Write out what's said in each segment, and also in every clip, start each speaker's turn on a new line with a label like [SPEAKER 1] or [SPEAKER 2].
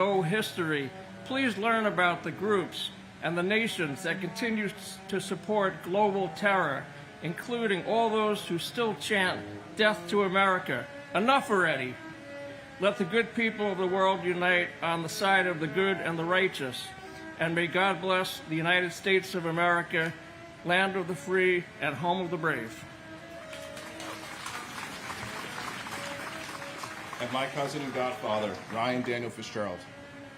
[SPEAKER 1] know history, please learn about the groups and the nations that continue to support global terror, including all those who still chant death to America. Enough already. Let the good people of the world unite on the side of the good and the righteous, and may God bless the United States of America, land of the free and home of the brave.
[SPEAKER 2] And my cousin and godfather, Ryan Daniel Fitzgerald.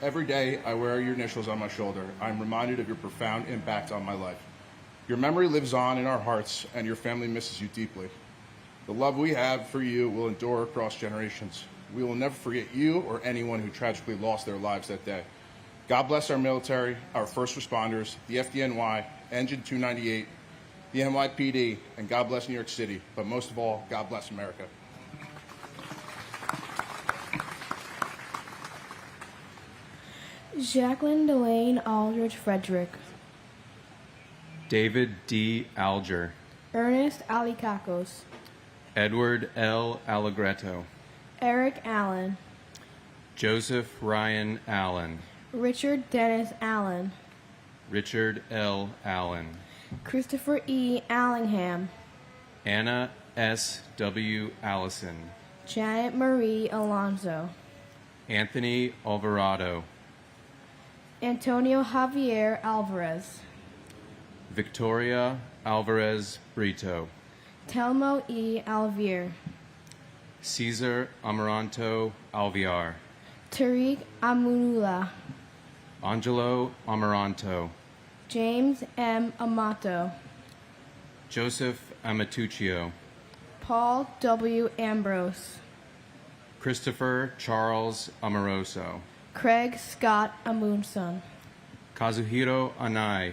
[SPEAKER 2] Every day I wear your initials on my shoulder. I'm reminded of your profound impact on my life. Your memory lives on in our hearts, and your family misses you deeply. The love we have for you will endure across generations. We will never forget you or anyone who tragically lost their lives that day. God bless our military, our first responders, the FDNY, Engine 298, the NYPD, and God bless New York City. But most of all, God bless America.
[SPEAKER 3] Jacqueline Delane Aldridge Frederick.
[SPEAKER 4] David D. Alger.
[SPEAKER 3] Ernest Alicacos.
[SPEAKER 4] Edward L. Allegretto.
[SPEAKER 3] Eric Allen.
[SPEAKER 4] Joseph Ryan Allen.
[SPEAKER 3] Richard Dennis Allen.
[SPEAKER 4] Richard L. Allen.
[SPEAKER 3] Christopher E. Allingham.
[SPEAKER 4] Anna S. W. Allison.
[SPEAKER 3] Janet Marie Alonso.
[SPEAKER 4] Anthony Alvarado.
[SPEAKER 3] Antonio Javier Alvarez.
[SPEAKER 4] Victoria Alvarez Brito.
[SPEAKER 3] Telmo E. Alvier.
[SPEAKER 4] Cesar Amaranto Alviar.
[SPEAKER 3] Tariq Amunula.
[SPEAKER 4] Angelo Amaranto.
[SPEAKER 3] James M. Amato.
[SPEAKER 4] Joseph Amatuccio.
[SPEAKER 3] Paul W. Ambrose.
[SPEAKER 4] Christopher Charles Amoroso.
[SPEAKER 3] Craig Scott Amundson.
[SPEAKER 4] Kazuhiro Anai.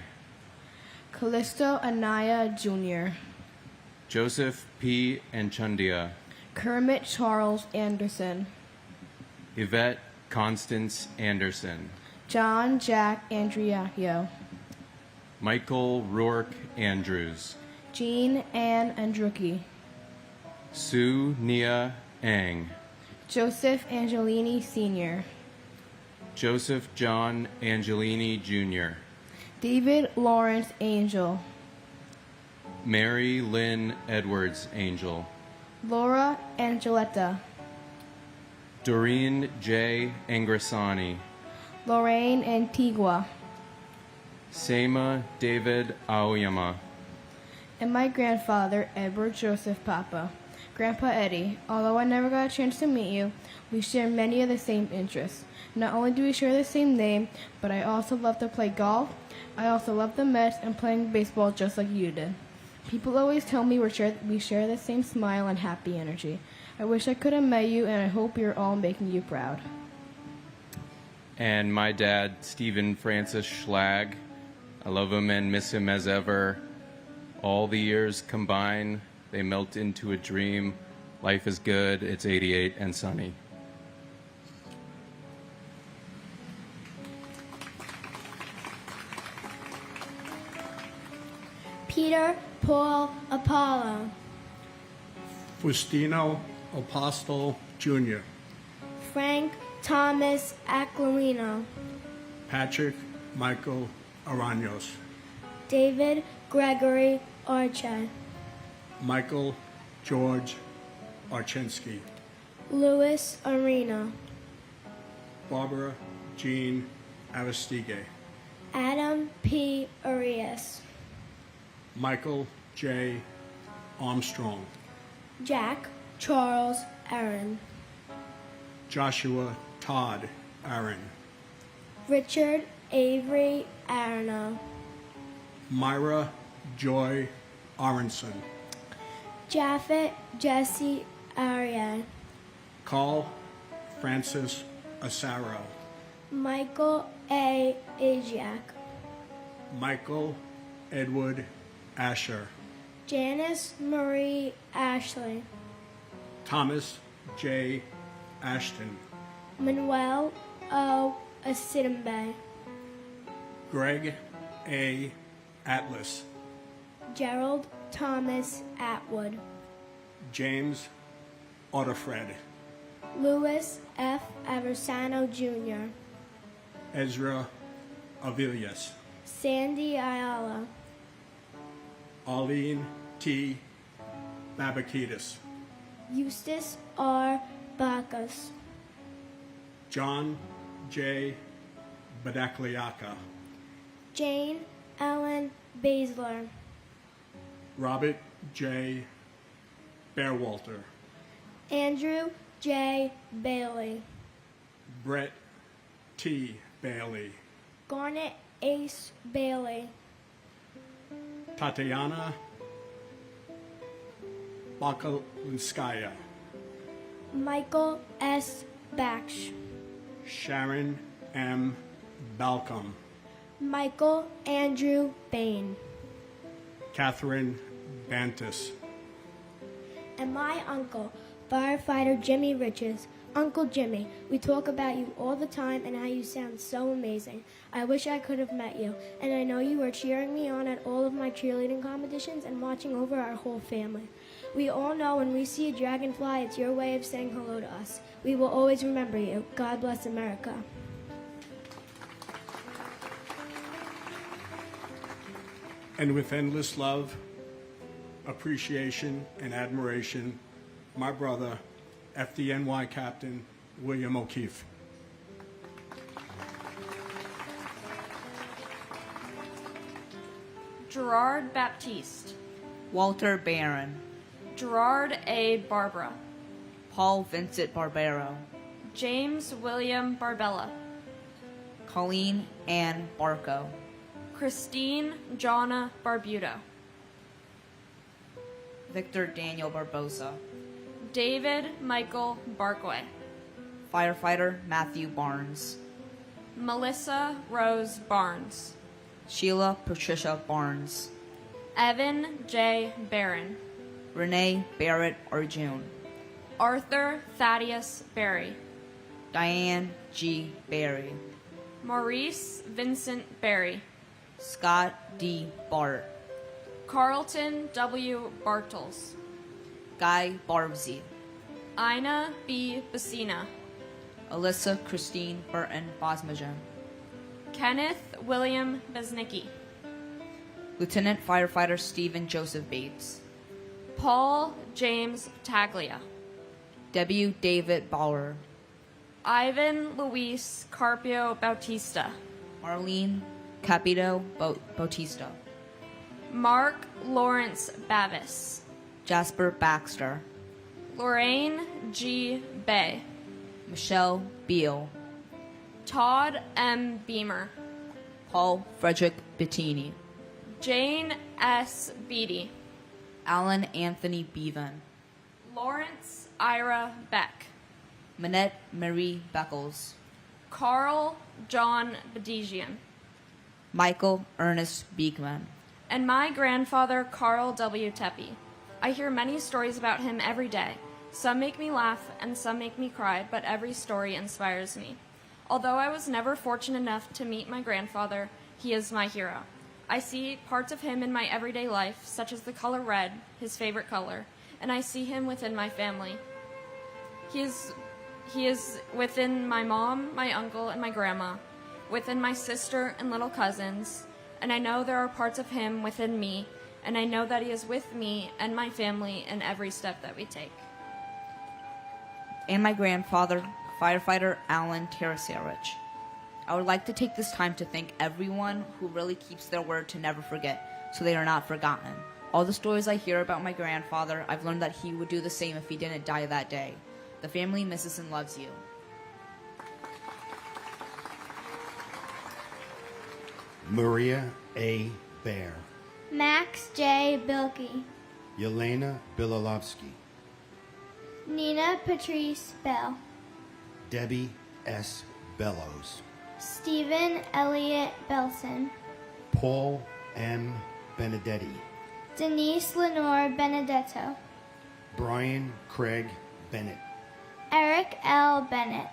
[SPEAKER 3] Callisto Anaya Jr.
[SPEAKER 4] Joseph P. Enchundia.
[SPEAKER 3] Kermit Charles Anderson.
[SPEAKER 4] Yvette Constance Anderson.
[SPEAKER 3] John Jack Andriacchio.
[SPEAKER 4] Michael Rourke Andrews.
[SPEAKER 3] Jean Ann Andrucki.
[SPEAKER 4] Sue Nia Ang.
[SPEAKER 3] Joseph Angelini Sr.
[SPEAKER 4] Joseph John Angelini Jr.
[SPEAKER 3] David Lawrence Angel.
[SPEAKER 4] Mary Lynn Edwards Angel.
[SPEAKER 3] Laura Angeletta.
[SPEAKER 4] Doreen J. Angrisani.
[SPEAKER 3] Lorraine Antigua.
[SPEAKER 4] Seima David Aoyama.
[SPEAKER 3] And my grandfather, Edward Joseph Papa. Grandpa Eddie, although I never got a chance to meet you, we share many of the same interests. Not only do we share the same name, but I also love to play golf. I also love the Mets and playing baseball just like you did. People always tell me we share the same smile and happy energy. I wish I could have met you, and I hope you're all making you proud.
[SPEAKER 4] And my dad, Stephen Francis Schlag. I love him and miss him as ever. All the years combine, they melt into a dream. Life is good, it's 88 and sunny.
[SPEAKER 5] Peter Paul Apollo.
[SPEAKER 6] Faustino Apostle Jr.
[SPEAKER 5] Frank Thomas Aquilino.
[SPEAKER 6] Patrick Michael Araños.
[SPEAKER 5] David Gregory Archet.
[SPEAKER 6] Michael George Archensky.
[SPEAKER 5] Louis Arena.
[SPEAKER 6] Barbara Jean Aristide.
[SPEAKER 5] Adam P. Arias.
[SPEAKER 6] Michael J. Armstrong.
[SPEAKER 5] Jack Charles Aaron.
[SPEAKER 6] Joshua Todd Aaron.
[SPEAKER 5] Richard Avery Arno.
[SPEAKER 6] Myra Joy Aronson.
[SPEAKER 5] Japhet Jesse Ariad.
[SPEAKER 6] Carl Francis Asaro.
[SPEAKER 5] Michael A. Ajiak.
[SPEAKER 6] Michael Edward Asher.
[SPEAKER 5] Janice Marie Ashley.
[SPEAKER 6] Thomas J. Ashton.
[SPEAKER 5] Manuel O. Asidambe.
[SPEAKER 6] Greg A. Atlas.
[SPEAKER 5] Gerald Thomas Atwood.
[SPEAKER 6] James Otterfred.
[SPEAKER 5] Louis F. Aversano Jr.
[SPEAKER 6] Ezra Avilius,
[SPEAKER 5] Sandy Ayala,
[SPEAKER 6] Arlene T. Babakitis,
[SPEAKER 5] Eustace R. Bacchus,
[SPEAKER 6] John J. Badakliaka,
[SPEAKER 5] Jane Ellen Basler,
[SPEAKER 6] Robert J. Bearwalter,
[SPEAKER 5] Andrew J. Bailey,
[SPEAKER 6] Brett T. Bailey,
[SPEAKER 5] Garnet Ace Bailey,
[SPEAKER 6] Tatiana Bakalinskaya,
[SPEAKER 5] Michael S. Baksh,
[SPEAKER 6] Sharon M. Balcom,
[SPEAKER 5] Michael Andrew Bain,
[SPEAKER 6] Catherine Bantis,
[SPEAKER 5] and my uncle, firefighter Jimmy Riches. Uncle Jimmy, we talk about you all the time and how you sound so amazing. I wish I could have met you, and I know you were cheering me on at all of my cheerleading competitions and watching over our whole family. We all know when we see a dragonfly, it's your way of saying hello to us. We will always remember you. God bless America.
[SPEAKER 6] and with endless love, appreciation, and admiration, my brother, FDNY Captain William O'Keefe.
[SPEAKER 7] Gerard Baptiste,
[SPEAKER 8] Walter Barron,
[SPEAKER 7] Gerard A. Barbara,
[SPEAKER 8] Paul Vincent Barbero,
[SPEAKER 7] James William Barbella,
[SPEAKER 8] Colleen Ann Barco,
[SPEAKER 7] Christine Jonna Barbuto,
[SPEAKER 8] Victor Daniel Barbosa,
[SPEAKER 7] David Michael Barkway,
[SPEAKER 8] Firefighter Matthew Barnes,
[SPEAKER 7] Melissa Rose Barnes,
[SPEAKER 8] Sheila Patricia Barnes,
[SPEAKER 7] Evan J. Barron,
[SPEAKER 8] Renee Barrett Arjun,
[SPEAKER 7] Arthur Thaddeus Berry,
[SPEAKER 8] Diane G. Berry,
[SPEAKER 7] Maurice Vincent Berry,
[SPEAKER 8] Scott D. Bart,
[SPEAKER 7] Carlton W. Bartels,
[SPEAKER 8] Guy Barbsey,
[SPEAKER 7] Ina B. Bassina,
[SPEAKER 8] Alyssa Christine Burton Bosmajan,
[SPEAKER 7] Kenneth William Beznicki,
[SPEAKER 8] Lieutenant Firefighter Stephen Joseph Bates,
[SPEAKER 7] Paul James Taglia,
[SPEAKER 8] W. David Bauer,
[SPEAKER 7] Ivan Luis Carpio Bautista,
[SPEAKER 8] Marlene Capito Bautista,
[SPEAKER 7] Mark Lawrence Bavis,
[SPEAKER 8] Jasper Baxter,
[SPEAKER 7] Lorraine G. Bay,
[SPEAKER 8] Michelle Beal,
[SPEAKER 7] Todd M. Beamer,
[SPEAKER 8] Paul Frederick Bettini,
[SPEAKER 7] Jane S. Beatty,
[SPEAKER 8] Alan Anthony Bevan,
[SPEAKER 7] Lawrence Ira Beck,
[SPEAKER 8] Minette Marie Beckles,
[SPEAKER 7] Carl John Bedigian,
[SPEAKER 8] Michael Ernest Beekman,
[SPEAKER 7] and my grandfather Carl W. Tepe. I hear many stories about him every day. Some make me laugh and some make me cry, but every story inspires me. Although I was never fortunate enough to meet my grandfather, he is my hero. I see parts of him in my everyday life, such as the color red, his favorite color, and I see him within my family. He is within my mom, my uncle, and my grandma, within my sister and little cousins, and I know there are parts of him within me, and I know that he is with me and my family in every step that we take.
[SPEAKER 8] and my grandfather, Firefighter Alan Tarasarich. I would like to take this time to thank everyone who really keeps their word to never forget, so they are not forgotten. All the stories I hear about my grandfather, I've learned that he would do the same if he didn't die that day. The family misses and loves you.
[SPEAKER 9] Maria A. Bear,
[SPEAKER 5] Max J. Bilkey,
[SPEAKER 9] Yelena Bilalovsky,
[SPEAKER 5] Nina Patrice Bell,
[SPEAKER 9] Debbie S. Bellows,
[SPEAKER 5] Stephen Elliott Belson,
[SPEAKER 9] Paul M. Benedetti,
[SPEAKER 5] Denise Lenore Benedetto,
[SPEAKER 9] Brian Craig Bennett,
[SPEAKER 5] Eric L. Bennett,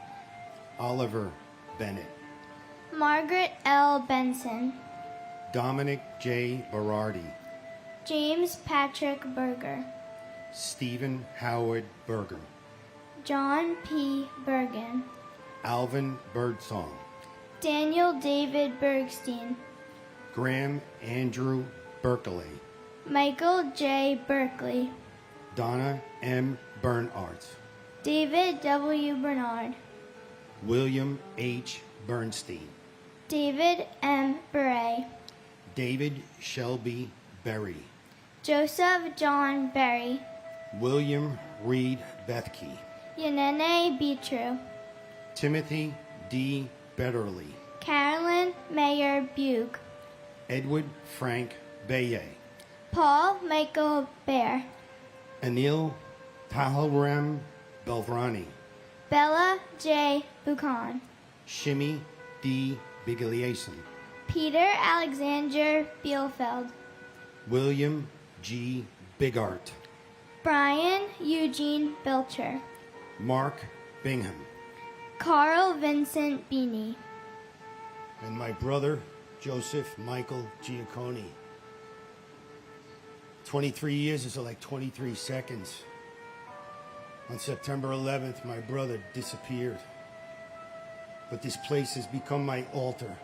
[SPEAKER 9] Oliver Bennett,
[SPEAKER 5] Margaret L. Benson,
[SPEAKER 9] Dominic J. Berardi,
[SPEAKER 5] James Patrick Berger,
[SPEAKER 9] Stephen Howard Berger,
[SPEAKER 5] John P. Bergen,
[SPEAKER 9] Alvin Birdsong,
[SPEAKER 5] Daniel David Bergstein,
[SPEAKER 9] Graham Andrew Berkeley,
[SPEAKER 5] Michael J. Berkeley,
[SPEAKER 9] Donna M. Bernhardt,
[SPEAKER 5] David W. Bernard,
[SPEAKER 9] William H. Bernstein,
[SPEAKER 5] David M. Beret,
[SPEAKER 9] David Shelby Berry,
[SPEAKER 5] Joseph John Berry,
[SPEAKER 9] William Reed Bethke,
[SPEAKER 5] Yanene Beatru,
[SPEAKER 9] Timothy D. Betterly,
[SPEAKER 5] Carolyn Mayer Bug,
[SPEAKER 9] Edward Frank Baye,
[SPEAKER 5] Paul Michael Bear,
[SPEAKER 9] Anil Tahalram Belvrani,
[SPEAKER 5] Bella J. Buchan,
[SPEAKER 9] Shimmy D. Bigliason,
[SPEAKER 5] Peter Alexander Bielfeld,
[SPEAKER 9] William G. Bigart,
[SPEAKER 5] Brian Eugene Belcher,
[SPEAKER 9] Mark Bingham,
[SPEAKER 5] Carl Vincent Beanie,
[SPEAKER 9] and my brother, Joseph Michael Giacconi. 23 years is like 23 seconds. On September 11th, my brother disappeared. But this place has become my altar.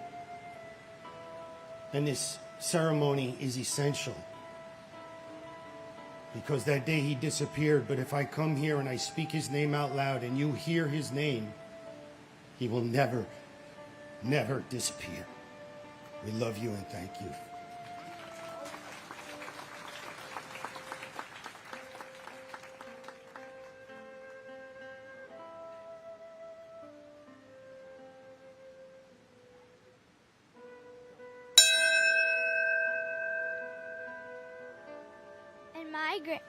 [SPEAKER 9] And this ceremony is essential. Because that day he disappeared, but if I come here and I speak his name out loud and you hear his name, he will never, never disappear. We love you and thank you.
[SPEAKER 5] and my great.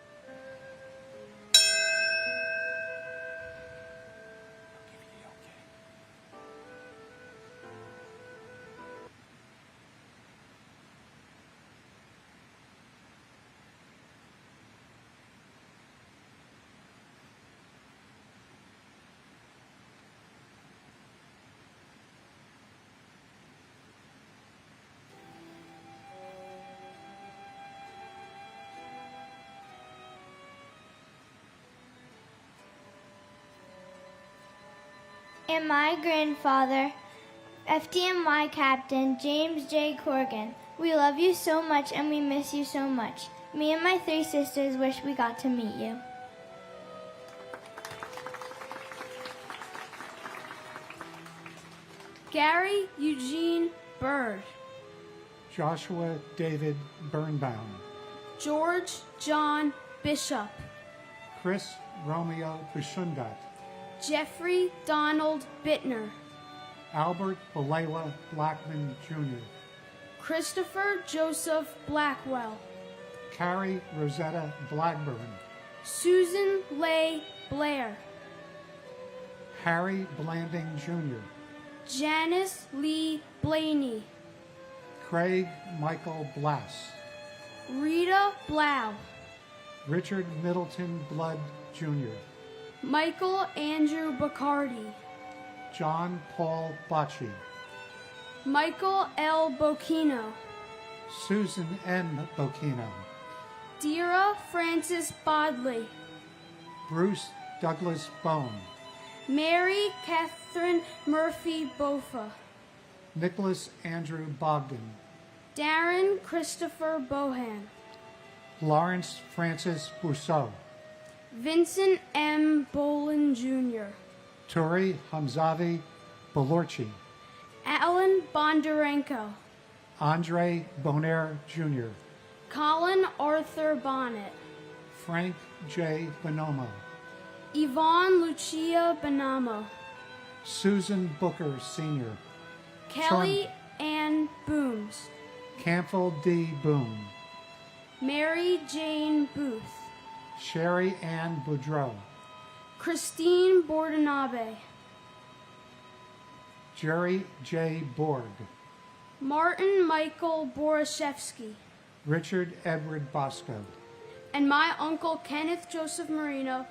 [SPEAKER 5] And my grandfather, FDNY Captain James J. Corrigan. We love you so much and we miss you so much. Me and my 3 sisters wish we got to meet you.
[SPEAKER 10] Gary Eugene Bird,
[SPEAKER 6] Joshua David Birnbaum,
[SPEAKER 10] George John Bishop,
[SPEAKER 6] Chris Romeo Bishundat,
[SPEAKER 10] Jeffrey Donald Bittner,
[SPEAKER 6] Albert Belayla Blackman Jr.,
[SPEAKER 10] Christopher Joseph Blackwell,
[SPEAKER 6] Carrie Rosetta Blackburn,
[SPEAKER 10] Susan Leigh Blair,
[SPEAKER 6] Harry Blanding Jr.,
[SPEAKER 10] Janice Lee Blaney,
[SPEAKER 6] Craig Michael Blass,
[SPEAKER 10] Rita Blau,
[SPEAKER 6] Richard Middleton Blood Jr.,
[SPEAKER 10] Michael Andrew Bacardi,
[SPEAKER 6] John Paul Bocci,
[SPEAKER 10] Michael L. Bocchino,
[SPEAKER 6] Susan N. Bocchino,
[SPEAKER 10] Dira Francis Bodley,
[SPEAKER 6] Bruce Douglas Bone,
[SPEAKER 10] Mary Catherine Murphy Bofa,
[SPEAKER 6] Nicholas Andrew Bogdan,
[SPEAKER 10] Darren Christopher Bohan,
[SPEAKER 6] Lawrence Francis Bousseau,
[SPEAKER 10] Vincent M. Bolin Jr.,
[SPEAKER 6] Turi Hamzavi Belorchi,
[SPEAKER 10] Alan Bondarenko,
[SPEAKER 6] Andre Bonaire Jr.,
[SPEAKER 10] Colin Arthur Bonnet,
[SPEAKER 6] Frank J. Bonomo,
[SPEAKER 10] Yvonne Lucia Bonamo,
[SPEAKER 6] Susan Booker Sr.,
[SPEAKER 10] Kelly Ann Booms,
[SPEAKER 6] Campbell D. Boone,
[SPEAKER 10] Mary Jane Booth,
[SPEAKER 6] Sherry Ann Boudreau,
[SPEAKER 10] Christine Bordanabe,
[SPEAKER 6] Jerry J. Borg,
[SPEAKER 10] Martin Michael Borashevsky,
[SPEAKER 6] Richard Edward Bosco,
[SPEAKER 10] and my uncle Kenneth Joseph Marino,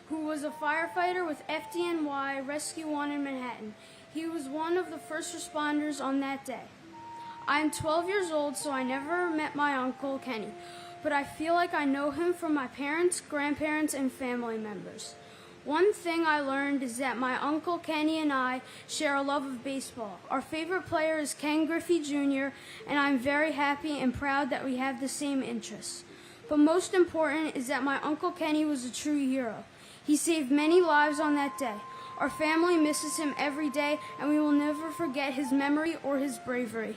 [SPEAKER 10] who was a firefighter with FDNY Rescue 1 in Manhattan. He was one of the first responders on that day. I'm 12 years old, so I never met my uncle Kenny, but I feel like I know him from my parents, grandparents, and family members. One thing I learned is that my Uncle Kenny and I share a love of baseball. Our favorite player is Ken Griffey Jr., and I'm very happy and proud that we have the same interests. But most important is that my Uncle Kenny was a true hero. He saved many lives on that day. Our family misses him every day, and we will never forget his memory or his bravery.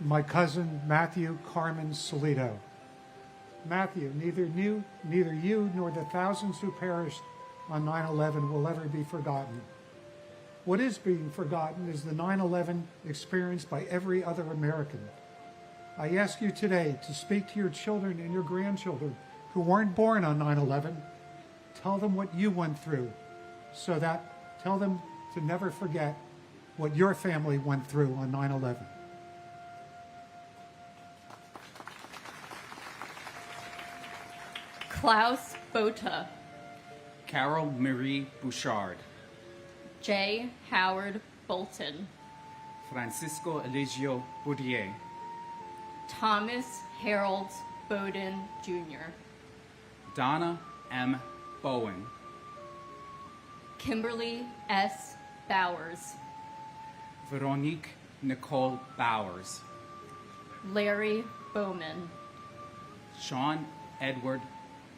[SPEAKER 11] My cousin Matthew Carmen Solito. Matthew, neither you nor the thousands who perished on 9/11 will ever be forgotten. What is being forgotten is the 9/11 experienced by every other American. I ask you today to speak to your children and your grandchildren who weren't born on 9/11. Tell them what you went through, tell them to never forget what your family went through on 9/11.
[SPEAKER 12] Klaus Botha,
[SPEAKER 13] Carol Marie Bouchard,
[SPEAKER 12] J. Howard Bolton,
[SPEAKER 13] Francisco Eligio Bourdier,
[SPEAKER 12] Thomas Harold Bowden Jr.,
[SPEAKER 13] Donna M. Bowen,
[SPEAKER 12] Kimberly S. Bowers,
[SPEAKER 13] Veronique Nicole Bowers,
[SPEAKER 12] Larry Bowman,
[SPEAKER 13] Sean Edward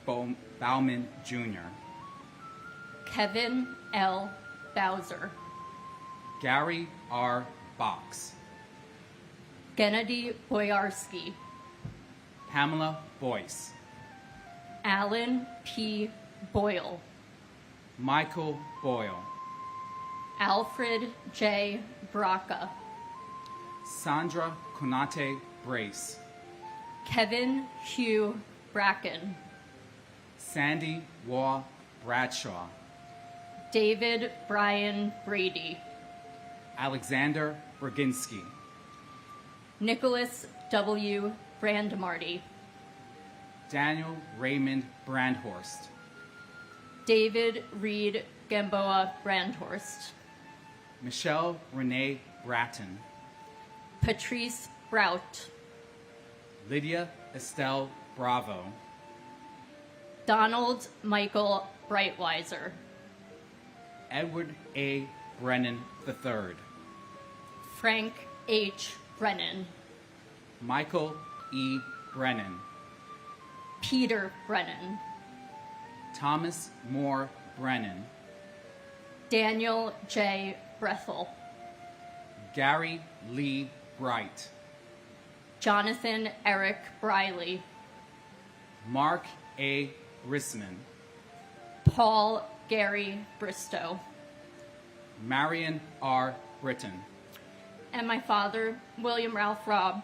[SPEAKER 13] Bauman Jr.,
[SPEAKER 12] Kevin L. Bowser,
[SPEAKER 13] Gary R. Box,
[SPEAKER 12] Gennady Boyarsky,
[SPEAKER 13] Pamela Boyce,
[SPEAKER 12] Alan P. Boyle,
[SPEAKER 13] Michael Boyle,
[SPEAKER 12] Alfred J. Braca,
[SPEAKER 13] Sandra Konate Brace,
[SPEAKER 12] Kevin Hugh Bracken,
[SPEAKER 13] Sandy Waugh Bradshaw,
[SPEAKER 12] David Brian Brady,
[SPEAKER 13] Alexander Berginski,
[SPEAKER 12] Nicholas W. Brandmarty,
[SPEAKER 13] Daniel Raymond Brandhorst,
[SPEAKER 12] David Reed Gamboa Brandhorst,
[SPEAKER 13] Michelle Renee Bratton,
[SPEAKER 12] Patrice Brout,
[SPEAKER 13] Lydia Estelle Bravo,
[SPEAKER 12] Donald Michael Breitweiser,
[SPEAKER 13] Edward A. Brennan III,
[SPEAKER 12] Frank H. Brennan,
[SPEAKER 13] Michael E. Brennan,
[SPEAKER 12] Peter Brennan,
[SPEAKER 13] Thomas Moore Brennan,
[SPEAKER 12] Daniel J. Brethel,
[SPEAKER 13] Gary Lee Bright,
[SPEAKER 12] Jonathan Eric Briley,
[SPEAKER 13] Mark A. Risman,
[SPEAKER 12] Paul Gary Bristow,
[SPEAKER 13] Marion R. Britton,
[SPEAKER 12] and my father, William Ralph Robb.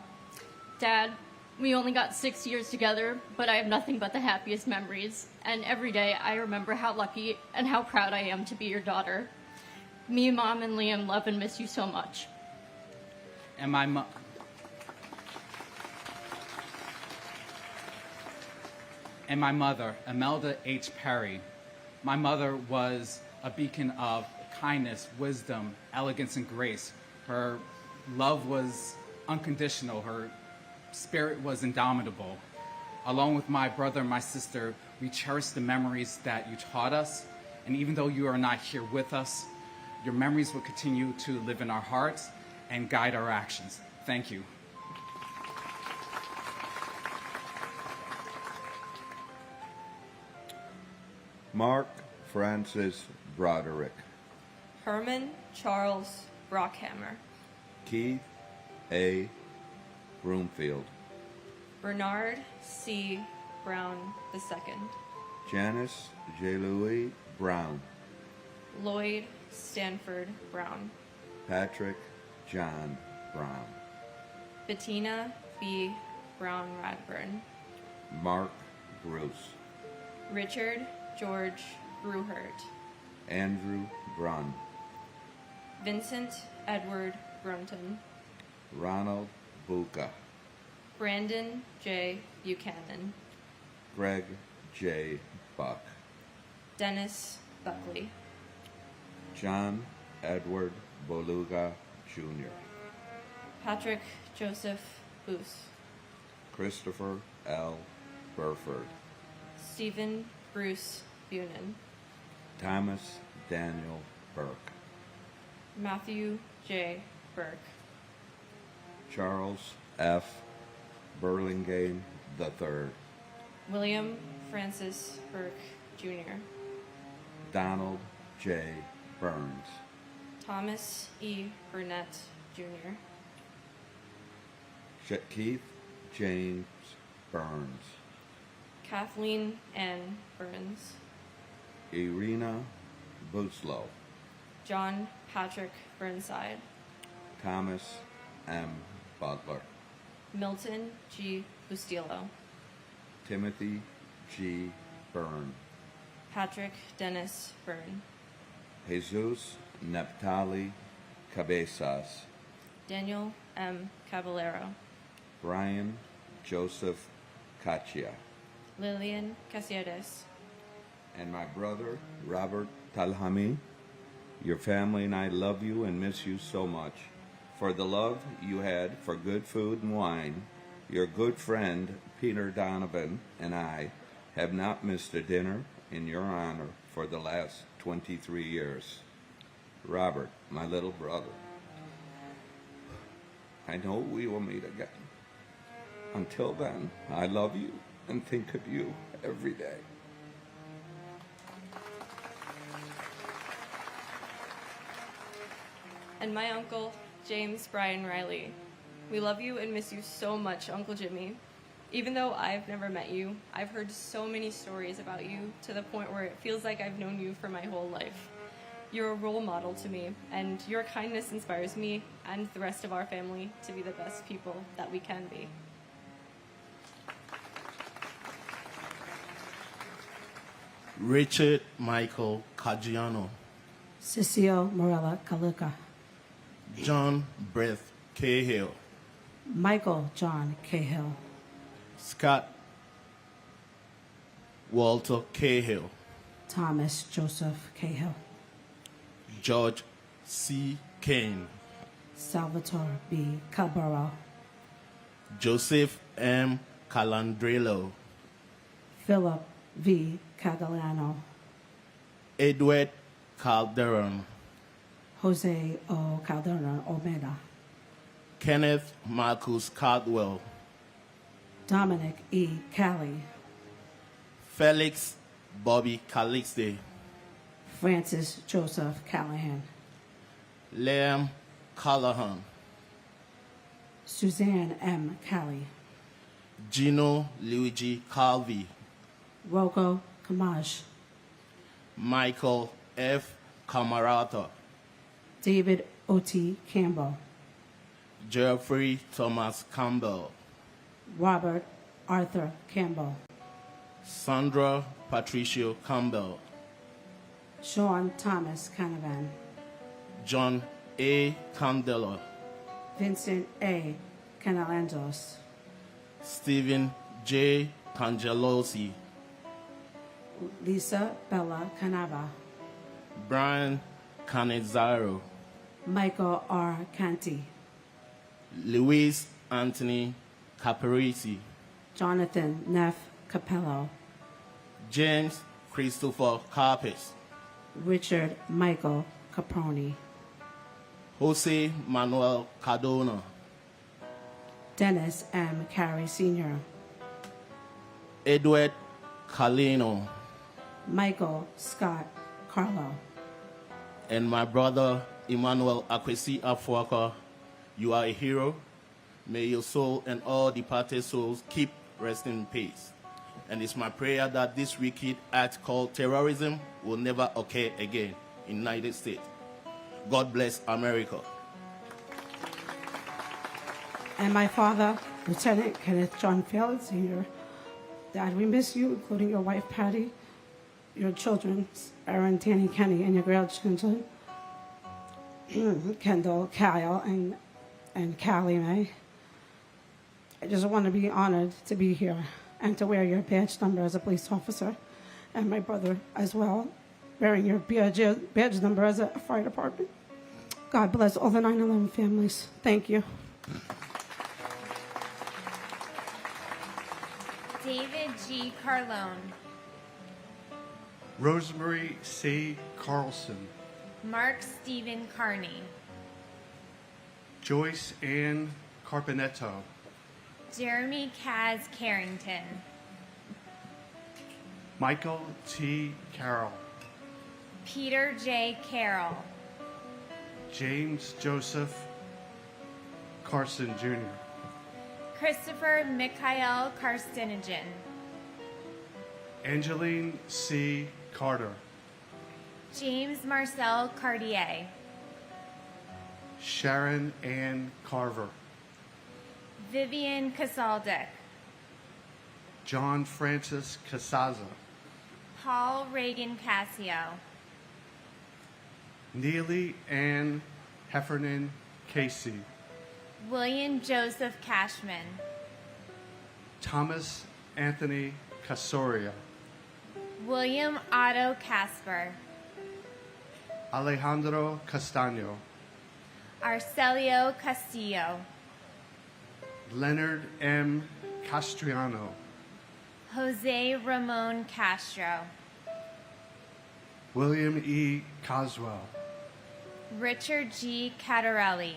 [SPEAKER 12] Dad, we only got 6 years together, but I have nothing but the happiest memories, and every day I remember how lucky and how proud I am to be your daughter. Me, Mom, and Liam love and miss you so much.
[SPEAKER 13] and my mother, Imelda H. Perry. My mother was a beacon of kindness, wisdom, elegance, and grace. Her love was unconditional. Her spirit was indomitable. Along with my brother and my sister, we cherish the memories that you taught us. And even though you are not here with us, your memories will continue to live in our hearts and guide our actions. Thank you.
[SPEAKER 14] Mark Francis Broderick,
[SPEAKER 15] Herman Charles Brockhammer,
[SPEAKER 14] Keith A. Broomfield,
[SPEAKER 15] Bernard C. Brown II,
[SPEAKER 14] Janice J. Louis Brown,
[SPEAKER 15] Lloyd Stanford Brown,
[SPEAKER 14] Patrick John Brown,
[SPEAKER 15] Bettina B. Brown Radburn,
[SPEAKER 14] Mark Bruce,
[SPEAKER 15] Richard George Bruhert,
[SPEAKER 14] Andrew Brunn,
[SPEAKER 15] Vincent Edward Brunton,
[SPEAKER 14] Ronald Buca,
[SPEAKER 15] Brandon J. Buchanan,
[SPEAKER 14] Greg J. Buck,
[SPEAKER 15] Dennis Buckley,
[SPEAKER 14] John Edward Boluga Jr.,
[SPEAKER 15] Patrick Joseph Booth,
[SPEAKER 14] Christopher L. Burford,
[SPEAKER 15] Stephen Bruce Bunin,
[SPEAKER 14] Thomas Daniel Burke,
[SPEAKER 15] Matthew J. Burke,
[SPEAKER 14] Charles F. Burlingame III,
[SPEAKER 15] William Francis Burke, Jr.,
[SPEAKER 14] Donald J. Burns,
[SPEAKER 15] Thomas E. Burnett, Jr.,
[SPEAKER 14] Keith James Burns,
[SPEAKER 15] Kathleen N. Burns,
[SPEAKER 14] Irina Buslow,
[SPEAKER 15] John Patrick Burnside,
[SPEAKER 14] Thomas M. Butler,
[SPEAKER 15] Milton G. Bustillo,
[SPEAKER 14] Timothy G. Byrne,
[SPEAKER 15] Patrick Dennis Byrne,
[SPEAKER 14] Jesus Neptali Cabezas,
[SPEAKER 15] Daniel M. Caballero,
[SPEAKER 14] Brian Joseph Cachia,
[SPEAKER 15] Lillian Casillas,
[SPEAKER 14] and my brother Robert Talhami. Your family and I love you and miss you so much. For the love you had for good food and wine, your good friend Peter Donovan and I have not missed a dinner in your honor for the last 23 years. Robert, my little brother, I know we will meet again. Until then, I love you and think of you every day.
[SPEAKER 15] and my uncle, James Brian Riley. We love you and miss you so much, Uncle Jimmy. Even though I've never met you, I've heard so many stories about you to the point where it feels like I've known you for my whole life. You're a role model to me, and your kindness inspires me and the rest of our family to be the best people that we can be.
[SPEAKER 16] Richard Michael Caggiano,
[SPEAKER 17] Cecile Morella Kaluka,
[SPEAKER 16] John Brett Cahill,
[SPEAKER 17] Michael John Cahill,
[SPEAKER 16] Scott Walter Cahill,
[SPEAKER 17] Thomas Joseph Cahill,
[SPEAKER 16] George C. Kane,
[SPEAKER 17] Salvatore B. Calbaro,
[SPEAKER 16] Joseph M. Calandrello,
[SPEAKER 17] Philip V. Catalano,
[SPEAKER 16] Edward Calderon,
[SPEAKER 17] Jose O. Calderon Omeda,
[SPEAKER 16] Kenneth Marcus Caldwell,
[SPEAKER 17] Dominic E. Cali,
[SPEAKER 16] Felix Bobby Calixte,
[SPEAKER 17] Francis Joseph Callahan,
[SPEAKER 16] Liam Callahan,
[SPEAKER 17] Suzanne M. Cali,
[SPEAKER 16] Gino Luigi Calvi,
[SPEAKER 17] Rocco Kamaj,
[SPEAKER 16] Michael F. Camarata,
[SPEAKER 17] David O.T. Campbell,
[SPEAKER 16] Jeffrey Thomas Campbell,
[SPEAKER 17] Robert Arthur Campbell,
[SPEAKER 16] Sandra Patricio Campbell,
[SPEAKER 17] Sean Thomas Canavan,
[SPEAKER 16] John A. Candela,
[SPEAKER 17] Vincent A. Canalandos,
[SPEAKER 16] Stephen J. Cangelosi,
[SPEAKER 17] Lisa Bella Canava,
[SPEAKER 16] Brian Canizaro,
[SPEAKER 17] Michael R. Canty,
[SPEAKER 16] Luis Anthony Caparisi,
[SPEAKER 17] Jonathan Neff Capello,
[SPEAKER 16] James Christopher Carpes,
[SPEAKER 17] Richard Michael Caproni,
[SPEAKER 16] Jose Manuel Cardona,
[SPEAKER 17] Dennis M. Carey Sr.,
[SPEAKER 16] Edward Calino,
[SPEAKER 17] Michael Scott Carlo,
[SPEAKER 16] and my brother Emmanuel Akwesi Afuaka. You are a hero. May your soul and all departed souls keep resting in peace. And it's my prayer that this wicked act called terrorism will never occur again in the United States. God bless America.
[SPEAKER 17] and my father, Lieutenant Kenneth John Phelan Sr. Dad, we miss you, including your wife Patty, your children, Aaron, Danny, Kenny, and your grandchildren, Kendall, Kyle, and Callie Mae. I just want to be honored to be here and to wear your badge number as a police officer, and my brother as well, wearing your badge number as a fire department. God bless all the 9/11 families. Thank you.
[SPEAKER 18] David G. Carlone,
[SPEAKER 6] Rosemary C. Carlson,
[SPEAKER 18] Mark Stephen Carney,
[SPEAKER 6] Joyce Ann Carpenetto,
[SPEAKER 18] Jeremy Kaz Carrington,
[SPEAKER 6] Michael T. Carroll,
[SPEAKER 18] Peter J. Carroll,
[SPEAKER 6] James Joseph Carson Jr.,
[SPEAKER 18] Christopher Mikhail Karstinijan,
[SPEAKER 6] Angeline C. Carter,
[SPEAKER 18] James Marcel Cartier,
[SPEAKER 6] Sharon Ann Carver,
[SPEAKER 18] Vivian Casaldic,
[SPEAKER 6] John Francis Casaza,
[SPEAKER 18] Paul Reagan Cassio,
[SPEAKER 6] Neely Ann Heffernan Casey,
[SPEAKER 18] William Joseph Cashman,
[SPEAKER 6] Thomas Anthony Casoria,
[SPEAKER 18] William Otto Casper,
[SPEAKER 6] Alejandro Castaño,
[SPEAKER 18] Arcelio Castillo,
[SPEAKER 6] Leonard M. Castriano,
[SPEAKER 18] Jose Ramon Castro,
[SPEAKER 6] William E. Coswell,
[SPEAKER 18] Richard G. Catarelli,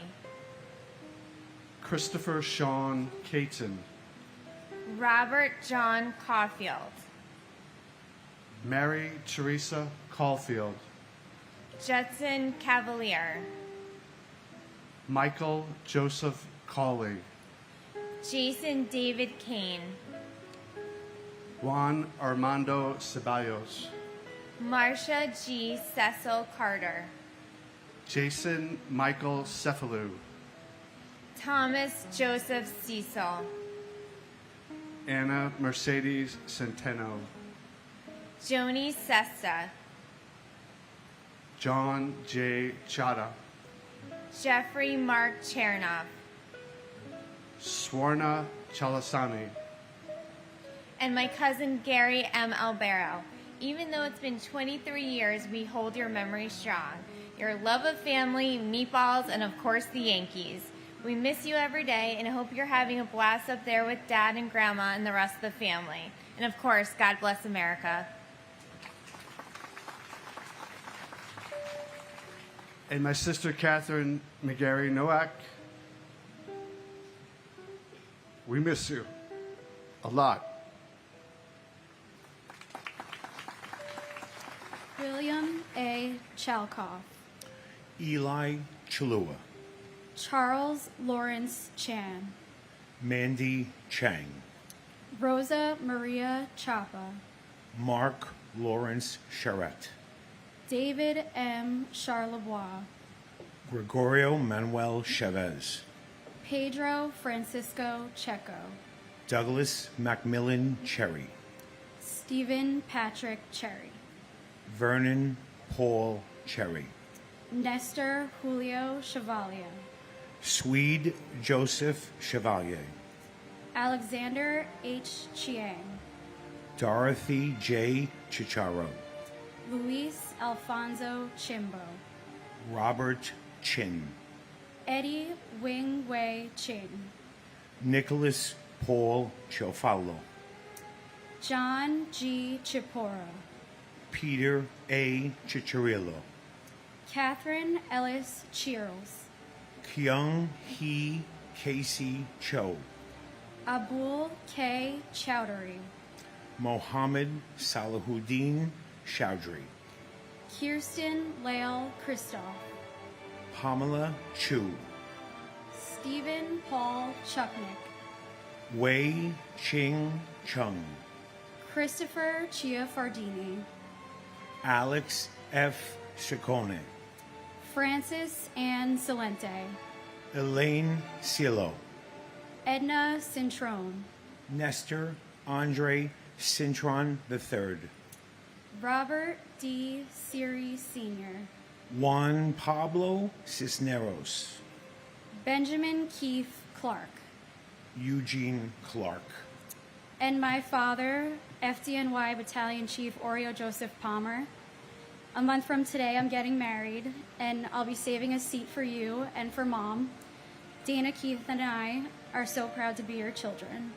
[SPEAKER 6] Christopher Sean Caton,
[SPEAKER 18] Robert John Caulfield,
[SPEAKER 6] Mary Teresa Caulfield,
[SPEAKER 18] Judson Cavalier,
[SPEAKER 6] Michael Joseph Cawley,
[SPEAKER 18] Jason David Kane,
[SPEAKER 6] Juan Armando Ceballos,
[SPEAKER 18] Marcia G. Cecil Carter,
[SPEAKER 6] Jason Michael Cephalou,
[SPEAKER 18] Thomas Joseph Cecil,
[SPEAKER 6] Anna Mercedes Centeno,
[SPEAKER 18] Joni Sesta,
[SPEAKER 6] John J. Chada,
[SPEAKER 18] Jeffrey Mark Chernoff,
[SPEAKER 6] Swarna Chalasani,
[SPEAKER 18] and my cousin Gary M. Albero. Even though it's been 23 years, we hold your memory strong. Your love of family, meatballs, and of course the Yankees. We miss you every day and hope you're having a blast up there with Dad and Grandma and the rest of the family. And of course, God bless America.
[SPEAKER 6] and my sister Catherine McGarry Nowak. We miss you a lot.
[SPEAKER 10] William A. Chalkoff,
[SPEAKER 9] Eli Chalua,
[SPEAKER 10] Charles Lawrence Chan,
[SPEAKER 9] Mandy Chang,
[SPEAKER 10] Rosa Maria Chapa,
[SPEAKER 9] Mark Lawrence Charette,
[SPEAKER 10] David M. Charlebois,
[SPEAKER 9] Gregorio Manuel Chavez,
[SPEAKER 10] Pedro Francisco Checo,
[SPEAKER 9] Douglas Macmillan Cherry,
[SPEAKER 10] Stephen Patrick Cherry,
[SPEAKER 9] Vernon Paul Cherry,
[SPEAKER 10] Nestor Julio Chevalier,
[SPEAKER 9] Swede Joseph Chevalier,
[SPEAKER 10] Alexander H. Chiang,
[SPEAKER 9] Dorothy J. Chicharo,
[SPEAKER 10] Luis Alfonso Chimbo,
[SPEAKER 9] Robert Chin,
[SPEAKER 10] Eddie Wing Wei Ching,
[SPEAKER 9] Nicholas Paul Chofalo,
[SPEAKER 10] John G. Chipora,
[SPEAKER 9] Peter A. Chicharillo,
[SPEAKER 10] Catherine Ellis Cheers,
[SPEAKER 9] Kyung Hee Casey Cho,
[SPEAKER 10] Abul K. Chowdhury,
[SPEAKER 9] Mohammed Salahuddin Chowdhury,
[SPEAKER 10] Kirsten Lael Christoph,
[SPEAKER 9] Pamela Chu,
[SPEAKER 10] Stephen Paul Chuknik,
[SPEAKER 9] Wei Ching Chung,
[SPEAKER 10] Christopher Chiafardini,
[SPEAKER 9] Alex F. Ciccone,
[SPEAKER 10] Francis Ann Salente,
[SPEAKER 9] Elaine Cielo,
[SPEAKER 10] Edna Cintrone,
[SPEAKER 9] Nestor Andre Cintron III,
[SPEAKER 10] Robert D. Siri Sr.,
[SPEAKER 9] Juan Pablo Cisneros,
[SPEAKER 10] Benjamin Keith Clark,
[SPEAKER 9] Eugene Clark,
[SPEAKER 10] and my father, FDNY Battalion Chief Oreo Joseph Palmer. A month from today, I'm getting married, and I'll be saving a seat for you and for Mom. Dana, Keith, and I are so proud to be your children.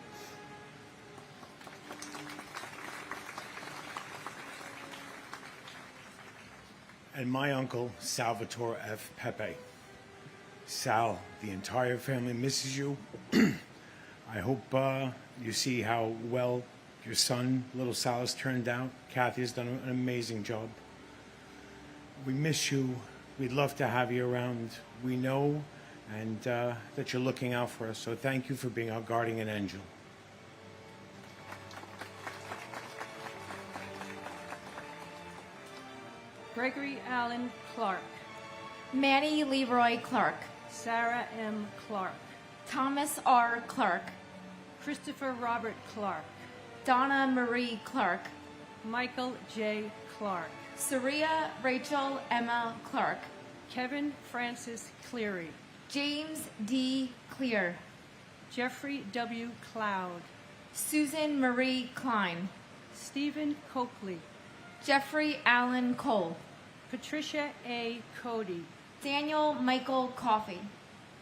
[SPEAKER 19] and my uncle, Salvatore F. Pepe. Sal, the entire family misses you. I hope you see how well your son, little Sal, has turned out. Kathy has done an amazing job. We miss you. We'd love to have you around. We know and that you're looking out for us, so thank you for being our guardian angel.
[SPEAKER 20] Gregory Allen Clark.
[SPEAKER 18] Manny Leroy Clark.
[SPEAKER 20] Sarah M. Clark.
[SPEAKER 18] Thomas R. Clark.
[SPEAKER 20] Christopher Robert Clark.
[SPEAKER 18] Donna Marie Clark.
[SPEAKER 20] Michael J. Clark.
[SPEAKER 18] Saria Rachel Emma Clark.
[SPEAKER 20] Kevin Francis Cleary.
[SPEAKER 18] James D. Clear.
[SPEAKER 20] Jeffrey W. Cloud.
[SPEAKER 18] Susan Marie Klein.
[SPEAKER 20] Stephen Coakley.
[SPEAKER 18] Jeffrey Allen Cole.
[SPEAKER 20] Patricia A. Cody.
[SPEAKER 18] Daniel Michael Coffey.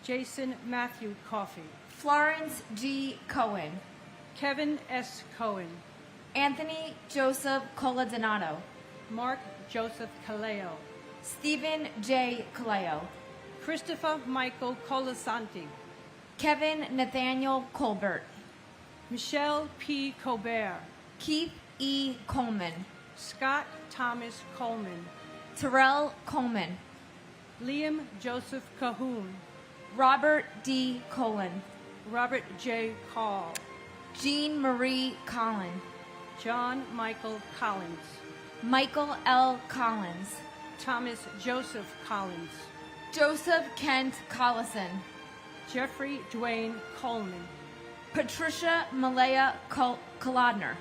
[SPEAKER 20] Jason Matthew Coffey.
[SPEAKER 18] Florence G. Cohen.
[SPEAKER 20] Kevin S. Cohen.
[SPEAKER 18] Anthony Joseph Coladonato.
[SPEAKER 20] Mark Joseph Caleo.
[SPEAKER 18] Stephen J. Caleo.
[SPEAKER 20] Christopher Michael Colasanti.
[SPEAKER 18] Kevin Nathaniel Colbert.
[SPEAKER 20] Michelle P. Colbert.
[SPEAKER 18] Keith E. Coleman.
[SPEAKER 20] Scott Thomas Coleman.
[SPEAKER 18] Terrell Coleman.
[SPEAKER 20] Liam Joseph Cahoon.
[SPEAKER 18] Robert D. Colon.
[SPEAKER 20] Robert J. Call.
[SPEAKER 18] Jean Marie Collin.
[SPEAKER 20] John Michael Collins.
[SPEAKER 18] Michael L. Collins.
[SPEAKER 20] Thomas Joseph Collins.
[SPEAKER 18] Joseph Kent Collison.
[SPEAKER 20] Jeffrey Dwayne Coleman.
[SPEAKER 18] Patricia Malaya Kolodner.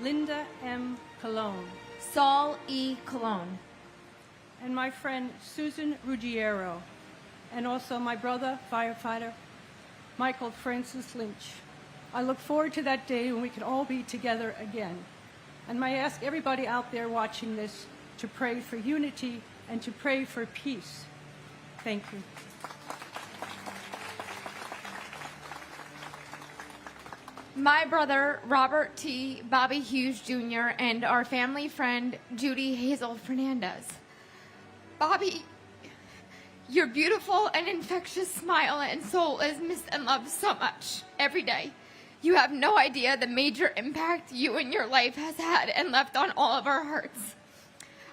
[SPEAKER 20] Linda M. Cologne.
[SPEAKER 18] Saul E. Cologne.
[SPEAKER 20] And my friend Susan Ruggiero. And also my brother, firefighter, Michael Francis Lynch. I look forward to that day when we can all be together again. And may I ask everybody out there watching this to pray for unity and to pray for peace. Thank you.
[SPEAKER 18] My brother, Robert T. Bobby Hughes Jr., and our family friend, Judy Hazel Fernandez. Bobby, your beautiful and infectious smile and soul is missed and loved so much every day. You have no idea the major impact you and your life has had and left on all of our hearts.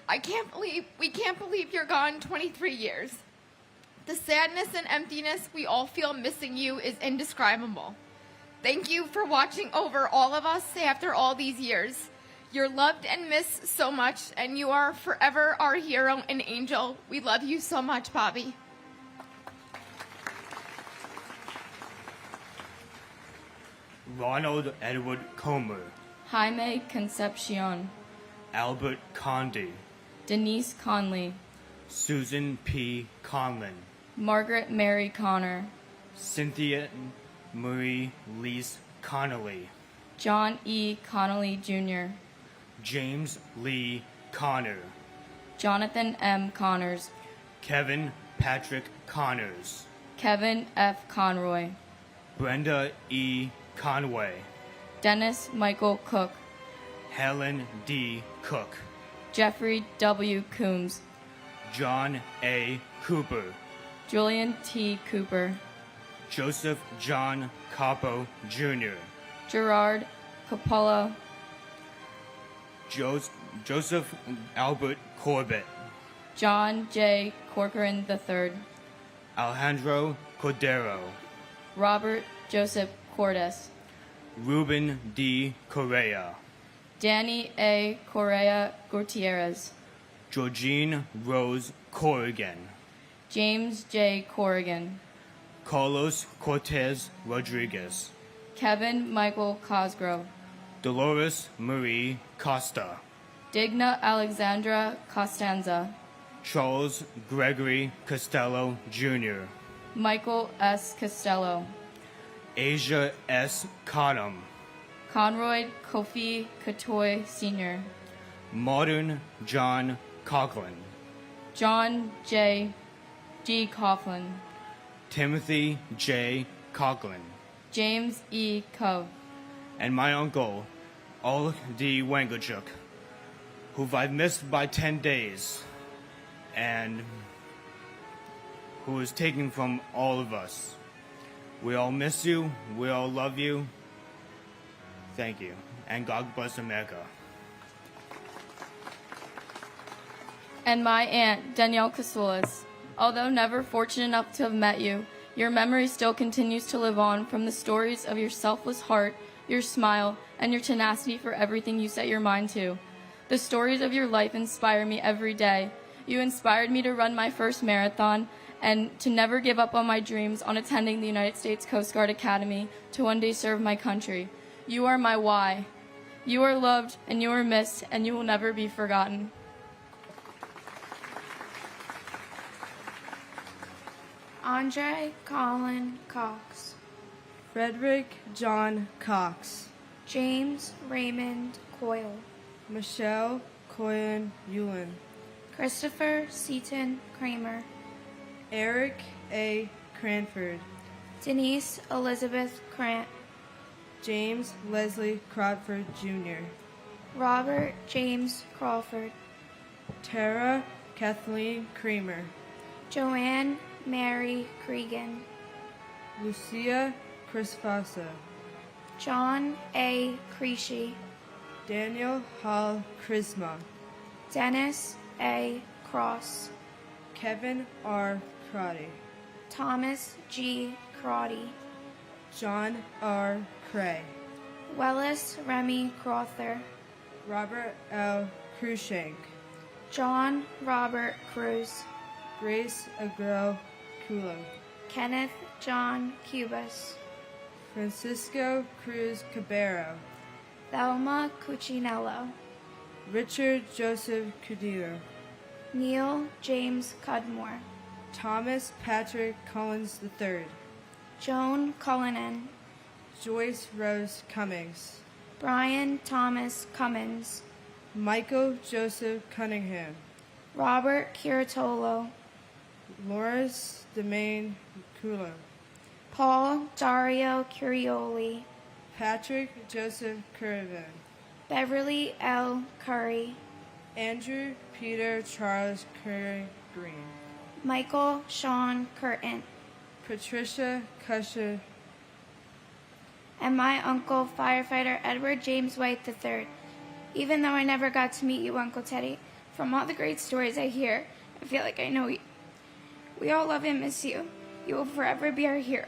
[SPEAKER 18] We can't believe you're gone 23 years. The sadness and emptiness we all feel missing you is indescribable. Thank you for watching over all of us after all these years. You're loved and missed so much, and you are forever our hero and angel. We love you so much, Bobby.
[SPEAKER 21] Ronald Edward Comer.
[SPEAKER 22] Jaime Concepcion.
[SPEAKER 21] Albert Conde.
[SPEAKER 22] Denise Conley.
[SPEAKER 21] Susan P. Conlin.
[SPEAKER 22] Margaret Mary Connor.
[SPEAKER 21] Cynthia Marie Lease Connolly.
[SPEAKER 22] John E. Connolly Jr.
[SPEAKER 21] James Lee Connor.
[SPEAKER 22] Jonathan M. Connors.
[SPEAKER 21] Kevin Patrick Connors.
[SPEAKER 22] Kevin F. Conroy.
[SPEAKER 21] Brenda E. Conway.
[SPEAKER 22] Dennis Michael Cook.
[SPEAKER 21] Helen D. Cook.
[SPEAKER 22] Jeffrey W. Coombs.
[SPEAKER 21] John A. Cooper.
[SPEAKER 22] Julian T. Cooper.
[SPEAKER 21] Joseph John Capo Jr.
[SPEAKER 22] Gerard Coppola.
[SPEAKER 21] Joseph Albert Corbett.
[SPEAKER 22] John J. Corcoran III.
[SPEAKER 21] Alejandro Cordero.
[SPEAKER 22] Robert Joseph Cordes.
[SPEAKER 21] Ruben D. Correa.
[SPEAKER 22] Danny A. Correa Gutierrez.
[SPEAKER 21] Georgine Rose Corrigan.
[SPEAKER 22] James J. Corrigan.
[SPEAKER 21] Carlos Cortez Rodriguez.
[SPEAKER 22] Kevin Michael Cosgrove.
[SPEAKER 21] Dolores Marie Costa.
[SPEAKER 22] Digna Alexandra Costanza.
[SPEAKER 21] Charles Gregory Costello Jr.
[SPEAKER 22] Michael S. Costello.
[SPEAKER 21] Asia S. Cottom.
[SPEAKER 22] Conroy Kofi Katoy Sr.
[SPEAKER 21] Modern John Coughlin.
[SPEAKER 22] John J. G. Coughlin.
[SPEAKER 21] Timothy J. Coughlin.
[SPEAKER 22] James E. Cove.
[SPEAKER 21] And my uncle, Ol D. Wangachuk, who I've missed by 10 days. and who was taken from all of us. We all miss you. We all love you. Thank you. And God bless America.
[SPEAKER 22] And my aunt, Danielle Casulas. Although never fortunate enough to have met you, your memory still continues to live on from the stories of your selfless heart, your smile, and your tenacity for everything you set your mind to. The stories of your life inspire me every day. You inspired me to run my first marathon and to never give up on my dreams on attending the United States Coast Guard Academy to one day serve my country. You are my why. You are loved and you are missed, and you will never be forgotten.
[SPEAKER 1] Andre Colin Cox.
[SPEAKER 3] Frederick John Cox.
[SPEAKER 1] James Raymond Coyle.
[SPEAKER 3] Michelle Coyen Ewan.
[SPEAKER 1] Christopher Seaton Kramer.
[SPEAKER 3] Eric A. Cranford.
[SPEAKER 1] Denise Elizabeth Krant.
[SPEAKER 3] James Leslie Crawford Jr.
[SPEAKER 1] Robert James Crawford.
[SPEAKER 3] Tara Kathleen Kramer.
[SPEAKER 1] Joanne Mary Cregan.
[SPEAKER 3] Lucia Crispasa.
[SPEAKER 1] John A. Creasy.
[SPEAKER 3] Daniel Hall Chrisma.
[SPEAKER 1] Dennis A. Cross.
[SPEAKER 3] Kevin R. Crotty.
[SPEAKER 1] Thomas G. Crotty.
[SPEAKER 3] John R. Cray.
[SPEAKER 1] Wellis Remy Crother.
[SPEAKER 3] Robert L. Cruikshank.
[SPEAKER 1] John Robert Cruz.
[SPEAKER 3] Grace Agro Culo.
[SPEAKER 1] Kenneth John Cubas.
[SPEAKER 3] Francisco Cruz Cabero.
[SPEAKER 1] Thelma Cuccinello.
[SPEAKER 3] Richard Joseph Cudillo.
[SPEAKER 1] Neil James Cudmore.
[SPEAKER 3] Thomas Patrick Collins III.
[SPEAKER 1] Joan Cullinan.
[SPEAKER 3] Joyce Rose Cummings.
[SPEAKER 1] Brian Thomas Cummins.
[SPEAKER 3] Michael Joseph Cunningham.
[SPEAKER 1] Robert Curatolo.
[SPEAKER 3] Lawrence Demain Culo.
[SPEAKER 1] Paul Dario Curioli.
[SPEAKER 3] Patrick Joseph Currivan.
[SPEAKER 1] Beverly L. Curry.
[SPEAKER 3] Andrew Peter Charles Curry Green.
[SPEAKER 1] Michael Sean Curtin.
[SPEAKER 3] Patricia Cusher.
[SPEAKER 1] And my uncle, firefighter Edward James White III. Even though I never got to meet you, Uncle Teddy, from all the great stories I hear, I feel like I know you. We all love and miss you. You will forever be our hero.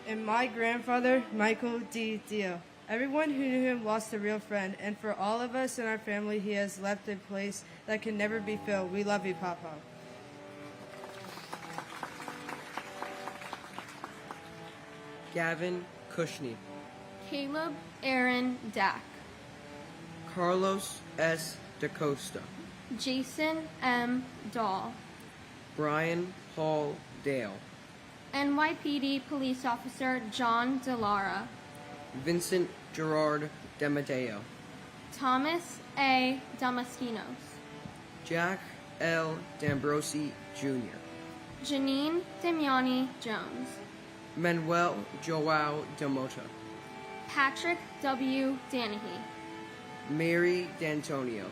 [SPEAKER 3] And my grandfather, Michael D. Dio. Everyone who knew him lost a real friend, and for all of us in our family, he has left a place that can never be filled. We love you, Papa.
[SPEAKER 2] Gavin Cushney.
[SPEAKER 12] Caleb Aaron Dack.
[SPEAKER 2] Carlos S. DaCosta.
[SPEAKER 12] Jason M. Dahl.
[SPEAKER 2] Brian Paul Dale.
[SPEAKER 12] NYPD Police Officer John DeLara.
[SPEAKER 2] Vincent Gerard Demadeo.
[SPEAKER 12] Thomas A. Damaskinos.
[SPEAKER 2] Jack L. D'Ambrosi Jr.
[SPEAKER 12] Janine Damiani Jones.
[SPEAKER 2] Manuel Joao Demota.
[SPEAKER 12] Patrick W. Danahy.
[SPEAKER 2] Mary D'Antonio.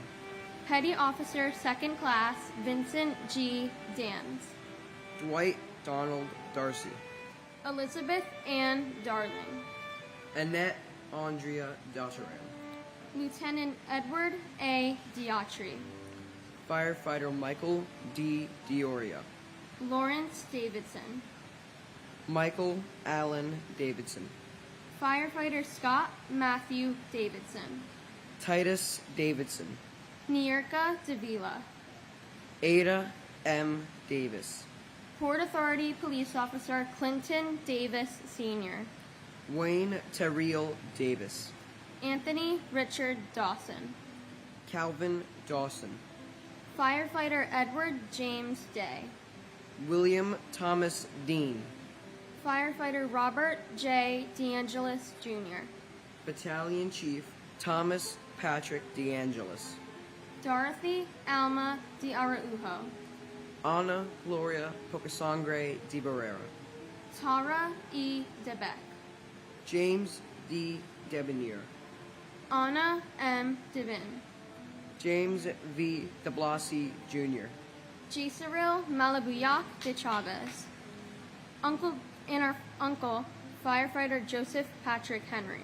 [SPEAKER 12] Petty Officer 2nd Class Vincent G. Dans.
[SPEAKER 2] Dwight Donald Darcy.
[SPEAKER 12] Elizabeth Ann Darling.
[SPEAKER 2] Annette Andrea Dotteran.
[SPEAKER 12] Lieutenant Edward A. Diatri.
[SPEAKER 2] Firefighter Michael D. Dioria.
[SPEAKER 12] Lawrence Davidson.
[SPEAKER 2] Michael Allen Davidson.
[SPEAKER 12] Firefighter Scott Matthew Davidson.
[SPEAKER 2] Titus Davidson.
[SPEAKER 12] Nierka Davila.
[SPEAKER 2] Ada M. Davis.
[SPEAKER 12] Port Authority Police Officer Clinton Davis Sr.
[SPEAKER 2] Wayne Terriel Davis.
[SPEAKER 12] Anthony Richard Dawson.
[SPEAKER 2] Calvin Dawson.
[SPEAKER 12] Firefighter Edward James Day.
[SPEAKER 2] William Thomas Dean.
[SPEAKER 12] Firefighter Robert J. DeAngelis Jr.
[SPEAKER 2] Battalion Chief Thomas Patrick DeAngelis.
[SPEAKER 12] Dorothy Alma de Araujo.
[SPEAKER 2] Ana Gloria Pocasangre de Barrera.
[SPEAKER 12] Tara E. DeBeck.
[SPEAKER 2] James D. Debonair.
[SPEAKER 12] Anna M. Devin.
[SPEAKER 2] James V. de Blasi Jr.
[SPEAKER 10] Gisaril Malabuyak de Chavez. Our uncle, firefighter Joseph Patrick Henry.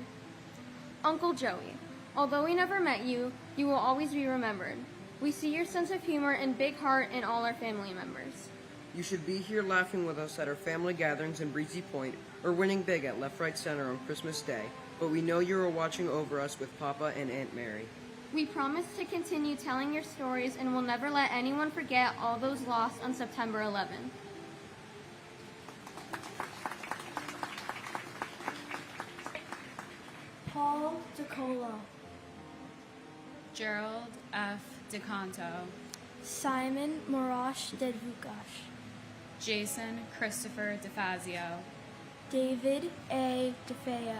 [SPEAKER 10] Uncle Joey, although we never met you, you will always be remembered. We see your sense of humor and big heart in all our family members.
[SPEAKER 2] You should be here laughing with us at our family gatherings in Breezy Point or winning big at Left Right Center on Christmas Day, but we know you are watching over us with Papa and Aunt Mary.
[SPEAKER 10] We promise to continue telling your stories and will never let anyone forget all those lost on September 11th.
[SPEAKER 5] Paul DeColo,
[SPEAKER 4] Gerald F. DeCanto,
[SPEAKER 5] Simon Morash Dedvukash,
[SPEAKER 4] Jason Christopher DeFazio,
[SPEAKER 5] David A. DeFeo,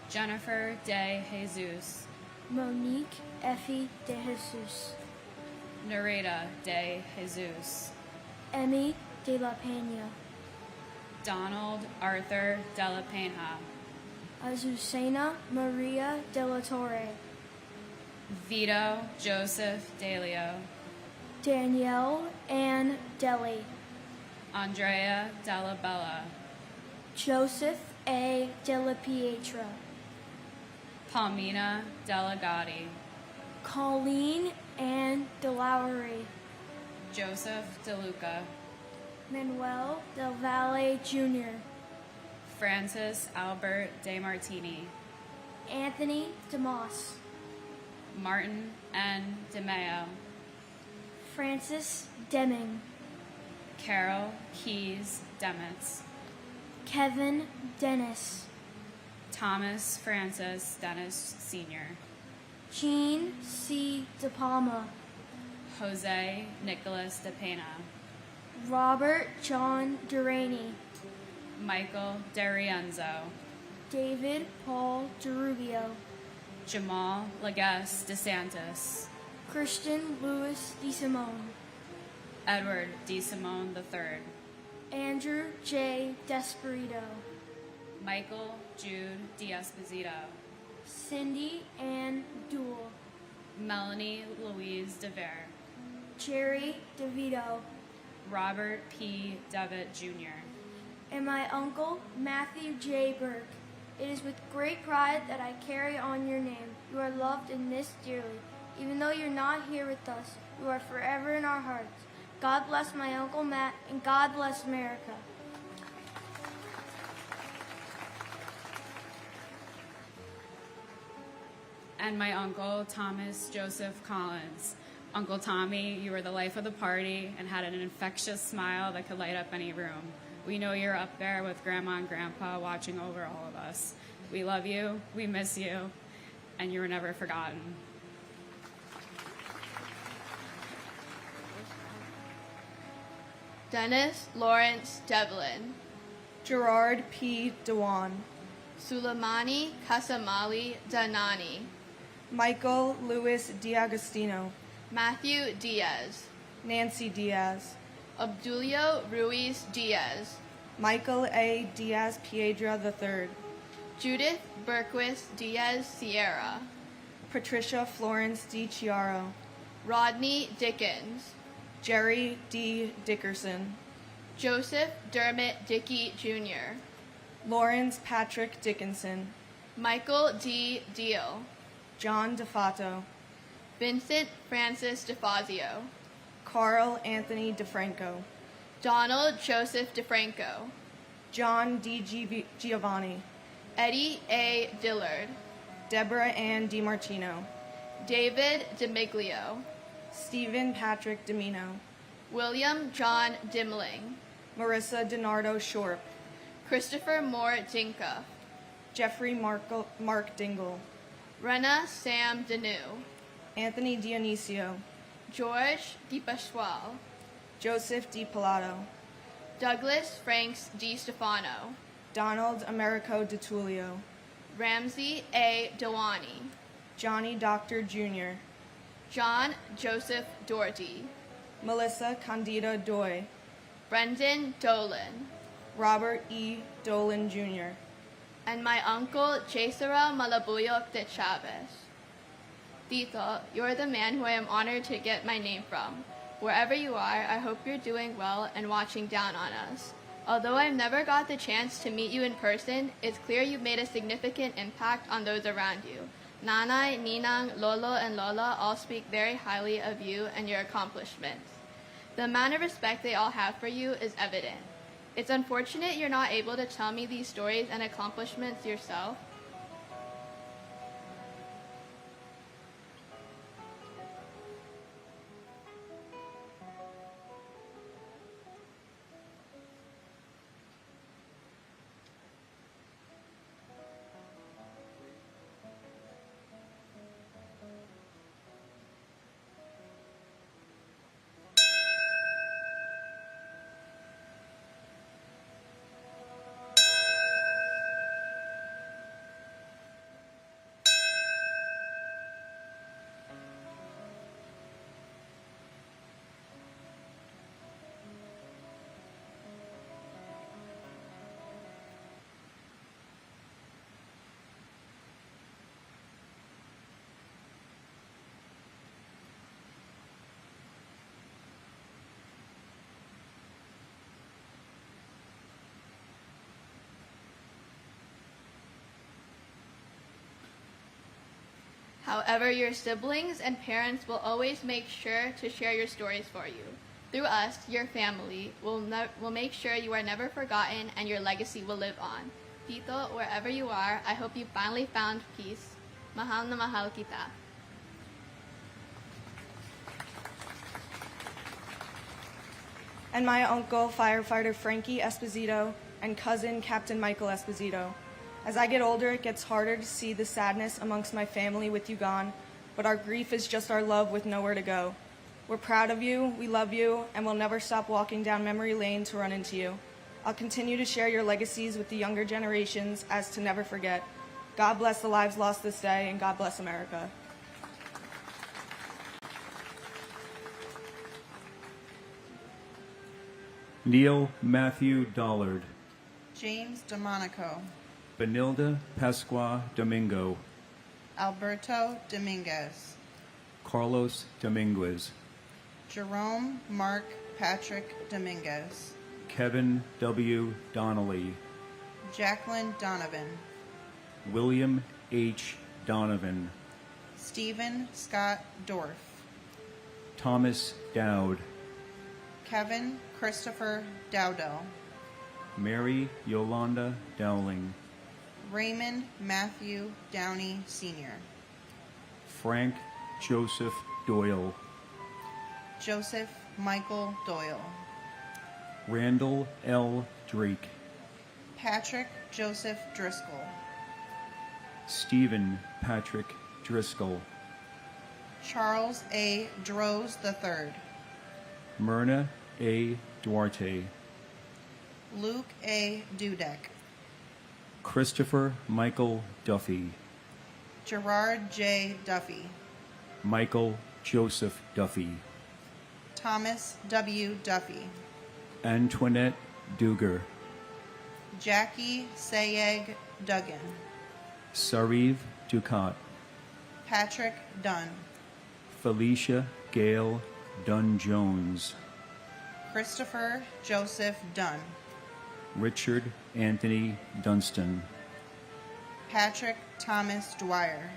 [SPEAKER 4] Jennifer De Jesus,
[SPEAKER 5] Monique Effie De Jesus,
[SPEAKER 4] Nareda De Jesus,
[SPEAKER 5] Emmy De La Pena,
[SPEAKER 4] Donald Arthur De La Pena,
[SPEAKER 5] Azucena Maria De La Torre,
[SPEAKER 4] Vito Joseph Delio,
[SPEAKER 5] Danielle Ann Deli,
[SPEAKER 4] Andrea Della Bella,
[SPEAKER 5] Joseph A. De La Pietra,
[SPEAKER 4] Palmina Delegati,
[SPEAKER 5] Colleen Ann DeLaury,
[SPEAKER 4] Joseph DeLuca,
[SPEAKER 5] Manuel Del Valle Jr.,
[SPEAKER 4] Francis Albert De Martini,
[SPEAKER 5] Anthony DeMoss,
[SPEAKER 4] Martin N. DeMeo,
[SPEAKER 5] Francis Deming,
[SPEAKER 4] Carol Keys Demetz,
[SPEAKER 5] Kevin Dennis,
[SPEAKER 4] Thomas Francis Dennis Sr.,
[SPEAKER 5] Jean C. De Palma,
[SPEAKER 4] Jose Nicholas De Pena,
[SPEAKER 5] Robert John Duraney,
[SPEAKER 4] Michael DeRienzo,
[SPEAKER 5] David Paul DeRubio,
[SPEAKER 4] Jamal Laguesse DeSantis,
[SPEAKER 5] Christian Louis DeSimone,
[SPEAKER 4] Edward DeSimone III,
[SPEAKER 5] Andrew J. Desperito,
[SPEAKER 4] Michael Jude D'Esposito,
[SPEAKER 5] Cindy Ann Duell,
[SPEAKER 4] Melanie Louise DeVere,
[SPEAKER 5] Jerry DeVito,
[SPEAKER 4] Robert P. Devitt Jr.,
[SPEAKER 5] and my uncle, Matthew J. Burke. It is with great pride that I carry on your name. You are loved and missed dearly. Even though you're not here with us, you are forever in our hearts. God bless my Uncle Matt, and God bless America.
[SPEAKER 4] and my uncle, Thomas Joseph Collins. Uncle Tommy, you were the life of the party and had an infectious smile that could light up any room. We know you're up there with Grandma and Grandpa watching over all of us. We love you, we miss you, and you were never forgotten.
[SPEAKER 22] Dennis Lawrence Devlin,
[SPEAKER 3] Gerard P. Dewan,
[SPEAKER 22] Suleimani Kasamali Danani,
[SPEAKER 3] Michael Louis D'Agostino,
[SPEAKER 22] Matthew Diaz,
[SPEAKER 3] Nancy Diaz,
[SPEAKER 22] Obdulio Ruiz Diaz,
[SPEAKER 3] Michael A. Diaz Piedra III,
[SPEAKER 22] Judith Berquist Diaz Sierra,
[SPEAKER 3] Patricia Florence D. Chiaro,
[SPEAKER 22] Rodney Dickens,
[SPEAKER 3] Jerry D. Dickerson,
[SPEAKER 22] Joseph Dermot Dickey Jr.,
[SPEAKER 3] Lawrence Patrick Dickinson,
[SPEAKER 22] Michael D. Deal,
[SPEAKER 3] John DeFato,
[SPEAKER 22] Vincent Francis DeFazio,
[SPEAKER 3] Carl Anthony DeFranco,
[SPEAKER 22] Donald Joseph DeFranco,
[SPEAKER 3] John D. Giovanni,
[SPEAKER 22] Eddie A. Dillard,
[SPEAKER 3] Deborah Ann DiMartino,
[SPEAKER 22] David DeMiglio,
[SPEAKER 3] Stephen Patrick Domino,
[SPEAKER 22] William John Dimling,
[SPEAKER 3] Marissa DiNardo Shorp,
[SPEAKER 22] Christopher Moore Dinka,
[SPEAKER 3] Jeffrey Mark Dingle,
[SPEAKER 22] Rena Sam Deneau,
[SPEAKER 3] Anthony Dionisio,
[SPEAKER 22] George DiPasquale,
[SPEAKER 3] Joseph D. Pilato,
[SPEAKER 22] Douglas Franks D. Stefano,
[SPEAKER 3] Donald Americo DiTullio,
[SPEAKER 22] Ramsey A. Dewani,
[SPEAKER 3] Johnny Doctor Jr.,
[SPEAKER 22] John Joseph Doherty,
[SPEAKER 3] Melissa Candida Doy,
[SPEAKER 22] Brendan Dolan,
[SPEAKER 3] Robert E. Dolan Jr.,
[SPEAKER 22] and my uncle Jesera Malabuyok de Chavez. Tito, you're the man who I am honored to get my name from.
[SPEAKER 7] Wherever you are, I hope you're doing well and watching down on us. Although I've never got the chance to meet you in person, it's clear you've made a significant impact on those around you. Nanay, Ninang, Lolo, and Lola all speak very highly of you and your accomplishments. The amount of respect they all have for you is evident. It's unfortunate you're not able to tell me these stories and accomplishments yourself. However, your siblings and parents will always make sure to share your stories for you. Through us, your family, will make sure you are never forgotten and your legacy will live on. Tito, wherever you are, I hope you finally found peace. Mahal na mahal kita.
[SPEAKER 8] And my uncle, firefighter Frankie Esposito, and cousin, Captain Michael Esposito. As I get older, it gets harder to see the sadness amongst my family with you gone, but our grief is just our love with nowhere to go. We're proud of you, we love you, and we'll never stop walking down memory lane to run into you. I'll continue to share your legacies with the younger generations as to never forget. God bless the lives lost this day, and God bless America.
[SPEAKER 23] Neil Matthew Dollard.
[SPEAKER 24] James DeMonico.
[SPEAKER 23] Benilda Pasqua Domingo.
[SPEAKER 24] Alberto Dominguez.
[SPEAKER 23] Carlos Dominguez.
[SPEAKER 24] Jerome Mark Patrick Dominguez.
[SPEAKER 23] Kevin W. Donnelly.
[SPEAKER 24] Jacqueline Donovan.
[SPEAKER 23] William H. Donovan.
[SPEAKER 24] Stephen Scott Dorff.
[SPEAKER 23] Thomas Dowd.
[SPEAKER 24] Kevin Christopher Dowdell.
[SPEAKER 23] Mary Yolanda Dowling.
[SPEAKER 24] Raymond Matthew Downey Sr.
[SPEAKER 23] Frank Joseph Doyle.
[SPEAKER 24] Joseph Michael Doyle.
[SPEAKER 23] Randall L. Drake.
[SPEAKER 24] Patrick Joseph Driscoll.
[SPEAKER 23] Stephen Patrick Driscoll.
[SPEAKER 24] Charles A. Droz III.
[SPEAKER 23] Myrna A. Duarte.
[SPEAKER 24] Luke A. Dudek.
[SPEAKER 23] Christopher Michael Duffy.
[SPEAKER 24] Gerard J. Duffy.
[SPEAKER 23] Michael Joseph Duffy.
[SPEAKER 24] Thomas W. Duffy.
[SPEAKER 23] Antoinette Duger.
[SPEAKER 24] Jackie Sayeg Duggan.
[SPEAKER 23] Sariv Ducat.
[SPEAKER 24] Patrick Dunn.
[SPEAKER 23] Felicia Gale Dunn-Jones.
[SPEAKER 24] Christopher Joseph Dunn.
[SPEAKER 23] Richard Anthony Dunstan.
[SPEAKER 24] Patrick Thomas Dwyer.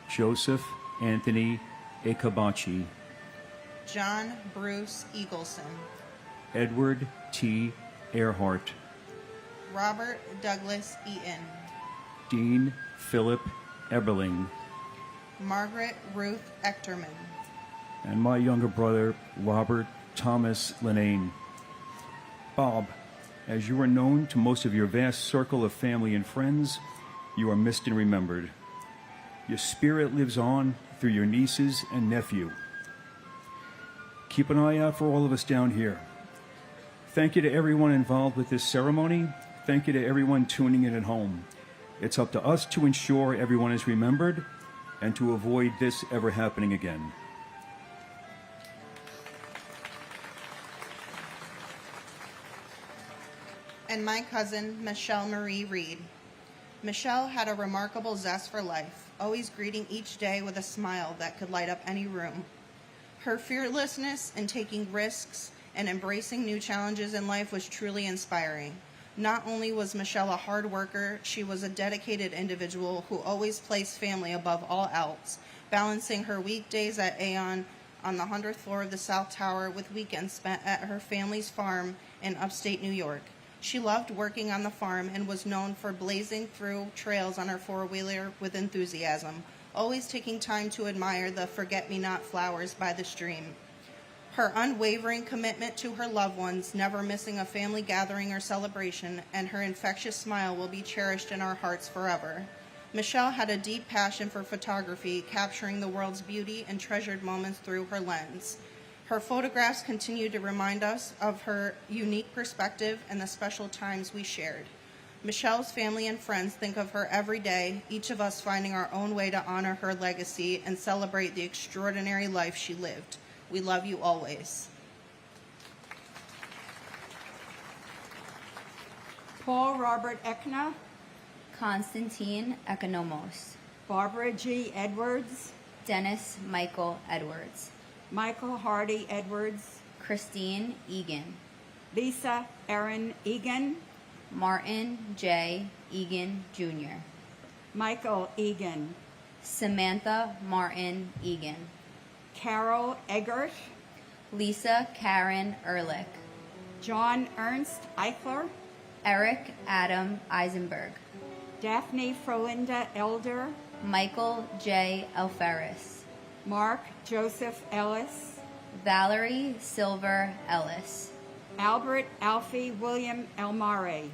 [SPEAKER 23] Joseph Anthony Ekabachi.
[SPEAKER 24] John Bruce Eagleson.
[SPEAKER 23] Edward T. Earhart.
[SPEAKER 24] Robert Douglas Eaton.
[SPEAKER 23] Dean Philip Eberling.
[SPEAKER 24] Margaret Ruth Echterman.
[SPEAKER 23] And my younger brother, Robert Thomas Linane. Bob, as you are known to most of your vast circle of family and friends, you are missed and remembered. Your spirit lives on through your nieces and nephew. Keep an eye out for all of us down here. Thank you to everyone involved with this ceremony. Thank you to everyone tuning in at home. It's up to us to ensure everyone is remembered and to avoid this ever happening again.
[SPEAKER 24] And my cousin, Michelle Marie Reed. Michelle had a remarkable zest for life, always greeting each day with a smile that could light up any room. Her fearlessness in taking risks and embracing new challenges in life was truly inspiring. Not only was Michelle a hard worker, she was a dedicated individual who always placed family above all else, balancing her weekdays at Aeon on the 100th floor of the South Tower with weekends spent at her family's farm in upstate New York. She loved working on the farm and was known for blazing through trails on her four-wheeler with enthusiasm, always taking time to admire the forget-me-not flowers by the stream. Her unwavering commitment to her loved ones, never missing a family gathering or celebration, and her infectious smile will be cherished in our hearts forever. Michelle had a deep passion for photography, capturing the world's beauty and treasured moments through her lens. Her photographs continue to remind us of her unique perspective and the special times we shared. Michelle's family and friends think of her every day, each of us finding our own way to honor her legacy and celebrate the extraordinary life she lived. We love you always.
[SPEAKER 11] Paul Robert Ekna,
[SPEAKER 13] Constantine Economos,
[SPEAKER 11] Barbara G. Edwards,
[SPEAKER 13] Dennis Michael Edwards,
[SPEAKER 11] Michael Hardy Edwards,
[SPEAKER 13] Christine Egan,
[SPEAKER 11] Lisa Erin Egan,
[SPEAKER 13] Martin J. Egan Jr.,
[SPEAKER 11] Michael Egan,
[SPEAKER 13] Samantha Martin Egan,
[SPEAKER 11] Carol Eggert,
[SPEAKER 13] Lisa Karen Ehrlich,
[SPEAKER 11] John Ernst Eichler,
[SPEAKER 13] Eric Adam Eisenberg,
[SPEAKER 11] Daphne Frolinda Elder,
[SPEAKER 13] Michael J. Alferis,
[SPEAKER 11] Mark Joseph Ellis,
[SPEAKER 13] Valerie Silver Ellis,
[SPEAKER 11] Albert Alfie William Elmare,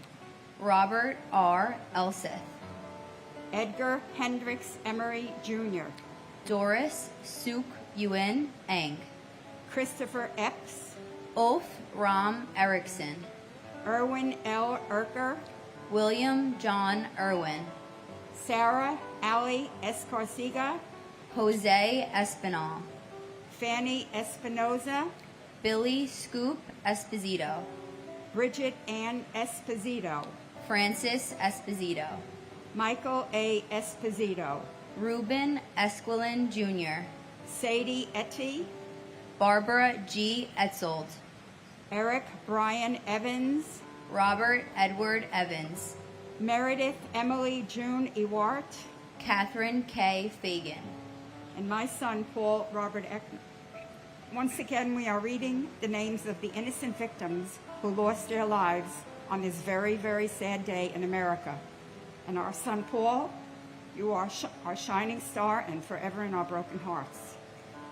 [SPEAKER 13] Robert R. Elseth,
[SPEAKER 11] Edgar Hendricks Emery Jr.,
[SPEAKER 13] Doris Suk Yuen Eng,
[SPEAKER 11] Christopher Epps,
[SPEAKER 13] Ulf Ram Erickson,
[SPEAKER 11] Erwin L. Erker,
[SPEAKER 13] William John Irwin,
[SPEAKER 11] Sarah Ali Escarcega,
[SPEAKER 13] Jose Espinal,
[SPEAKER 11] Fanny Espinoza,
[SPEAKER 13] Billy Scoop Esposito,
[SPEAKER 11] Bridget Ann Esposito,
[SPEAKER 13] Francis Esposito,
[SPEAKER 11] Michael A. Esposito,
[SPEAKER 13] Ruben Esquilin Jr.,
[SPEAKER 11] Sadie Etty,
[SPEAKER 13] Barbara G. Etzold,
[SPEAKER 11] Eric Brian Evans,
[SPEAKER 13] Robert Edward Evans,
[SPEAKER 11] Meredith Emily June Ewart,
[SPEAKER 13] Catherine K. Fagan,
[SPEAKER 11] and my son Paul Robert Eckner. Once again, we are reading the names of the innocent victims who lost their lives on this very, very sad day in America. And our son Paul, you are our shining star and forever in our broken hearts.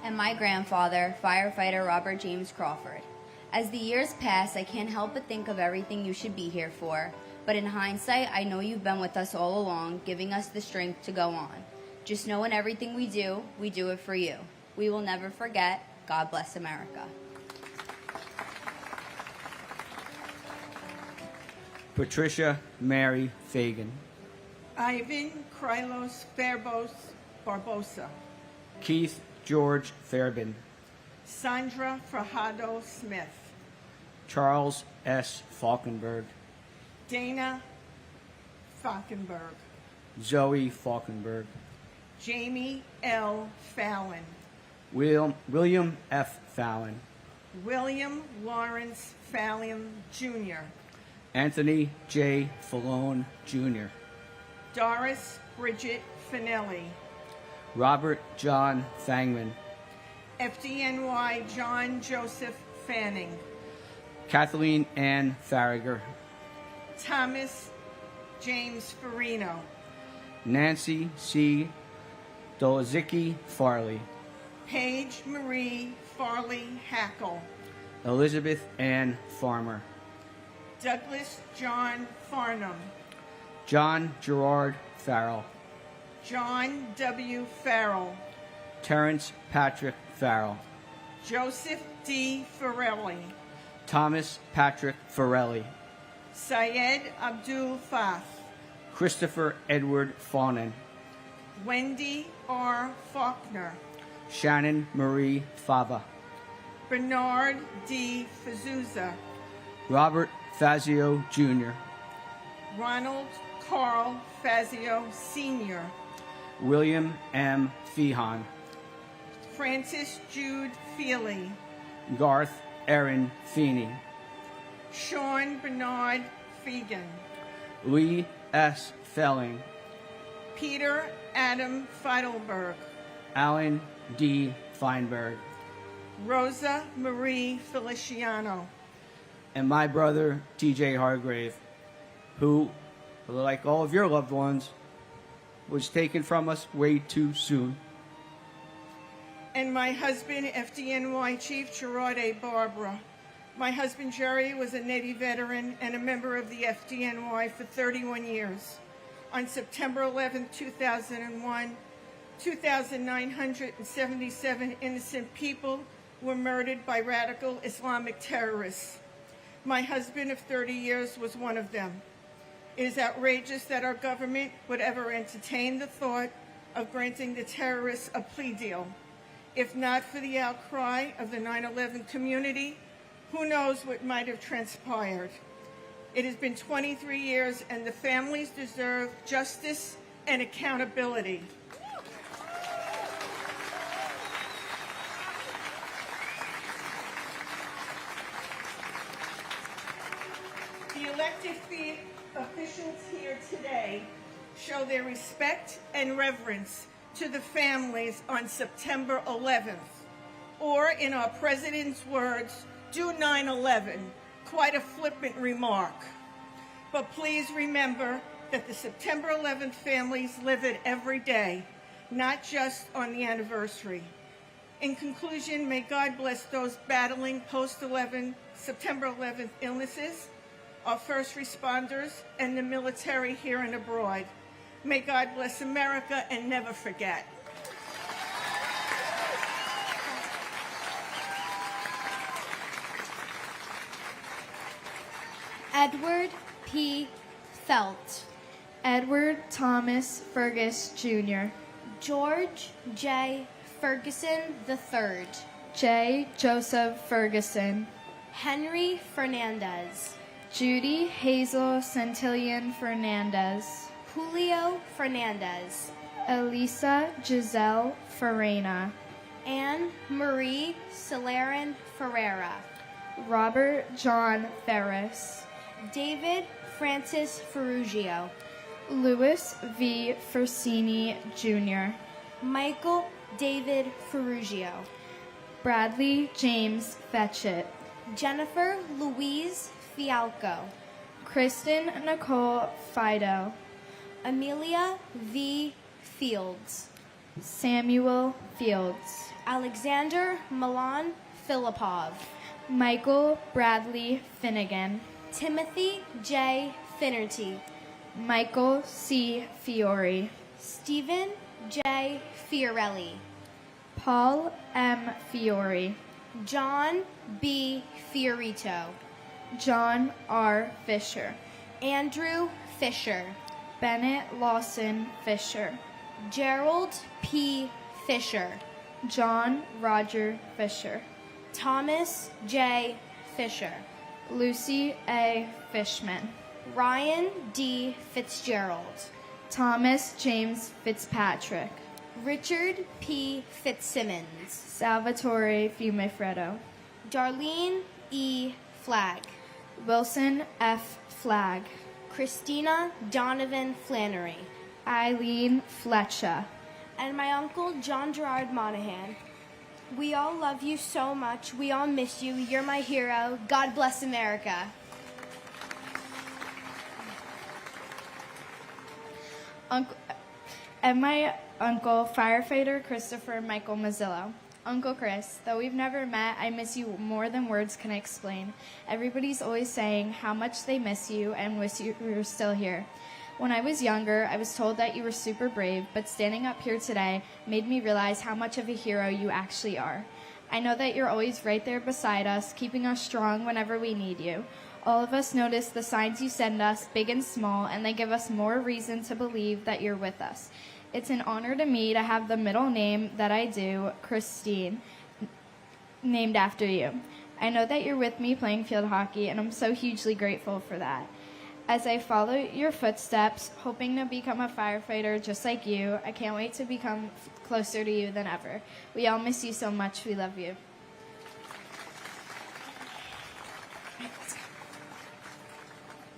[SPEAKER 13] and my grandfather, firefighter Robert James Crawford. As the years pass, I can't help but think of everything you should be here for. But in hindsight, I know you've been with us all along, giving us the strength to go on. Just know in everything we do it for you. We will never forget. God bless America.
[SPEAKER 21] Patricia Mary Fagan,
[SPEAKER 20] Ivan Krylos Barbosa,
[SPEAKER 21] Keith George Fairbairn,
[SPEAKER 20] Sandra Fajardo Smith,
[SPEAKER 21] Charles S. Falkenberg,
[SPEAKER 20] Dana Falkenberg,
[SPEAKER 21] Zoe Falkenberg,
[SPEAKER 20] Jamie L. Fallon,
[SPEAKER 21] William F. Fallon,
[SPEAKER 20] William Lawrence Fallon Jr.,
[SPEAKER 21] Anthony J. Fallone Jr.,
[SPEAKER 20] Doris Bridget Finelli,
[SPEAKER 21] Robert John Thangman,
[SPEAKER 20] FDNY John Joseph Fanning,
[SPEAKER 21] Kathleen Ann Farragher,
[SPEAKER 20] Thomas James Farino,
[SPEAKER 21] Nancy C. Dolazicki Farley,
[SPEAKER 20] Paige Marie Farley Hackle,
[SPEAKER 21] Elizabeth Ann Farmer,
[SPEAKER 20] Douglas John Farnham,
[SPEAKER 21] John Gerard Farrell,
[SPEAKER 20] John W. Farrell,
[SPEAKER 21] Terrence Patrick Farrell,
[SPEAKER 20] Joseph D. Farrelly,
[SPEAKER 21] Thomas Patrick Farrelly,
[SPEAKER 20] Syed Abdul Fath,
[SPEAKER 21] Christopher Edward Fawnin,
[SPEAKER 20] Wendy R. Faulkner,
[SPEAKER 21] Shannon Marie Fava,
[SPEAKER 20] Bernard D. Fazuza,
[SPEAKER 21] Robert Fazio Jr.,
[SPEAKER 20] Ronald Carl Fazio Sr.,
[SPEAKER 21] William M. Feehan,
[SPEAKER 14] Francis Jude Feely,
[SPEAKER 15] Garth Aaron Feeney,
[SPEAKER 14] Sean Bernard Fegan,
[SPEAKER 15] Lee S. Felling,
[SPEAKER 14] Peter Adam Feidelberg,
[SPEAKER 15] Alan D. Feinberg,
[SPEAKER 14] Rosa Marie Feliciano,
[SPEAKER 15] and my brother, T.J. Hargrave, who, like all of your loved ones, was taken from us way too soon.
[SPEAKER 14] and my husband, FDNY Chief Gerard A. Barbara. My husband, Jerry, was a Navy veteran and a member of the FDNY for 31 years. On September 11, 2001, 2,977 innocent people were murdered by radical Islamic terrorists. My husband of 30 years was one of them. It is outrageous that our government would ever entertain the thought of granting the terrorists a plea deal. If not for the outcry of the 9/11 community, who knows what might have transpired. It has been 23 years, and the families deserve justice and accountability. The elected officials here today show their respect and reverence to the families on September 11th. Or, in our president's words, do 9/11, quite a flippant remark. But please remember that the September 11th families live it every day, not just on the anniversary. In conclusion, may God bless those battling September 11th illnesses, our first responders, and the military here and abroad. May God bless America and never forget.
[SPEAKER 16] Edward P. Felt,
[SPEAKER 3] Edward Thomas Fergus Jr.,
[SPEAKER 16] George J. Ferguson III,
[SPEAKER 3] J. Joseph Ferguson,
[SPEAKER 16] Henry Fernandez,
[SPEAKER 3] Judy Hazel Santillan Fernandez,
[SPEAKER 16] Julio Fernandez,
[SPEAKER 3] Elisa Giselle Farena,
[SPEAKER 16] Anne Marie Celerin Ferreira,
[SPEAKER 3] Robert John Ferris,
[SPEAKER 16] David Francis Ferrugio,
[SPEAKER 3] Louis V. Fersini Jr.,
[SPEAKER 16] Michael David Ferrugio,
[SPEAKER 3] Bradley James Fetchit,
[SPEAKER 16] Jennifer Louise Fialco,
[SPEAKER 3] Kristen Nicole Fido,
[SPEAKER 16] Amelia V. Fields,
[SPEAKER 3] Samuel Fields,
[SPEAKER 16] Alexander Milan Filipov,
[SPEAKER 3] Michael Bradley Finnegan,
[SPEAKER 16] Timothy J. Finnerty,
[SPEAKER 3] Michael C. Fiore,
[SPEAKER 16] Stephen J. Fiorelli,
[SPEAKER 3] Paul M. Fiore,
[SPEAKER 16] John B. Fiorito,
[SPEAKER 3] John R. Fisher,
[SPEAKER 16] Andrew Fisher,
[SPEAKER 3] Bennett Lawson Fisher,
[SPEAKER 16] Gerald P. Fisher,
[SPEAKER 3] John Roger Fisher,
[SPEAKER 16] Thomas J. Fisher,
[SPEAKER 3] Lucy A. Fishman,
[SPEAKER 16] Ryan D. Fitzgerald,
[SPEAKER 3] Thomas James Fitzpatrick,
[SPEAKER 16] Richard P. Fitzsimmons,
[SPEAKER 3] Salvatore Fiumefreddo,
[SPEAKER 16] Darlene E. Flagg,
[SPEAKER 3] Wilson F. Flagg,
[SPEAKER 16] Christina Donovan Flannery,
[SPEAKER 3] Eileen Fletcher,
[SPEAKER 16] and my uncle John Gerard Monahan. We all love you so much. We all miss you. You're my hero. God bless America.
[SPEAKER 3] And my uncle, firefighter Christopher Michael Mazzillo. Uncle Chris, though we've never met, I miss you more than words can explain. Everybody's always saying how much they miss you and wish you were still here. When I was younger, I was told that you were super brave, but standing up here today made me realize how much of a hero you actually are. I know that you're always right there beside us, keeping us strong whenever we need you. All of us notice the signs you send us, big and small, and they give us more reason to believe that you're with us. It's an honor to me to have the middle name that I do, Christine, named after you. I know that you're with me playing field hockey, and I'm so hugely grateful for that.
[SPEAKER 16] As I follow your footsteps, hoping to become a firefighter just like you, I can't wait to become closer to you than ever. We all miss you so much. We love you.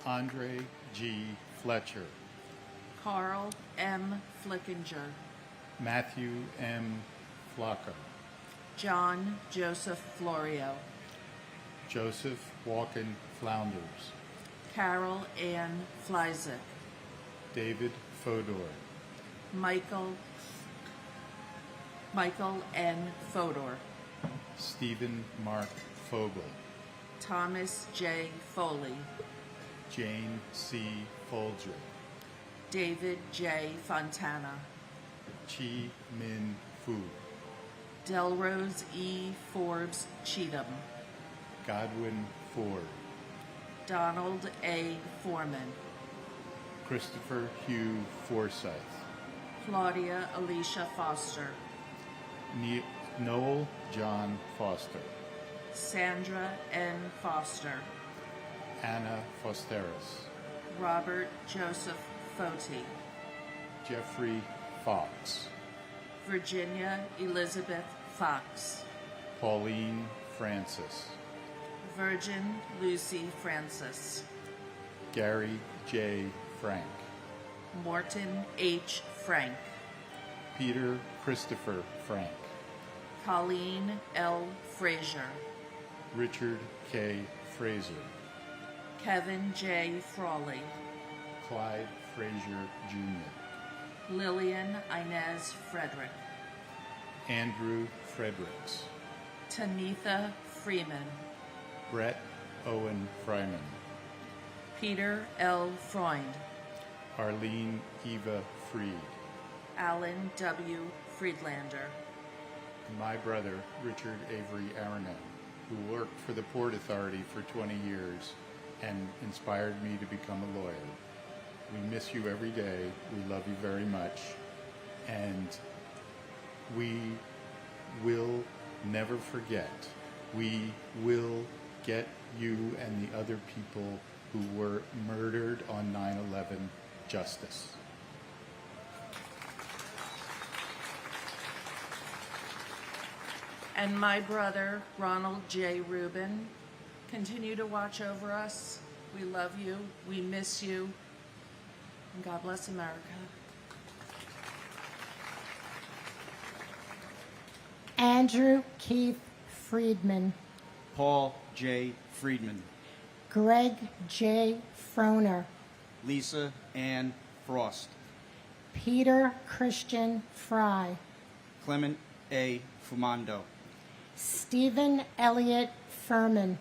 [SPEAKER 6] Andre G. Fletcher,
[SPEAKER 14] Carl M. Flickinger,
[SPEAKER 6] Matthew M. Flocker,
[SPEAKER 14] John Joseph Florio,
[SPEAKER 6] Joseph Walken Flounders,
[SPEAKER 14] Carol Ann Flyzik,
[SPEAKER 6] David Fodor,
[SPEAKER 14] Michael N. Fodor,
[SPEAKER 6] Stephen Mark Fogel,
[SPEAKER 14] Thomas J. Foley,
[SPEAKER 6] Jane C. Folger,
[SPEAKER 14] David J. Fontana,
[SPEAKER 6] Chi Min Fu,
[SPEAKER 14] Delrose E. Forbes Cheatham,
[SPEAKER 6] Godwin Ford,
[SPEAKER 14] Donald A. Foreman,
[SPEAKER 6] Christopher Hugh Forsyth,
[SPEAKER 14] Claudia Alicia Foster,
[SPEAKER 6] Noel John Foster,
[SPEAKER 14] Sandra N. Foster,
[SPEAKER 6] Anna Fosteris,
[SPEAKER 14] Robert Joseph Foti,
[SPEAKER 6] Jeffrey Fox,
[SPEAKER 14] Virginia Elizabeth Fox,
[SPEAKER 6] Pauline Francis,
[SPEAKER 14] Virgin Lucy Francis,
[SPEAKER 6] Gary J. Frank,
[SPEAKER 14] Morton H. Frank,
[SPEAKER 6] Peter Christopher Frank,
[SPEAKER 14] Colleen L. Frazier,
[SPEAKER 6] Richard K. Fraser,
[SPEAKER 14] Kevin J. Frawley,
[SPEAKER 6] Clyde Frazier Jr.,
[SPEAKER 14] Lillian Inez Frederick,
[SPEAKER 6] Andrew Fredericks,
[SPEAKER 14] Tanitha Freeman,
[SPEAKER 6] Brett Owen Fryman,
[SPEAKER 14] Peter L. Freund,
[SPEAKER 6] Arlene Eva Freed,
[SPEAKER 14] Alan W. Friedlander,
[SPEAKER 6] my brother Richard Avery Aranet, who worked for the Port Authority for 20 years and inspired me to become a lawyer. We miss you every day. We love you very much. And we will never forget. We will get you and the other people who were murdered on 9/11 justice.
[SPEAKER 14] and my brother, Ronald J. Rubin, continue to watch over us. We love you. We miss you. And God bless America.
[SPEAKER 9] Andrew Keith Friedman,
[SPEAKER 15] Paul J. Friedman,
[SPEAKER 9] Greg J. Froner,
[SPEAKER 15] Lisa Ann Frost,
[SPEAKER 9] Peter Christian Fry,
[SPEAKER 15] Clement A. Fumando,
[SPEAKER 9] Stephen Elliott Furman,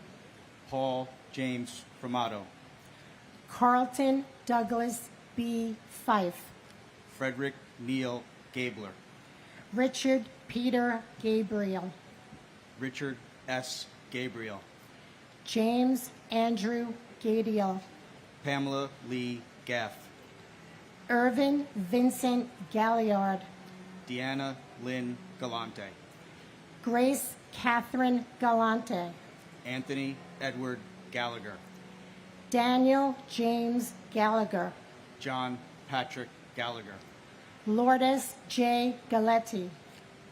[SPEAKER 15] Paul James Framato,
[SPEAKER 9] Carlton Douglas B. Fife,
[SPEAKER 15] Frederick Neal Gabler,
[SPEAKER 9] Richard Peter Gabriel,
[SPEAKER 15] Richard S. Gabriel,
[SPEAKER 9] James Andrew Gadiel,
[SPEAKER 15] Pamela Lee Gaff,
[SPEAKER 9] Irvin Vincent Galliard,
[SPEAKER 15] Deanna Lynn Galante,
[SPEAKER 9] Grace Catherine Galante,
[SPEAKER 15] Anthony Edward Gallagher,
[SPEAKER 9] Daniel James Gallagher,
[SPEAKER 15] John Patrick Gallagher,
[SPEAKER 9] Lourdes J. Galetti,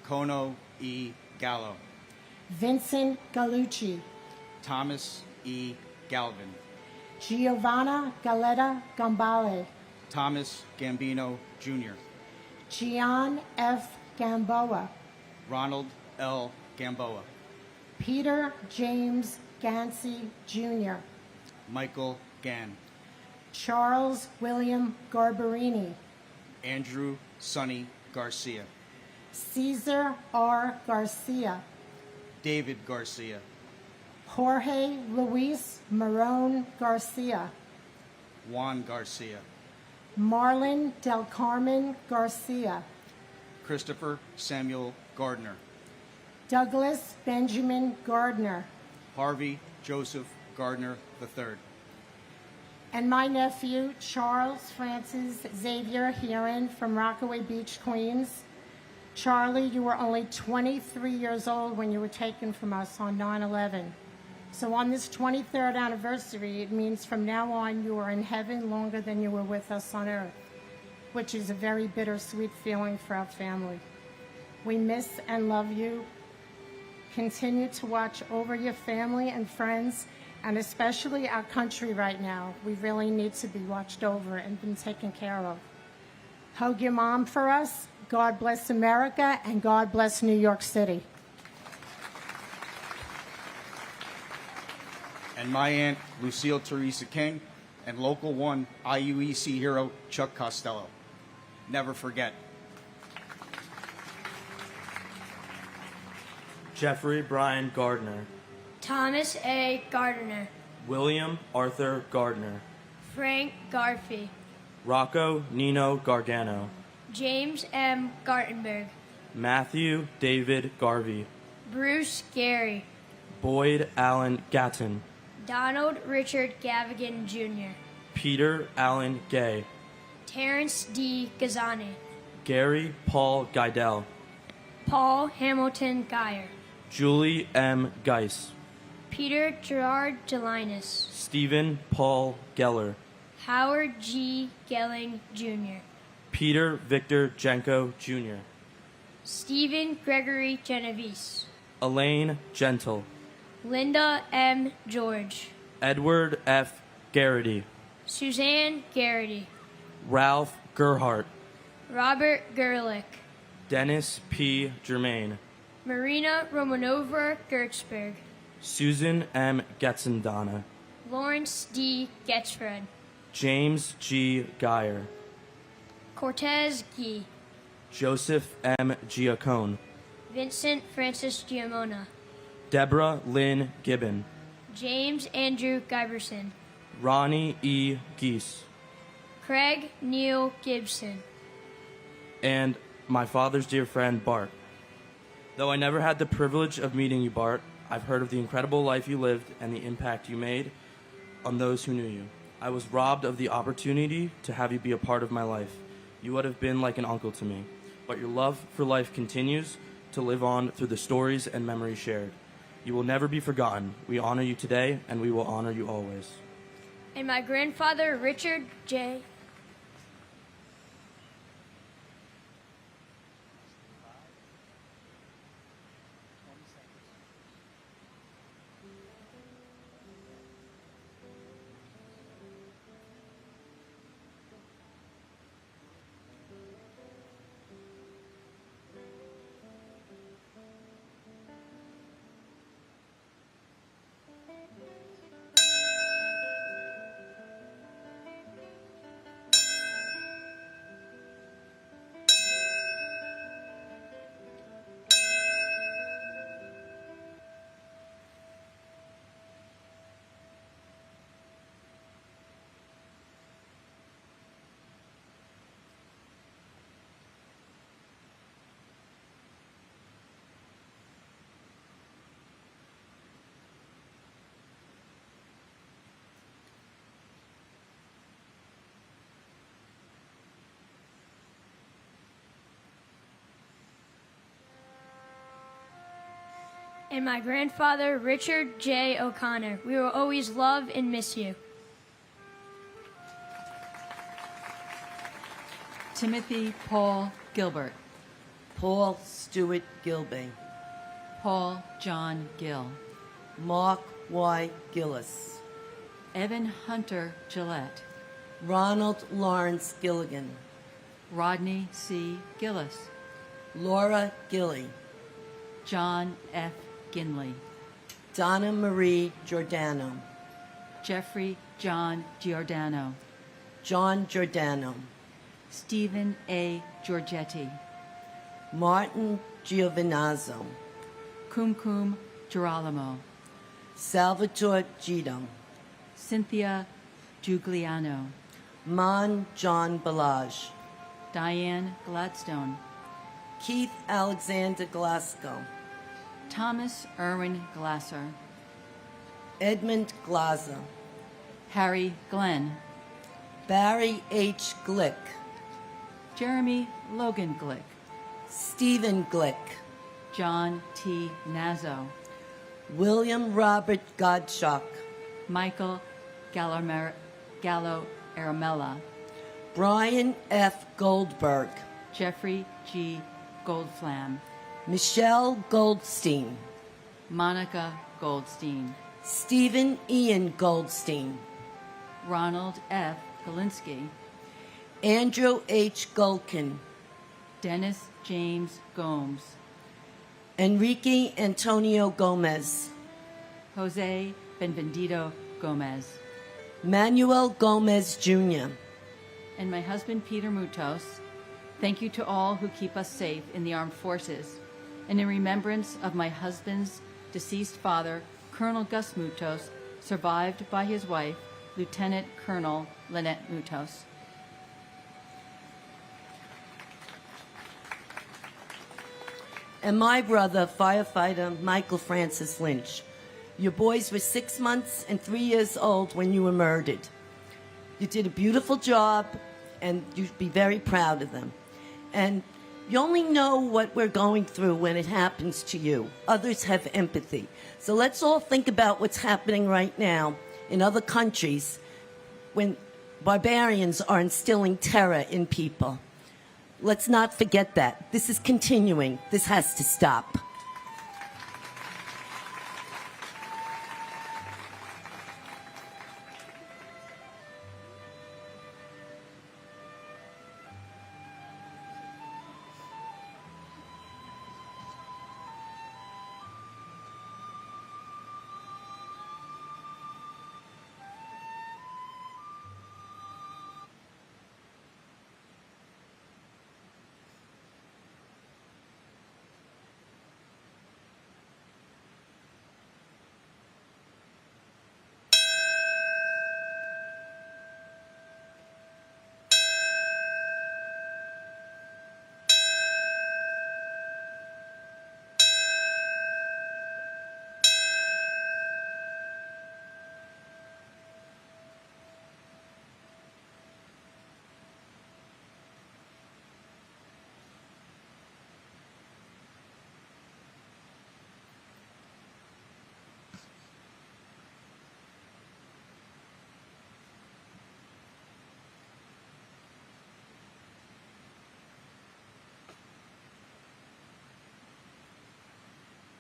[SPEAKER 15] Kono E. Gallo,
[SPEAKER 9] Vincent Gallucci,
[SPEAKER 15] Thomas E. Galvin,
[SPEAKER 9] Giovanna Galetta Gambale,
[SPEAKER 15] Thomas Gambino Jr.,
[SPEAKER 9] Gian F. Gamboa,
[SPEAKER 15] Ronald L. Gamboa,
[SPEAKER 9] Peter James Gansey Jr.,
[SPEAKER 15] Michael Gann,
[SPEAKER 9] Charles William Garbarini,
[SPEAKER 15] Andrew Sonny Garcia,
[SPEAKER 9] Caesar R. Garcia,
[SPEAKER 15] David Garcia,
[SPEAKER 9] Jorge Luis Marone Garcia,
[SPEAKER 15] Juan Garcia,
[SPEAKER 9] Marlon Del Carmen Garcia,
[SPEAKER 15] Christopher Samuel Gardner,
[SPEAKER 9] Douglas Benjamin Gardner,
[SPEAKER 15] Harvey Joseph Gardner III,
[SPEAKER 9] and my nephew, Charles Francis Xavier Heron from Rockaway Beach, Queens. Charlie, you were only 23 years old when you were taken from us on 9/11. So on this 23rd anniversary, it means from now on you are in heaven longer than you were with us on earth, which is a very bittersweet feeling for our family. We miss and love you. Continue to watch over your family and friends, and especially our country right now. We really need to be watched over and been taken care of. Hug your mom for us. God bless America, and God bless New York City.
[SPEAKER 1] And my aunt, Lucille Teresa King, and Local 1 IUEC hero, Chuck Costello. Never forget.
[SPEAKER 17] Jeffrey Brian Gardner.
[SPEAKER 10] Thomas A. Gardner.
[SPEAKER 17] William Arthur Gardner.
[SPEAKER 10] Frank Garfey.
[SPEAKER 17] Rocco Nino Gargano.
[SPEAKER 10] James M. Gartenberg.
[SPEAKER 17] Matthew David Garvey.
[SPEAKER 10] Bruce Gary.
[SPEAKER 17] Boyd Allen Gatton.
[SPEAKER 10] Donald Richard Gavigan, Jr.
[SPEAKER 17] Peter Allen Gay.
[SPEAKER 10] Terrence D. Gazani.
[SPEAKER 17] Gary Paul Geidel.
[SPEAKER 10] Paul Hamilton Geyer.
[SPEAKER 17] Julie M. Geis.
[SPEAKER 10] Peter Gerard Gelinas.
[SPEAKER 17] Stephen Paul Geller.
[SPEAKER 10] Howard G. Gelling, Jr.
[SPEAKER 17] Peter Victor Jenko, Jr.
[SPEAKER 10] Stephen Gregory Genovese.
[SPEAKER 17] Elaine Gentle.
[SPEAKER 10] Linda M. George.
[SPEAKER 17] Edward F. Garrity.
[SPEAKER 10] Suzanne Garrity.
[SPEAKER 17] Ralph Gerhart.
[SPEAKER 10] Robert Gerlich.
[SPEAKER 17] Dennis P. Germain.
[SPEAKER 10] Marina Romanova Gertzberg.
[SPEAKER 17] Susan M. Getzendana.
[SPEAKER 10] Lawrence D. Getzfred.
[SPEAKER 17] James G. Geyer.
[SPEAKER 10] Cortez Gee.
[SPEAKER 17] Joseph M. Giacone.
[SPEAKER 10] Vincent Francis Giamona.
[SPEAKER 17] Deborah Lynn Gibbon.
[SPEAKER 10] James Andrew Giberson.
[SPEAKER 17] Ronnie E. Geese.
[SPEAKER 10] Craig Neil Gibson.
[SPEAKER 17] And my father's dear friend, Bart. Though I never had the privilege of meeting you, Bart, I've heard of the incredible life you lived and the impact you made on those who knew you. I was robbed of the opportunity to have you be a part of my life. You would have been like an uncle to me. But your love for life continues to live on through the stories and memories shared. You will never be forgotten. We honor you today, and we will honor you always.
[SPEAKER 10] And my grandfather, Richard J. And my grandfather, Richard J. O'Connor. We will always love and miss you.
[SPEAKER 18] Timothy Paul Gilbert.
[SPEAKER 19] Paul Stewart Gilbey.
[SPEAKER 18] Paul John Gill.
[SPEAKER 19] Mark Y. Gillis.
[SPEAKER 18] Evan Hunter Gillette.
[SPEAKER 19] Ronald Lawrence Gilligan.
[SPEAKER 18] Rodney C. Gillis.
[SPEAKER 19] Laura Gilly.
[SPEAKER 18] John F. Ginley.
[SPEAKER 19] Donna Marie Giordano.
[SPEAKER 18] Jeffrey John Giordano.
[SPEAKER 19] John Giordano.
[SPEAKER 18] Stephen A. Giorgetti.
[SPEAKER 19] Martin Giovinazzo.
[SPEAKER 18] Kumkum Girolamo.
[SPEAKER 19] Salvatore Gito.
[SPEAKER 18] Cynthia Giugliano.
[SPEAKER 19] Mon John Balaj.
[SPEAKER 18] Diane Gladstone.
[SPEAKER 19] Keith Alexander Glasgow.
[SPEAKER 18] Thomas Irwin Glasser.
[SPEAKER 19] Edmund Glaser.
[SPEAKER 18] Harry Glenn.
[SPEAKER 19] Barry H. Glick.
[SPEAKER 18] Jeremy Logan Glick.
[SPEAKER 19] Stephen Glick.
[SPEAKER 18] John T. Nazzo.
[SPEAKER 19] William Robert Godshock,
[SPEAKER 18] Michael Gallo Aramella,
[SPEAKER 19] Brian F. Goldberg,
[SPEAKER 18] Jeffrey G. Goldflam,
[SPEAKER 19] Michelle Goldstein,
[SPEAKER 18] Monica Goldstein,
[SPEAKER 19] Stephen Ian Goldstein,
[SPEAKER 18] Ronald F. Galinsky,
[SPEAKER 19] Andrew H. Gulkin,
[SPEAKER 18] Dennis James Gomes,
[SPEAKER 19] Enrique Antonio Gomez,
[SPEAKER 18] Jose Benvenido Gomez,
[SPEAKER 19] Manuel Gomez Jr.,
[SPEAKER 18] and my husband Peter Mutos. Thank you to all who keep us safe in the armed forces, and in remembrance of my husband's deceased father, Colonel Gus Mutos, survived by his wife, Lieutenant Colonel Lynette Mutos.
[SPEAKER 19] and my brother, firefighter Michael Francis Lynch. Your boys were 6 months and 3 years old when you were murdered. You did a beautiful job, and you'd be very proud of them. And you only know what we're going through when it happens to you. Others have empathy. So let's all think about what's happening right now in other countries when barbarians are instilling terror in people. Let's not forget that. This is continuing. This has to stop.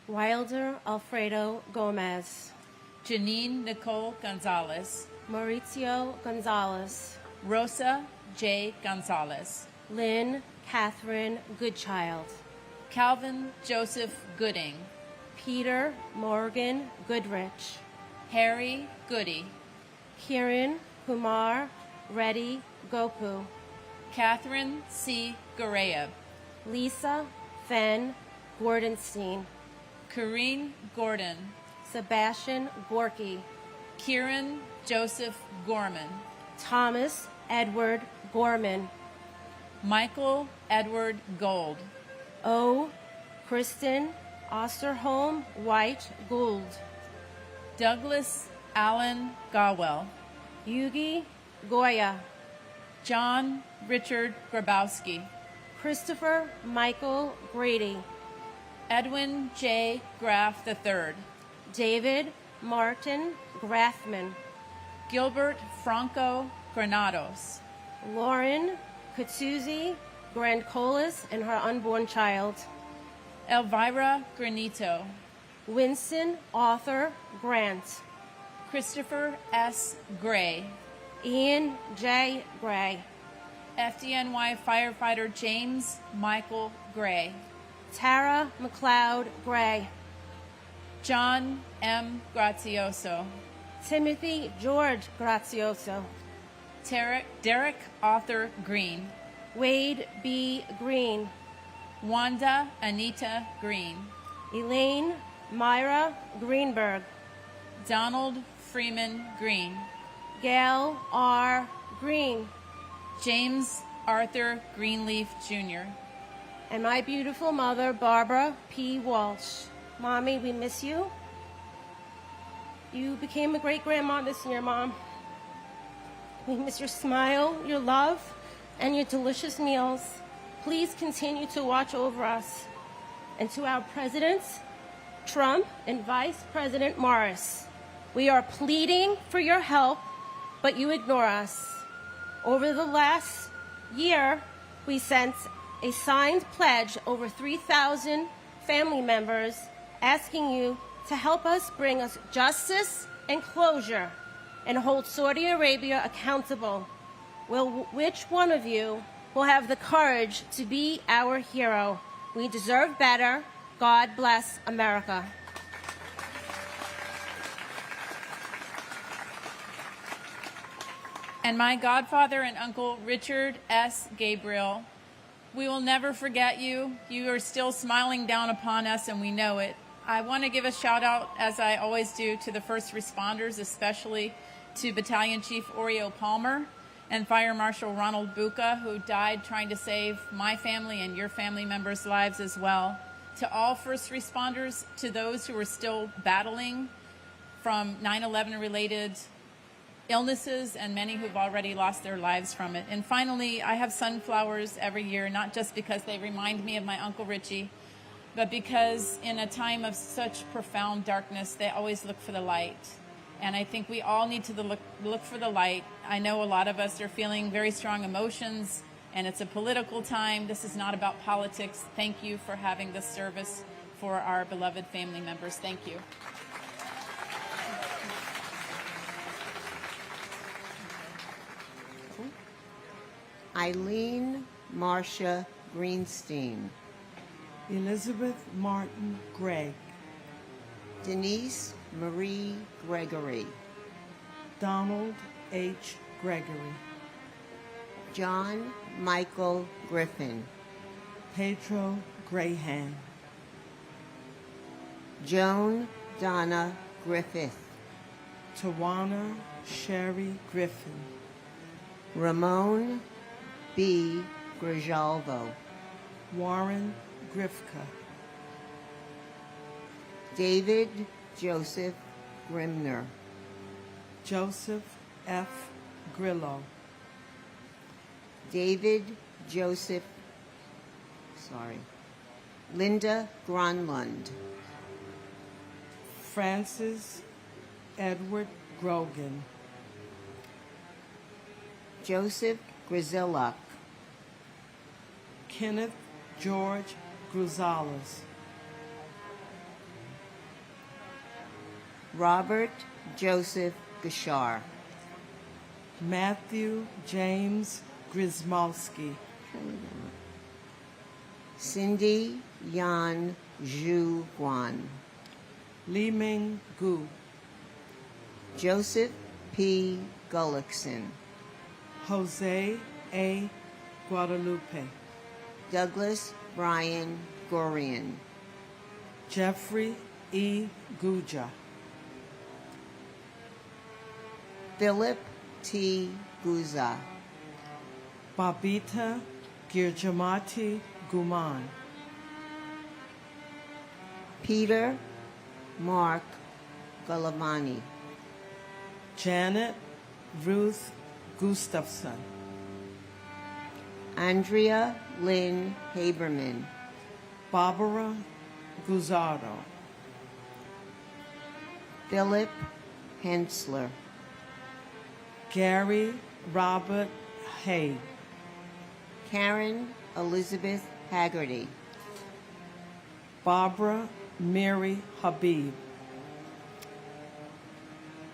[SPEAKER 2] Wilder Alfredo Gomez,
[SPEAKER 4] Janine Nicole Gonzalez,
[SPEAKER 2] Maurizio Gonzalez,
[SPEAKER 4] Rosa J. Gonzalez,
[SPEAKER 2] Lynn Catherine Goodchild,
[SPEAKER 4] Calvin Joseph Gooding,
[SPEAKER 2] Peter Morgan Goodrich,
[SPEAKER 4] Harry Goody,
[SPEAKER 2] Kiran Kumar Reddy Gopu,
[SPEAKER 4] Catherine C. Garayeb,
[SPEAKER 2] Lisa Fenn Gordenstein,
[SPEAKER 4] Corrine Gordon,
[SPEAKER 2] Sebastian Gorky,
[SPEAKER 4] Kieran Joseph Gorman,
[SPEAKER 2] Thomas Edward Gorman,
[SPEAKER 4] Michael Edward Gold,
[SPEAKER 2] O. Kristen Osterholm White Gould,
[SPEAKER 4] Douglas Allen Gawel,
[SPEAKER 2] Yugi Goya,
[SPEAKER 4] John Richard Grabowski,
[SPEAKER 2] Christopher Michael Grady,
[SPEAKER 4] Edwin J. Graff III,
[SPEAKER 2] David Martin Graffman,
[SPEAKER 4] Gilbert Franco Granados,
[SPEAKER 2] Lauren Katsuzi Grandcolas and her unborn child,
[SPEAKER 4] Elvira Granito,
[SPEAKER 2] Winston Arthur Grant,
[SPEAKER 4] Christopher S. Gray,
[SPEAKER 2] Ian J. Gray,
[SPEAKER 4] FDNY firefighter James Michael Gray,
[SPEAKER 2] Tara McLeod Gray,
[SPEAKER 4] John M. Grazioso,
[SPEAKER 2] Timothy George Grazioso,
[SPEAKER 4] Derek Arthur Green,
[SPEAKER 2] Wade B. Green,
[SPEAKER 4] Wanda Anita Green,
[SPEAKER 2] Elaine Myra Greenberg,
[SPEAKER 4] Donald Freeman Green,
[SPEAKER 2] Gail R. Green,
[SPEAKER 4] James Arthur Greenleaf Jr.,
[SPEAKER 2] and my beautiful mother, Barbara P. Walsh. Mommy, we miss you. You became a great grandma this year, Mom. We miss your smile, your love, and your delicious meals. Please continue to watch over us. And to our presidents, Trump and Vice President Morris. We are pleading for your help, but you ignore us. Over the last year, we sent a signed pledge over 3,000 family members asking you to help us bring us justice and closure and hold Saudi Arabia accountable. Which one of you will have the courage to be our hero? We deserve better. God bless America.
[SPEAKER 4] And my godfather and uncle, Richard S. Gabriel, we will never forget you. You are still smiling down upon us, and we know it. I want to give a shout out, as I always do, to the first responders, especially to Battalion Chief Oreo Palmer and Fire Marshal Ronald Buca, who died trying to save my family and your family members' lives as well. To all first responders, to those who are still battling from 9/11 related illnesses, and many who've already lost their lives from it. And finally, I have sunflowers every year, not just because they remind me of my Uncle Richie, but because in a time of such profound darkness, they always look for the light. And I think we all need to look for the light. I know a lot of us are feeling very strong emotions, and it's a political time. This is not about politics. Thank you for having this service for our beloved family members. Thank you.
[SPEAKER 5] Eileen Marcia Greenstein.
[SPEAKER 7] Elizabeth Martin Gregg.
[SPEAKER 5] Denise Marie Gregory.
[SPEAKER 7] Donald H. Gregory.
[SPEAKER 5] John Michael Griffin.
[SPEAKER 7] Pedro Graham.
[SPEAKER 5] Joan Donna Griffith.
[SPEAKER 7] Tawana Sherry Griffin.
[SPEAKER 5] Ramon B. Grijalvo.
[SPEAKER 7] Warren Grifka.
[SPEAKER 5] David Joseph Grimner.
[SPEAKER 7] Joseph F. Grillo.
[SPEAKER 5] Linda Gronlund.
[SPEAKER 7] Francis Edward Grogan.
[SPEAKER 5] Joseph Grizillak.
[SPEAKER 7] Kenneth George Gruzales.
[SPEAKER 5] Robert Joseph Gashar.
[SPEAKER 7] Matthew James Grismalski.
[SPEAKER 5] Cindy Yan Zhu Guan.
[SPEAKER 7] Li Ming Gu.
[SPEAKER 5] Joseph P. Gullickson.
[SPEAKER 7] Jose A. Guadalupe.
[SPEAKER 5] Douglas Brian Gorian.
[SPEAKER 7] Jeffrey E. Guja.
[SPEAKER 5] Philip T. Guza.
[SPEAKER 7] Babita Girjamati Guman.
[SPEAKER 5] Peter Mark Galavani.
[SPEAKER 7] Janet Ruth Gustafson.
[SPEAKER 5] Andrea Lynn Haberman.
[SPEAKER 7] Barbara Guzardo.
[SPEAKER 5] Philip Hensler.
[SPEAKER 7] Gary Robert Hay.
[SPEAKER 5] Karen Elizabeth Haggerty.
[SPEAKER 7] Barbara Mary Habib.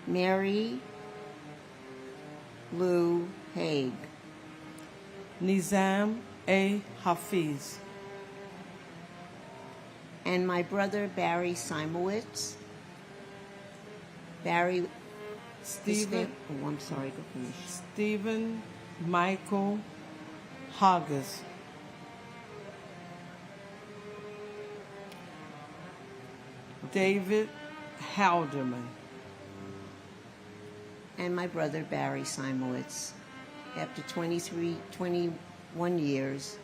[SPEAKER 5] Mary Lou Haig.
[SPEAKER 7] Nizam A. Hafiz.
[SPEAKER 5] And my brother Barry Simowitz. Barry
[SPEAKER 7] Stephen.
[SPEAKER 5] Oh, I'm sorry, go finish.
[SPEAKER 7] Stephen Michael Hoggers. David Halderman.
[SPEAKER 5] And my brother Barry Simowitz. After 21 years,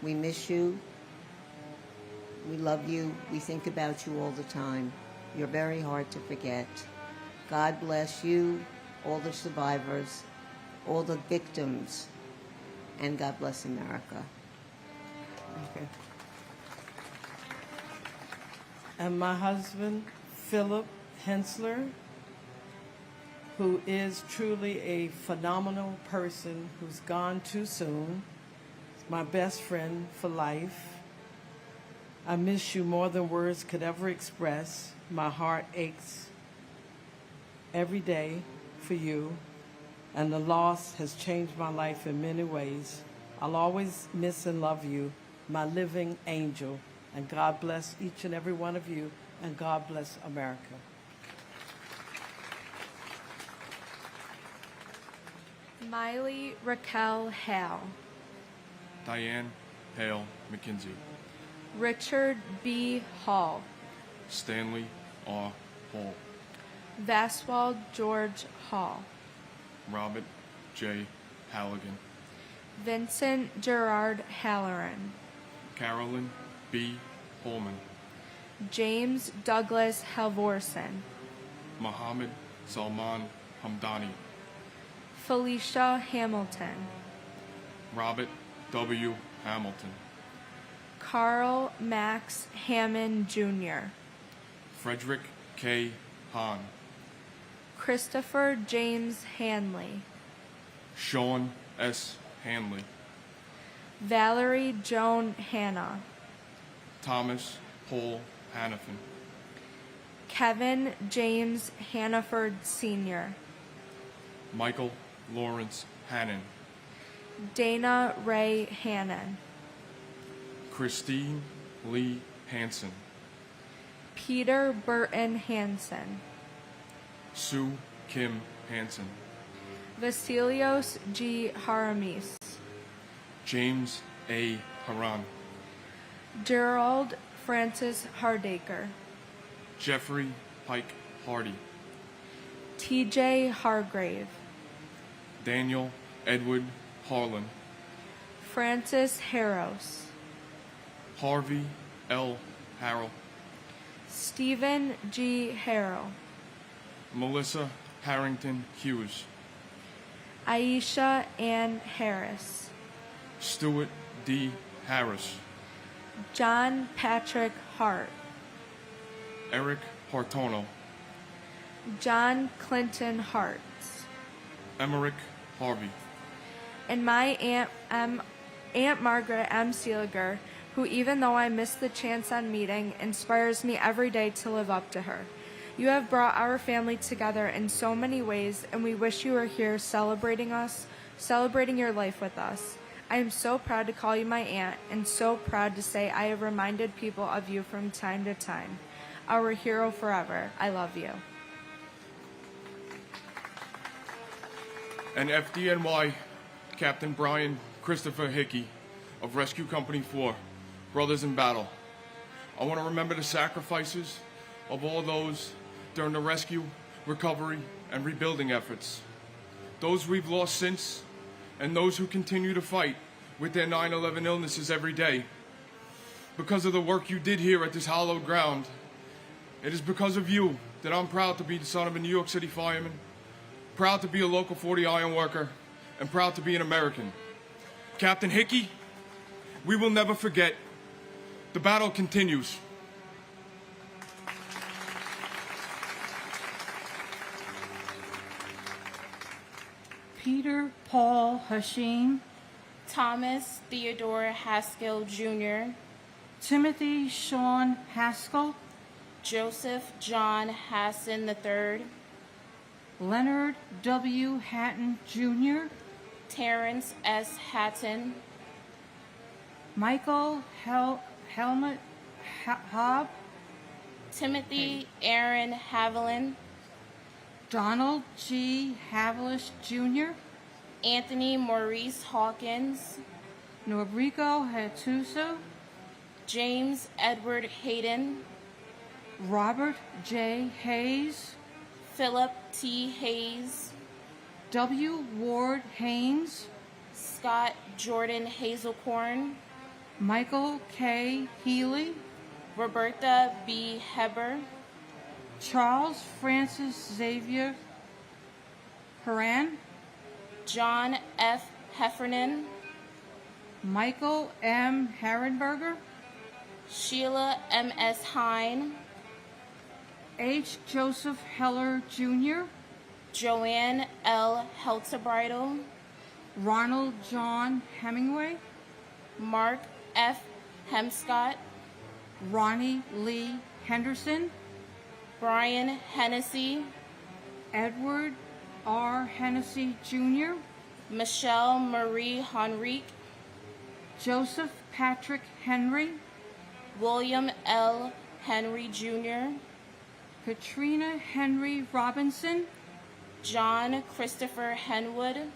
[SPEAKER 5] we miss you. We love you. We think about you all the time. You're very hard to forget. God bless you, all the survivors, all the victims, and God bless America.
[SPEAKER 7] Okay. and my husband, Philip Hensler, who is truly a phenomenal person who's gone too soon. My best friend for life. I miss you more than words could ever express. My heart aches every day for you, and the loss has changed my life in many ways. I'll always miss and love you, my living angel, and God bless each and every one of you, and God bless America.
[SPEAKER 8] Miley Raquel Hale.
[SPEAKER 12] Diane Hale McKinsey.
[SPEAKER 8] Richard B. Hall.
[SPEAKER 12] Stanley R. Hall.
[SPEAKER 8] Vaswald George Hall.
[SPEAKER 12] Robert J. Halligan.
[SPEAKER 8] Vincent Gerard Halloran.
[SPEAKER 12] Carolyn B. Holman.
[SPEAKER 8] James Douglas Halvorsen.
[SPEAKER 12] Mohammed Salman Hamdani.
[SPEAKER 8] Felicia Hamilton.
[SPEAKER 12] Robert W. Hamilton.
[SPEAKER 8] Carl Max Hammond Jr.
[SPEAKER 12] Frederick K. Hahn.
[SPEAKER 8] Christopher James Hanley.
[SPEAKER 12] Sean S. Hanley.
[SPEAKER 8] Valerie Joan Hanna.
[SPEAKER 12] Thomas Paul Hannafin.
[SPEAKER 8] Kevin James Hannaford Sr.
[SPEAKER 12] Michael Lawrence Hannon.
[SPEAKER 8] Dana Ray Hannon.
[SPEAKER 12] Christine Lee Hansen.
[SPEAKER 8] Peter Burton Hansen.
[SPEAKER 12] Sue Kim Hansen.
[SPEAKER 8] Vasilios G. Haramis.
[SPEAKER 12] James A. Haran.
[SPEAKER 8] Gerald Francis Hardacre.
[SPEAKER 12] Jeffrey Pike Hardy.
[SPEAKER 8] T.J. Hargrave.
[SPEAKER 12] Daniel Edward Harlan.
[SPEAKER 8] Francis Harros.
[SPEAKER 12] Harvey L. Harrell.
[SPEAKER 8] Stephen G. Harrell.
[SPEAKER 12] Melissa Harrington Hughes.
[SPEAKER 8] Aisha Ann Harris.
[SPEAKER 12] Stuart D. Harris.
[SPEAKER 8] John Patrick Hart.
[SPEAKER 12] Eric Hartono.
[SPEAKER 8] John Clinton Hartz.
[SPEAKER 12] Emmerich Harvey.
[SPEAKER 8] And my Aunt Margaret M. Seeliger, who, even though I miss the chance on meeting, inspires me every day to live up to her. You have brought our family together in so many ways, and we wish you were here celebrating us, celebrating your life with us. I am so proud to call you my aunt, and so proud to say I have reminded people of you from time to time. Our hero forever. I love you.
[SPEAKER 12] And FDNY Captain Brian Christopher Hickey of Rescue Company 4, Brothers in Battle. I want to remember the sacrifices of all those during the rescue, recovery, and rebuilding efforts. Those we've lost since, and those who continue to fight with their 9/11 illnesses every day. Because of the work you did here at this hallowed ground, it is because of you that I'm proud to be the son of a New York City fireman, proud to be a local 40 iron worker, and proud to be an American. Captain Hickey, we will never forget. The battle continues.
[SPEAKER 22] Peter Paul Hashim.
[SPEAKER 23] Thomas Theodore Haskell Jr.
[SPEAKER 22] Timothy Sean Haskell.
[SPEAKER 23] Joseph John Hassan III.
[SPEAKER 22] Leonard W. Hatton Jr.
[SPEAKER 23] Terrence S. Hatton.
[SPEAKER 22] Michael Helmut Hobb.
[SPEAKER 23] Timothy Aaron Haviland.
[SPEAKER 22] Donald G. Havlish Jr.
[SPEAKER 23] Anthony Maurice Hawkins.
[SPEAKER 22] Norrico Hatuso.
[SPEAKER 23] James Edward Hayden.
[SPEAKER 22] Robert J. Hayes.
[SPEAKER 23] Philip T. Hayes.
[SPEAKER 22] W. Ward Haynes.
[SPEAKER 23] Scott Jordan Hazelcorn.
[SPEAKER 22] Michael K. Healy.
[SPEAKER 23] Roberta B. Heber.
[SPEAKER 22] Charles Francis Xavier Haran.
[SPEAKER 23] John F. Heffernan.
[SPEAKER 22] Michael M. Herrenberger.
[SPEAKER 23] Sheila M.S. Hine.
[SPEAKER 22] H. Joseph Heller Jr.,
[SPEAKER 23] Joanne L. Heltebridle,
[SPEAKER 22] Ronald John Hemingway,
[SPEAKER 23] Mark F. Hemscott,
[SPEAKER 22] Ronnie Lee Henderson,
[SPEAKER 23] Brian Hennessy,
[SPEAKER 22] Edward R. Hennessy Jr.,
[SPEAKER 23] Michelle Marie Henrique,
[SPEAKER 22] Joseph Patrick Henry,
[SPEAKER 23] William L. Henry Jr.,
[SPEAKER 22] Katrina Henry Robinson,
[SPEAKER 23] John Christopher Henwood,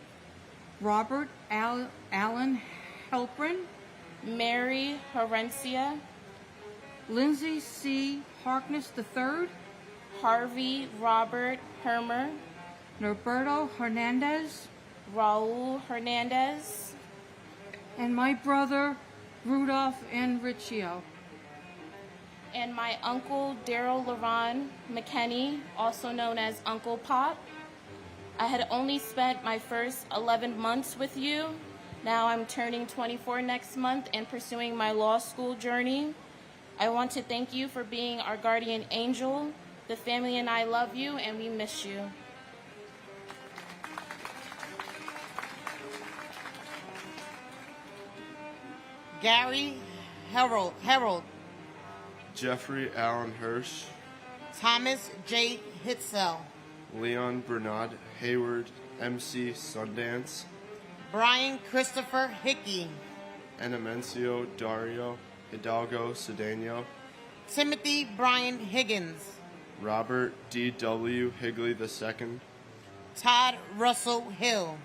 [SPEAKER 22] Robert Allen Helprin,
[SPEAKER 23] Mary Herencia,
[SPEAKER 22] Lindsay C. Harkness III,
[SPEAKER 23] Harvey Robert Hermer,
[SPEAKER 22] Norberto Hernandez,
[SPEAKER 23] Raul Hernandez,
[SPEAKER 22] and my brother Rudolph Enrichio.
[SPEAKER 23] and my uncle Daryl Leron McKenney, also known as Uncle Pop. I had only spent my first 11 months with you. Now I'm turning 24 next month and pursuing my law school journey. I want to thank you for being our guardian angel. The family and I love you, and we miss you.
[SPEAKER 11] Gary Harold,
[SPEAKER 13] Jeffrey Allen Hirsch,
[SPEAKER 11] Thomas J. Hitzel,
[SPEAKER 13] Leon Bernard Hayward, MC Sundance,
[SPEAKER 11] Brian Christopher Hickey,
[SPEAKER 13] Enemencio Dario Hidalgo Cedeno,
[SPEAKER 11] Timothy Brian Higgins,
[SPEAKER 13] Robert D.W. Higley II,
[SPEAKER 11] Todd Russell Hill,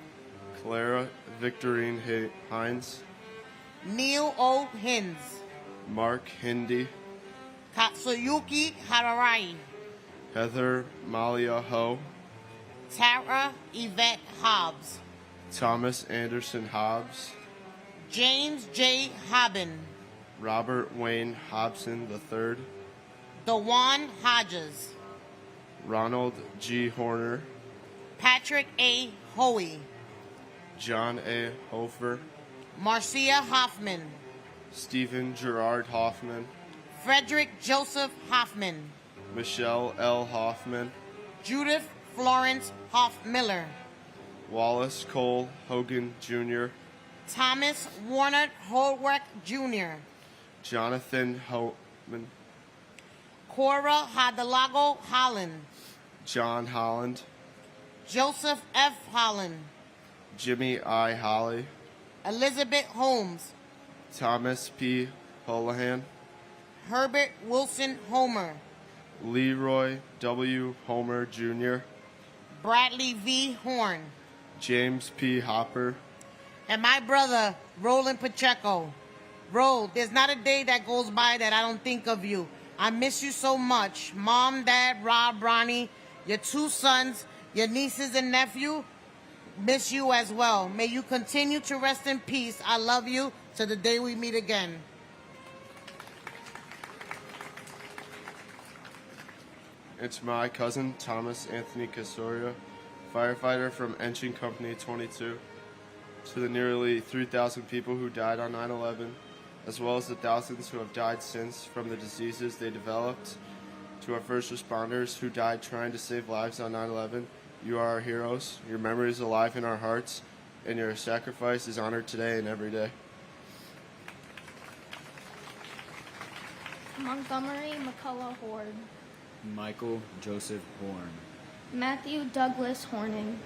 [SPEAKER 13] Clara Victorine Hines,
[SPEAKER 11] Neil O. Hins,
[SPEAKER 13] Mark Hindi,
[SPEAKER 11] Katsuyuki Hararai,
[SPEAKER 13] Heather Malia Ho,
[SPEAKER 11] Tara Yvette Hobbs,
[SPEAKER 13] Thomas Anderson Hobbs,
[SPEAKER 11] James J. Hobbin,
[SPEAKER 13] Robert Wayne Hobson III,
[SPEAKER 11] Dewan Hodges,
[SPEAKER 13] Ronald G. Horner,
[SPEAKER 11] Patrick A. Hoey,
[SPEAKER 13] John A. Hofer,
[SPEAKER 11] Marcia Hoffman,
[SPEAKER 13] Stephen Gerard Hoffman,
[SPEAKER 11] Frederick Joseph Hoffman,
[SPEAKER 13] Michelle L. Hoffman,
[SPEAKER 11] Judith Florence Hoff-Miller,
[SPEAKER 13] Wallace Cole Hogan Jr.,
[SPEAKER 11] Thomas Warner Holwick Jr.,
[SPEAKER 13] Jonathan Houtman,
[SPEAKER 11] Cora Hadalago Holland,
[SPEAKER 13] John Holland,
[SPEAKER 11] Joseph F. Holland,
[SPEAKER 13] Jimmy I. Holly,
[SPEAKER 11] Elizabeth Holmes,
[SPEAKER 13] Thomas P. Holohan,
[SPEAKER 11] Herbert Wilson Homer,
[SPEAKER 13] Leroy W. Homer Jr.,
[SPEAKER 11] Bradley V. Horn,
[SPEAKER 13] James P. Hopper,
[SPEAKER 11] and my brother, Roland Pacheco. Ro, there's not a day that goes by that I don't think of you. I miss you so much. Mom, Dad, Rob, Ronnie, your two sons, your nieces and nephew, miss you as well. May you continue to rest in peace. I love you to the day we meet again.
[SPEAKER 13] It's my cousin, Thomas Anthony Casoria, firefighter from Engine Company 22, to the nearly 3,000 people who died on 9/11, as well as the thousands who have died since from the diseases they developed, to our first responders who died trying to save lives on 9/11, you are our heroes. Your memory is alive in our hearts, and your sacrifice is honored today and every day.
[SPEAKER 16] Montgomery McCullough Horde,
[SPEAKER 20] Michael Joseph Horn,
[SPEAKER 16] Matthew Douglas Horning,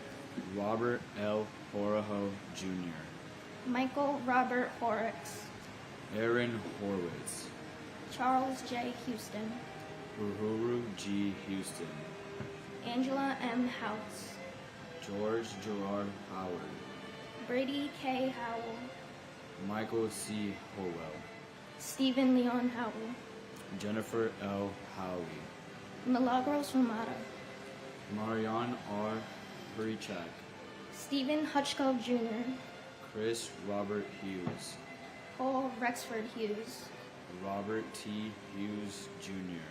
[SPEAKER 20] Robert L. Horaho Jr.,
[SPEAKER 16] Michael Robert Horrocks,
[SPEAKER 20] Aaron Horwitz,
[SPEAKER 16] Charles J. Houston,
[SPEAKER 20] Uhuru G. Houston,
[SPEAKER 16] Angela M. House,
[SPEAKER 20] George Gerard Howard,
[SPEAKER 16] Brady K. Howell,
[SPEAKER 20] Michael C. Howell,
[SPEAKER 16] Stephen Leon Howell,
[SPEAKER 20] Jennifer L. Howley,
[SPEAKER 16] Milagros Ramada,
[SPEAKER 20] Marianne R. Hurichak,
[SPEAKER 16] Stephen Hutchcove Jr.,
[SPEAKER 20] Chris Robert Hughes,
[SPEAKER 16] Paul Rexford Hughes,
[SPEAKER 20] Robert T. Hughes Jr.,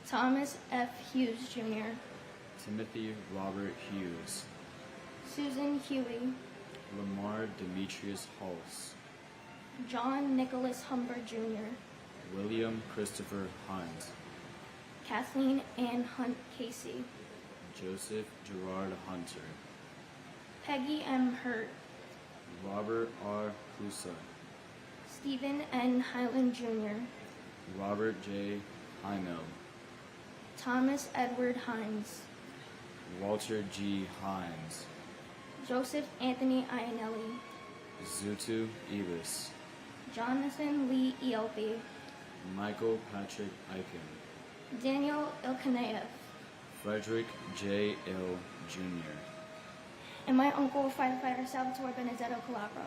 [SPEAKER 16] Thomas F. Hughes Jr.,
[SPEAKER 20] Timothy Robert Hughes,
[SPEAKER 16] Susan Huey,
[SPEAKER 20] Lamar Demetrius Hulse,
[SPEAKER 16] John Nicholas Humber Jr.,
[SPEAKER 20] William Christopher Hunt,
[SPEAKER 10] Kathleen Ann Hunt Casey,
[SPEAKER 20] Joseph Gerard Hunter,
[SPEAKER 10] Peggy M. Hurt,
[SPEAKER 20] Robert R. Husa,
[SPEAKER 10] Stephen N. Highland Jr.,
[SPEAKER 20] Robert J. Heino,
[SPEAKER 10] Thomas Edward Hines,
[SPEAKER 20] Walter G. Hines,
[SPEAKER 10] Joseph Anthony Iannelli,
[SPEAKER 20] Zutu Ibis,
[SPEAKER 10] Jonathan Lee Ealby,
[SPEAKER 20] Michael Patrick Eichen,
[SPEAKER 10] Daniel Ilkaneyev,
[SPEAKER 20] Frederick J. Ill Jr.,
[SPEAKER 10] and my uncle, firefighter Salvatore Benedetto Calabro.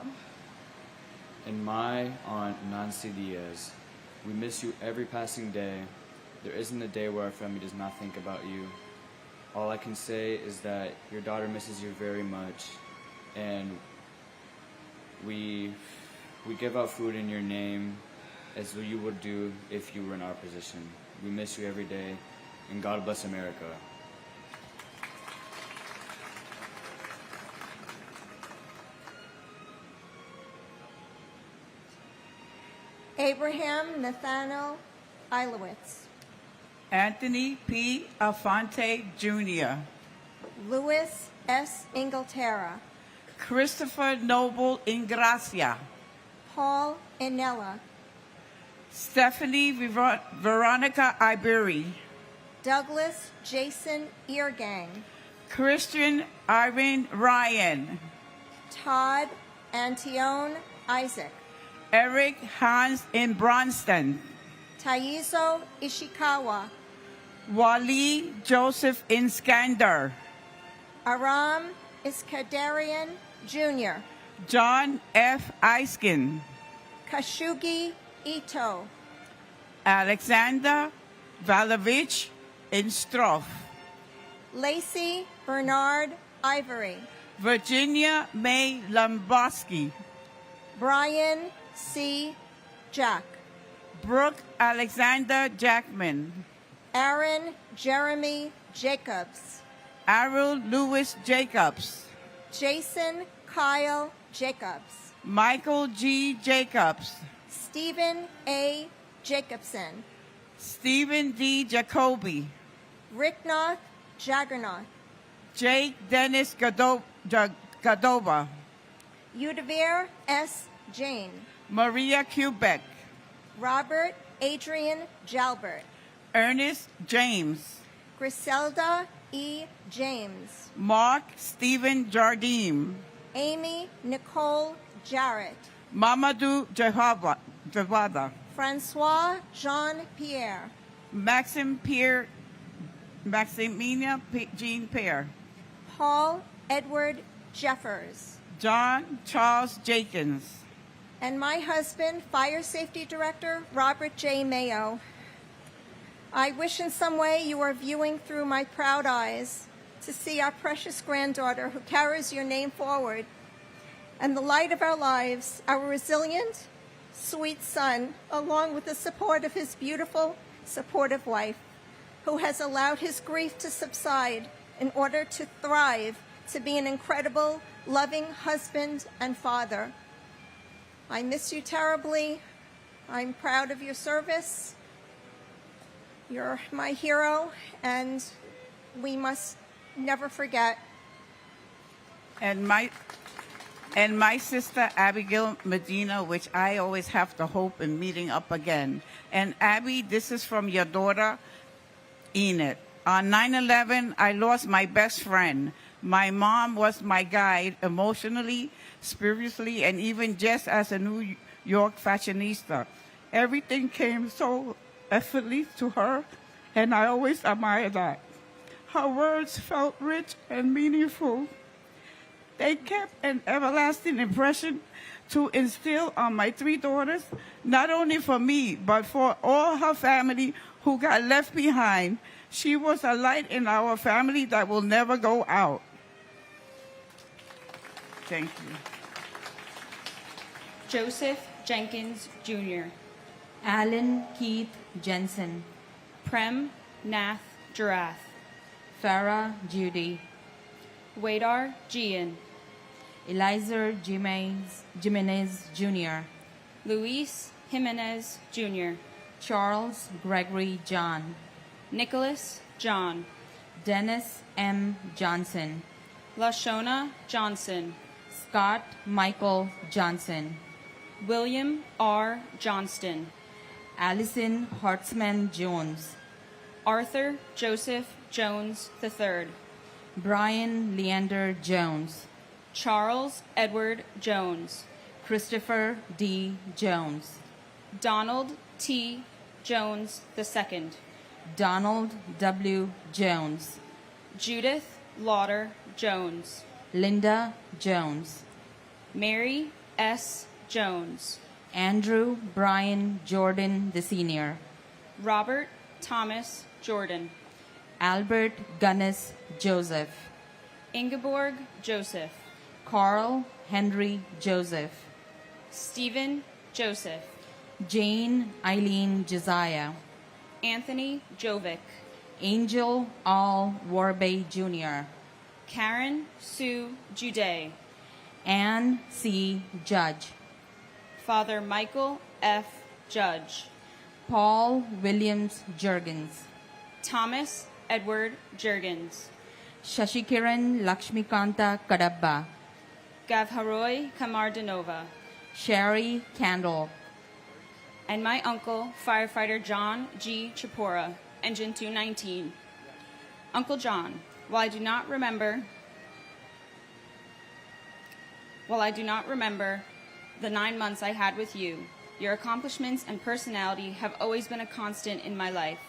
[SPEAKER 20] and my Aunt Nancy Diaz. We miss you every passing day. There isn't a day where our family does not think about you. All I can say is that your daughter misses you very much, and we give out food in your name as you would do if you were in our position. We miss you every day, and God bless America.
[SPEAKER 3] Abraham Nathaniel Ilowitz,
[SPEAKER 6] Anthony P. Alfonte Jr.,
[SPEAKER 3] Louis S. Inglaterra,
[SPEAKER 6] Christopher Noble Ingracia,
[SPEAKER 3] Paul Inella,
[SPEAKER 6] Stephanie Veronica Iberi,
[SPEAKER 3] Douglas Jason Eargang,
[SPEAKER 6] Christian Irene Ryan,
[SPEAKER 3] Todd Antione Isaac,
[SPEAKER 6] Eric Hans in Bronston,
[SPEAKER 3] Taizo Ishikawa,
[SPEAKER 6] Wally Joseph Inskander,
[SPEAKER 3] Aram Iskandarian Jr.,
[SPEAKER 6] John F. Eiskin,
[SPEAKER 3] Kashugi Ito,
[SPEAKER 6] Alexander Valovich Instroff,
[SPEAKER 3] Lacey Bernard Ivory,
[SPEAKER 6] Virginia May Lomboski,
[SPEAKER 3] Brian C. Jack,
[SPEAKER 6] Brooke Alexander Jackman,
[SPEAKER 3] Aaron Jeremy Jacobs,
[SPEAKER 6] Arul Lewis Jacobs,
[SPEAKER 3] Jason Kyle Jacobs,
[SPEAKER 6] Michael G. Jacobs,
[SPEAKER 3] Stephen A. Jacobson,
[SPEAKER 6] Stephen D. Jacoby,
[SPEAKER 3] Ricknoth Jaggernoth,
[SPEAKER 6] Jake Dennis Gadova,
[SPEAKER 3] Udavir S. Jane,
[SPEAKER 6] Maria Quebec,
[SPEAKER 3] Robert Adrian Jalbert,
[SPEAKER 6] Ernest James,
[SPEAKER 3] Griselda E. James,
[SPEAKER 6] Mark Stephen Jardim,
[SPEAKER 3] Amy Nicole Jarrett,
[SPEAKER 6] Mamadou Jawada,
[SPEAKER 3] Francois Jean-Pierre,
[SPEAKER 6] Maximina Jean Pierre,
[SPEAKER 3] Paul Edward Jeffers,
[SPEAKER 6] John Charles Jenkins,
[SPEAKER 3] and my husband, Fire Safety Director Robert J. Mayo. I wish in some way you are viewing through my proud eyes to see our precious granddaughter who carries your name forward, and the light of our lives, our resilient, sweet son, along with the support of his beautiful, supportive wife, who has allowed his grief to subside in order to thrive, to be an incredible, loving husband and father. I miss you terribly. I'm proud of your service. You're my hero, and we must never forget.
[SPEAKER 6] and my sister Abigail Medina, which I always have the hope in meeting up again. And Abby, this is from your daughter, Enid. On 9/11, I lost my best friend. My mom was my guide emotionally, spiritually, and even just as a New York fashionista. Everything came so effortlessly to her, and I always admire that. Her words felt rich and meaningful. They kept an everlasting impression to instill on my three daughters, not only for me, but for all her family who got left behind. She was a light in our family that will never go out. Thank you.
[SPEAKER 21] Joseph Jenkins Jr., Alan Keith Jensen, Prem Nath Jarath, Farah Judy, Wadar Gian, Eliza Jimenez Jr., Luis Jimenez Jr., Charles Gregory John, Nicholas John,
[SPEAKER 8] Dennis M. Johnson,
[SPEAKER 21] Lashona Johnson,
[SPEAKER 8] Scott Michael Johnson,
[SPEAKER 21] William R. Johnston,
[SPEAKER 8] Allison Hartzman Jones,
[SPEAKER 21] Arthur Joseph Jones III,
[SPEAKER 8] Brian Leander Jones,
[SPEAKER 21] Charles Edward Jones,
[SPEAKER 8] Christopher D. Jones,
[SPEAKER 21] Donald T. Jones II,
[SPEAKER 8] Donald W. Jones,
[SPEAKER 21] Judith Lauder Jones,
[SPEAKER 8] Linda Jones,
[SPEAKER 21] Mary S. Jones,
[SPEAKER 8] Andrew Brian Jordan the Senior,
[SPEAKER 21] Robert Thomas Jordan,
[SPEAKER 8] Albert Gunnis Joseph,
[SPEAKER 21] Ingeborg Joseph,
[SPEAKER 8] Carl Henry Joseph,
[SPEAKER 21] Stephen Joseph,
[SPEAKER 8] Jane Eileen Josiah,
[SPEAKER 21] Anthony Jovic,
[SPEAKER 8] Angel Al Warbay Jr.,
[SPEAKER 21] Karen Sue Juday,
[SPEAKER 8] Ann C. Judge,
[SPEAKER 21] Father Michael F. Judge,
[SPEAKER 8] Paul Williams Jurgens,
[SPEAKER 21] Thomas Edward Jurgens,
[SPEAKER 8] Shashikiran Lakshmikanta Kadabba,
[SPEAKER 21] Gavharoy Kamardanova,
[SPEAKER 8] Sherry Candle,
[SPEAKER 21] and my uncle, firefighter John G. Chapora, Engine 219. Uncle John, while I do not remember the 9 months I had with you, your accomplishments and personality have always been a constant in my life.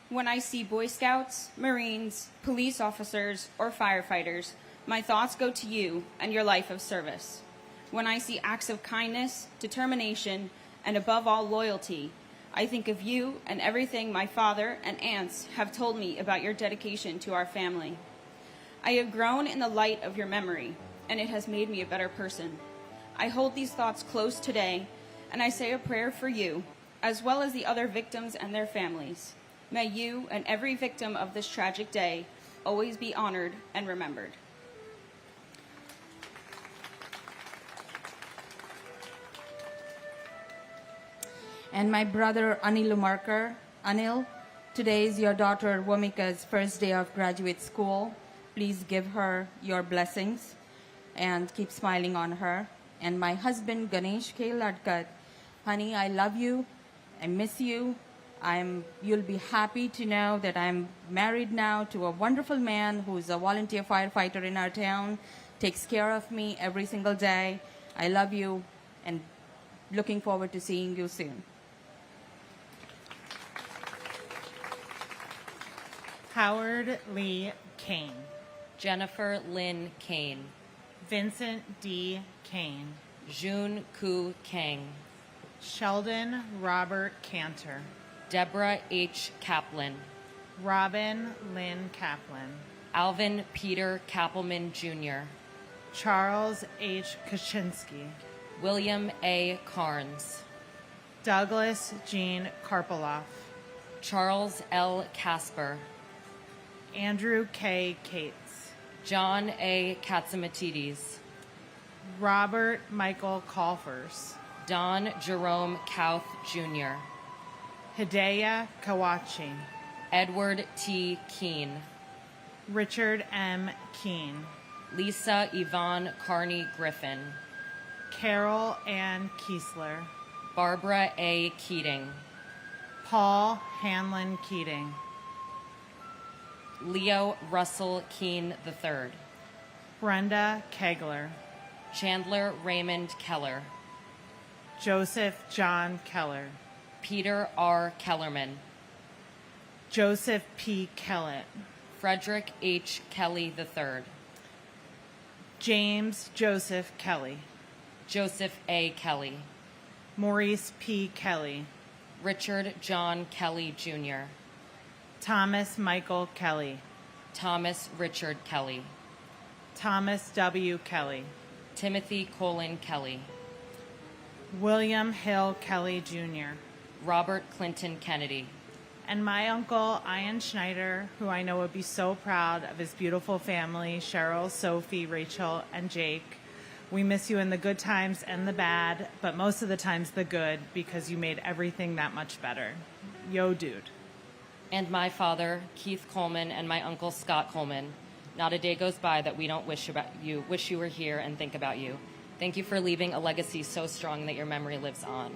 [SPEAKER 21] When I see Boy Scouts, Marines, police officers, or firefighters, my thoughts go to you and your life of service. When I see acts of kindness, determination, and above all loyalty, I think of you and everything my father and aunts have told me about your dedication to our family. I have grown in the light of your memory, and it has made me a better person. I hold these thoughts close today, and I say a prayer for you, as well as the other victims and their families. May you and every victim of this tragic day always be honored and remembered.
[SPEAKER 8] And my brother Anil Umarkar. Anil, today is your daughter Womika's first day of graduate school. Please give her your blessings and keep smiling on her. And my husband Ganesh K. Ladkat. Honey, I love you. I miss you. You'll be happy to know that I'm married now to a wonderful man who's a volunteer firefighter in our town, takes care of me every single day. I love you and looking forward to seeing you soon.
[SPEAKER 9] Howard Lee Kane,
[SPEAKER 14] Jennifer Lynn Kane,
[SPEAKER 9] Vincent D. Kane,
[SPEAKER 14] Jun Ku Kang,
[SPEAKER 9] Sheldon Robert Cantor,
[SPEAKER 14] Deborah H. Kaplan,
[SPEAKER 9] Robin Lynn Kaplan,
[SPEAKER 14] Alvin Peter Kappelman Jr.,
[SPEAKER 9] Charles H. Kaczynski,
[SPEAKER 14] William A. Carnes,
[SPEAKER 9] Douglas Jean Karpoloff,
[SPEAKER 14] Charles L. Casper,
[SPEAKER 9] Andrew K. Cates,
[SPEAKER 14] John A. Katsamatides,
[SPEAKER 9] Robert Michael Colfers,
[SPEAKER 14] Don Jerome Kauth Jr.,
[SPEAKER 9] Hidayah Kawachi,
[SPEAKER 14] Edward T. Keene,
[SPEAKER 9] Richard M. Keene,
[SPEAKER 14] Lisa Yvonne Carney Griffin,
[SPEAKER 9] Carol Ann Kiesler,
[SPEAKER 14] Barbara A. Keating,
[SPEAKER 9] Paul Hanlon Keating,
[SPEAKER 14] Leo Russell Keene III,
[SPEAKER 9] Brenda Kegler,
[SPEAKER 14] Chandler Raymond Keller,
[SPEAKER 9] Joseph John Keller,
[SPEAKER 14] Peter R. Kellerman,
[SPEAKER 9] Joseph P. Kellett,
[SPEAKER 14] Frederick H. Kelly III,
[SPEAKER 9] James Joseph Kelly,
[SPEAKER 14] Joseph A. Kelly,
[SPEAKER 9] Maurice P. Kelly,
[SPEAKER 14] Richard John Kelly Jr.,
[SPEAKER 9] Thomas Michael Kelly,
[SPEAKER 14] Thomas Richard Kelly,
[SPEAKER 9] Thomas W. Kelly,
[SPEAKER 14] Timothy Colin Kelly,
[SPEAKER 9] William Hill Kelly Jr.,
[SPEAKER 14] Robert Clinton Kennedy,
[SPEAKER 9] and my uncle Ian Schneider, who I know would be so proud of his beautiful family, Cheryl, Sophie, Rachel, and Jake. We miss you in the good times and the bad, but most of the times the good, because you made everything that much better. Yo, dude.
[SPEAKER 14] and my father, Keith Coleman, and my uncle, Scott Coleman. Not a day goes by that we don't wish you were here and think about you. Thank you for leaving a legacy so strong that your memory lives on.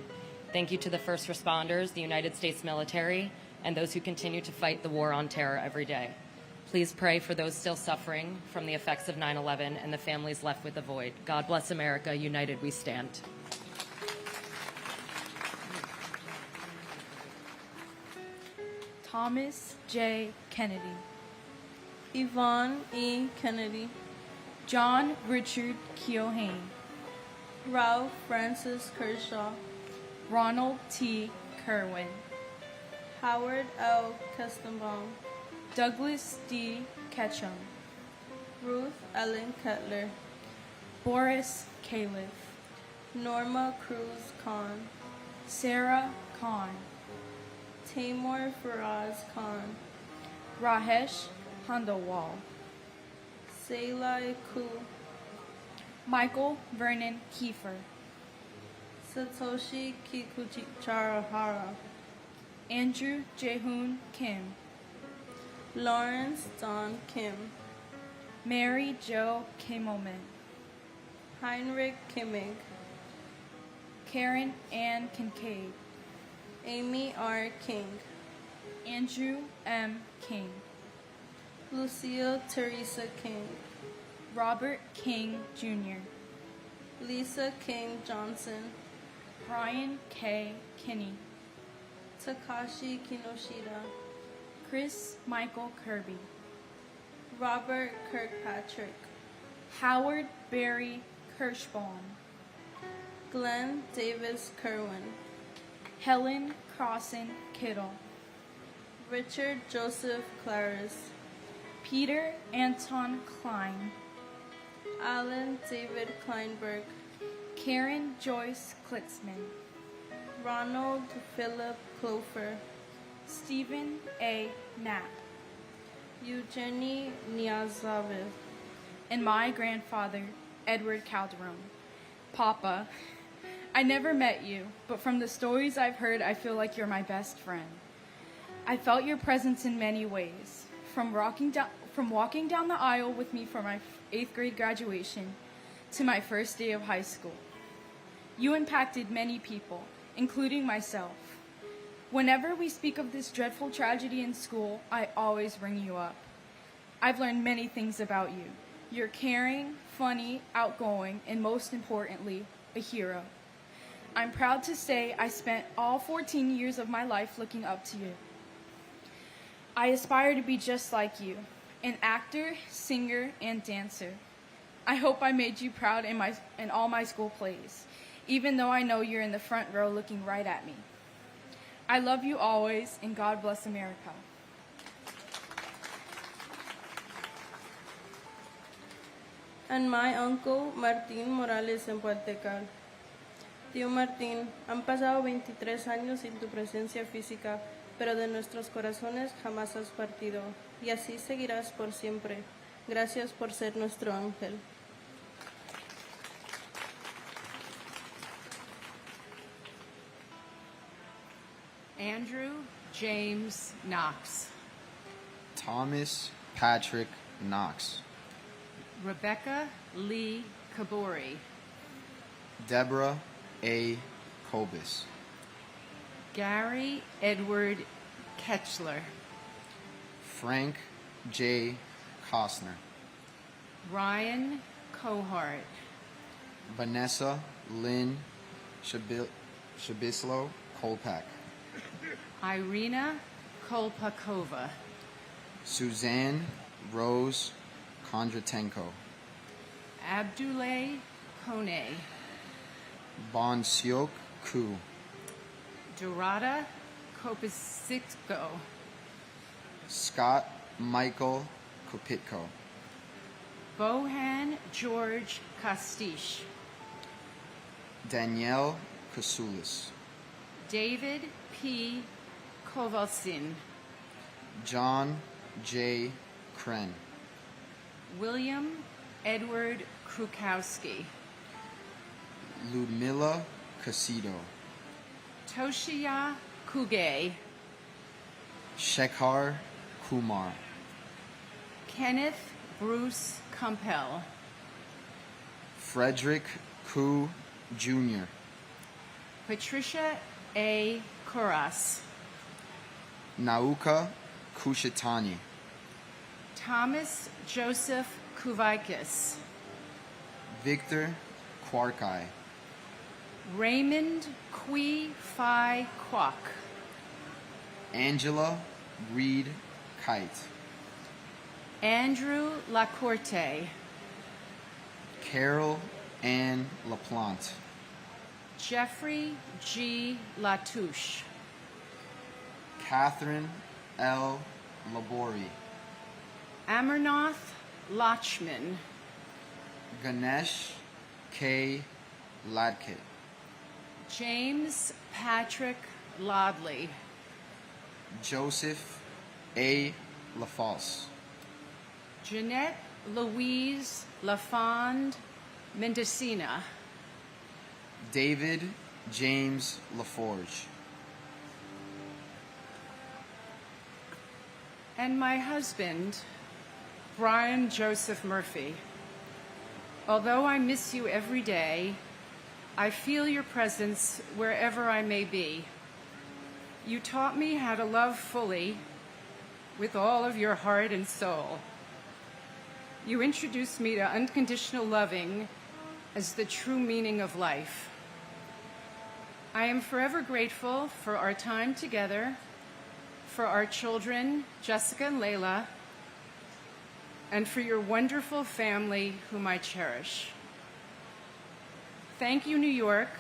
[SPEAKER 14] Thank you to the first responders, the United States military, and those who continue to fight the war on terror every day. Please pray for those still suffering from the effects of 9/11 and the families left with the void. God bless America. United we stand.
[SPEAKER 8] Thomas J. Kennedy,
[SPEAKER 1] Yvonne E. Kennedy,
[SPEAKER 8] John Richard Keohane,
[SPEAKER 1] Ralph Francis Kershaw,
[SPEAKER 8] Ronald T. Kerwin,
[SPEAKER 1] Howard L. Kestenbaum,
[SPEAKER 8] Douglas D. Ketchum,
[SPEAKER 1] Ruth Ellen Kettler,
[SPEAKER 8] Boris Califf,
[SPEAKER 1] Norma Cruz Khan,
[SPEAKER 8] Sarah Khan,
[SPEAKER 1] Tamor Faraz Khan,
[SPEAKER 8] Rahesh Handawal,
[SPEAKER 1] Selah Ku,
[SPEAKER 8] Michael Vernon Kiefer,
[SPEAKER 1] Satoshi Kikuchihara,
[SPEAKER 8] Andrew Jaehoon Kim,
[SPEAKER 1] Lawrence Don Kim,
[SPEAKER 8] Mary Jo Kimmelman,
[SPEAKER 1] Heinrich Kimmig,
[SPEAKER 8] Karen Ann Kincaid,
[SPEAKER 1] Amy R. King,
[SPEAKER 8] Andrew M. King,
[SPEAKER 1] Lucille Teresa King,
[SPEAKER 8] Robert King Jr.,
[SPEAKER 1] Lisa King Johnson,
[SPEAKER 8] Brian K. Kinney,
[SPEAKER 1] Takashi Kinoshita,
[SPEAKER 8] Chris Michael Kirby,
[SPEAKER 1] Robert Kirkpatrick,
[SPEAKER 8] Howard Barry Kirschbaum,
[SPEAKER 1] Glenn Davis Kerwin,
[SPEAKER 8] Helen Crossan Kittle,
[SPEAKER 1] Richard Joseph Claris,
[SPEAKER 8] Peter Anton Klein,
[SPEAKER 1] Alan David Kleinberg,
[SPEAKER 8] Karen Joyce Klitzman,
[SPEAKER 1] Ronald Philip Clofer,
[SPEAKER 8] Stephen A. Knapp,
[SPEAKER 1] Eugenie Niazavid,
[SPEAKER 8] and my grandfather, Edward Calderon. Papa, I never met you, but from the stories I've heard, I feel like you're my best friend. I felt your presence in many ways, from walking down the aisle with me for my 8th grade graduation to my first day of high school. You impacted many people, including myself. Whenever we speak of this dreadful tragedy in school, I always bring you up. I've learned many things about you. You're caring, funny, outgoing, and most importantly, a hero. I'm proud to say I spent all 14 years of my life looking up to you. I aspire to be just like you, an actor, singer, and dancer. I hope I made you proud in all my school plays, even though I know you're in the front row looking right at me. I love you always, and God bless America.
[SPEAKER 1] And my uncle Martín Morales en Puertecal. Tío Martín, han pasado 23 años sin tu presencia física, pero de nuestros corazones jamás has partido, y así seguirás por siempre. Gracias por ser nuestro ángel.
[SPEAKER 15] Andrew James Knox,
[SPEAKER 17] Thomas Patrick Knox,
[SPEAKER 15] Rebecca Lee Kabori,
[SPEAKER 17] Deborah A. Kobus,
[SPEAKER 15] Gary Edward Ketchler.
[SPEAKER 17] Frank J. Costner.
[SPEAKER 15] Ryan Cohart.
[SPEAKER 17] Vanessa Lynn Shabislo Kolpak.
[SPEAKER 15] Irina Kolpakova.
[SPEAKER 17] Suzanne Rose Kondratenko.
[SPEAKER 15] Abdullah Kone.
[SPEAKER 17] Bonsiok Ku.
[SPEAKER 15] Dorada Kopasitko.
[SPEAKER 17] Scott Michael Kopitko.
[SPEAKER 15] Bohan George Kastish.
[SPEAKER 17] Danielle Kasulis.
[SPEAKER 15] David P. Kovalsin.
[SPEAKER 17] John J. Kren.
[SPEAKER 15] William Edward Krukowski.
[SPEAKER 17] Ludmila Casido.
[SPEAKER 15] Toshia Kuge.
[SPEAKER 17] Shekhar Kumar.
[SPEAKER 15] Kenneth Bruce Kumpel.
[SPEAKER 17] Frederick Ku Jr.
[SPEAKER 15] Patricia A. Kuras.
[SPEAKER 17] Nauka Kushitani.
[SPEAKER 15] Thomas Joseph Kuvaikis.
[SPEAKER 17] Victor Kwarkai.
[SPEAKER 15] Raymond Kui Phi Kwok.
[SPEAKER 17] Angela Reed Kite.
[SPEAKER 15] Andrew Lacourte.
[SPEAKER 17] Carol Ann LaPlante.
[SPEAKER 15] Jeffrey G. Latouche.
[SPEAKER 17] Catherine L. Labori.
[SPEAKER 15] Amarnath Lachman.
[SPEAKER 17] Ganesh K. Ladkit.
[SPEAKER 15] James Patrick Lodley.
[SPEAKER 17] Joseph A. LaFalce.
[SPEAKER 15] Jeanette Louise Lafond Mendocina.
[SPEAKER 17] David James LaForge.
[SPEAKER 15] And my husband, Brian Joseph Murphy. Although I miss you every day, I feel your presence wherever I may be. You taught me how to love fully with all of your heart and soul. You introduced me to unconditional loving as the true meaning of life. I am forever grateful for our time together, for our children, Jessica and Layla, and for your wonderful family whom I cherish. Thank you, New York,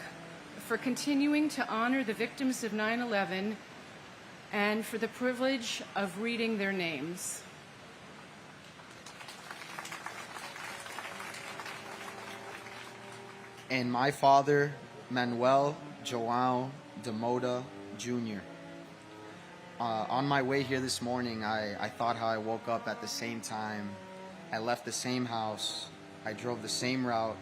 [SPEAKER 15] for continuing to honor the victims of 9/11 and for the privilege of reading their names.
[SPEAKER 17] And my father, Manuel Joao de Moda Jr. On my way here this morning, I thought how I woke up at the same time. I left the same house. I drove the same route.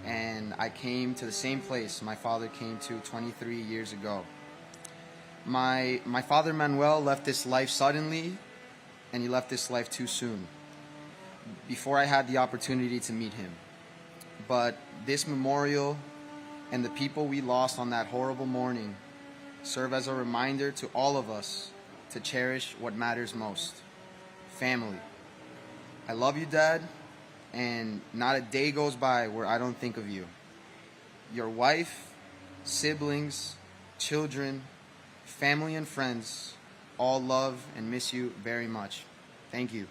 [SPEAKER 17] And I came to the same place my father came to 23 years ago. My father, Manuel, left this life suddenly, and he left this life too soon, before I had the opportunity to meet him. But this memorial and the people we lost on that horrible morning serve as a reminder to all of us to cherish what matters most: family. I love you, Dad, and not a day goes by where I don't think of you. Your wife, siblings, children, family, and friends all love and miss you very much. Thank you.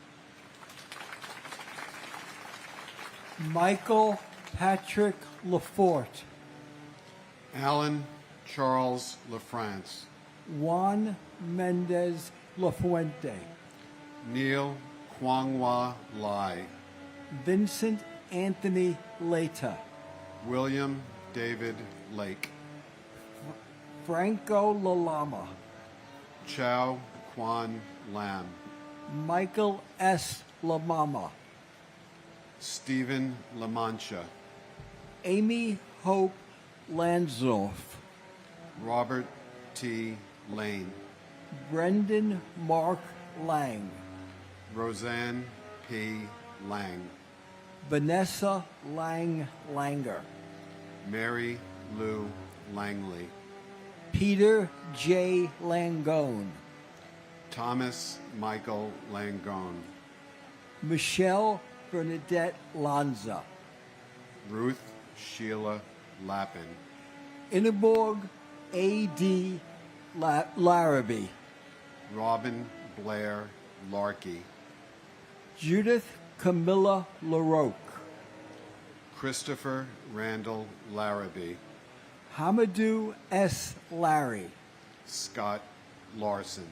[SPEAKER 2] Michael Patrick Lafort.
[SPEAKER 18] Alan Charles LaFrance.
[SPEAKER 2] Juan Mendez Lafuente.
[SPEAKER 18] Neil Kwangwa Lai.
[SPEAKER 2] Vincent Anthony Leta.
[SPEAKER 18] William David Lake.
[SPEAKER 2] Franco Lalama.
[SPEAKER 18] Chow Kwan Lam.
[SPEAKER 2] Michael S. Lamama.
[SPEAKER 18] Stephen LaMancha.
[SPEAKER 2] Amy Hope Lansdorf.
[SPEAKER 18] Robert T. Lane.
[SPEAKER 2] Brendan Mark Lang.
[SPEAKER 18] Roseanne P. Lang.
[SPEAKER 2] Vanessa Lang Langer.
[SPEAKER 18] Mary Lou Langley.
[SPEAKER 2] Peter J. Langone,
[SPEAKER 18] Thomas Michael Langone,
[SPEAKER 2] Michelle Bernadette Lanza,
[SPEAKER 18] Ruth Sheila Lappin,
[SPEAKER 2] Ingeborg A.D. Larrabee,
[SPEAKER 18] Robin Blair Larkey,
[SPEAKER 2] Judith Camilla LaRoque,
[SPEAKER 18] Christopher Randall Larrabee,
[SPEAKER 2] Hamadou S. Larry,
[SPEAKER 18] Scott Larson,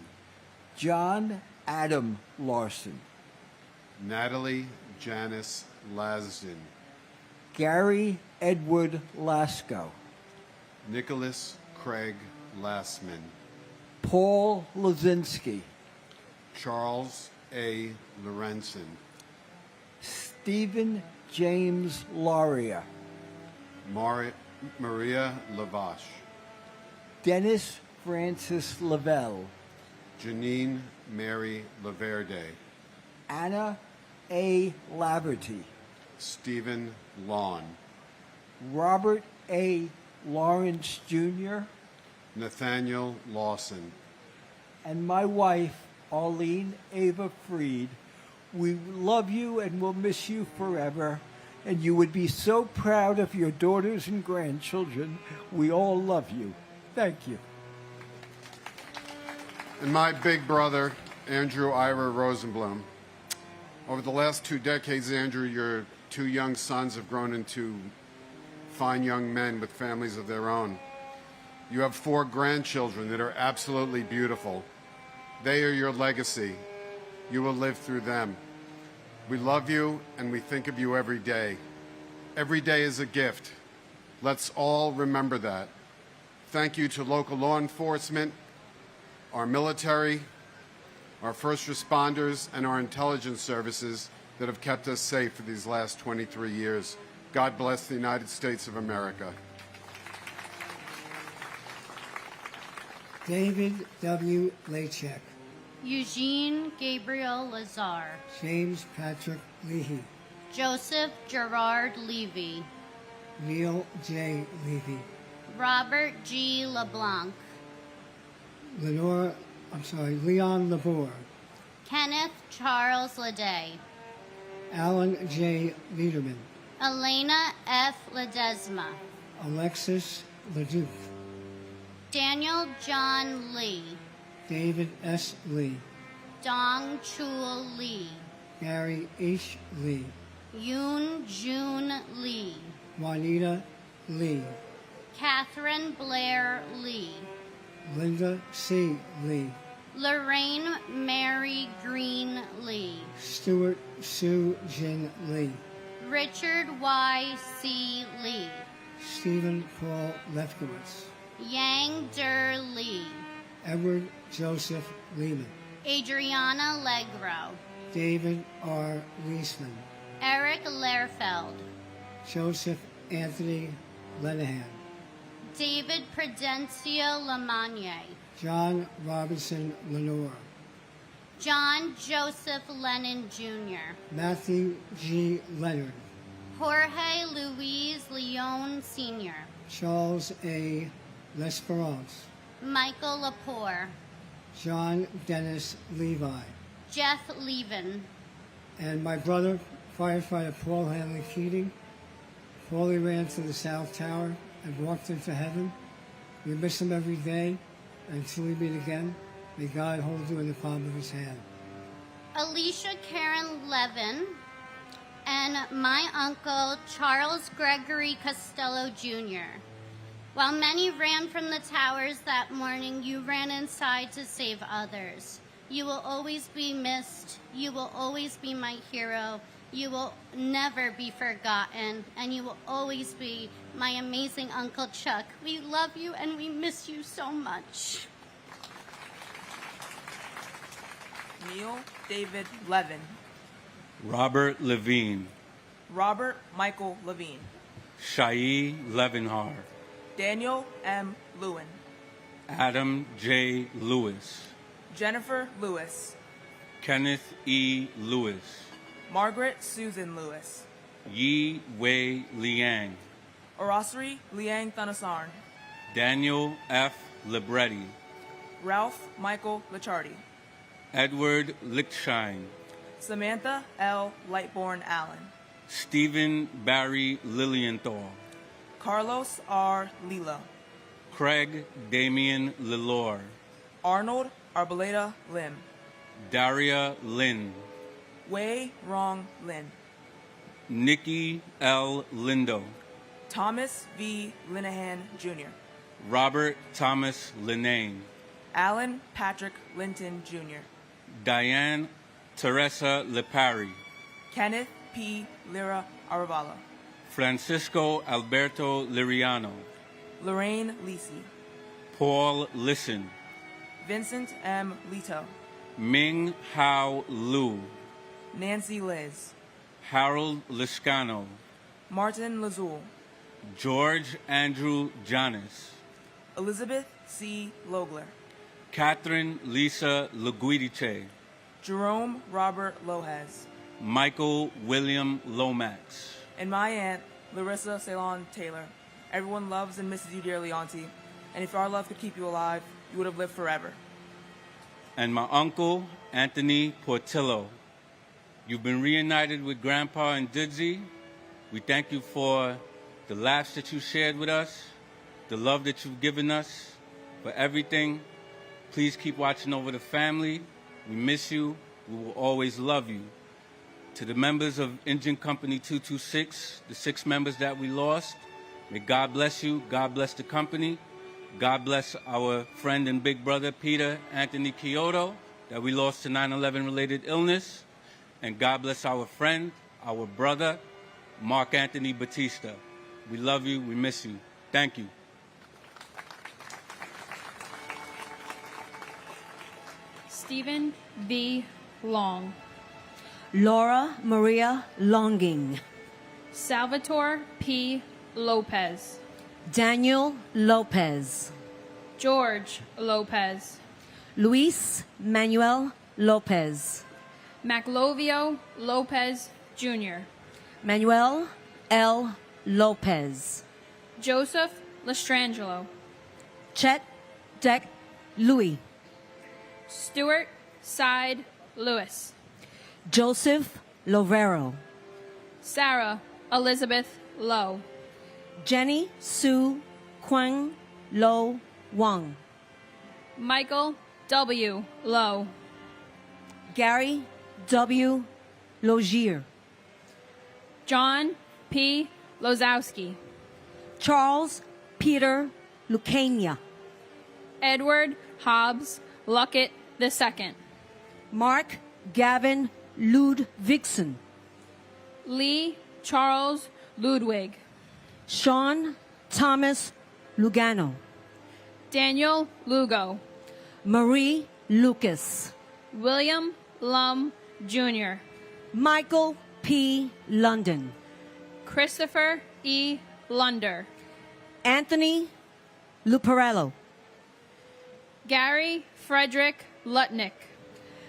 [SPEAKER 2] John Adam Larson,
[SPEAKER 18] Natalie Janice Lasden,
[SPEAKER 2] Gary Edward Lasco,
[SPEAKER 18] Nicholas Craig Lassman,
[SPEAKER 2] Paul Lazinski,
[SPEAKER 18] Charles A. Lorenzen,
[SPEAKER 2] Stephen James Laria,
[SPEAKER 18] Maria Lavache,
[SPEAKER 2] Dennis Francis Lavelle,
[SPEAKER 18] Janine Mary Laverde,
[SPEAKER 2] Anna A. Laverty,
[SPEAKER 18] Stephen Lawn,
[SPEAKER 2] Robert A. Lawrence Jr.,
[SPEAKER 18] Nathaniel Lawson,
[SPEAKER 2] and my wife, Arlene Ava Freed. We love you and will miss you forever. And you would be so proud of your daughters and grandchildren. We all love you. Thank you.
[SPEAKER 18] and my big brother, Andrew Ira Rosenblum. Over the last 2 decades, Andrew, your 2 young sons have grown into fine young men with families of their own. You have 4 grandchildren that are absolutely beautiful. They are your legacy. You will live through them. We love you and we think of you every day. Every day is a gift. Let's all remember that. Thank you to local law enforcement, our military, our first responders, and our intelligence services that have kept us safe for these last 23 years. God bless the United States of America.
[SPEAKER 4] David W. Lachek,
[SPEAKER 5] Eugene Gabriel Lazar,
[SPEAKER 4] James Patrick Leahy,
[SPEAKER 5] Joseph Gerard Levy,
[SPEAKER 4] Neil J. Levy,
[SPEAKER 5] Robert G. LeBlanc,
[SPEAKER 4] Leon Labor,
[SPEAKER 5] Kenneth Charles Leday,
[SPEAKER 4] Alan J. Liederman,
[SPEAKER 5] Elena F. Ledesma,
[SPEAKER 4] Alexis Leduc,
[SPEAKER 5] Daniel John Lee,
[SPEAKER 4] David S. Lee,
[SPEAKER 5] Dong Chul Lee,
[SPEAKER 4] Gary H. Lee,
[SPEAKER 5] Yoon Jun Lee,
[SPEAKER 4] Juanita Lee,
[SPEAKER 5] Catherine Blair Lee,
[SPEAKER 4] Linda C. Lee,
[SPEAKER 5] Lorraine Mary Green Lee,
[SPEAKER 4] Stuart Sue Jin Lee,
[SPEAKER 5] Richard Y. C. Lee,
[SPEAKER 4] Stephen Paul Lefkowitz,
[SPEAKER 5] Yang Der Lee,
[SPEAKER 4] Edward Joseph Lehman,
[SPEAKER 5] Adriana Legro,
[SPEAKER 4] David R. Leisman,
[SPEAKER 5] Eric Lehrfeld,
[SPEAKER 4] Joseph Anthony Lenahan,
[SPEAKER 5] David Prudencio Lamagne,
[SPEAKER 4] John Robinson Lenore,
[SPEAKER 5] John Joseph Lennon Jr.,
[SPEAKER 4] Matthew G. Leonard,
[SPEAKER 5] Jorge Luis Leon Sr.,
[SPEAKER 4] Charles A. L'Esperance,
[SPEAKER 5] Michael Lepore,
[SPEAKER 4] John Dennis Levi,
[SPEAKER 5] Jeff Levin,
[SPEAKER 4] and my brother, firefighter Paul Hanley Keating. Paulie ran to the South Tower and walked into heaven. We miss him every day. Until we meet again, may God hold you in the palm of his hand.
[SPEAKER 5] Alicia Karen Levin, and my uncle Charles Gregory Costello Jr. While many ran from the towers that morning, you ran inside to save others. You will always be missed. You will always be my hero. You will never be forgotten, and you will always be my amazing Uncle Chuck. We love you and we miss you so much.
[SPEAKER 19] Neil David Levin,
[SPEAKER 24] Robert Levine,
[SPEAKER 19] Robert Michael Levine,
[SPEAKER 24] Shai Levenhar,
[SPEAKER 19] Daniel M. Lewin,
[SPEAKER 24] Adam J. Lewis,
[SPEAKER 19] Jennifer Lewis,
[SPEAKER 24] Kenneth E. Lewis,
[SPEAKER 19] Margaret Susan Lewis,
[SPEAKER 24] Yi Wei Liang,
[SPEAKER 19] Orasri Liang Thanasarn,
[SPEAKER 24] Daniel F. Libretti,
[SPEAKER 19] Ralph Michael Lichardi,
[SPEAKER 24] Edward Lichtshine,
[SPEAKER 19] Samantha L. Lightborn Allen,
[SPEAKER 24] Stephen Barry Lilienthal,
[SPEAKER 19] Carlos R. Lila,
[SPEAKER 24] Craig Damian Lilor,
[SPEAKER 19] Arnold Arboleda Lim,
[SPEAKER 24] Daria Lin,
[SPEAKER 19] Wei Rong Lin,
[SPEAKER 24] Nikki L. Lindo,
[SPEAKER 19] Thomas V. Linehan Jr.,
[SPEAKER 24] Robert Thomas Linane,
[SPEAKER 19] Alan Patrick Linton Jr.,
[SPEAKER 24] Diane Teresa Lipari,
[SPEAKER 19] Kenneth P. Lira Aravala,
[SPEAKER 24] Francisco Alberto Liriano,
[SPEAKER 19] Lorraine Lisi,
[SPEAKER 24] Paul Listen,
[SPEAKER 19] Vincent M. Lito,
[SPEAKER 24] Ming Hao Lu,
[SPEAKER 19] Nancy Liz,
[SPEAKER 24] Harold Liscano,
[SPEAKER 19] Martin Lazul,
[SPEAKER 24] George Andrew Janis,
[SPEAKER 19] Elizabeth C. Logler,
[SPEAKER 24] Catherine Lisa Luguidice,
[SPEAKER 19] Jerome Robert Lohez,
[SPEAKER 24] Michael William Lomax,
[SPEAKER 19] and my aunt, Larissa Ceylon Taylor. Everyone loves and misses you dearly, Auntie, and if our love could keep you alive, you would have lived forever.
[SPEAKER 24] and my uncle, Anthony Portillo. You've been reunited with Grandpa and Didzy. We thank you for the laughs that you shared with us, the love that you've given us, for everything. Please keep watching over the family. We miss you. We will always love you. To the members of Engine Company 226, the 6 members that we lost, may God bless you. God bless the company. God bless our friend and big brother, Peter Anthony Kyoto, that we lost to 9/11 related illness. And God bless our friend, our brother, Mark Anthony Batista. We love you. We miss you. Thank you.
[SPEAKER 21] Stephen V. Long,
[SPEAKER 7] Laura Maria Longing,
[SPEAKER 21] Salvatore P. Lopez,
[SPEAKER 7] Daniel Lopez,
[SPEAKER 21] George Lopez,
[SPEAKER 7] Luis Manuel Lopez,
[SPEAKER 21] Maclovio Lopez Jr.,
[SPEAKER 7] Manuel L. Lopez,
[SPEAKER 21] Joseph Lestrangelo,
[SPEAKER 7] Chet Deck Louis,
[SPEAKER 21] Stuart Side Lewis,
[SPEAKER 7] Joseph Lovero,
[SPEAKER 21] Sarah Elizabeth Lowe,
[SPEAKER 7] Jenny Sue Kwang Lo Wang,
[SPEAKER 21] Michael W. Lowe,
[SPEAKER 7] Gary W. Logier,
[SPEAKER 21] John P. Lozowski,
[SPEAKER 7] Charles Peter Lucania,
[SPEAKER 21] Edward Hobbs Luckett II,
[SPEAKER 7] Mark Gavin Ludvigsen,
[SPEAKER 21] Lee Charles Ludwig,
[SPEAKER 7] Sean Thomas Lugano,
[SPEAKER 21] Daniel Lugo,
[SPEAKER 7] Marie Lucas,
[SPEAKER 21] William Lum Jr.,
[SPEAKER 7] Michael P. London,
[SPEAKER 21] Christopher E. Lunder,
[SPEAKER 7] Anthony Luparello,
[SPEAKER 21] Gary Frederick Lutnick,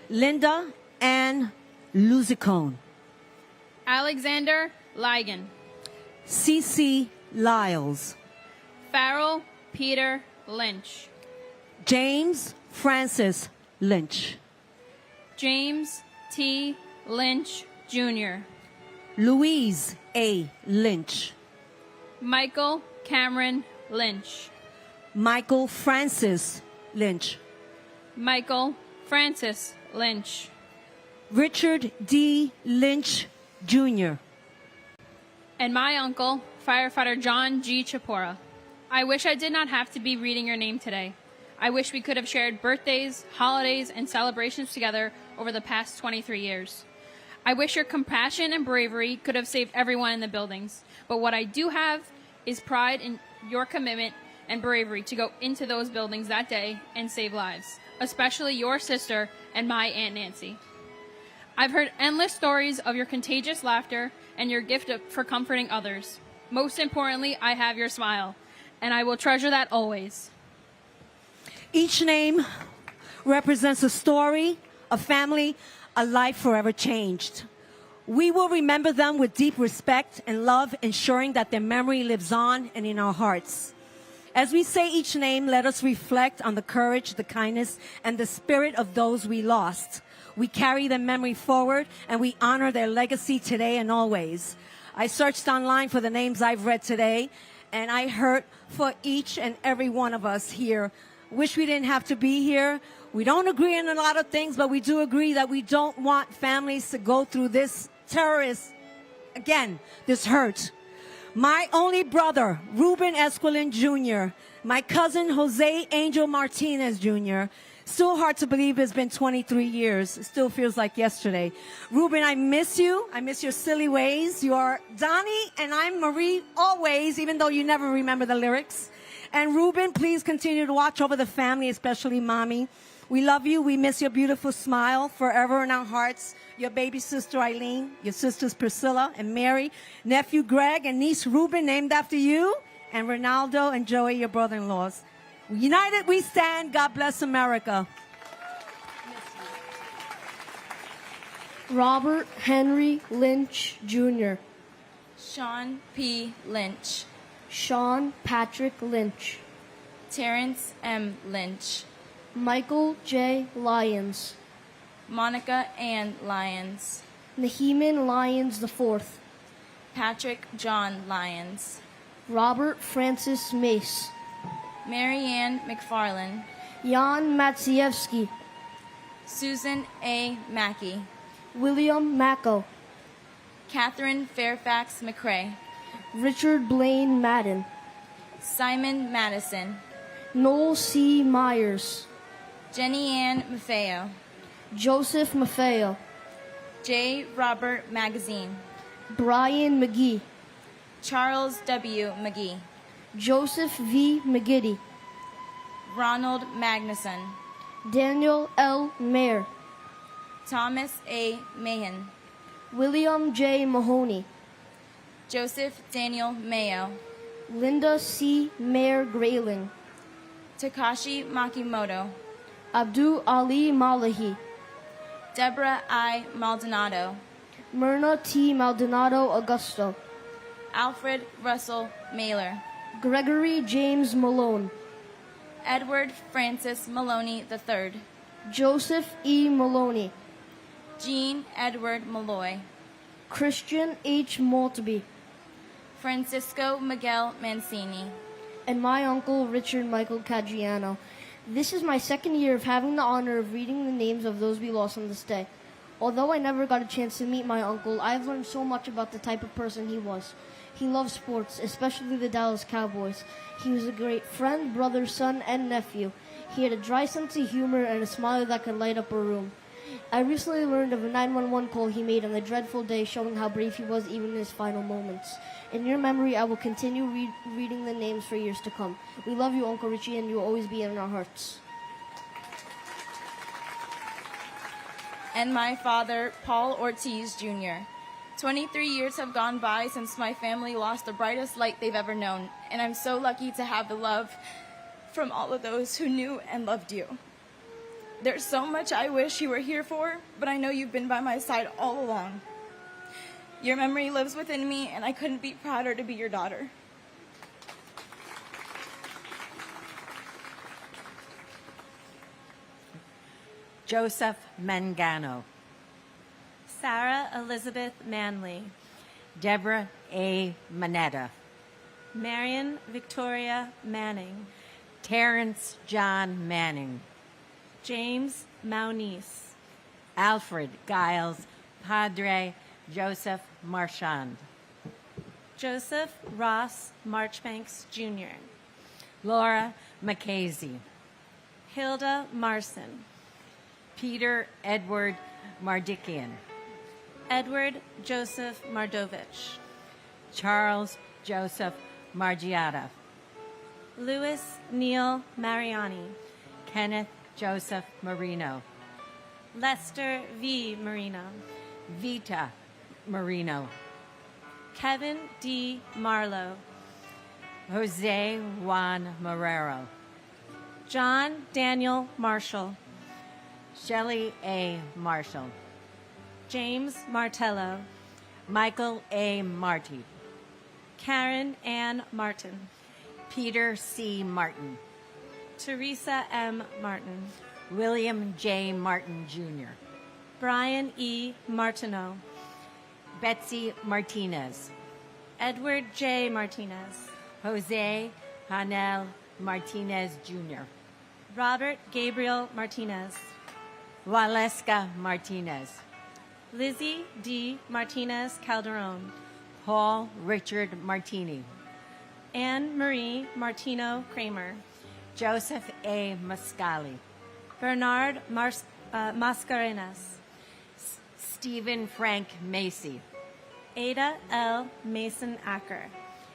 [SPEAKER 7] Linda Ann Luzicone,
[SPEAKER 21] Alexander Ligon,
[SPEAKER 7] C.C. Lyles,
[SPEAKER 21] Farrell Peter Lynch,
[SPEAKER 7] James Francis Lynch,
[SPEAKER 21] James T. Lynch Jr.,
[SPEAKER 7] Louise A. Lynch,
[SPEAKER 21] Michael Cameron Lynch,
[SPEAKER 7] Michael Francis Lynch,
[SPEAKER 21] Michael Francis Lynch,
[SPEAKER 7] Richard D. Lynch Jr.,
[SPEAKER 21] and my uncle, Firefighter John G. Chapora. I wish I did not have to be reading your name today. I wish we could have shared birthdays, holidays, and celebrations together over the past 23 years. I wish your compassion and bravery could have saved everyone in the buildings. But what I do have is pride in your commitment and bravery to go into those buildings that day and save lives, especially your sister and my Aunt Nancy. I've heard endless stories of your contagious laughter and your gift for comforting others. Most importantly, I have your smile, and I will treasure that always.
[SPEAKER 7] Each name represents a story, a family, a life forever changed. We will remember them with deep respect and love, ensuring that their memory lives on and in our hearts. As we say each name, let us reflect on the courage, the kindness, and the spirit of those we lost. We carry their memory forward, and we honor their legacy today and always. I searched online for the names I've read today, and I hurt for each and every one of us here. Wish we didn't have to be here. We don't agree on a lot of things, but we do agree that we don't want families to go through this this hurt. My only brother, Ruben Esquilin Jr., my cousin, Jose Angel Martinez Jr., still hard to believe it's been 23 years. It still feels like yesterday. Ruben, I miss you. I miss your silly ways. You are Donnie and I'm Marie always, even though you never remember the lyrics. And Ruben, please continue to watch over the family, especially Mommy. We love you. We miss your beautiful smile forever in our hearts. Your baby sister Eileen, your sisters Priscilla and Mary, nephew Greg and niece Ruben, named after you, and Ronaldo and Joey, your brother-in-laws. United we stand. God bless America.
[SPEAKER 11] Robert Henry Lynch Jr.
[SPEAKER 12] Sean P. Lynch.
[SPEAKER 11] Sean Patrick Lynch.
[SPEAKER 12] Terrence M. Lynch.
[SPEAKER 11] Michael J. Lyons.
[SPEAKER 12] Monica Ann Lyons.
[SPEAKER 11] Naheeman Lyons IV.
[SPEAKER 12] Patrick John Lyons.
[SPEAKER 11] Robert Francis Mace.
[SPEAKER 12] Mary Ann McFarland.
[SPEAKER 11] Jan Matsievsky.
[SPEAKER 12] Susan A. Mackey.
[SPEAKER 11] William Macko.
[SPEAKER 12] Catherine Fairfax McCrae.
[SPEAKER 11] Richard Blaine Madden.
[SPEAKER 12] Simon Madison.
[SPEAKER 11] Noel C. Myers.
[SPEAKER 12] Jenny Ann Maffeo.
[SPEAKER 11] Joseph Maffeo.
[SPEAKER 12] J. Robert Magazine.
[SPEAKER 11] Brian McGee.
[SPEAKER 12] Charles W. McGee.
[SPEAKER 11] Joseph V. McGiddy.
[SPEAKER 12] Ronald Magnuson.
[SPEAKER 11] Daniel L. Mayer.
[SPEAKER 12] Thomas A. Mahan.
[SPEAKER 11] William J. Mahoney.
[SPEAKER 12] Joseph Daniel Mayo.
[SPEAKER 11] Linda C. Mayer Grayling.
[SPEAKER 12] Takashi Makimoto.
[SPEAKER 11] Abdul Ali Malahi.
[SPEAKER 12] Deborah I. Maldonado.
[SPEAKER 11] Myrna T. Maldonado Augusto.
[SPEAKER 12] Alfred Russell Mailer.
[SPEAKER 11] Gregory James Malone.
[SPEAKER 12] Edward Francis Maloney III.
[SPEAKER 11] Joseph E. Maloney.
[SPEAKER 12] Jean Edward Malloy.
[SPEAKER 11] Christian H. Maltby.
[SPEAKER 12] Francisco Miguel Mancini.
[SPEAKER 11] And my uncle Richard Michael Caggiano. This is my second year of having the honor of reading the names of those we lost on this day. Although I never got a chance to meet my uncle, I've learned so much about the type of person he was. He loved sports, especially the Dallas Cowboys. He was a great friend, brother, son, and nephew. He had a dry sense of humor and a smile that could light up a room. I recently learned of a 911 call he made on the dreadful day, showing how brave he was even in his final moments. In your memory, I will continue reading the names for years to come. We love you, Uncle Richie, and you will always be in our hearts.
[SPEAKER 12] And my father, Paul Ortiz Jr. 23 years have gone by since my family lost the brightest light they've ever known, and I'm so lucky to have the love from all of those who knew and loved you. There's so much I wish you were here for, but I know you've been by my side all along. Your memory lives within me, and I couldn't be prouder to be your daughter.
[SPEAKER 22] Joseph Mangano.
[SPEAKER 23] Sarah Elizabeth Manley.
[SPEAKER 22] Deborah A. Manetta.
[SPEAKER 23] Marion Victoria Manning.
[SPEAKER 22] Terrence John Manning.
[SPEAKER 23] James Maunice.
[SPEAKER 22] Alfred Giles Padre Joseph Marchand.
[SPEAKER 23] Joseph Ross Marchbanks Jr.
[SPEAKER 22] Laura McCasey.
[SPEAKER 23] Hilda Marson.
[SPEAKER 22] Peter Edward Mardikian.
[SPEAKER 23] Edward Joseph Mardovich.
[SPEAKER 22] Charles Joseph Margiata.
[SPEAKER 23] Louis Neil Mariani.
[SPEAKER 22] Kenneth Joseph Marino.
[SPEAKER 23] Lester V. Marino.
[SPEAKER 22] Vita Marino.
[SPEAKER 23] Kevin D. Marlowe.
[SPEAKER 22] Jose Juan Marrero.
[SPEAKER 23] John Daniel Marshall.
[SPEAKER 22] Shelley A. Marshall.
[SPEAKER 23] James Martello.
[SPEAKER 22] Michael A. Marty.
[SPEAKER 23] Karen Ann Martin. Peter C. Martin.
[SPEAKER 10] Teresa M. Martin.
[SPEAKER 23] William J. Martin, Jr.
[SPEAKER 10] Brian E. Martineau.
[SPEAKER 23] Betsy Martinez.
[SPEAKER 10] Edward J. Martinez.
[SPEAKER 23] Jose Hanel Martinez, Jr.
[SPEAKER 10] Robert Gabriel Martinez.
[SPEAKER 23] Waleska Martinez.
[SPEAKER 10] Lizzie D. Martinez Calderon.
[SPEAKER 23] Paul Richard Martini.
[SPEAKER 10] Anne Marie Martino Kramer.
[SPEAKER 23] Joseph A. Mascali.
[SPEAKER 10] Bernard Mascarenas.
[SPEAKER 23] Stephen Frank Macy.
[SPEAKER 10] Ada L. Mason Acker.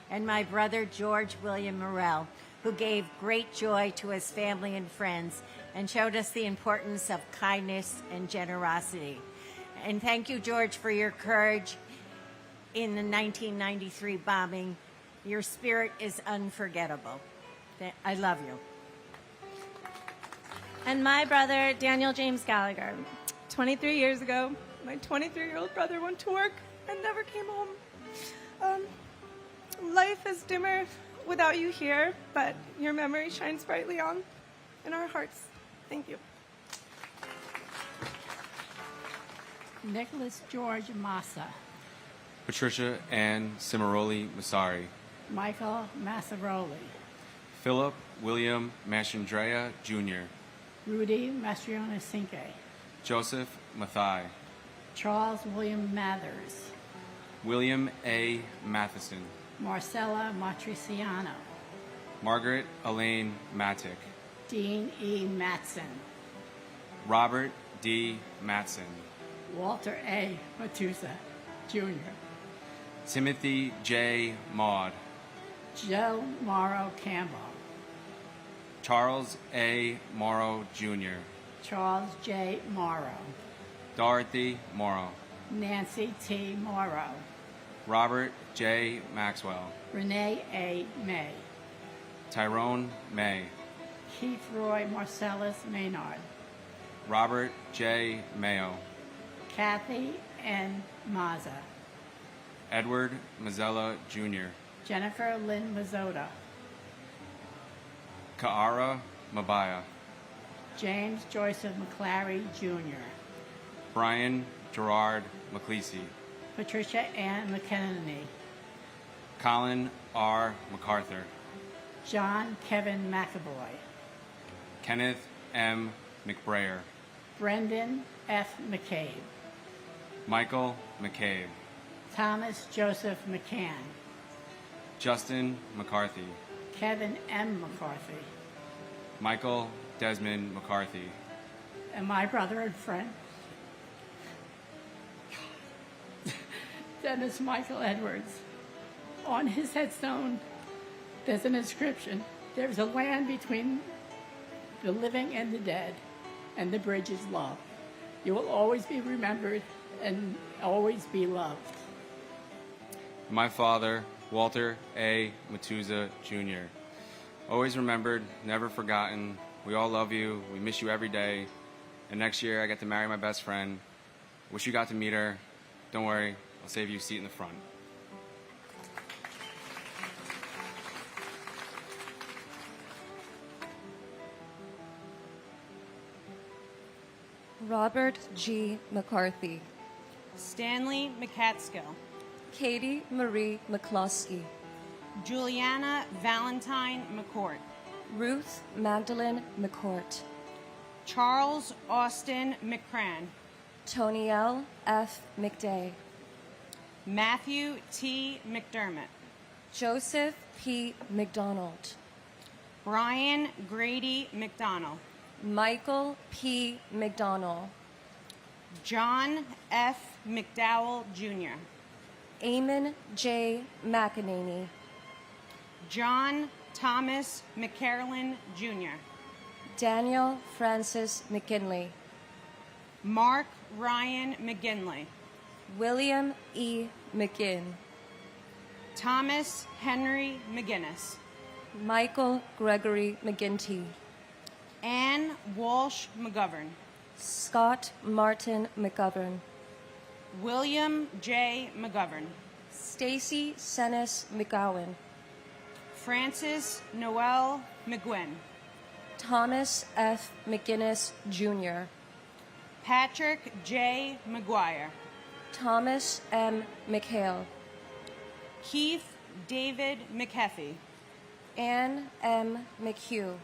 [SPEAKER 23] And my brother George William Morell, who gave great joy to his family and friends and showed us the importance of kindness and generosity. And thank you, George, for your courage in the 1993 bombing. Your spirit is unforgettable. I love you.
[SPEAKER 10] And my brother, Daniel James Gallagher. 23 years ago, my 23-year-old brother went to work and never came home. Life is dimmer without you here, but your memory shines brightly on in our hearts. Thank you.
[SPEAKER 13] Nicholas George Massa.
[SPEAKER 16] Patricia Ann Cimaroli Masari.
[SPEAKER 13] Michael Massaroli.
[SPEAKER 16] Philip William Mastrandrea, Jr.
[SPEAKER 13] Rudy Mastriona Cinque.
[SPEAKER 16] Joseph Mathai.
[SPEAKER 13] Charles William Mathers.
[SPEAKER 16] William A. Matheson.
[SPEAKER 13] Marcella Matriciano.
[SPEAKER 16] Margaret Elaine Mattick.
[SPEAKER 13] Dean E. Matson.
[SPEAKER 16] Robert D. Matson.
[SPEAKER 13] Walter A. Matusa, Jr.
[SPEAKER 16] Timothy J. Maud.
[SPEAKER 13] Joe Morrow Campbell.
[SPEAKER 16] Charles A. Morrow, Jr.
[SPEAKER 13] Charles J. Morrow.
[SPEAKER 16] Dorothy Morrow.
[SPEAKER 13] Nancy T. Morrow.
[SPEAKER 16] Robert J. Maxwell.
[SPEAKER 13] Renee A. May.
[SPEAKER 16] Tyrone May.
[SPEAKER 13] Keith Roy Marcellus Maynard.
[SPEAKER 16] Robert J. Mayo.
[SPEAKER 13] Kathy N. Mazza.
[SPEAKER 16] Edward Mazzella, Jr.
[SPEAKER 13] Jennifer Lynn Mazzotta.
[SPEAKER 16] Kaara Mabaya.
[SPEAKER 13] James Joseph McClary, Jr.
[SPEAKER 16] Brian Gerard McClesey.
[SPEAKER 13] Patricia Ann McKenney.
[SPEAKER 16] Colin R. MacArthur.
[SPEAKER 13] John Kevin McAvoy.
[SPEAKER 16] Kenneth M. McBrayer.
[SPEAKER 13] Brendan F. McCabe.
[SPEAKER 16] Michael McCabe.
[SPEAKER 13] Thomas Joseph McCann.
[SPEAKER 16] Justin McCarthy.
[SPEAKER 13] Kevin M. McCarthy.
[SPEAKER 16] Michael Desmond McCarthy.
[SPEAKER 13] And my brother and friend, Dennis Michael Edwards. On his headstone, there's an inscription. There's a land between the living and the dead, and the bridge is love. You will always be remembered and always be loved.
[SPEAKER 16] My father, Walter A. Matuza, Jr. Always remembered, never forgotten. We all love you. We miss you every day. And next year, I get to marry my best friend. Wish you got to meet her. Don't worry, I'll save you a seat in the front.
[SPEAKER 20] Robert G. McCarthy.
[SPEAKER 21] Stanley McCatskill.
[SPEAKER 20] Katie Marie McCloskey.
[SPEAKER 21] Juliana Valentine McCourt.
[SPEAKER 20] Ruth Magdalene McCourt.
[SPEAKER 21] Charles Austin McCran.
[SPEAKER 20] Toniel F. McDay.
[SPEAKER 21] Matthew T. McDermott.
[SPEAKER 20] Joseph P. McDonald.
[SPEAKER 21] Brian Grady McDonald.
[SPEAKER 20] Michael P. McDonald.
[SPEAKER 21] John F. McDowell, Jr.
[SPEAKER 20] Eamon J. McEnany.
[SPEAKER 21] John Thomas McCarolyn, Jr.
[SPEAKER 20] Daniel Francis McKinley.
[SPEAKER 21] Mark Ryan McGinley.
[SPEAKER 20] William E. McGinn.
[SPEAKER 21] Thomas Henry McGinnis.
[SPEAKER 20] Michael Gregory McGinty.
[SPEAKER 21] Ann Walsh McGovern.
[SPEAKER 20] Scott Martin McGovern.
[SPEAKER 21] William J. McGovern.
[SPEAKER 20] Stacy Senes McGowan.
[SPEAKER 21] Francis Noel McGuinn.
[SPEAKER 20] Thomas F. McGinnis, Jr.
[SPEAKER 21] Patrick J. McGuire.
[SPEAKER 20] Thomas M. McHale.
[SPEAKER 21] Keith David McHeffy.
[SPEAKER 20] Ann M. McHugh.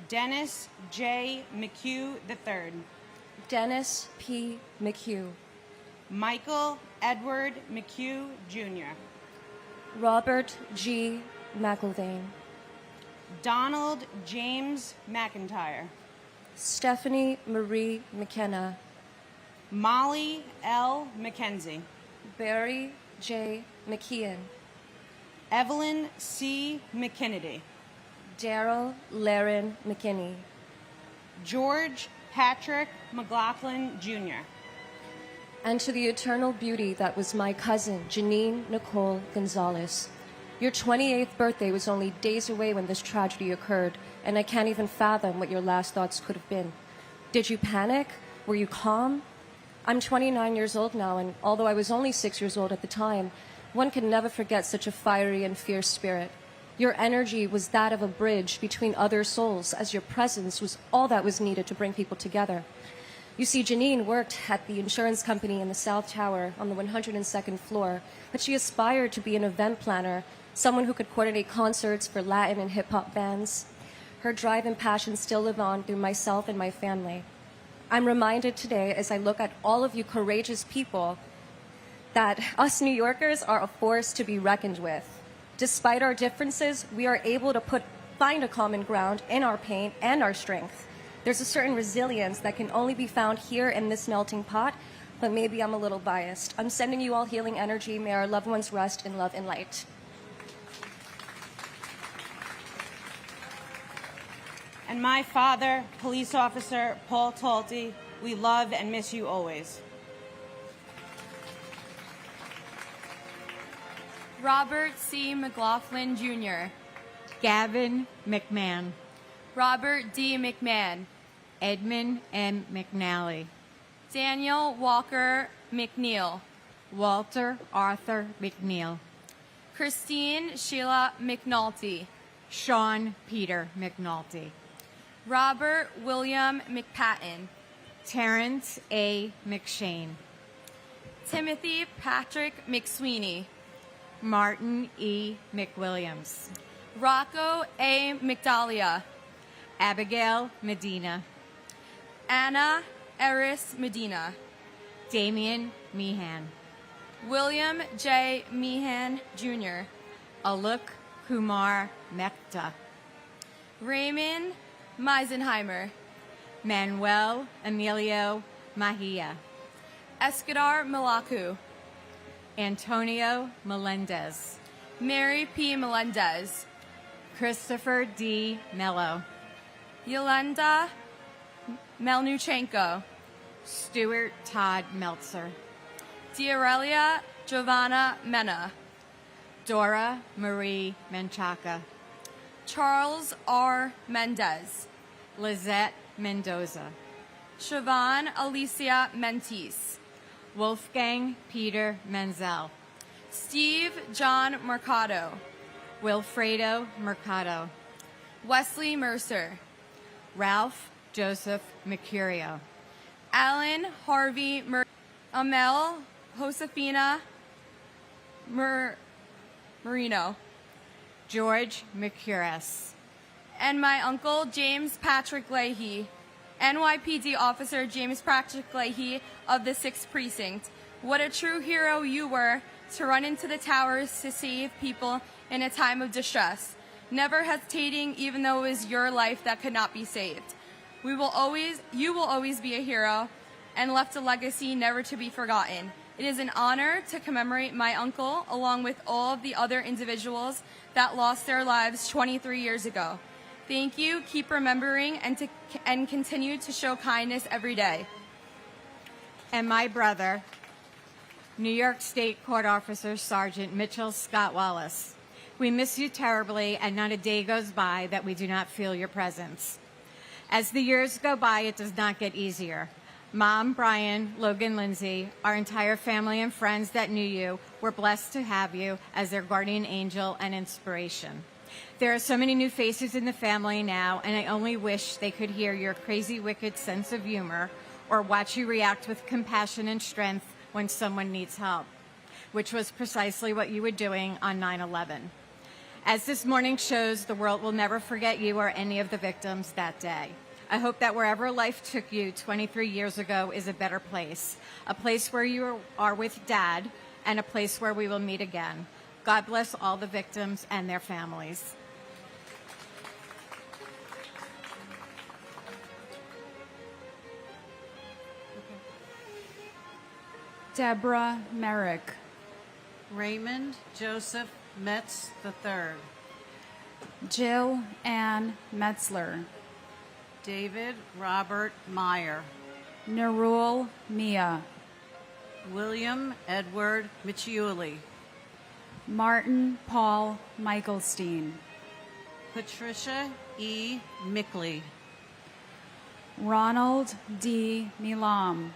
[SPEAKER 21] Dennis J. McHugh III.
[SPEAKER 20] Dennis P. McHugh.
[SPEAKER 21] Michael Edward McHugh Jr.
[SPEAKER 20] Robert G. McIlvaine.
[SPEAKER 21] Donald James McIntyre.
[SPEAKER 20] Stephanie Marie McKenna.
[SPEAKER 21] Molly L. McKenzie.
[SPEAKER 20] Barry J. McKeon.
[SPEAKER 21] Evelyn C. McKinnedy.
[SPEAKER 20] Daryl Laren McKinney.
[SPEAKER 21] George Patrick McLaughlin Jr.
[SPEAKER 20] And to the eternal beauty that was my cousin, Janine Nicole Gonzalez. Your 28th birthday was only days away when this tragedy occurred, and I can't even fathom what your last thoughts could have been. Did you panic? Were you calm? I'm 29 years old now, and although I was only 6 years old at the time, one can never forget such a fiery and fierce spirit. Your energy was that of a bridge between other souls, as your presence was all that was needed to bring people together. You see, Janine worked at the insurance company in the South Tower on the 102nd floor, but she aspired to be an event planner, someone who could coordinate concerts for Latin and hip-hop bands. Her drive and passion still live on through myself and my family. I'm reminded today, as I look at all of you courageous people, that us New Yorkers are a force to be reckoned with. Despite our differences, we are able to find a common ground in our pain and our strength. There's a certain resilience that can only be found here in this melting pot, but maybe I'm a little biased. I'm sending you all healing energy. May our loved ones rest in love and light.
[SPEAKER 21] And my father, Police Officer Paul Talty, we love and miss you always.
[SPEAKER 3] Robert C. McLaughlin, Jr.
[SPEAKER 22] Gavin McMahon.
[SPEAKER 3] Robert D. McMahon.
[SPEAKER 22] Edmund M. McNally.
[SPEAKER 3] Daniel Walker McNeil.
[SPEAKER 22] Walter Arthur McNeil.
[SPEAKER 3] Christine Sheila McNulty.
[SPEAKER 22] Sean Peter McNulty.
[SPEAKER 3] Robert William McPatton.
[SPEAKER 22] Terrence A. McShane.
[SPEAKER 3] Timothy Patrick McSweeney.
[SPEAKER 22] Martin E. McWilliams.
[SPEAKER 3] Rocco A. McDalia.
[SPEAKER 22] Abigail Medina.
[SPEAKER 3] Anna Eris Medina.
[SPEAKER 22] Damian Meehan.
[SPEAKER 3] William J. Meehan, Jr.
[SPEAKER 22] Aluk Kumar Mehta.
[SPEAKER 3] Raymond Meisenheimer.
[SPEAKER 22] Manuel Emilio Mahia.
[SPEAKER 3] Escadar Malaku.
[SPEAKER 22] Antonio Melendez.
[SPEAKER 3] Mary P. Melendez.
[SPEAKER 22] Christopher D. Mello.
[SPEAKER 3] Yolanda Melnuchenko.
[SPEAKER 22] Stuart Todd Meltzer.
[SPEAKER 3] Diarelia Giovanna Mena.
[SPEAKER 22] Dora Marie Menchaca.
[SPEAKER 3] Charles R. Mendez.
[SPEAKER 22] Lizette Mendoza.
[SPEAKER 3] Siobhan Alicia Mentis.
[SPEAKER 22] Wolfgang Peter Menzel.
[SPEAKER 3] Steve John Mercado.
[SPEAKER 22] Wilfredo Mercado.
[SPEAKER 3] Wesley Mercer.
[SPEAKER 22] Ralph Joseph Mercurio.
[SPEAKER 3] Alan Harvey Amel Josefina Marino.
[SPEAKER 22] George Mercuris.
[SPEAKER 3] And my uncle, James Patrick Leahy. NYPD Officer James Patrick Leahy of the 6th Precinct. What a true hero you were to run into the towers to save people in a time of distress, never hesitating even though it was your life that could not be saved. You will always be a hero and left a legacy never to be forgotten. It is an honor to commemorate my uncle along with all of the other individuals that lost their lives 23 years ago. Thank you. Keep remembering and continue to show kindness every day.
[SPEAKER 22] And my brother, New York State Court Officer Sergeant Mitchell Scott Wallace. We miss you terribly, and not a day goes by that we do not feel your presence. As the years go by, it does not get easier. Mom, Brian, Logan, Lindsay, our entire family and friends that knew you were blessed to have you as their guardian angel and inspiration. There are so many new faces in the family now, and I only wish they could hear your crazy, wicked sense of humor or watch you react with compassion and strength when someone needs help, which was precisely what you were doing on 9/11. As this morning shows, the world will never forget you or any of the victims that day. I hope that wherever life took you 23 years ago is a better place, a place where you are with Dad, and a place where we will meet again. God bless all the victims and their families.
[SPEAKER 6] Deborah Merrick.
[SPEAKER 8] Raymond Joseph Metz III.
[SPEAKER 6] Jill Ann Metzler.
[SPEAKER 8] David Robert Meyer.
[SPEAKER 6] Narul Mia.
[SPEAKER 8] William Edward Michiuli.
[SPEAKER 6] Martin Paul Michaelstein.
[SPEAKER 8] Patricia E. Mickley.
[SPEAKER 6] Ronald D. Milam.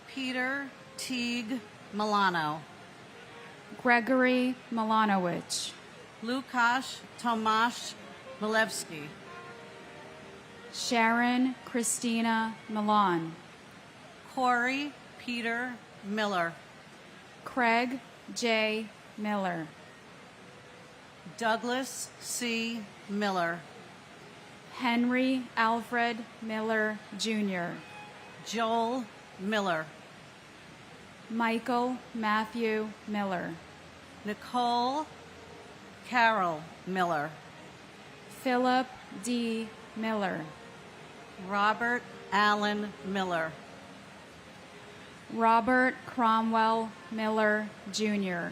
[SPEAKER 8] Peter Teague Milano.
[SPEAKER 6] Gregory Milanowicz.
[SPEAKER 8] Lukasz Tomasz Milewski.
[SPEAKER 6] Sharon Christina Milan.
[SPEAKER 8] Corey Peter Miller.
[SPEAKER 6] Craig J. Miller.
[SPEAKER 8] Douglas C. Miller.
[SPEAKER 6] Henry Alfred Miller, Jr.
[SPEAKER 8] Joel Miller.
[SPEAKER 6] Michael Matthew Miller.
[SPEAKER 8] Nicole Carol Miller.
[SPEAKER 6] Philip D. Miller.
[SPEAKER 8] Robert Allen Miller.
[SPEAKER 6] Robert Cromwell Miller, Jr.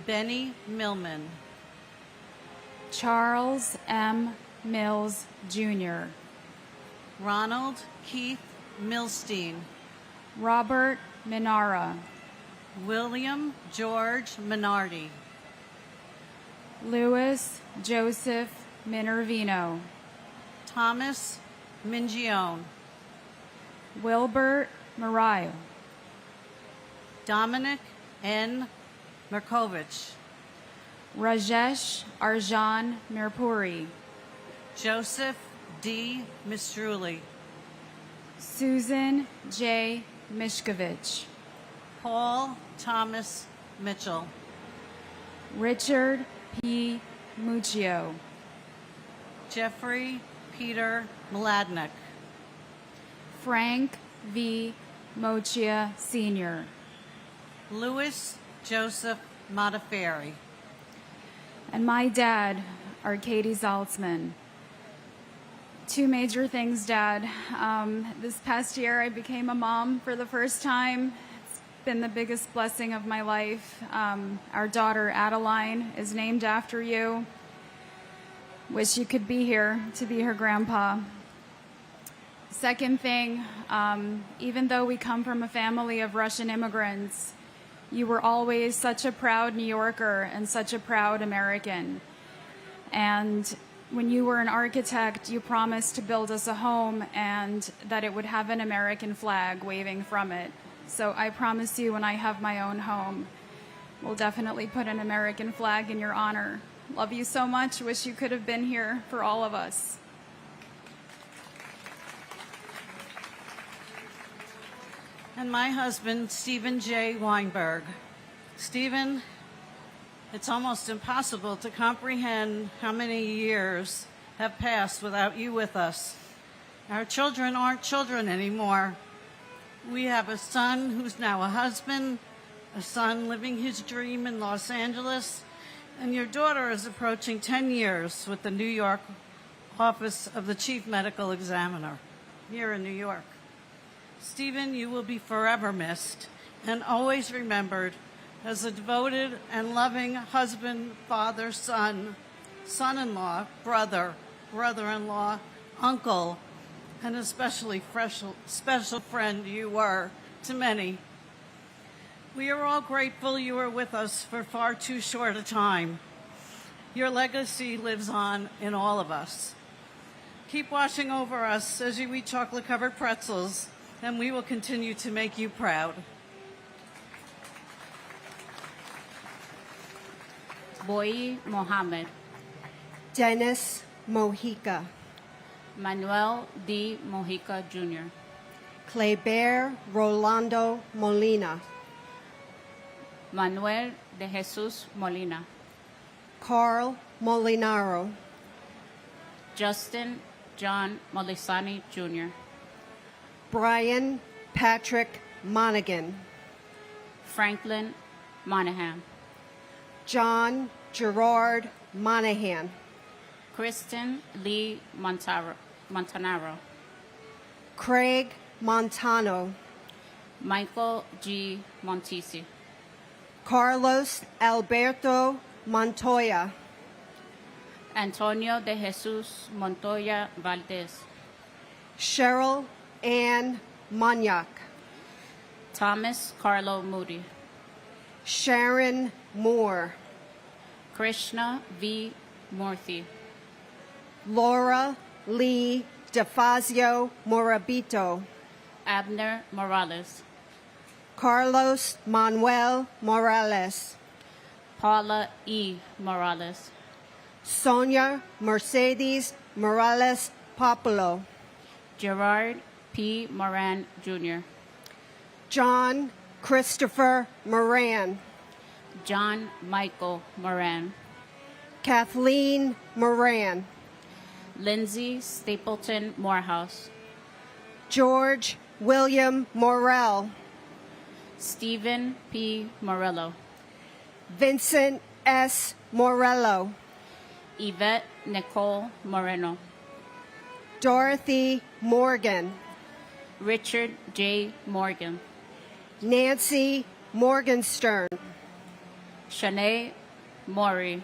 [SPEAKER 8] Benny Millman.
[SPEAKER 6] Charles M. Mills, Jr.
[SPEAKER 8] Ronald Keith Milstein.
[SPEAKER 6] Robert Minara.
[SPEAKER 8] William George Minardi.
[SPEAKER 6] Louis Joseph Minervino.
[SPEAKER 8] Thomas Mingione.
[SPEAKER 6] Wilbert Mario.
[SPEAKER 8] Dominic N. Merkovich.
[SPEAKER 6] Rajesh Arjan Mirpuri.
[SPEAKER 8] Joseph D. Mistruli.
[SPEAKER 6] Susan J. Mishkovich.
[SPEAKER 8] Paul Thomas Mitchell.
[SPEAKER 6] Richard P. Muccio.
[SPEAKER 8] Jeffrey Peter Mladnick.
[SPEAKER 6] Frank V. Mochia, Sr.
[SPEAKER 8] Louis Joseph Modafferi.
[SPEAKER 6] And my dad, Arkady Zaltzman. Two major things, Dad. This past year, I became a mom for the first time. It's been the biggest blessing of my life. Our daughter, Adeline, is named after you. Wish you could be here to be her grandpa. Second thing, even though we come from a family of Russian immigrants, you were always such a proud New Yorker and such a proud American. And when you were an architect, you promised to build us a home and that it would have an American flag waving from it. So I promise you, when I have my own home, we'll definitely put an American flag in your honor. Love you so much. Wish you could have been here for all of us.
[SPEAKER 8] And my husband, Stephen J. Weinberg. Stephen, it's almost impossible to comprehend how many years have passed without you with us. Our children aren't children anymore. We have a son who's now a husband, a son living his dream in Los Angeles, and your daughter is approaching 10 years with the New York Office of the Chief Medical Examiner here in New York. Stephen, you will be forever missed and always remembered as a devoted and loving husband, father, son, son-in-law, brother, brother-in-law, uncle, and especially special friend you were to many. We are all grateful you were with us for far too short a time. Your legacy lives on in all of us. Keep watching over us as you eat chocolate-covered pretzels, and we will continue to make you proud.
[SPEAKER 1] Boy Mohammed,
[SPEAKER 9] Dennis Mojica,
[SPEAKER 1] Manuel D. Mojica Jr.,
[SPEAKER 9] Claybear Rolando Molina,
[SPEAKER 1] Manuel de Jesus Molina,
[SPEAKER 9] Carl Molinaro,
[SPEAKER 1] Justin John Molisani Jr.,
[SPEAKER 9] Brian Patrick Monaghan,
[SPEAKER 1] Franklin Monahan,
[SPEAKER 9] John Gerard Monahan,
[SPEAKER 1] Kristen Lee Montanaro,
[SPEAKER 9] Craig Montano,
[SPEAKER 1] Michael G. Montisi,
[SPEAKER 9] Carlos Alberto Montoya,
[SPEAKER 1] Antonio de Jesus Montoya Valdez,
[SPEAKER 9] Cheryl Ann Monyak,
[SPEAKER 1] Thomas Carlo Moody,
[SPEAKER 9] Sharon Moore,
[SPEAKER 1] Krishna V. Murthy,
[SPEAKER 9] Laura Lee DeFazio Morabito,
[SPEAKER 1] Abner Morales,
[SPEAKER 9] Carlos Manuel Morales,
[SPEAKER 1] Paula E. Morales,
[SPEAKER 9] Sonia Mercedes Morales Populo,
[SPEAKER 1] Gerard P. Moran Jr.,
[SPEAKER 9] John Christopher Moran,
[SPEAKER 1] John Michael Moran,
[SPEAKER 9] Kathleen Moran,
[SPEAKER 1] Lindsay Stapleton Morehouse,
[SPEAKER 9] George William Morell,
[SPEAKER 1] Stephen P. Morello,
[SPEAKER 9] Vincent S. Morello,
[SPEAKER 1] Yvette Nicole Moreno,
[SPEAKER 9] Dorothy Morgan,
[SPEAKER 1] Richard J. Morgan,
[SPEAKER 9] Nancy Morgenstern,
[SPEAKER 1] Shanae Maury,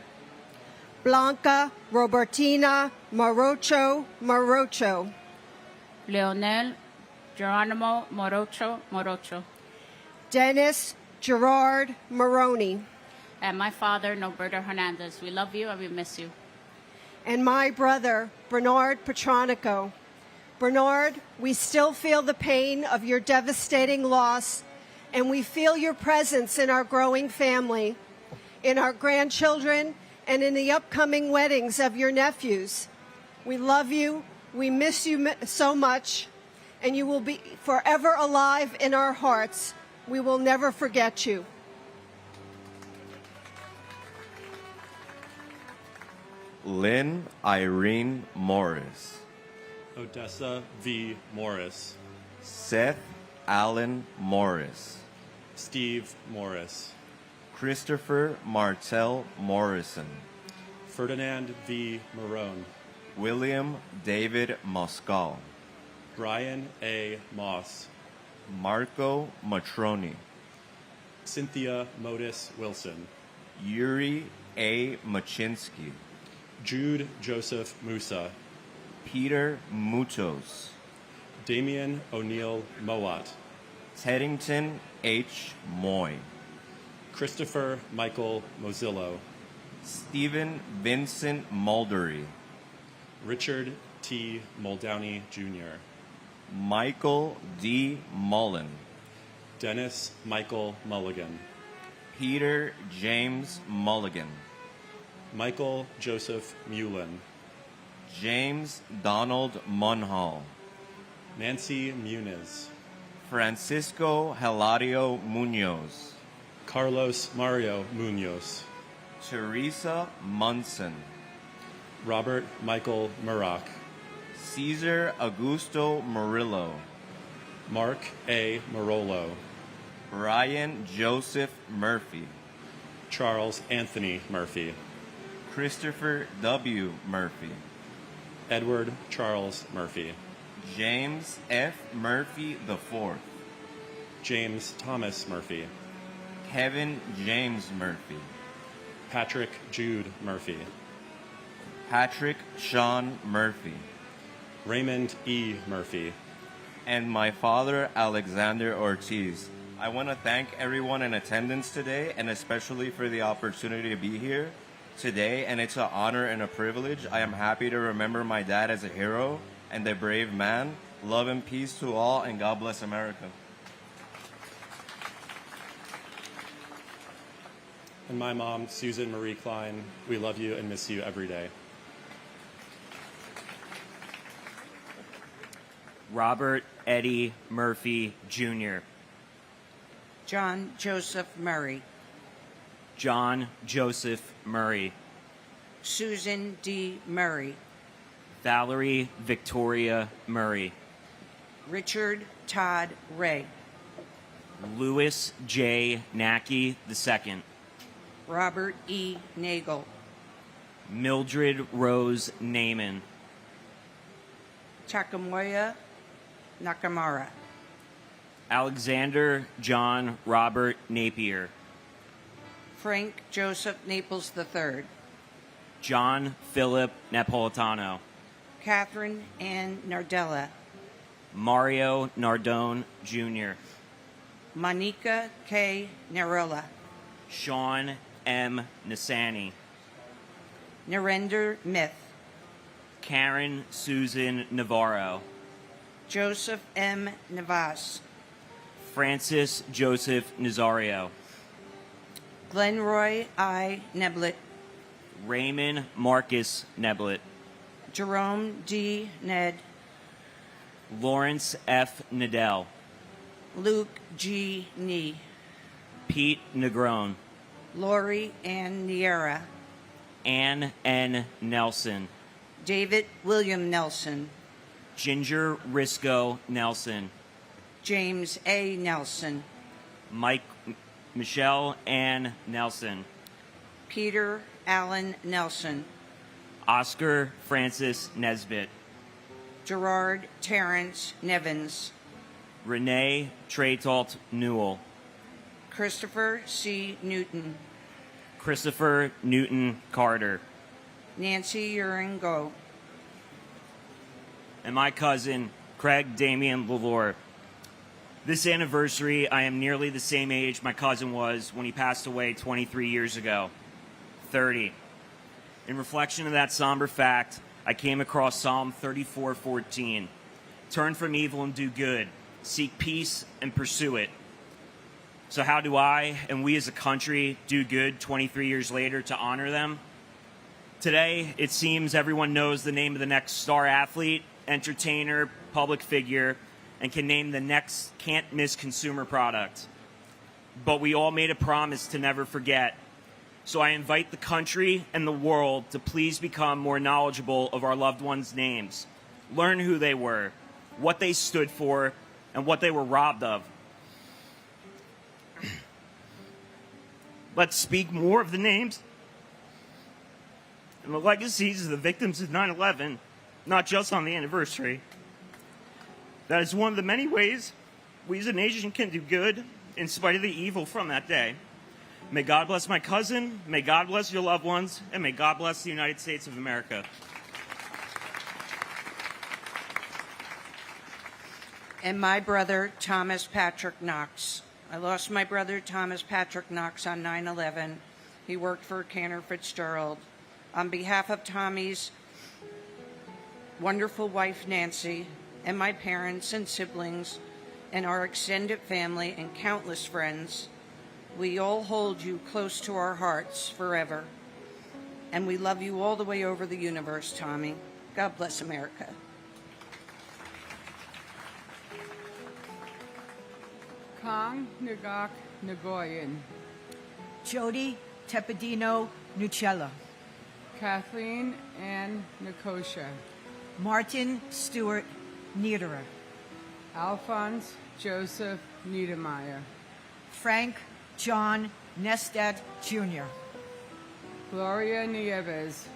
[SPEAKER 9] Blanca Robertina Morocho,
[SPEAKER 1] Leonel Geronimo Morocho,
[SPEAKER 9] Dennis Gerard Maroney,
[SPEAKER 1] and my father, Norberto Hernandez. We love you and we miss you.
[SPEAKER 9] and my brother, Bernard Petronico. Bernard, we still feel the pain of your devastating loss, and we feel your presence in our growing family, in our grandchildren, and in the upcoming weddings of your nephews. We love you, we miss you so much, and you will be forever alive in our hearts. We will never forget you.
[SPEAKER 14] Lynn Irene Morris,
[SPEAKER 15] Odessa V. Morris,
[SPEAKER 14] Seth Allen Morris,
[SPEAKER 15] Steve Morris,
[SPEAKER 14] Christopher Martell Morrison,
[SPEAKER 15] Ferdinand V. Marone,
[SPEAKER 14] William David Moscal,
[SPEAKER 15] Brian A. Moss,
[SPEAKER 14] Marco Matroni,
[SPEAKER 15] Cynthia Modis Wilson,
[SPEAKER 14] Yuri A. Machinsky,
[SPEAKER 15] Jude Joseph Musa,
[SPEAKER 14] Peter Mutos,
[SPEAKER 15] Damian O'Neill Mowat,
[SPEAKER 14] Teddington H. Moy,
[SPEAKER 15] Christopher Michael Mozillo,
[SPEAKER 14] Stephen Vincent Muldery,
[SPEAKER 15] Richard T. Muldowney Jr.,
[SPEAKER 14] Michael D. Mullen,
[SPEAKER 15] Dennis Michael Mulligan,
[SPEAKER 14] Peter James Mulligan,
[SPEAKER 15] Michael Joseph Mullen,
[SPEAKER 14] James Donald Munhall,
[SPEAKER 15] Nancy Muniz,
[SPEAKER 14] Francisco Hilario Munoz,
[SPEAKER 15] Carlos Mario Munoz,
[SPEAKER 14] Teresa Munson,
[SPEAKER 15] Robert Michael Murak,
[SPEAKER 14] Cesar Augusto Murillo,
[SPEAKER 15] Mark A. Marolo,
[SPEAKER 14] Brian Joseph Murphy,
[SPEAKER 15] Charles Anthony Murphy,
[SPEAKER 14] Christopher W. Murphy,
[SPEAKER 15] Edward Charles Murphy,
[SPEAKER 14] James F. Murphy IV,
[SPEAKER 15] James Thomas Murphy,
[SPEAKER 14] Kevin James Murphy,
[SPEAKER 15] Patrick Jude Murphy,
[SPEAKER 14] Patrick Sean Murphy,
[SPEAKER 15] Raymond E. Murphy,
[SPEAKER 14] and my father, Alexander Ortiz. I want to thank everyone in attendance today, and especially for the opportunity to be here. today, and it's an honor and a privilege. I am happy to remember my dad as a hero and a brave man. Love and peace to all, and God bless America.
[SPEAKER 15] And my mom, Susan Marie Klein, we love you and miss you every day.
[SPEAKER 2] Robert Eddie Murphy, Jr.
[SPEAKER 4] John Joseph Murray.
[SPEAKER 2] John Joseph Murray.
[SPEAKER 4] Susan D. Murray.
[SPEAKER 2] Valerie Victoria Murray.
[SPEAKER 4] Richard Todd Ray.
[SPEAKER 2] Louis J. Nackey II.
[SPEAKER 4] Robert E. Nagel.
[SPEAKER 2] Mildred Rose Naaman.
[SPEAKER 4] Takamoya Nakamura.
[SPEAKER 2] Alexander John Robert Napier.
[SPEAKER 4] Frank Joseph Naples III.
[SPEAKER 2] John Philip Napolitano.
[SPEAKER 4] Catherine Ann Nardella.
[SPEAKER 2] Mario Nardone Jr.
[SPEAKER 4] Monica K. Narella.
[SPEAKER 2] Sean M. Nasani.
[SPEAKER 4] Narendra Myth.
[SPEAKER 2] Karen Susan Navarro.
[SPEAKER 4] Joseph M. Navas.
[SPEAKER 2] Francis Joseph Nazario.
[SPEAKER 4] Glenroy I. Neblett.
[SPEAKER 2] Raymond Marcus Neblett.
[SPEAKER 4] Jerome D. Ned.
[SPEAKER 2] Lawrence F. Nadell.
[SPEAKER 4] Luke G. Nee.
[SPEAKER 2] Pete Negron.
[SPEAKER 4] Lori Ann Niera.
[SPEAKER 2] Ann N. Nelson.
[SPEAKER 4] David William Nelson.
[SPEAKER 2] Ginger Risco Nelson.
[SPEAKER 4] James A. Nelson.
[SPEAKER 2] Michelle Ann Nelson.
[SPEAKER 4] Peter Allen Nelson.
[SPEAKER 2] Oscar Francis Nesbitt.
[SPEAKER 4] Gerard Terrence Nevins.
[SPEAKER 2] Renee Tretault Newell.
[SPEAKER 4] Christopher C. Newton.
[SPEAKER 2] Christopher Newton Carter.
[SPEAKER 4] Nancy Uringo.
[SPEAKER 2] And my cousin, Craig Damian Lalore. This anniversary, I am nearly the same age my cousin was when he passed away 23 years ago. 30. In reflection of that somber fact, I came across Psalm 34:14. Turn from evil and do good. Seek peace and pursue it. So how do I and we as a country do good 23 years later to honor them? Today, it seems everyone knows the name of the next star athlete, entertainer, public figure, and can name the next can't-miss consumer product. But we all made a promise to never forget. So I invite the country and the world to please become more knowledgeable of our loved ones' names. Learn who they were, what they stood for, and what they were robbed of. Let's speak more of the names and the legacies of the victims of 9/11, not just on the anniversary. That is one of the many ways we as a nation can do good in spite of the evil from that day. May God bless my cousin, may God bless your loved ones, and may God bless the United States of America.
[SPEAKER 4] And my brother, Thomas Patrick Knox. I lost my brother, Thomas Patrick Knox, on 9/11. He worked for Cantor Fitzgerald. On behalf of Tommy's wonderful wife, Nancy, and my parents and siblings, and our extended family and countless friends, we all hold you close to our hearts forever. And we love you all the way over the universe, Tommy. God bless America.
[SPEAKER 17] Kang Nagak Nagoyan.
[SPEAKER 18] Jody Tepedino Nucella.
[SPEAKER 17] Kathleen Ann Nikosha.
[SPEAKER 18] Martin Stewart Niederer.
[SPEAKER 17] Alphonse Joseph Niedermeyer.
[SPEAKER 18] Frank John Nestat Jr.
[SPEAKER 17] Gloria Nieves.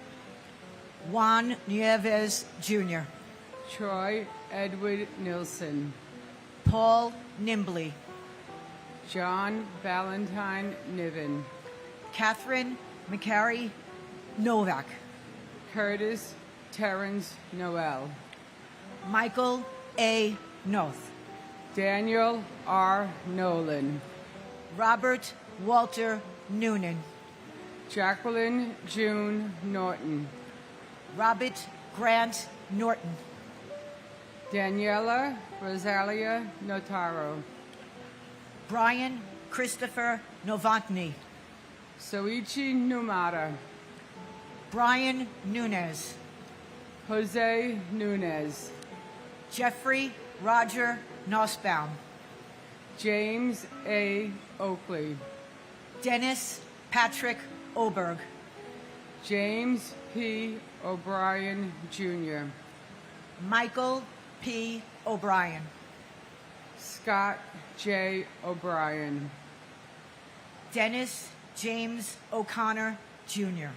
[SPEAKER 18] Juan Nieves Jr.
[SPEAKER 17] Troy Edward Nilsson.
[SPEAKER 18] Paul Nimbley.
[SPEAKER 17] John Valentine Niven.
[SPEAKER 18] Catherine McCary Novak.
[SPEAKER 17] Curtis Terrence Noel.
[SPEAKER 18] Michael A. Noth.
[SPEAKER 17] Daniel R. Nolan.
[SPEAKER 18] Robert Walter Noonan.
[SPEAKER 17] Jacqueline June Norton.
[SPEAKER 18] Robert Grant Norton.
[SPEAKER 17] Daniela Rosalia Notaro.
[SPEAKER 18] Brian Christopher Novotny.
[SPEAKER 17] Soichi Numata.
[SPEAKER 18] Brian Nunez.
[SPEAKER 17] Jose Nunez.
[SPEAKER 18] Jeffrey Roger Nussbaum.
[SPEAKER 17] James A. Oakley.
[SPEAKER 18] Dennis Patrick Oberg.
[SPEAKER 17] James P. O'Brien, Jr.
[SPEAKER 18] Michael P. O'Brien.
[SPEAKER 17] Scott J. O'Brien.
[SPEAKER 18] Dennis James O'Connor, Jr.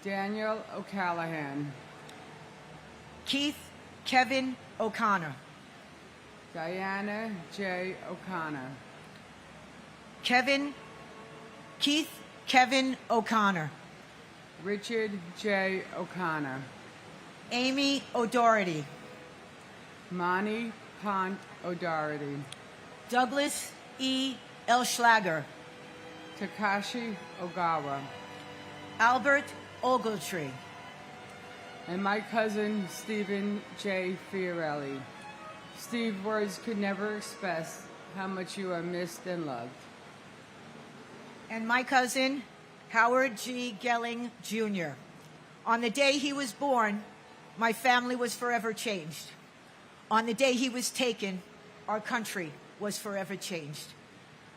[SPEAKER 17] Daniel O'Callahan.
[SPEAKER 18] Keith Kevin O'Connor.
[SPEAKER 17] Diana J. O'Connor.
[SPEAKER 18] Keith Kevin O'Connor.
[SPEAKER 17] Richard J. O'Connor.
[SPEAKER 18] Amy O'Doherty.
[SPEAKER 17] Mani Pont O'Doherty.
[SPEAKER 18] Douglas E. Elschlager.
[SPEAKER 17] Takashi Ogawa.
[SPEAKER 18] Albert Ogletree.
[SPEAKER 17] And my cousin, Stephen J. Fiorelli. Steve, words could never express how much you are missed and loved.
[SPEAKER 18] And my cousin, Howard G. Gelling, Jr. On the day he was born, my family was forever changed. On the day he was taken, our country was forever changed.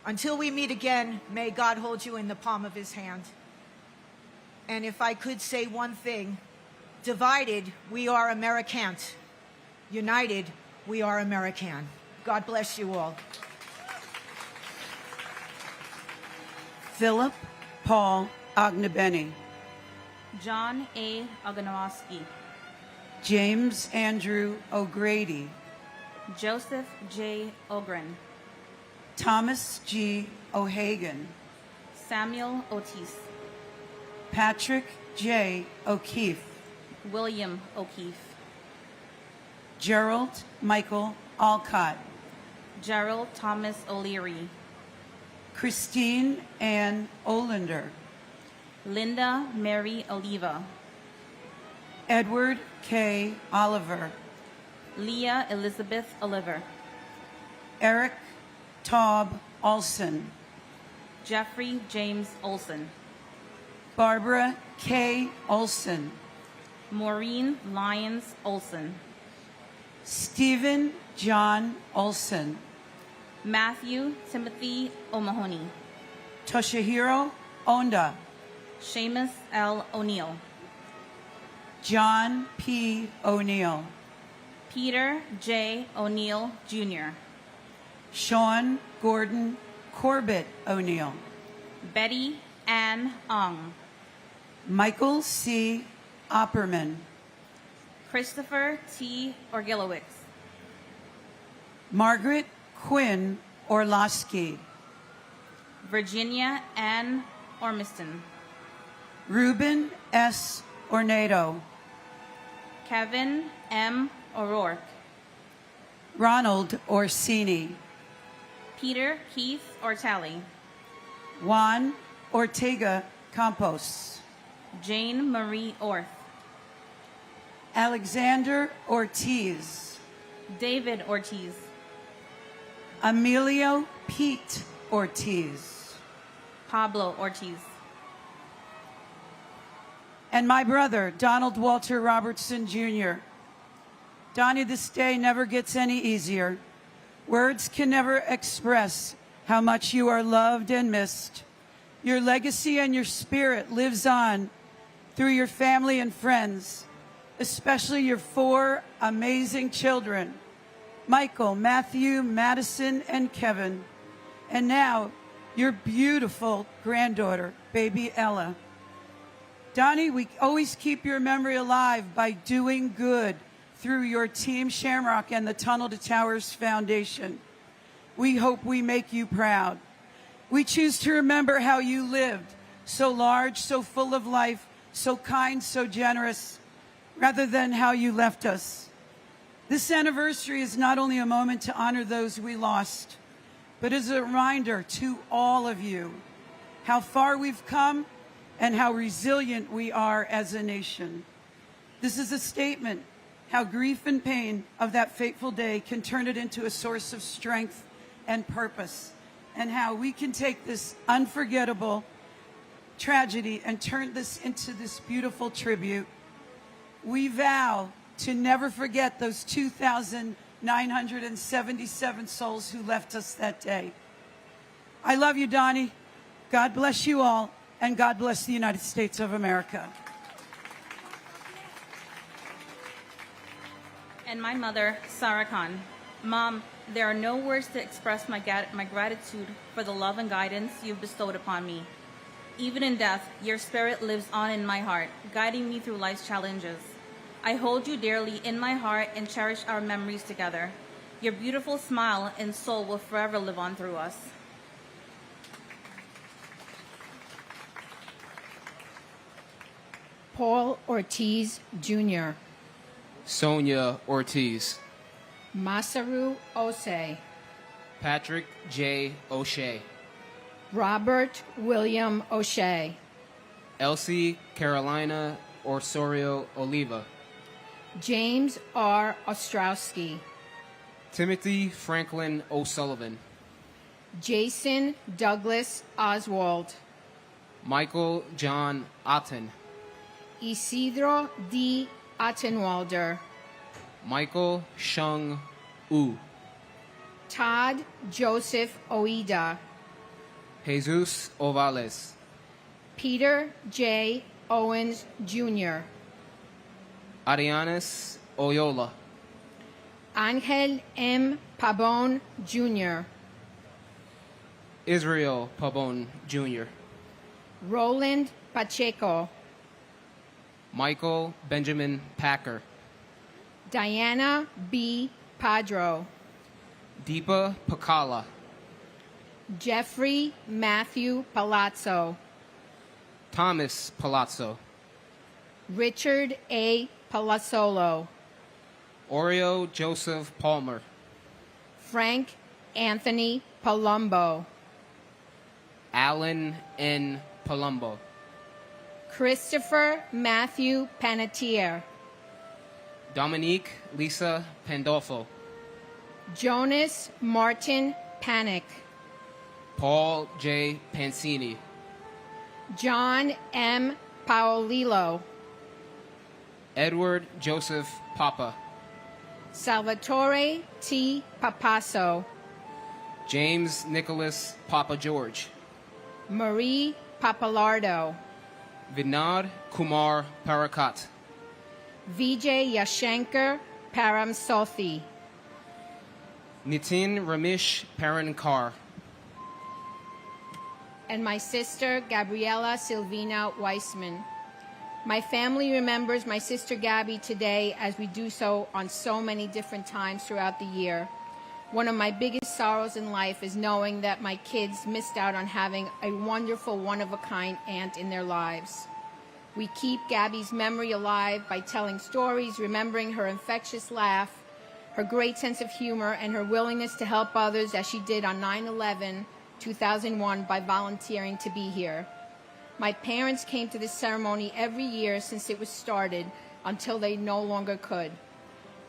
[SPEAKER 18] Until we meet again, may God hold you in the palm of his hand. And if I could say one thing, divided, we are Americant. United, we are American. God bless you all.
[SPEAKER 5] Philip Paul Ognebeni.
[SPEAKER 21] John A. Oganowski.
[SPEAKER 5] James Andrew O'Grady.
[SPEAKER 21] Joseph J. Ogren.
[SPEAKER 5] Thomas G. O'Hagan.
[SPEAKER 21] Samuel Otis.
[SPEAKER 5] Patrick J. O'Keefe.
[SPEAKER 21] William O'Keefe.
[SPEAKER 5] Gerald Michael Alcott.
[SPEAKER 21] Gerald Thomas O'Leary.
[SPEAKER 5] Christine Ann Olander.
[SPEAKER 21] Linda Mary Oliva.
[SPEAKER 5] Edward K. Oliver.
[SPEAKER 21] Leah Elizabeth Oliver.
[SPEAKER 5] Eric Taub Olson.
[SPEAKER 21] Jeffrey James Olson.
[SPEAKER 5] Barbara K. Olson.
[SPEAKER 21] Maureen Lyons Olson.
[SPEAKER 5] Stephen John Olson.
[SPEAKER 21] Matthew Timothy O'Mahony.
[SPEAKER 5] Toshihiro Onda.
[SPEAKER 21] Seamus L. O'Neill.
[SPEAKER 5] John P. O'Neill.
[SPEAKER 21] Peter J. O'Neill, Jr.
[SPEAKER 5] Sean Gordon Corbett O'Neill.
[SPEAKER 21] Betty Ann Ong.
[SPEAKER 5] Michael C. Opperman.
[SPEAKER 21] Christopher T. Orgilowicz.
[SPEAKER 5] Margaret Quinn Orlowski.
[SPEAKER 21] Virginia Ann Ormiston.
[SPEAKER 5] Ruben S. Ornado.
[SPEAKER 21] Kevin M. O'Rourke.
[SPEAKER 5] Ronald Orsini.
[SPEAKER 21] Peter Keith Ortali.
[SPEAKER 5] Juan Ortega Campos.
[SPEAKER 21] Jane Marie Orth.
[SPEAKER 5] Alexander Ortiz.
[SPEAKER 21] David Ortiz.
[SPEAKER 5] Emilio Pete Ortiz.
[SPEAKER 21] Pablo Ortiz.
[SPEAKER 5] And my brother, Donald Walter Robertson, Jr. Donnie, this day never gets any easier. Words can never express how much you are loved and missed. Your legacy and your spirit lives on through your family and friends, especially your 4 amazing children, Michael, Matthew, Madison, and Kevin. And now, your beautiful granddaughter, baby Ella. Donnie, we always keep your memory alive by doing good through your Team Shamrock and the Tunnel to Towers Foundation. We hope we make you proud. We choose to remember how you lived, so large, so full of life, so kind, so generous, rather than how you left us. This anniversary is not only a moment to honor those we lost, but is a reminder to all of you how far we've come and how resilient we are as a nation. This is a statement how grief and pain of that fateful day can turn it into a source of strength and purpose, and how we can take this unforgettable tragedy and turn this into this beautiful tribute. We vow to never forget those 2,977 souls who left us that day. I love you, Donnie. God bless you all, and God bless the United States of America.
[SPEAKER 21] And my mother, Sarah Khan. Mom, there are no words to express my gratitude for the love and guidance you've bestowed upon me. Even in death, your spirit lives on in my heart, guiding me through life's challenges. I hold you dearly in my heart and cherish our memories together. Your beautiful smile and soul will forever live on through us.
[SPEAKER 7] Paul Ortiz, Jr.
[SPEAKER 11] Sonia Ortiz.
[SPEAKER 7] Masaru Ose.
[SPEAKER 11] Patrick J. O'Shea.
[SPEAKER 7] Robert William O'Shea.
[SPEAKER 11] Elsie Carolina Osorio Oliva.
[SPEAKER 7] James R. Ostrowski.
[SPEAKER 11] Timothy Franklin O'Sullivan.
[SPEAKER 7] Jason Douglas Oswald.
[SPEAKER 11] Michael John Otten.
[SPEAKER 7] Isidro D. Ottenwalder.
[SPEAKER 11] Michael Shung U.
[SPEAKER 7] Todd Joseph Oida.
[SPEAKER 11] Jesus Ovales.
[SPEAKER 7] Peter J. Owens, Jr.
[SPEAKER 11] Arianes Oyola.
[SPEAKER 7] Angel M. Pabon, Jr.
[SPEAKER 11] Israel Pabon, Jr.
[SPEAKER 7] Roland Pacheco.
[SPEAKER 11] Michael Benjamin Packer.
[SPEAKER 7] Diana B. Padro.
[SPEAKER 11] Deepa Pakala.
[SPEAKER 7] Jeffrey Matthew Palazzo.
[SPEAKER 11] Thomas Palazzo.
[SPEAKER 7] Richard A. Palazzolo.
[SPEAKER 11] Oreo Joseph Palmer.
[SPEAKER 7] Frank Anthony Palumbo.
[SPEAKER 11] Alan N. Palumbo.
[SPEAKER 7] Christopher Matthew Panettiere.
[SPEAKER 11] Dominique Lisa Pandolfo.
[SPEAKER 7] Jonas Martin Panic.
[SPEAKER 11] Paul J. Pansini.
[SPEAKER 7] John M. Paolillo.
[SPEAKER 11] Edward Joseph Papa.
[SPEAKER 7] Salvatore T. Papasso.
[SPEAKER 11] James Nicholas Papa George.
[SPEAKER 7] Marie Papalardo.
[SPEAKER 11] Vinod Kumar Parakat.
[SPEAKER 7] Vijay Yashankar Paramsothi.
[SPEAKER 11] Nitin Ramesh Parankar.
[SPEAKER 7] And my sister, Gabriela Silvina Weissman. My family remembers my sister Gabby today as we do so on so many different times throughout the year. One of my biggest sorrows in life is knowing that my kids missed out on having a wonderful, one-of-a-kind aunt in their lives. We keep Gabby's memory alive by telling stories, remembering her infectious laugh, her great sense of humor, and her willingness to help others as she did on 9/11, 2001 by volunteering to be here. My parents came to this ceremony every year since it was started until they no longer could.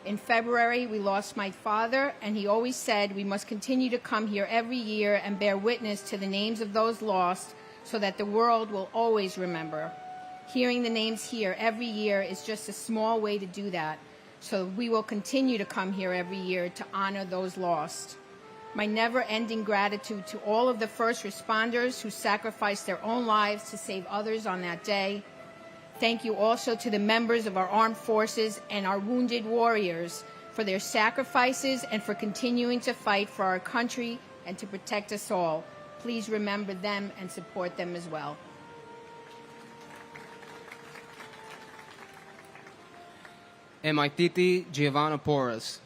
[SPEAKER 7] In February, we lost my father, and he always said we must continue to come here every year and bear witness to the names of those lost so that the world will always remember. Hearing the names here every year is just a small way to do that, so we will continue to come here every year to honor those lost. My never-ending gratitude to all of the first responders who sacrificed their own lives to save others on that day. Thank you also to the members of our armed forces and our wounded warriors for their sacrifices and for continuing to fight for our country and to protect us all. Please remember them and support them as well.
[SPEAKER 11] And my Titi Giovanna Porras.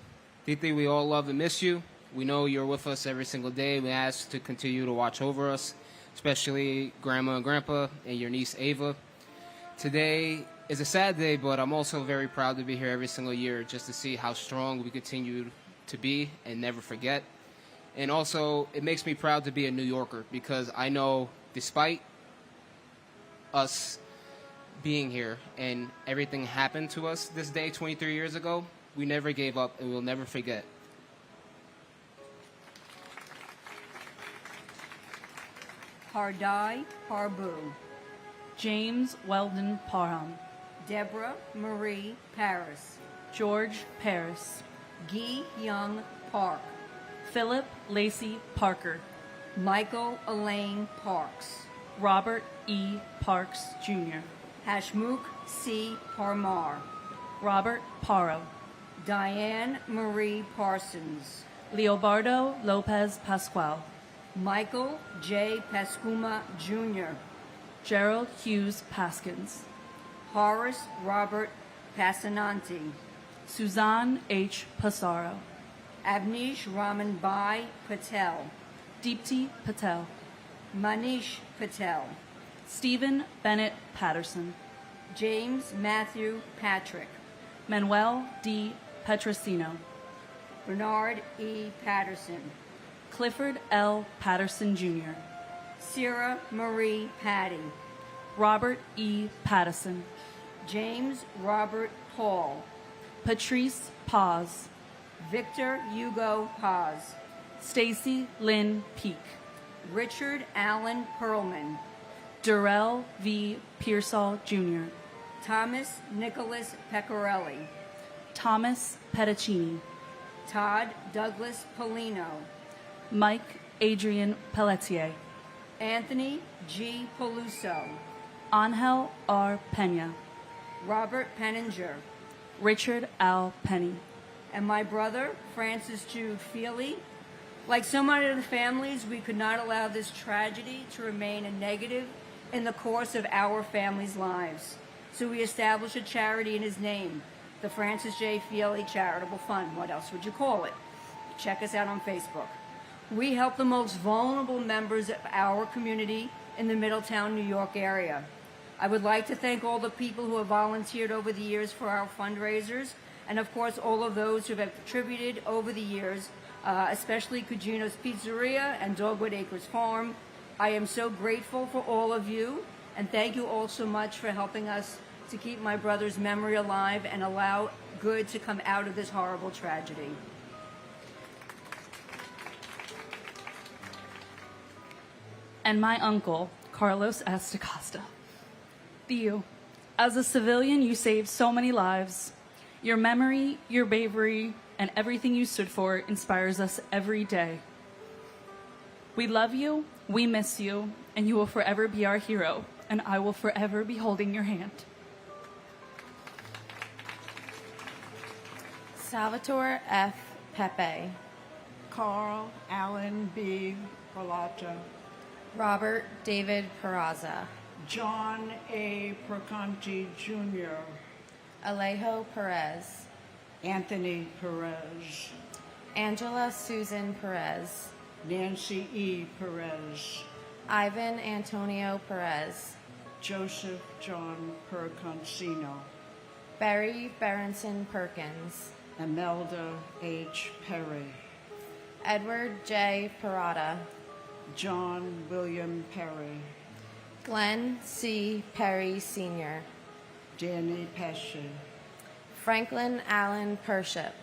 [SPEAKER 11] Titi, we all love and miss you. We know you're with us every single day. We ask to continue to watch over us, especially Grandma and Grandpa and your niece Ava. Today is a sad day, but I'm also very proud to be here every single year just to see how strong we continue to be and never forget. And also, it makes me proud to be a New Yorker because I know despite us being here and everything happened to us this day 23 years ago, we never gave up and we'll never forget.
[SPEAKER 12] Hardai Harbu,
[SPEAKER 19] James Weldon Parham,
[SPEAKER 12] Deborah Marie Paris,
[SPEAKER 19] George Paris,
[SPEAKER 12] Guy Young Park,
[SPEAKER 19] Philip Lacey Parker,
[SPEAKER 12] Michael Elaine Parks,
[SPEAKER 19] Robert E. Parks Jr.,
[SPEAKER 12] Hashmukh C. Parmar,
[SPEAKER 19] Robert Paro,
[SPEAKER 12] Diane Marie Parsons,
[SPEAKER 19] Leobardo Lopez Pascual,
[SPEAKER 12] Michael J. Pascuma Jr.,
[SPEAKER 19] Gerald Hughes Paskins,
[SPEAKER 12] Horace Robert Passananti,
[SPEAKER 19] Suzanne H. Passaro,
[SPEAKER 12] Avnish Raman Bai Patel,
[SPEAKER 19] Deepti Patel,
[SPEAKER 12] Manish Patel,
[SPEAKER 19] Stephen Bennett Patterson,
[SPEAKER 12] James Matthew Patrick,
[SPEAKER 19] Manuel D. Petrosino,
[SPEAKER 12] Bernard E. Patterson,
[SPEAKER 19] Clifford L. Patterson Jr.,
[SPEAKER 12] Sarah Marie Patty,
[SPEAKER 19] Robert E. Pattison,
[SPEAKER 12] James Robert Paul,
[SPEAKER 19] Patrice Paz,
[SPEAKER 12] Victor Hugo Paz,
[SPEAKER 19] Stacy Lynn Peak,
[SPEAKER 12] Richard Allen Perlman,
[SPEAKER 19] Durrell V. Pearsall Jr.,
[SPEAKER 12] Thomas Nicholas Pecorelli,
[SPEAKER 19] Thomas Petticini,
[SPEAKER 12] Todd Douglas Polino,
[SPEAKER 19] Mike Adrian Pelletier,
[SPEAKER 12] Anthony G. Peluso,
[SPEAKER 19] Angel R. Pena,
[SPEAKER 12] Robert Penninger,
[SPEAKER 19] Richard Al Penny,
[SPEAKER 12] and my brother, Francis Jude Feely. Like so many of the families, we could not allow this tragedy to remain a negative in the course of our family's lives. So we established a charity in his name, the Francis J. Feely Charitable Fund. What else would you call it? Check us out on Facebook. We help the most vulnerable members of our community in the Middletown, New York area. I would like to thank all the people who have volunteered over the years for our fundraisers, and of course all of those who have contributed over the years, especially Cugino's Pizzeria and Dogwood Acres Farm. I am so grateful for all of you, and thank you all so much for helping us to keep my brother's memory alive and allow good to come out of this horrible tragedy.
[SPEAKER 19] and my uncle, Carlos S. DaCosta. Theo, as a civilian, you saved so many lives. Your memory, your bravery, and everything you stood for inspires us every day. We love you, we miss you, and you will forever be our hero, and I will forever be holding your hand.
[SPEAKER 3] Salvatore F. Pepe,
[SPEAKER 8] Carl Allen B. Peralta,
[SPEAKER 3] Robert David Peraza,
[SPEAKER 8] John A. Perconti Jr.,
[SPEAKER 3] Alejo Perez,
[SPEAKER 8] Anthony Perez,
[SPEAKER 3] Angela Susan Perez,
[SPEAKER 8] Nancy E. Perez,
[SPEAKER 3] Ivan Antonio Perez,
[SPEAKER 8] Joseph John Perconcino,
[SPEAKER 3] Barry Berenson Perkins,
[SPEAKER 8] Imelda H. Perry,
[SPEAKER 3] Edward J. Parada,
[SPEAKER 8] John William Perry,
[SPEAKER 3] Glenn C. Perry Sr.,
[SPEAKER 8] Danny Pesci,
[SPEAKER 3] Franklin Allen Pership,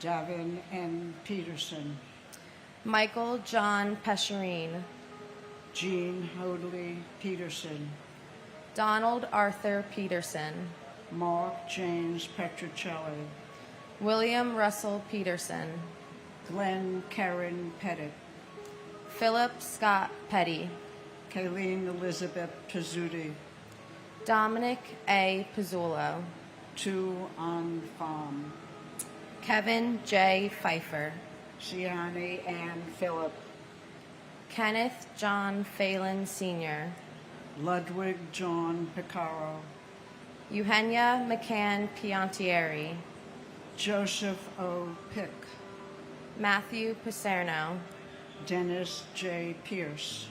[SPEAKER 8] Davin N. Peterson,
[SPEAKER 3] Michael John Pescherine,
[SPEAKER 8] Jean Hoadley Peterson,
[SPEAKER 3] Donald Arthur Peterson,
[SPEAKER 8] Mark James Petrocelli,
[SPEAKER 3] William Russell Peterson,
[SPEAKER 8] Glenn Karen Pettit,
[SPEAKER 3] Philip Scott Petty,
[SPEAKER 8] Kayleen Elizabeth Pizzuti,
[SPEAKER 3] Dominic A. Pizzolo,
[SPEAKER 8] Tu An Pham,
[SPEAKER 3] Kevin J. Pfeiffer,
[SPEAKER 8] Siani Ann Phillip,
[SPEAKER 3] Kenneth John Phelan Sr.,
[SPEAKER 8] Ludwig John Picaro,
[SPEAKER 3] Eugenia McCann Piantieri,
[SPEAKER 8] Joseph O. Pick,
[SPEAKER 3] Matthew Paserno,
[SPEAKER 8] Dennis J. Pierce,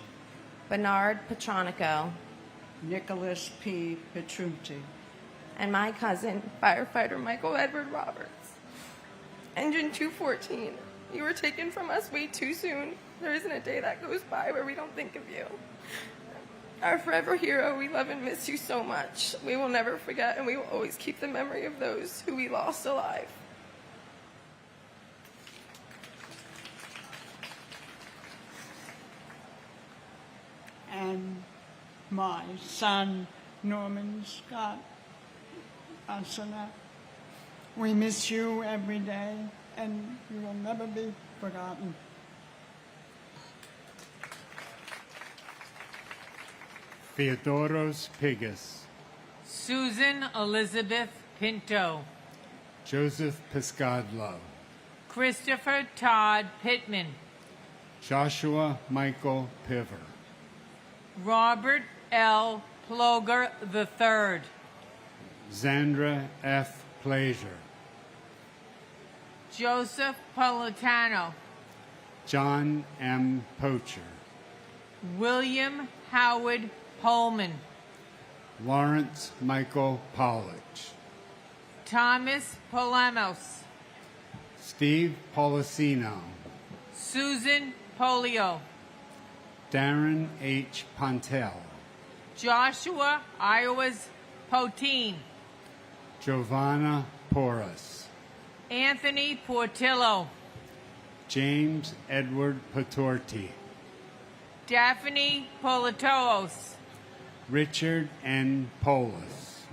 [SPEAKER 3] Bernard Petronico,
[SPEAKER 8] Nicholas P. Petrunti,
[SPEAKER 3] and my cousin, firefighter Michael Edward Roberts. Engine 214, you were taken from us way too soon. There isn't a day that goes by where we don't think of you. Our forever hero, we love and miss you so much. We will never forget, and we will always keep the memory of those who we lost alive.
[SPEAKER 17] And my son, Norman Scott Asana. We miss you every day, and you will never be forgotten.
[SPEAKER 10] Theodoros Pigus,
[SPEAKER 13] Susan Elizabeth Pinto,
[SPEAKER 10] Joseph Piscadlo,
[SPEAKER 13] Christopher Todd Pittman,
[SPEAKER 10] Joshua Michael Piver,
[SPEAKER 13] Robert L. Ploger III,
[SPEAKER 10] Zandra F. Plaisir,
[SPEAKER 13] Joseph Politano,
[SPEAKER 10] John M. Pocher,
[SPEAKER 13] William Howard Holman,
[SPEAKER 10] Lawrence Michael Pollich,
[SPEAKER 13] Thomas Polemos,
[SPEAKER 10] Steve Policino,
[SPEAKER 13] Susan Polio,
[SPEAKER 10] Darren H. Pontel,
[SPEAKER 13] Joshua Iowas Potine,
[SPEAKER 10] Giovanna Porras,
[SPEAKER 13] Anthony Portillo,
[SPEAKER 10] James Edward Patorti,
[SPEAKER 13] Daphne Politoos,
[SPEAKER 10] Richard N. Polis,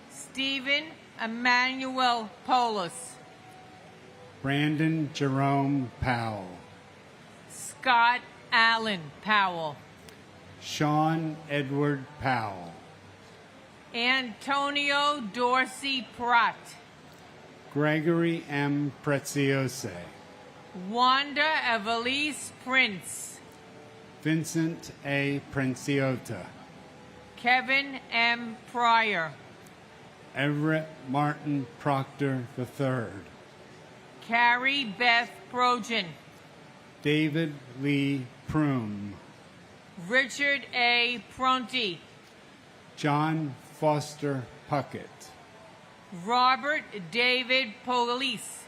[SPEAKER 13] Stephen Emmanuel Polis,
[SPEAKER 10] Brandon Jerome Powell,
[SPEAKER 13] Scott Allen Powell,
[SPEAKER 10] Sean Edward Powell,
[SPEAKER 13] Antonio Dorsey Pratt,
[SPEAKER 10] Gregory M. Preziose,
[SPEAKER 13] Wanda Evelise Prince,
[SPEAKER 10] Vincent A. Princiota,
[SPEAKER 13] Kevin M. Pryor,
[SPEAKER 10] Everett Martin Proctor III,
[SPEAKER 13] Carrie Beth Projan,
[SPEAKER 10] David Lee Prume,
[SPEAKER 13] Richard A. Pronti,
[SPEAKER 10] John Foster Puckett,
[SPEAKER 13] Robert David Police,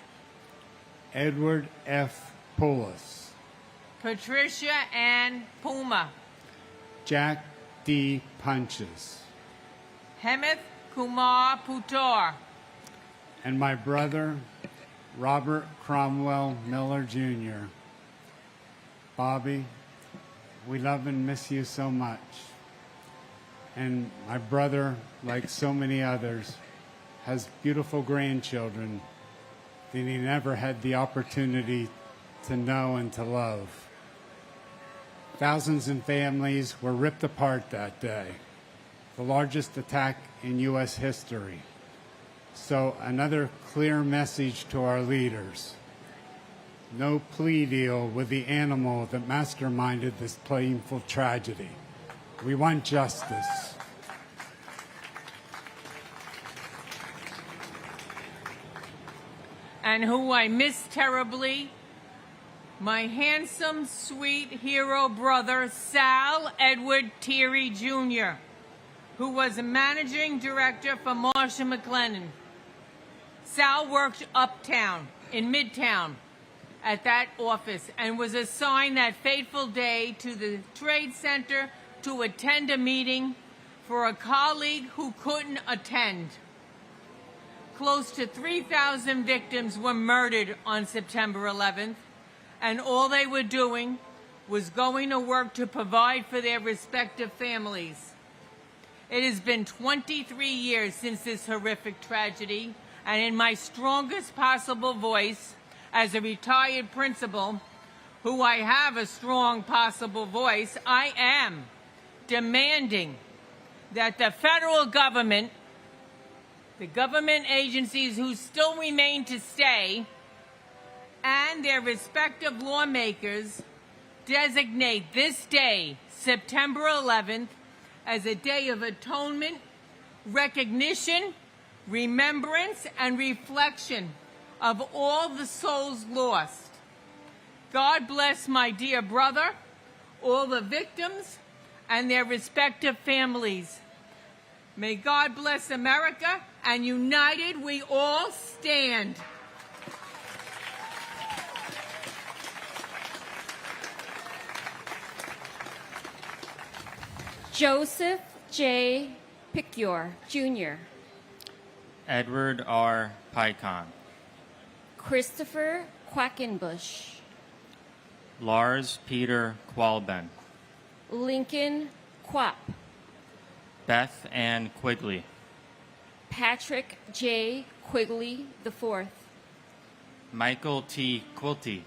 [SPEAKER 10] Edward F. Poulos,
[SPEAKER 13] Patricia Ann Puma,
[SPEAKER 10] Jack D. Punches,
[SPEAKER 13] Hemeth Kumar Putor,
[SPEAKER 10] and my brother, Robert Cromwell Miller Jr. Bobby, we love and miss you so much. And my brother, like so many others, has beautiful grandchildren that he never had the opportunity to know and to love. Thousands of families were ripped apart that day, the largest attack in U.S. history. So another clear message to our leaders. No plea deal with the animal that masterminded this painful tragedy. We want justice.
[SPEAKER 13] and who I miss terribly, my handsome, sweet hero brother, Sal Edward Thierry Jr., who was a managing director for Marshall McLennan. Sal worked uptown, in Midtown, at that office, and was assigned that fateful day to the Trade Center to attend a meeting for a colleague who couldn't attend. Close to 3,000 victims were murdered on September 11th, and all they were doing was going to work to provide for their respective families. It has been 23 years since this horrific tragedy, and in my strongest possible voice, as a retired principal, who I have a strong possible voice, I am demanding that the federal government, the government agencies who still remain to stay, and their respective lawmakers designate this day, September 11th, as a day of atonement, recognition, remembrance, and reflection of all the souls lost. God bless my dear brother, all the victims, and their respective families. May God bless America, and united we all stand.
[SPEAKER 21] Joseph J. Picure, Jr.,
[SPEAKER 16] Edward R. Pycon,
[SPEAKER 21] Christopher Quackenbush,
[SPEAKER 16] Lars Peter Qualben,
[SPEAKER 21] Lincoln Quapp,
[SPEAKER 16] Beth Ann Quigley,
[SPEAKER 21] Patrick J. Quigley IV,
[SPEAKER 16] Michael T. Quilty,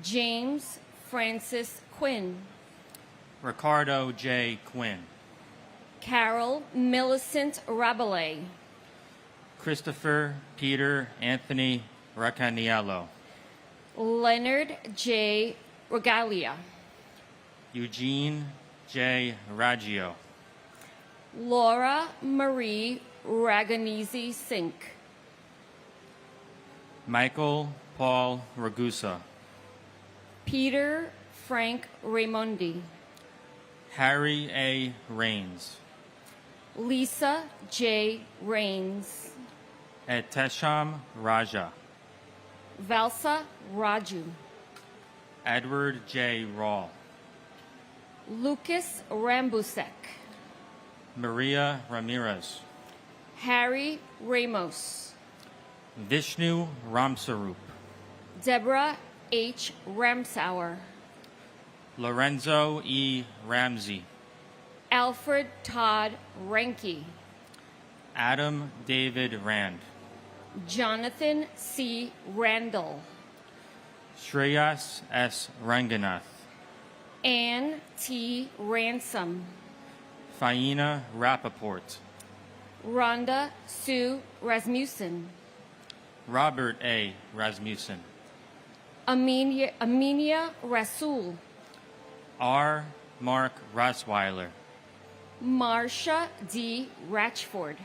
[SPEAKER 21] James Francis Quinn,
[SPEAKER 16] Ricardo J. Quinn,
[SPEAKER 21] Carol Millicent Rabelais,
[SPEAKER 16] Christopher Peter Anthony Racaniello,
[SPEAKER 21] Leonard J. Regalia,
[SPEAKER 16] Eugene J. Raggio,
[SPEAKER 21] Laura Marie Raganese Sink,
[SPEAKER 16] Michael Paul Ragusa,
[SPEAKER 21] Peter Frank Raimondi,
[SPEAKER 16] Harry A. Rains,
[SPEAKER 21] Lisa J. Rains,
[SPEAKER 16] Etesham Raja,
[SPEAKER 21] Valsa Raju,
[SPEAKER 16] Edward J. Rawl,
[SPEAKER 21] Lucas Rambusek,
[SPEAKER 16] Maria Ramirez,
[SPEAKER 21] Harry Ramos,
[SPEAKER 16] Vishnu Ramsarup,
[SPEAKER 21] Deborah H. Ramsauer,
[SPEAKER 16] Lorenzo E. Ramsey,
[SPEAKER 21] Alfred Todd Ranke,
[SPEAKER 16] Adam David Rand,
[SPEAKER 21] Jonathan C. Randall,
[SPEAKER 16] Shreyas S. Ranganath,
[SPEAKER 21] Ann T. Ransom,
[SPEAKER 16] Faina Rappaport,
[SPEAKER 21] Rhonda Sue Rasmussen,
[SPEAKER 16] Robert A. Rasmussen,
[SPEAKER 21] Aminia Rasul,
[SPEAKER 16] R. Mark Rosweiler,
[SPEAKER 21] Marsha D. Ratchford,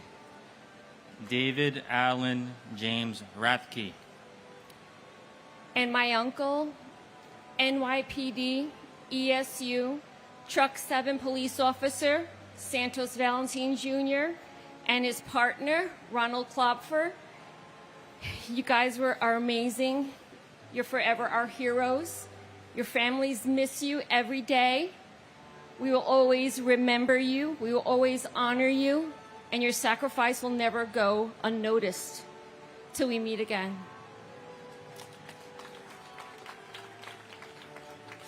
[SPEAKER 16] David Allen James Rathke,
[SPEAKER 21] and my uncle, NYPD, ESU, Truck 7 police officer, Santos Valentin Jr., and his partner, Ronald Klopfer. You guys are amazing. You're forever our heroes. Your families miss you every day. We will always remember you. We will always honor you. And your sacrifice will never go unnoticed till we meet again.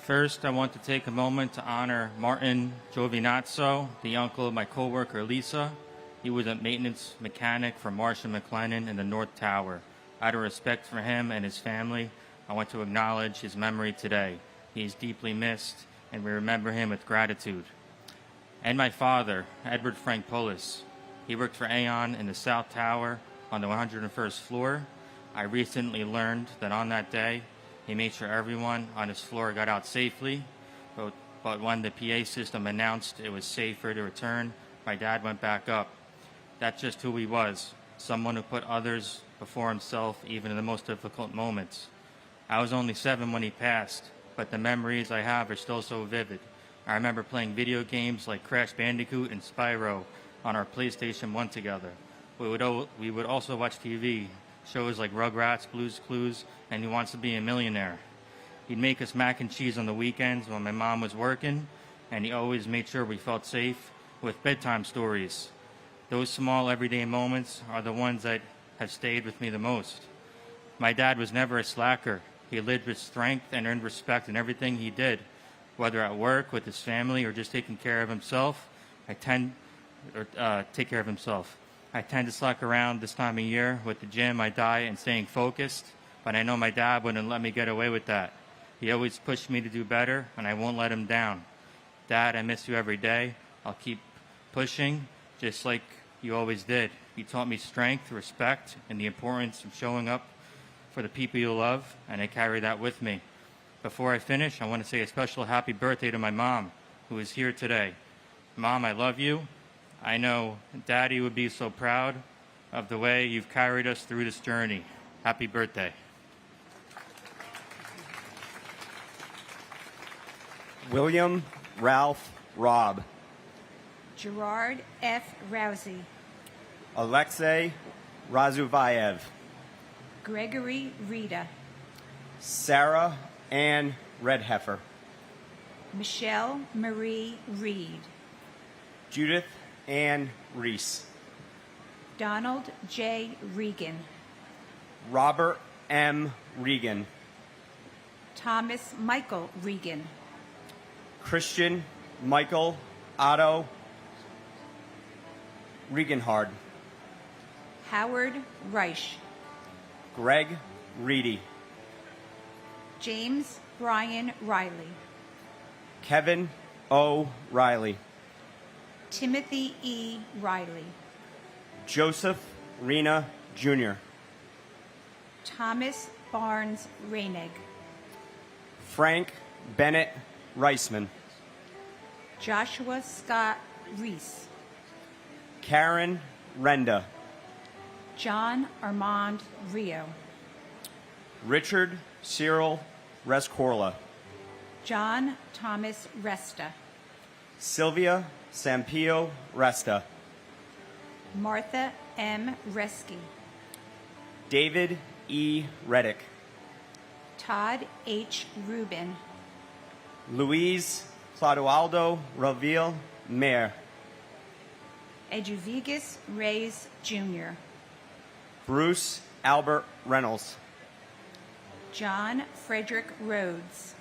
[SPEAKER 16] First, I want to take a moment to honor Martin Giovinazzo, the uncle of my coworker Lisa. He was a maintenance mechanic for Marsh & McLennan in the North Tower. Out of respect for him and his family, I want to acknowledge his memory today. He is deeply missed, and we remember him with gratitude. And my father, Edward Frank Polis. He worked for Aon in the South Tower on the 101st floor. I recently learned that on that day, he made sure everyone on his floor got out safely, but when the PA system announced it was safer to return, my dad went back up. That's just who he was, someone who put others before himself even in the most difficult moments. I was only 7 when he passed, but the memories I have are still so vivid. I remember playing video games like Crash Bandicoot and Spyro on our PlayStation 1 together. We would also watch TV, shows like Rugrats, Blue's Clues, and Who Wants to Be a Millionaire. He'd make us mac and cheese on the weekends when my mom was working, and he always made sure we felt safe with bedtime stories. Those small everyday moments are the ones that have stayed with me the most. My dad was never a slacker. He lived with strength and earned respect in everything he did, whether at work, with his family, or just taking care of himself. Take care of himself. I tend to slack around this time of year with the gym, my diet, and staying focused, but I know my dad wouldn't let me get away with that. He always pushed me to do better, and I won't let him down. Dad, I miss you every day. I'll keep pushing, just like you always did. You taught me strength, respect, and the importance of showing up for the people you love, and I carry that with me. Before I finish, I want to say a special happy birthday to my mom, who is here today. Mom, I love you. I know Daddy would be so proud of the way you've carried us through this journey. Happy birthday.
[SPEAKER 20] William Ralph Robb,
[SPEAKER 23] Gerard F. Rousey,
[SPEAKER 20] Alexei Razuvayev,
[SPEAKER 23] Gregory Rita,
[SPEAKER 20] Sarah Ann Redheffer,
[SPEAKER 23] Michelle Marie Reed,
[SPEAKER 20] Judith Ann Reese,
[SPEAKER 23] Donald J. Regan,
[SPEAKER 20] Robert M. Regan,
[SPEAKER 23] Thomas Michael Regan,
[SPEAKER 20] Christian Michael Otto Regenhard,
[SPEAKER 23] Howard Reich,
[SPEAKER 20] Greg Reedy,
[SPEAKER 23] James Brian Riley,
[SPEAKER 20] Kevin O. Riley,
[SPEAKER 23] Timothy E. Riley,
[SPEAKER 20] Joseph Rena Jr.,
[SPEAKER 23] Thomas Barnes Reinig,
[SPEAKER 20] Frank Bennett Reisman,
[SPEAKER 23] Joshua Scott Reese,
[SPEAKER 20] Karen Renda,
[SPEAKER 23] John Armand Rio,
[SPEAKER 20] Richard Cyril Rescorla,
[SPEAKER 23] John Thomas Resta,
[SPEAKER 20] Sylvia Sampio Resta,
[SPEAKER 23] Martha M. Reski,
[SPEAKER 20] David E. Reddick,
[SPEAKER 23] Todd H. Rubin,
[SPEAKER 20] Luis Clodoaldo Ravil Mayer,
[SPEAKER 23] Eduvigus Reyes Jr.,
[SPEAKER 20] Bruce Albert Reynolds,
[SPEAKER 23] John Frederick Rhodes,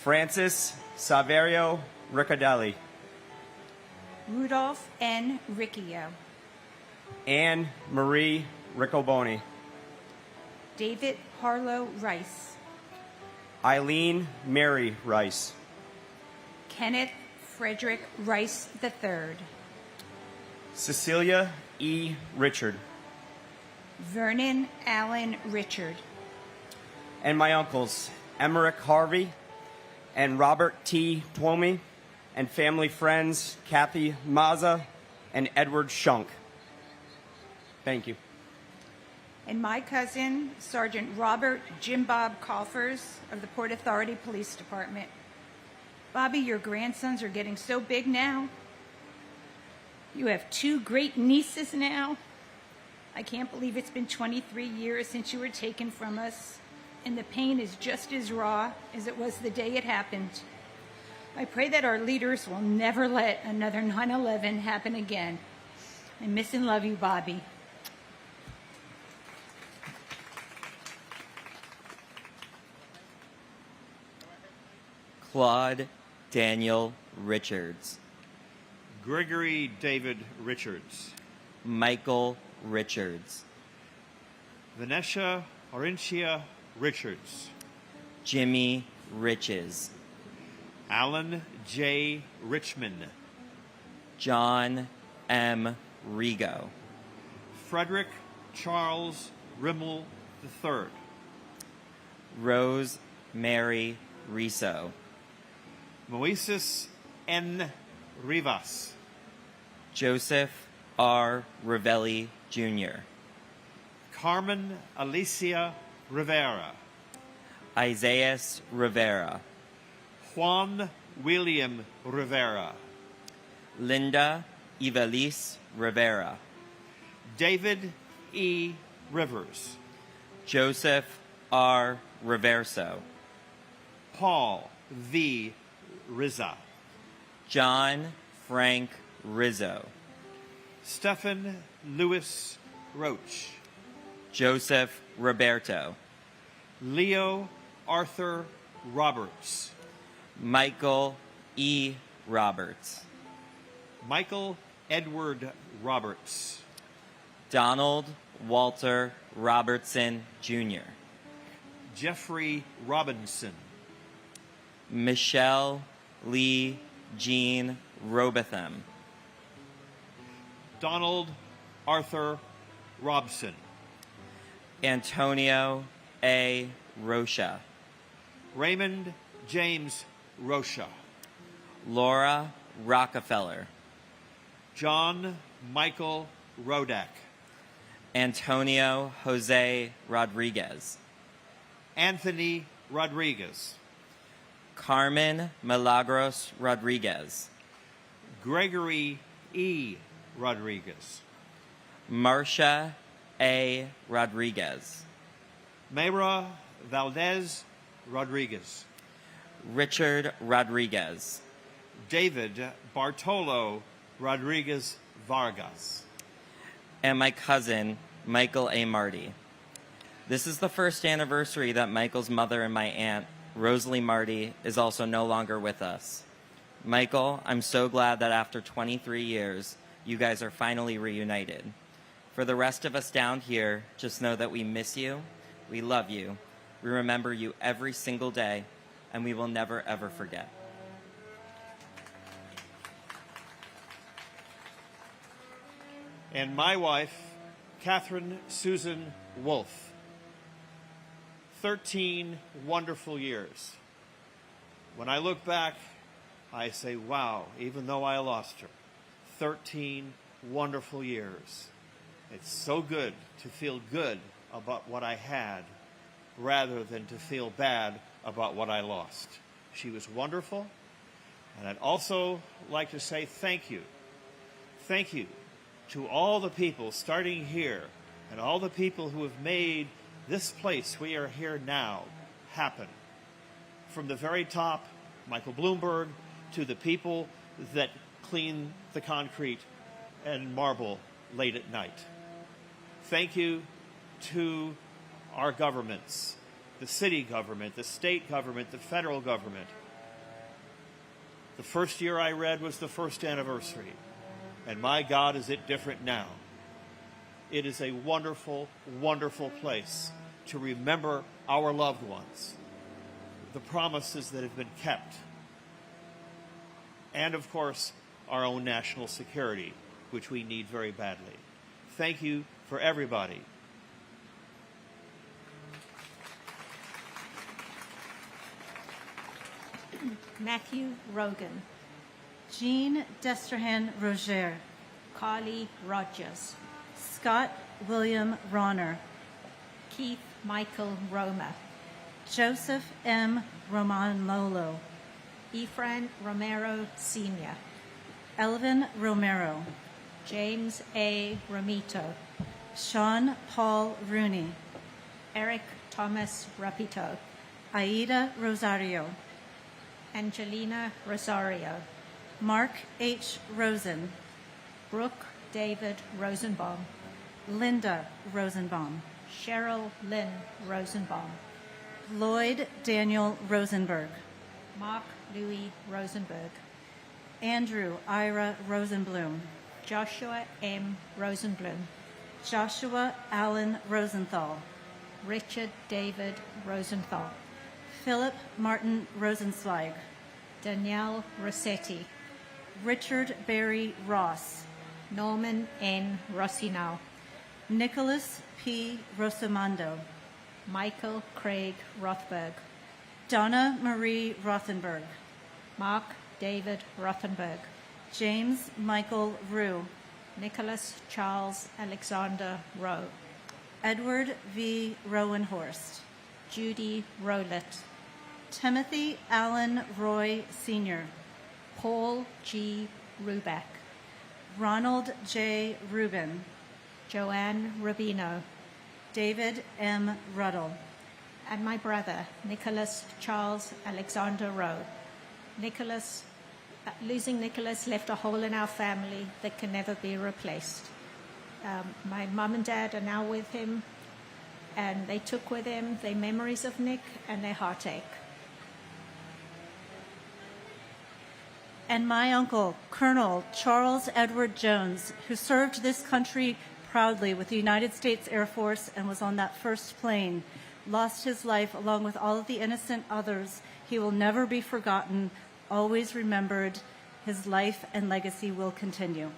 [SPEAKER 20] Francis Saverio Riccadelli,
[SPEAKER 23] Rudolph N. Riccio,
[SPEAKER 20] Anne Marie Riccoboni,
[SPEAKER 23] David Harlow Rice,
[SPEAKER 20] Eileen Mary Rice,
[SPEAKER 23] Kenneth Frederick Rice III,
[SPEAKER 20] Cecilia E. Richard,
[SPEAKER 23] Vernon Allen Richard,
[SPEAKER 20] and my uncles Emmerich Harvey and Robert T. Twomey, and family friends Kathy Maza and Edward Shunk. Thank you.
[SPEAKER 23] and my cousin, Sergeant Robert Jim Bob Coffers of the Port Authority Police Department. Bobby, your grandsons are getting so big now. You have 2 great nieces now. I can't believe it's been 23 years since you were taken from us, and the pain is just as raw as it was the day it happened. I pray that our leaders will never let another 9/11 happen again. I miss and love you, Bobby.
[SPEAKER 1] Claude Daniel Richards,
[SPEAKER 6] Gregory David Richards,
[SPEAKER 1] Michael Richards,
[SPEAKER 6] Vanessa Orentia Richards,
[SPEAKER 1] Jimmy Riches,
[SPEAKER 6] Alan J. Richmond,
[SPEAKER 1] John M. Rigo,
[SPEAKER 6] Frederick Charles Rimmel III,
[SPEAKER 1] Rose Mary Riso,
[SPEAKER 6] Moises N. Rivas,
[SPEAKER 1] Joseph R. Ravelli Jr.,
[SPEAKER 6] Carmen Alicia Rivera,
[SPEAKER 1] Isaias Rivera,
[SPEAKER 6] Juan William Rivera,
[SPEAKER 1] Linda Ivelisse Rivera,
[SPEAKER 6] David E. Rivers,
[SPEAKER 1] Joseph R. Reverso,
[SPEAKER 6] Paul V. Rizza,
[SPEAKER 1] John Frank Rizzo,
[SPEAKER 6] Stephen Louis Roach,
[SPEAKER 1] Joseph Roberto,
[SPEAKER 6] Leo Arthur Roberts,
[SPEAKER 1] Michael E. Roberts,
[SPEAKER 6] Michael Edward Roberts,
[SPEAKER 1] Donald Walter Robertson Jr.,
[SPEAKER 6] Jeffrey Robinson,
[SPEAKER 1] Michelle Lee Jean Robotham,
[SPEAKER 6] Donald Arthur Robson,
[SPEAKER 1] Antonio A. Rocha,
[SPEAKER 6] Raymond James Rocha,
[SPEAKER 1] Laura Rockefeller,
[SPEAKER 6] John Michael Rodak,
[SPEAKER 1] Antonio Jose Rodriguez,
[SPEAKER 6] Anthony Rodriguez,
[SPEAKER 1] Carmen Milagros Rodriguez,
[SPEAKER 6] Gregory E. Rodriguez,
[SPEAKER 1] Marcia A. Rodriguez,
[SPEAKER 6] Mayra Valdez Rodriguez,
[SPEAKER 1] Richard Rodriguez,
[SPEAKER 6] David Bartolo Rodriguez Vargas.
[SPEAKER 1] And my cousin, Michael A. Marty. This is the first anniversary that Michael's mother and my aunt, Rosalie Marty, is also no longer with us. Michael, I'm so glad that after 23 years, you guys are finally reunited. For the rest of us down here, just know that we miss you, we love you, we remember you every single day, and we will never, ever forget.
[SPEAKER 6] And my wife, Catherine Susan Wolfe. 13 wonderful years. When I look back, I say, wow, even though I lost her. 13 wonderful years. It's so good to feel good about what I had rather than to feel bad about what I lost. She was wonderful. And I'd also like to say thank you. Thank you to all the people starting here and all the people who have made this place we are here now happen. From the very top, Michael Bloomberg, to the people that clean the concrete and marble late at night. Thank you to our governments, the city government, the state government, the federal government. The first year I read was the first anniversary, and my God, is it different now. It is a wonderful, wonderful place to remember our loved ones, the promises that have been kept, and of course, our own national security, which we need very badly. Thank you for everybody.
[SPEAKER 9] Matthew Rogan, Jean Destrehan Roger,
[SPEAKER 23] Carly Rogers,
[SPEAKER 9] Scott William Ronner,
[SPEAKER 23] Keith Michael Roma,
[SPEAKER 9] Joseph M. Romanlolo,
[SPEAKER 23] Efrain Romero Sr.,
[SPEAKER 9] Elvin Romero,
[SPEAKER 23] James A. Ramito,
[SPEAKER 9] Sean Paul Rooney,
[SPEAKER 23] Eric Thomas Rapito,
[SPEAKER 9] Aida Rosario,
[SPEAKER 23] Angelina Rosario,
[SPEAKER 9] Mark H. Rosen,
[SPEAKER 23] Brooke David Rosenbaum,
[SPEAKER 9] Linda Rosenbaum,
[SPEAKER 23] Cheryl Lynn Rosenbaum,
[SPEAKER 9] Lloyd Daniel Rosenberg,
[SPEAKER 23] Mark Louis Rosenberg,
[SPEAKER 9] Andrew Ira Rosenblum,
[SPEAKER 23] Joshua M. Rosenblum,
[SPEAKER 9] Joshua Allen Rosenthal,
[SPEAKER 23] Richard David Rosenthal,
[SPEAKER 9] Philip Martin Rosenzweig,
[SPEAKER 23] Danielle Rossetti,
[SPEAKER 9] Richard Barry Ross,
[SPEAKER 23] Norman N. Rossinow,
[SPEAKER 9] Nicholas P. Rosamondo,
[SPEAKER 23] Michael Craig Rothberg,
[SPEAKER 9] Donna Marie Rothenberg,
[SPEAKER 23] Mark David Rothenberg,
[SPEAKER 9] James Michael Rue,
[SPEAKER 23] Nicholas Charles Alexander Rowe,
[SPEAKER 9] Edward V. Rowenhorst,
[SPEAKER 23] Judy Rowlett,
[SPEAKER 9] Timothy Allen Roy Sr.,
[SPEAKER 23] Paul G. Ruback,
[SPEAKER 9] Ronald J. Rubin,
[SPEAKER 23] Joanne Rubino,
[SPEAKER 9] David M. Ruddle,
[SPEAKER 23] and my brother, Nicholas Charles Alexander Rowe. Losing Nicholas left a hole in our family that can never be replaced. My mom and dad are now with him, and they took with them their memories of Nick and their heartache.
[SPEAKER 9] And my uncle, Colonel Charles Edward Jones, who served this country proudly with the United States Air Force and was on that first plane, lost his life along with all of the innocent others. He will never be forgotten, always remembered. His life and legacy will continue.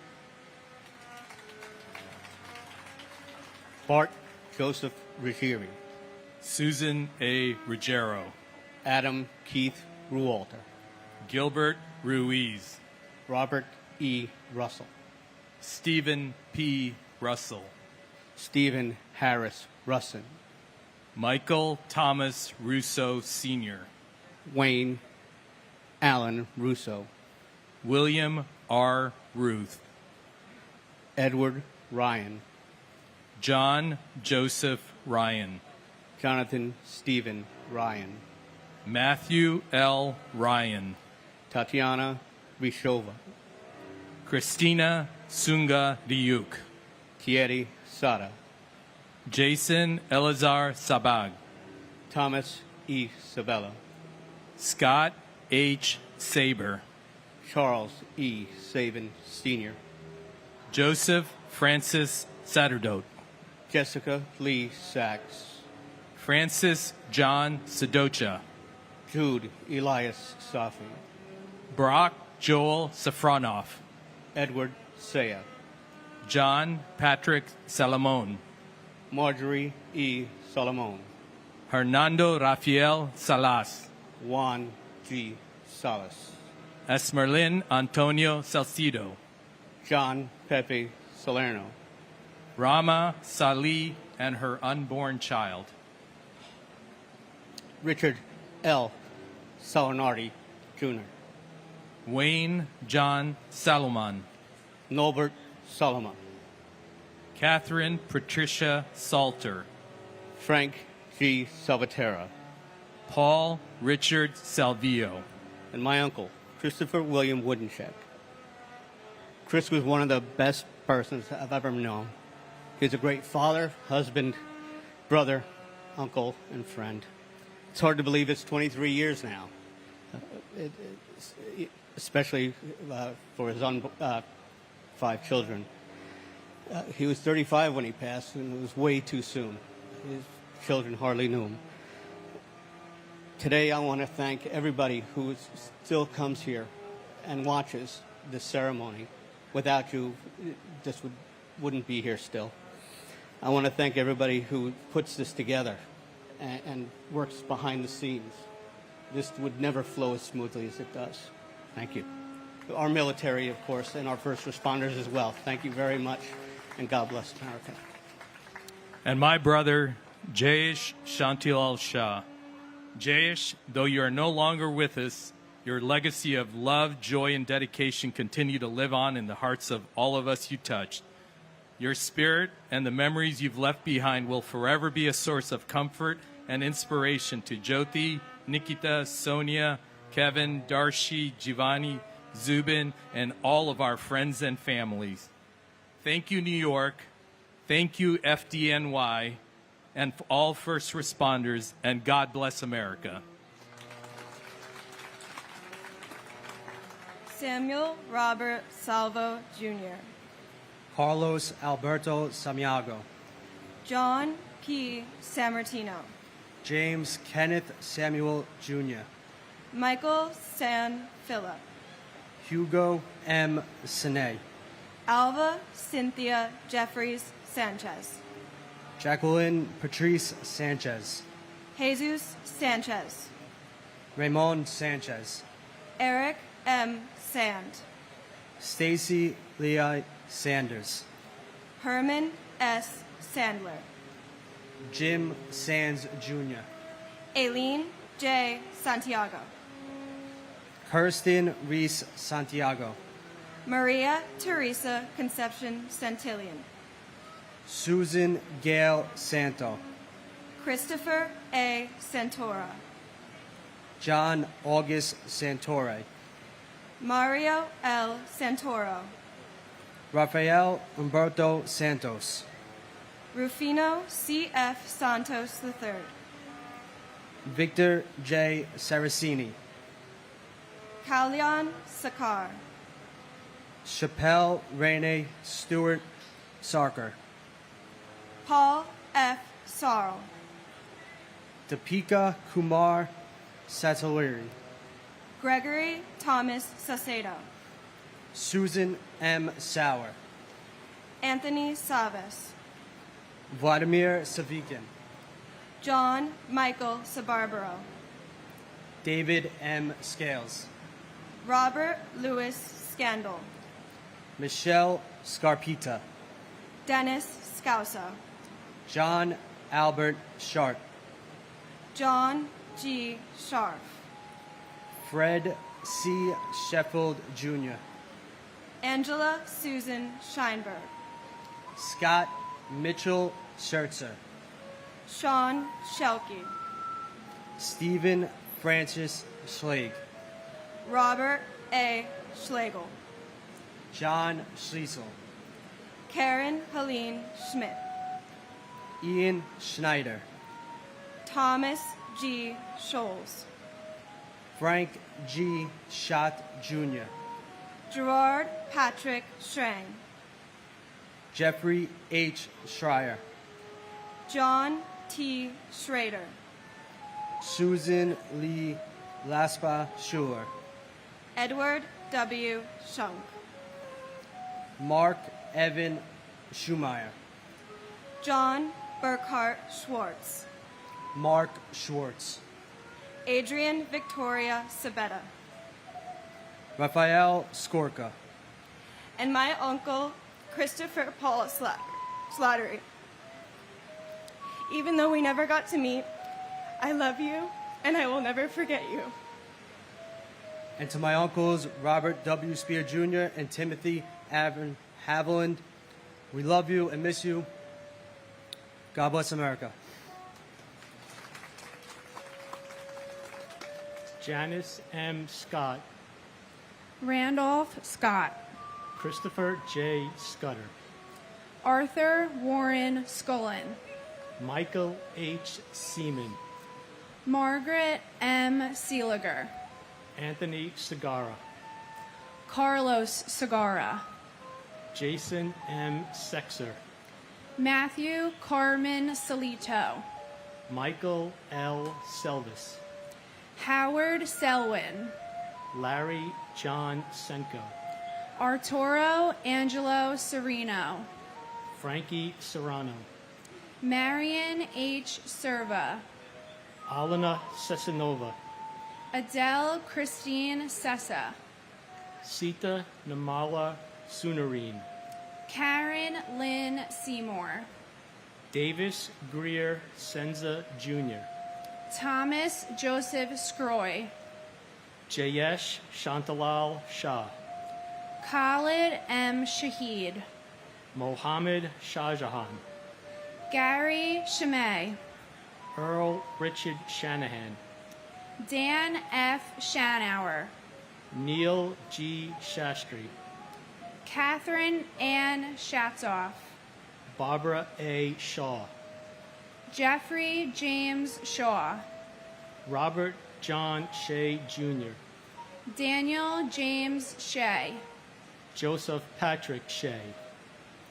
[SPEAKER 14] Bart Joseph Ruggieri,
[SPEAKER 22] Susan A. Ruggiero,
[SPEAKER 14] Adam Keith Rualter,
[SPEAKER 22] Gilbert Ruiz,
[SPEAKER 14] Robert E. Russell,
[SPEAKER 22] Stephen P. Russell,
[SPEAKER 14] Stephen Harris Russin,
[SPEAKER 22] Michael Thomas Russo Sr.,
[SPEAKER 14] Wayne Allen Russo,
[SPEAKER 22] William R. Ruth,
[SPEAKER 14] Edward Ryan,
[SPEAKER 22] John Joseph Ryan,
[SPEAKER 14] Jonathan Stephen Ryan,
[SPEAKER 22] Matthew L. Ryan,
[SPEAKER 14] Tatiana Rishova,
[SPEAKER 22] Christina Sunga Diuk,
[SPEAKER 14] Thierry Sada,
[SPEAKER 22] Jason Elazar Sabag,
[SPEAKER 14] Thomas E. Sabella,
[SPEAKER 22] Scott H. Saber,
[SPEAKER 14] Charles E. Saban Sr.,
[SPEAKER 22] Joseph Francis Satterdote,
[SPEAKER 14] Jessica Lee Sachs,
[SPEAKER 22] Francis John Sedocha,
[SPEAKER 14] Jude Elias Safi,
[SPEAKER 22] Brock Joel Safronoff,
[SPEAKER 14] Edward Saya,
[SPEAKER 22] John Patrick Salamone,
[SPEAKER 14] Marjorie E. Solomon,
[SPEAKER 22] Hernando Rafael Salas,
[SPEAKER 14] Juan G. Salas,
[SPEAKER 22] Esmerlin Antonio Salcido,
[SPEAKER 14] John Pepe Salerno,
[SPEAKER 22] Rama Salih and her unborn child,
[SPEAKER 14] Richard L. Salinardi, Jr.,
[SPEAKER 22] Wayne John Salomon,
[SPEAKER 14] Norbert Solomon,
[SPEAKER 22] Catherine Patricia Salter,
[SPEAKER 14] Frank G. Salvatera,
[SPEAKER 22] Paul Richard Salvio,
[SPEAKER 14] and my uncle, Christopher William Woodencheck. Chris was one of the best persons I've ever known. He's a great father, husband, brother, uncle, and friend. It's hard to believe it's 23 years now, especially for his 5 children. He was 35 when he passed, and it was way too soon. His children hardly knew him. Today, I want to thank everybody who still comes here and watches this ceremony. Without you, this wouldn't be here still. I want to thank everybody who puts this together and works behind the scenes. This would never flow as smoothly as it does. Thank you. Our military, of course, and our first responders as well. Thank you very much, and God bless America.
[SPEAKER 22] and my brother Jayesh Shantilal Shah. Jayesh, though you are no longer with us, your legacy of love, joy, and dedication continue to live on in the hearts of all of us you touched. Your spirit and the memories you've left behind will forever be a source of comfort and inspiration to Jyoti, Nikita, Sonia, Kevin, Darshi, Giovanni, Zubin, and all of our friends and families. Thank you, New York. Thank you, FDNY, and all first responders, and God bless America.
[SPEAKER 3] Samuel Robert Salvo, Jr.
[SPEAKER 2] Carlos Alberto Samiago,
[SPEAKER 3] John P. Sammartino.
[SPEAKER 2] James Kenneth Samuel Jr.,
[SPEAKER 3] Michael San Philip.
[SPEAKER 2] Hugo M. Sine,
[SPEAKER 3] Alva Cynthia Jeffries Sanchez.
[SPEAKER 2] Jacqueline Patrice Sanchez,
[SPEAKER 3] Jesus Sanchez.
[SPEAKER 2] Raymond Sanchez,
[SPEAKER 3] Eric M. Sand.
[SPEAKER 2] Stacy Leah Sanders,
[SPEAKER 3] Herman S. Sandler.
[SPEAKER 2] Jim Sands Jr.,
[SPEAKER 3] Aileen J. Santiago.
[SPEAKER 2] Kirsten Reese Santiago,
[SPEAKER 3] Maria Teresa Concepcion Santillan.
[SPEAKER 2] Susan Gail Santo,
[SPEAKER 3] Christopher A. Santora.
[SPEAKER 2] John August Santore,
[SPEAKER 3] Mario L. Santoro.
[SPEAKER 2] Rafael Umberto Santos,
[SPEAKER 3] Rufino C.F. Santos III.
[SPEAKER 2] Victor J. Saracini,
[SPEAKER 3] Kalyan Sakar.
[SPEAKER 2] Chappelle Rene Stewart Sarker,
[SPEAKER 3] Paul F. Sarl.
[SPEAKER 2] Deepika Kumar Sataliri,
[SPEAKER 3] Gregory Thomas Sacedo.
[SPEAKER 2] Susan M. Sauer,
[SPEAKER 3] Anthony Savas.
[SPEAKER 2] Vladimir Savikin,
[SPEAKER 3] John Michael Sabarbaro.
[SPEAKER 2] David M. Scales,
[SPEAKER 3] Robert Louis Scandal.
[SPEAKER 2] Michelle Scarpita,
[SPEAKER 3] Dennis Scousa.
[SPEAKER 2] John Albert Sharp,
[SPEAKER 3] John G. Sharf.
[SPEAKER 2] Fred C. Sheffield Jr.,
[SPEAKER 3] Angela Susan Scheinberg.
[SPEAKER 2] Scott Mitchell Schertzer,
[SPEAKER 3] Sean Shelkey.
[SPEAKER 2] Stephen Francis Schlegel,
[SPEAKER 3] Robert A. Schlegel.
[SPEAKER 2] John Schliessel,
[SPEAKER 3] Karen Helene Schmidt,
[SPEAKER 2] Ian Schneider,
[SPEAKER 3] Thomas G. Scholes,
[SPEAKER 2] Frank G. Schott Jr.,
[SPEAKER 3] Gerard Patrick Strang,
[SPEAKER 2] Jeffrey H. Schreier,
[SPEAKER 3] John T. Schrader,
[SPEAKER 2] Susan Lee Laspa Schuler,
[SPEAKER 3] Edward W. Shunk,
[SPEAKER 2] Mark Evan Schumeyer,
[SPEAKER 3] John Burkhart Schwartz,
[SPEAKER 2] Mark Schwartz,
[SPEAKER 3] Adrian Victoria Sabetta,
[SPEAKER 2] Raphael Skorka,
[SPEAKER 3] and my uncle Christopher Paul Slattery. Even though we never got to meet, I love you and I will never forget you.
[SPEAKER 2] and to my uncles Robert W. Spear Jr. and Timothy Avon Haviland, we love you and miss you. God bless America.
[SPEAKER 4] Janice M. Scott,
[SPEAKER 23] Randolph Scott,
[SPEAKER 4] Christopher J. Scudder,
[SPEAKER 23] Arthur Warren Scullin,
[SPEAKER 4] Michael H. Seaman,
[SPEAKER 23] Margaret M. Seeliger,
[SPEAKER 4] Anthony Segara,
[SPEAKER 23] Carlos Segara,
[SPEAKER 4] Jason M. Sexer,
[SPEAKER 23] Matthew Carmen Salito,
[SPEAKER 4] Michael L. Selvis,
[SPEAKER 23] Howard Selwyn,
[SPEAKER 4] Larry John Senko,
[SPEAKER 23] Arturo Angelo Sereno,
[SPEAKER 4] Frankie Serrano,
[SPEAKER 23] Marion H. Serva,
[SPEAKER 4] Alana Sesanova,
[SPEAKER 23] Adele Christine Sessa,
[SPEAKER 4] Sita Namala Sunarine,
[SPEAKER 23] Karen Lynn Seymour,
[SPEAKER 4] Davis Greer Senza Jr.,
[SPEAKER 23] Thomas Joseph Scroy,
[SPEAKER 4] Jayesh Shantalal Shah,
[SPEAKER 23] Khalid M. Shahid,
[SPEAKER 4] Mohammed Shahjahan,
[SPEAKER 23] Gary Shamay,
[SPEAKER 4] Earl Richard Shanahan,
[SPEAKER 23] Dan F. Shanauer,
[SPEAKER 4] Neil G. Shastri,
[SPEAKER 23] Catherine Ann Shatzoff,
[SPEAKER 4] Barbara A. Shaw,
[SPEAKER 23] Jeffrey James Shaw,
[SPEAKER 4] Robert John Shea Jr.,
[SPEAKER 23] Daniel James Shea,
[SPEAKER 4] Joseph Patrick Shea,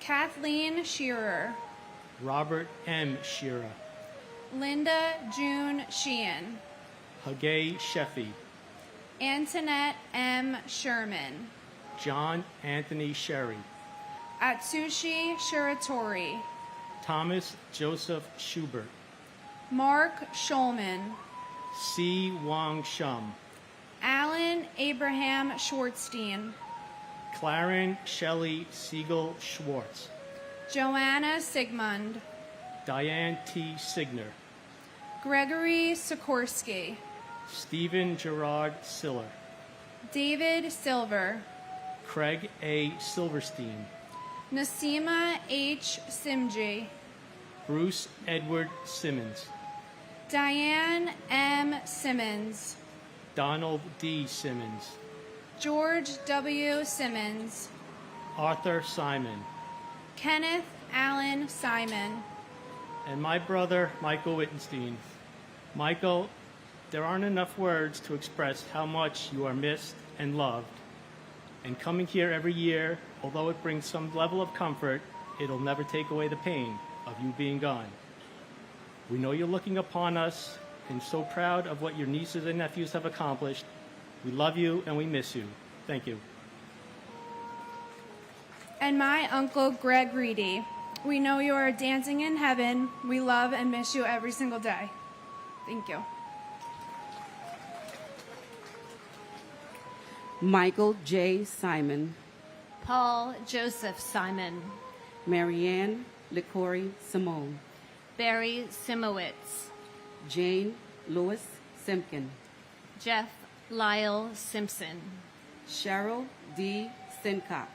[SPEAKER 23] Kathleen Shearer,
[SPEAKER 4] Robert M. Shearer,
[SPEAKER 23] Linda June Sheehan,
[SPEAKER 4] Hagay Sheffy,
[SPEAKER 23] Antoinette M. Sherman,
[SPEAKER 4] John Anthony Sherry,
[SPEAKER 23] Atsushi Shiratori,
[SPEAKER 4] Thomas Joseph Schubert,
[SPEAKER 23] Mark Schulman,
[SPEAKER 4] C. Wang Shum,
[SPEAKER 23] Alan Abraham Schwartzstein,
[SPEAKER 4] Claren Shelley Siegel Schwartz,
[SPEAKER 23] Joanna Sigmund,
[SPEAKER 4] Diane T. Signer,
[SPEAKER 23] Gregory Sikorsky,
[SPEAKER 4] Stephen Gerard Siller,
[SPEAKER 23] David Silver,
[SPEAKER 4] Craig A. Silverstein,
[SPEAKER 23] Nasima H. Simji,
[SPEAKER 4] Bruce Edward Simmons,
[SPEAKER 23] Diane M. Simmons,
[SPEAKER 4] Donald D. Simmons,
[SPEAKER 23] George W. Simmons,
[SPEAKER 4] Arthur Simon,
[SPEAKER 23] Kenneth Allen Simon,
[SPEAKER 4] and my brother, Michael Wittenstein. Michael, there aren't enough words to express how much you are missed and loved. And coming here every year, although it brings some level of comfort, it'll never take away the pain of you being gone. We know you're looking upon us and so proud of what your nieces and nephews have accomplished. We love you and we miss you. Thank you.
[SPEAKER 23] and my uncle Greg Reedy. We know you are dancing in heaven. We love and miss you every single day. Thank you.
[SPEAKER 15] Michael J. Simon,
[SPEAKER 18] Paul Joseph Simon,
[SPEAKER 15] Marianne LeCory Simone,
[SPEAKER 18] Barry Simowitz,
[SPEAKER 15] Jane Lewis Simpkin,
[SPEAKER 18] Jeff Lyle Simpson,
[SPEAKER 15] Cheryl D. Sincock,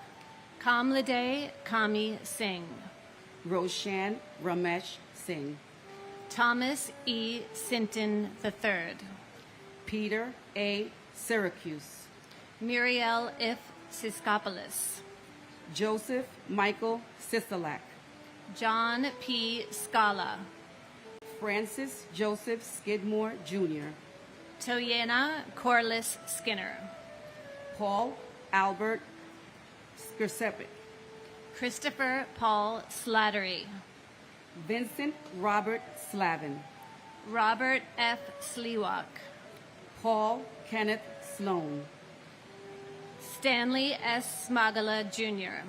[SPEAKER 18] Kamlade Kami Singh,
[SPEAKER 15] Roshan Ramesh Singh,
[SPEAKER 18] Thomas E. Sinton III,
[SPEAKER 15] Peter A. Syracuse,
[SPEAKER 18] Muriel If Siskopoulos,
[SPEAKER 15] Joseph Michael Sisolak,
[SPEAKER 18] John P. Scala,
[SPEAKER 15] Francis Joseph Skidmore Jr.,
[SPEAKER 18] Toyena Corliss Skinner,
[SPEAKER 15] Paul Albert Skirsepic,
[SPEAKER 18] Christopher Paul Slattery,
[SPEAKER 15] Vincent Robert Slavin,
[SPEAKER 18] Robert F. Sliwak,
[SPEAKER 15] Paul Kenneth Sloan,
[SPEAKER 18] Stanley S. Smagala Jr.,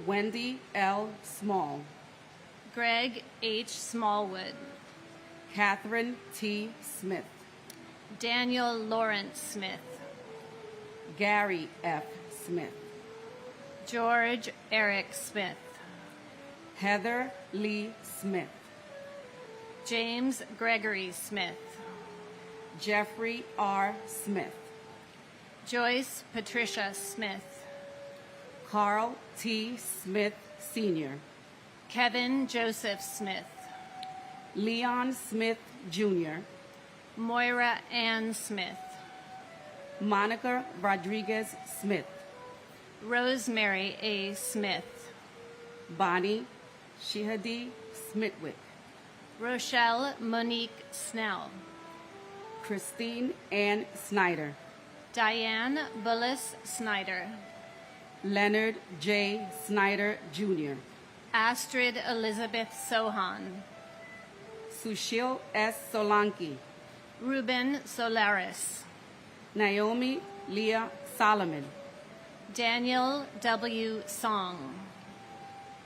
[SPEAKER 15] Wendy L. Small,
[SPEAKER 18] Greg H. Smallwood,
[SPEAKER 15] Catherine T. Smith,
[SPEAKER 18] Daniel Lawrence Smith,
[SPEAKER 15] Gary F. Smith,
[SPEAKER 18] George Eric Smith,
[SPEAKER 15] Heather Lee Smith,
[SPEAKER 18] James Gregory Smith,
[SPEAKER 15] Jeffrey R. Smith,
[SPEAKER 18] Joyce Patricia Smith,
[SPEAKER 15] Carl T. Smith Sr.,
[SPEAKER 18] Kevin Joseph Smith,
[SPEAKER 15] Leon Smith Jr.,
[SPEAKER 18] Moira Ann Smith,
[SPEAKER 15] Monica Rodriguez Smith,
[SPEAKER 18] Rosemary A. Smith,
[SPEAKER 15] Bonnie Shihadi Smithwick,
[SPEAKER 18] Rochelle Monique Snell,
[SPEAKER 15] Christine Ann Snyder,
[SPEAKER 18] Diane Bullis Snyder,
[SPEAKER 15] Leonard J. Snyder Jr.,
[SPEAKER 18] Astrid Elizabeth Sohan,
[SPEAKER 15] Sushil S. Solanki,
[SPEAKER 18] Ruben Solaris,
[SPEAKER 15] Naomi Leah Solomon,
[SPEAKER 18] Daniel W. Song,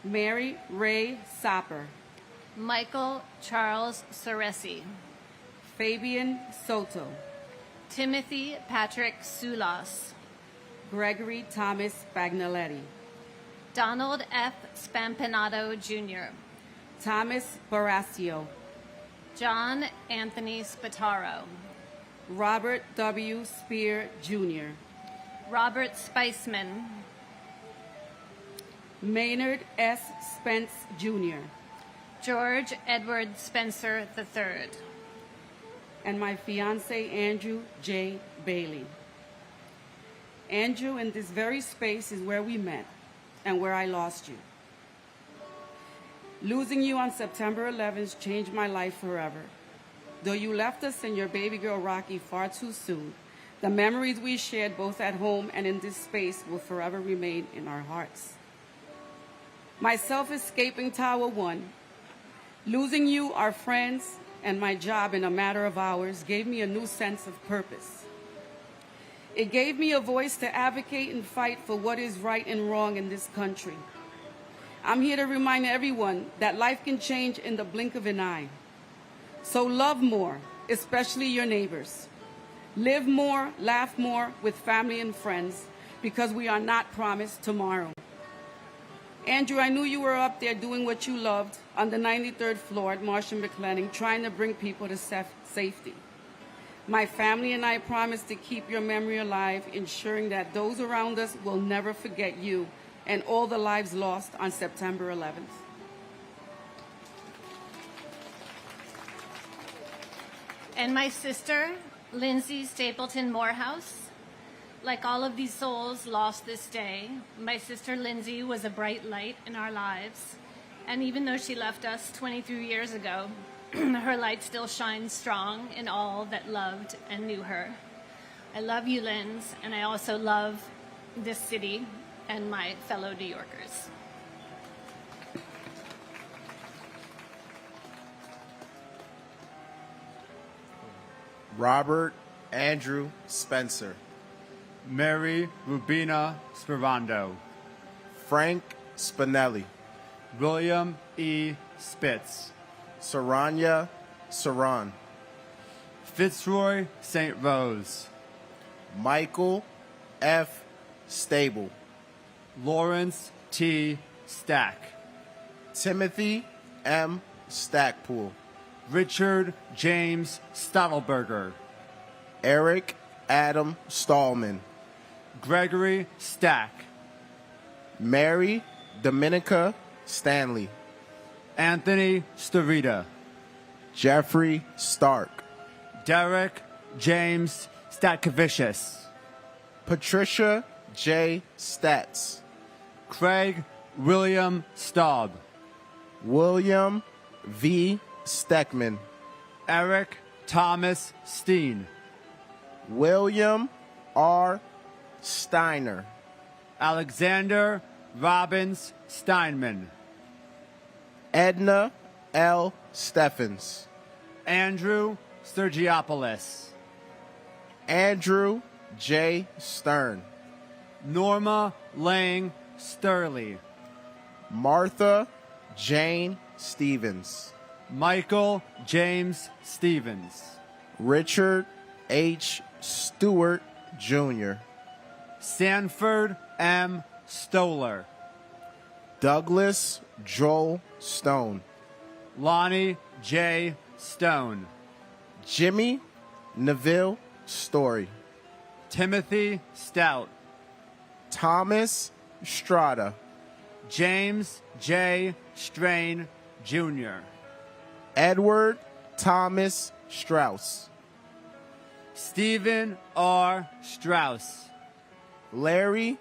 [SPEAKER 15] Mary Ray Sopper,
[SPEAKER 18] Michael Charles Soresi,
[SPEAKER 15] Fabian Soto,
[SPEAKER 18] Timothy Patrick Sulas,
[SPEAKER 15] Gregory Thomas Bagnaletti,
[SPEAKER 18] Donald F. Spampinato Jr.,
[SPEAKER 15] Thomas Barasio,
[SPEAKER 18] John Anthony Spataro,
[SPEAKER 15] Robert W. Spear Jr.,
[SPEAKER 18] Robert Spiceman,
[SPEAKER 15] Maynard S. Spence Jr.,
[SPEAKER 18] George Edward Spencer III,
[SPEAKER 15] and my fiance Andrew J. Bailey. Andrew, in this very space is where we met and where I lost you. Losing you on September 11th changed my life forever. Though you left us and your baby girl Rocky far too soon, the memories we shared both at home and in this space will forever remain in our hearts. Myself escaping Tower 1, losing you, our friends, and my job in a matter of hours gave me a new sense of purpose. It gave me a voice to advocate and fight for what is right and wrong in this country. I'm here to remind everyone that life can change in the blink of an eye. So love more, especially your neighbors. Live more, laugh more with family and friends, because we are not promised tomorrow. Andrew, I knew you were up there doing what you loved on the 93rd floor at Marsh and McLennan, trying to bring people to safety. My family and I promise to keep your memory alive, ensuring that those around us will never forget you and all the lives lost on September 11th.
[SPEAKER 18] and my sister, Lindsay Stapleton Morehouse. Like all of these souls lost this day, my sister Lindsay was a bright light in our lives. And even though she left us 23 years ago, her light still shines strong in all that loved and knew her. I love you, Linz, and I also love this city and my fellow New Yorkers.
[SPEAKER 5] Robert Andrew Spencer,
[SPEAKER 10] Mary Rubina Sperando,
[SPEAKER 5] Frank Spinelli,
[SPEAKER 10] William E. Spitz,
[SPEAKER 5] Saranya Saran,
[SPEAKER 10] Fitzroy St. Rose,
[SPEAKER 5] Michael F. Stable,
[SPEAKER 10] Lawrence T. Stack,
[SPEAKER 5] Timothy M. Stackpool,
[SPEAKER 10] Richard James Stottelberger,
[SPEAKER 5] Eric Adam Stallman,
[SPEAKER 10] Gregory Stack,
[SPEAKER 5] Mary Dominica Stanley,
[SPEAKER 10] Anthony Starita,
[SPEAKER 5] Jeffrey Stark,
[SPEAKER 10] Derek James Statkovicius,
[SPEAKER 5] Patricia J. Stats,
[SPEAKER 7] Craig William Staub.
[SPEAKER 5] William V. Steckman.
[SPEAKER 7] Eric Thomas Steen.
[SPEAKER 5] William R. Steiner.
[SPEAKER 7] Alexander Robbins Steinman.
[SPEAKER 5] Edna L. Steffens.
[SPEAKER 7] Andrew Sturgiopoulos.
[SPEAKER 5] Andrew J. Stern.
[SPEAKER 7] Norma Lang Sturley.
[SPEAKER 5] Martha Jane Stevens.
[SPEAKER 7] Michael James Stevens.
[SPEAKER 5] Richard H. Stewart Jr.
[SPEAKER 7] Sanford M. Stoller.
[SPEAKER 5] Douglas Joel Stone.
[SPEAKER 7] Lonnie J. Stone.
[SPEAKER 5] Jimmy Neville Story.
[SPEAKER 7] Timothy Stout.
[SPEAKER 5] Thomas Strada.
[SPEAKER 7] James J. Strain Jr.
[SPEAKER 5] Edward Thomas Strauss.
[SPEAKER 7] Stephen R. Strauss.
[SPEAKER 5] Larry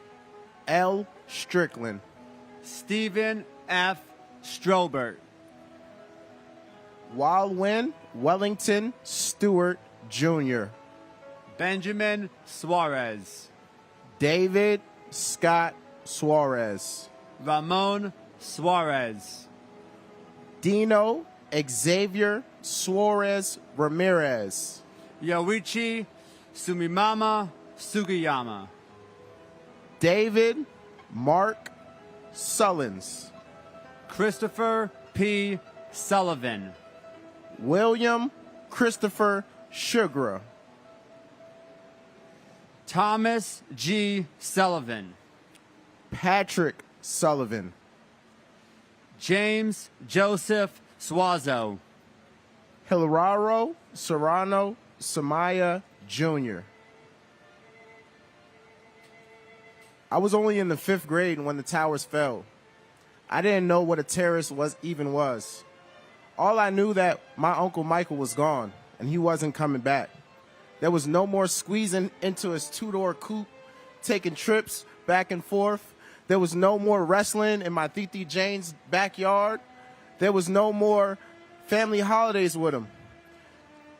[SPEAKER 5] L. Strickland.
[SPEAKER 7] Stephen F. Strobert.
[SPEAKER 5] Wildwin Wellington Stewart Jr.
[SPEAKER 7] Benjamin Suarez.
[SPEAKER 5] David Scott Suarez.
[SPEAKER 7] Ramon Suarez.
[SPEAKER 5] Dino Xavier Suarez Ramirez.
[SPEAKER 7] Yoichi Sumimama Sugiyama.
[SPEAKER 5] David Mark Sullins.
[SPEAKER 7] Christopher P. Sullivan.
[SPEAKER 5] William Christopher Sugar.
[SPEAKER 7] Thomas G. Sullivan.
[SPEAKER 5] Patrick Sullivan.
[SPEAKER 7] James Joseph Suazo.
[SPEAKER 5] Hilararo Serrano Samaya Jr. I was only in the 5th grade when the towers fell. I didn't know what a terrorist was. All I knew that my Uncle Michael was gone and he wasn't coming back. There was no more squeezing into his 2-door coupe, taking trips back and forth. There was no more wrestling in my Titi Jane's backyard. There was no more family holidays with him.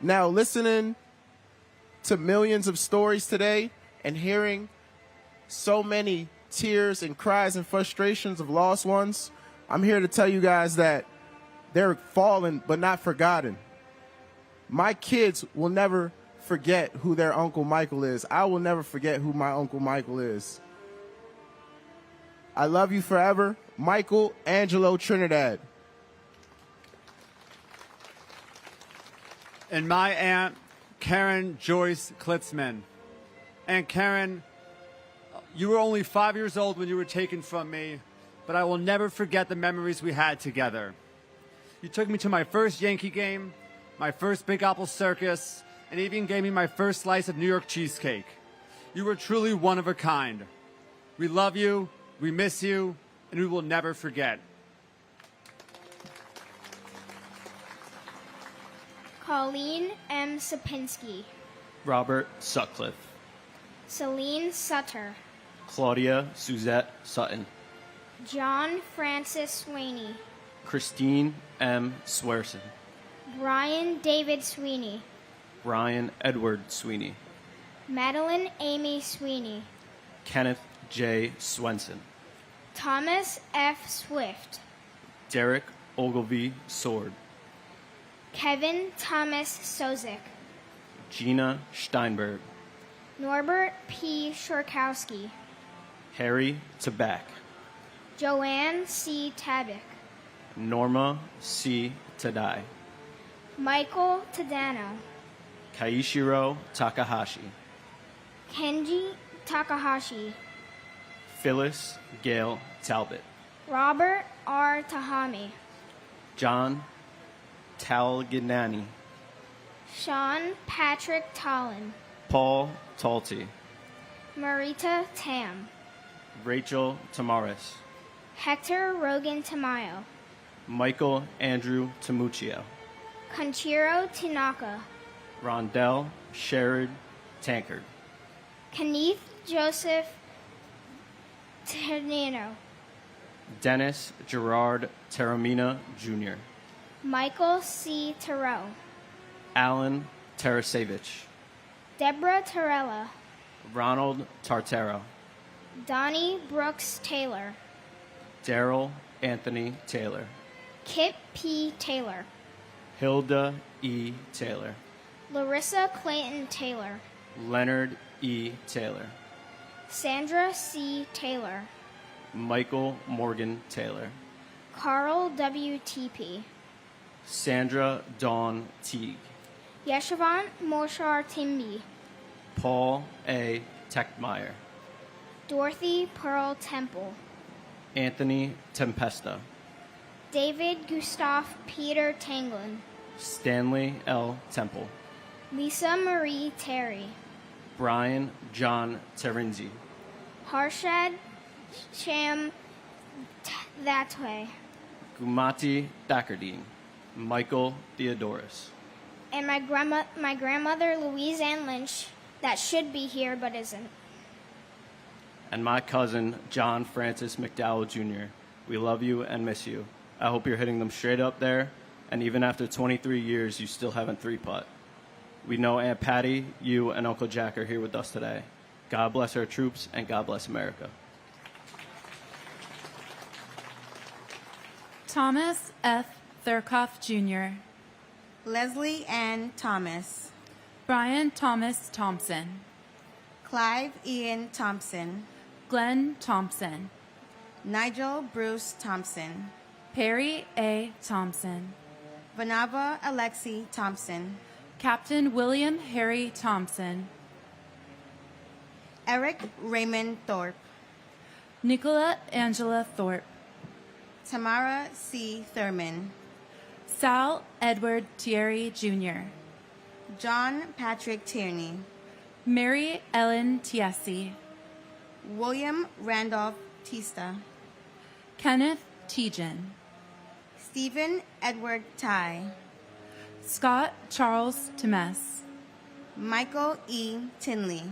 [SPEAKER 5] Now, listening to millions of stories today and hearing so many tears and cries and frustrations of lost ones, I'm here to tell you guys that they're fallen but not forgotten. My kids will never forget who their Uncle Michael is. I will never forget who my Uncle Michael is. I love you forever, Michael Angelo Trinidad.
[SPEAKER 7] And my aunt, Karen Joyce Klitzman. Aunt Karen, you were only 5 years old when you were taken from me, but I will never forget the memories we had together. You took me to my first Yankee game, my first Big Apple Circus, and even gave me my first slice of New York cheesecake. You were truly one of a kind. We love you, we miss you, and we will never forget.
[SPEAKER 11] Colleen M. Sapinski.
[SPEAKER 12] Robert Sutcliffe.
[SPEAKER 11] Celine Sutter.
[SPEAKER 12] Claudia Suzette Sutton.
[SPEAKER 11] John Francis Sweeney.
[SPEAKER 12] Christine M. Swearson.
[SPEAKER 11] Brian David Sweeney.
[SPEAKER 12] Brian Edward Sweeney.
[SPEAKER 11] Madeline Amy Sweeney.
[SPEAKER 12] Kenneth J. Swenson.
[SPEAKER 11] Thomas F. Swift.
[SPEAKER 12] Derek Ogilvie Sword.
[SPEAKER 11] Kevin Thomas Sozik.
[SPEAKER 12] Gina Steinberg.
[SPEAKER 11] Norbert P. Shorkowski.
[SPEAKER 12] Harry Tabak.
[SPEAKER 11] Joanne C. Tabak.
[SPEAKER 12] Norma C. Tadai.
[SPEAKER 11] Michael Tadano.
[SPEAKER 12] Kaishiro Takahashi.
[SPEAKER 11] Kenji Takahashi.
[SPEAKER 12] Phyllis Gail Talbot.
[SPEAKER 11] Robert R. Tahami.
[SPEAKER 12] John Talginani.
[SPEAKER 11] Sean Patrick Tollin.
[SPEAKER 12] Paul Talty.
[SPEAKER 11] Marita Tam.
[SPEAKER 12] Rachel Tamaris.
[SPEAKER 11] Hector Rogan Tamayo.
[SPEAKER 12] Michael Andrew Tamuccio.
[SPEAKER 11] Conchiro Tanaka.
[SPEAKER 12] Rondell Sherrod Tankard.
[SPEAKER 11] Kenneth Joseph Ternino.
[SPEAKER 12] Dennis Gerard Terramina Jr.,
[SPEAKER 11] Michael C. Terrell,
[SPEAKER 12] Alan Tarasevich,
[SPEAKER 11] Deborah Torella,
[SPEAKER 12] Ronald Tartaro,
[SPEAKER 11] Donnie Brooks Taylor,
[SPEAKER 12] Daryl Anthony Taylor,
[SPEAKER 11] Kip P. Taylor,
[SPEAKER 12] Hilda E. Taylor,
[SPEAKER 11] Larissa Clayton Taylor,
[SPEAKER 12] Leonard E. Taylor,
[SPEAKER 11] Sandra C. Taylor,
[SPEAKER 12] Michael Morgan Taylor,
[SPEAKER 11] Carl W. T.P.,
[SPEAKER 12] Sandra Dawn Teague,
[SPEAKER 11] Yeshivant Moshar Timby,
[SPEAKER 12] Paul A. Techmeyer,
[SPEAKER 11] Dorothy Pearl Temple,
[SPEAKER 12] Anthony Tempesta,
[SPEAKER 11] David Gustav Peter Tanglin,
[SPEAKER 12] Stanley L. Temple,
[SPEAKER 11] Lisa Marie Terry,
[SPEAKER 12] Brian John Terenzi,
[SPEAKER 11] Harshad Sham Thatway,
[SPEAKER 12] Gumati Thakardine, Michael Theodorus,
[SPEAKER 11] and my grandmother Louise Ann Lynch, that should be here but isn't.
[SPEAKER 12] and my cousin John Francis McDowell Jr. We love you and miss you. I hope you're hitting them straight up there, and even after 23 years, you still haven't three-putt. We know Aunt Patty, you, and Uncle Jack are here with us today. God bless our troops, and God bless America.
[SPEAKER 8] Thomas F. Thurkoff Jr.,
[SPEAKER 17] Leslie Ann Thomas,
[SPEAKER 8] Brian Thomas Thompson,
[SPEAKER 17] Clive Ian Thompson,
[SPEAKER 8] Glenn Thompson,
[SPEAKER 17] Nigel Bruce Thompson,
[SPEAKER 8] Perry A. Thompson,
[SPEAKER 17] Vanava Alexi Thompson,
[SPEAKER 8] Captain William Harry Thompson,
[SPEAKER 17] Eric Raymond Thorpe,
[SPEAKER 8] Nicola Angela Thorpe,
[SPEAKER 17] Tamara C. Thurman,
[SPEAKER 8] Sal Edward Thierry Jr.,
[SPEAKER 17] John Patrick Tierney,
[SPEAKER 8] Mary Ellen Tiesi,
[SPEAKER 17] William Randolph Tista,
[SPEAKER 8] Kenneth Tejan,
[SPEAKER 17] Stephen Edward Ty,
[SPEAKER 8] Scott Charles Temes,
[SPEAKER 17] Michael E. Tinley,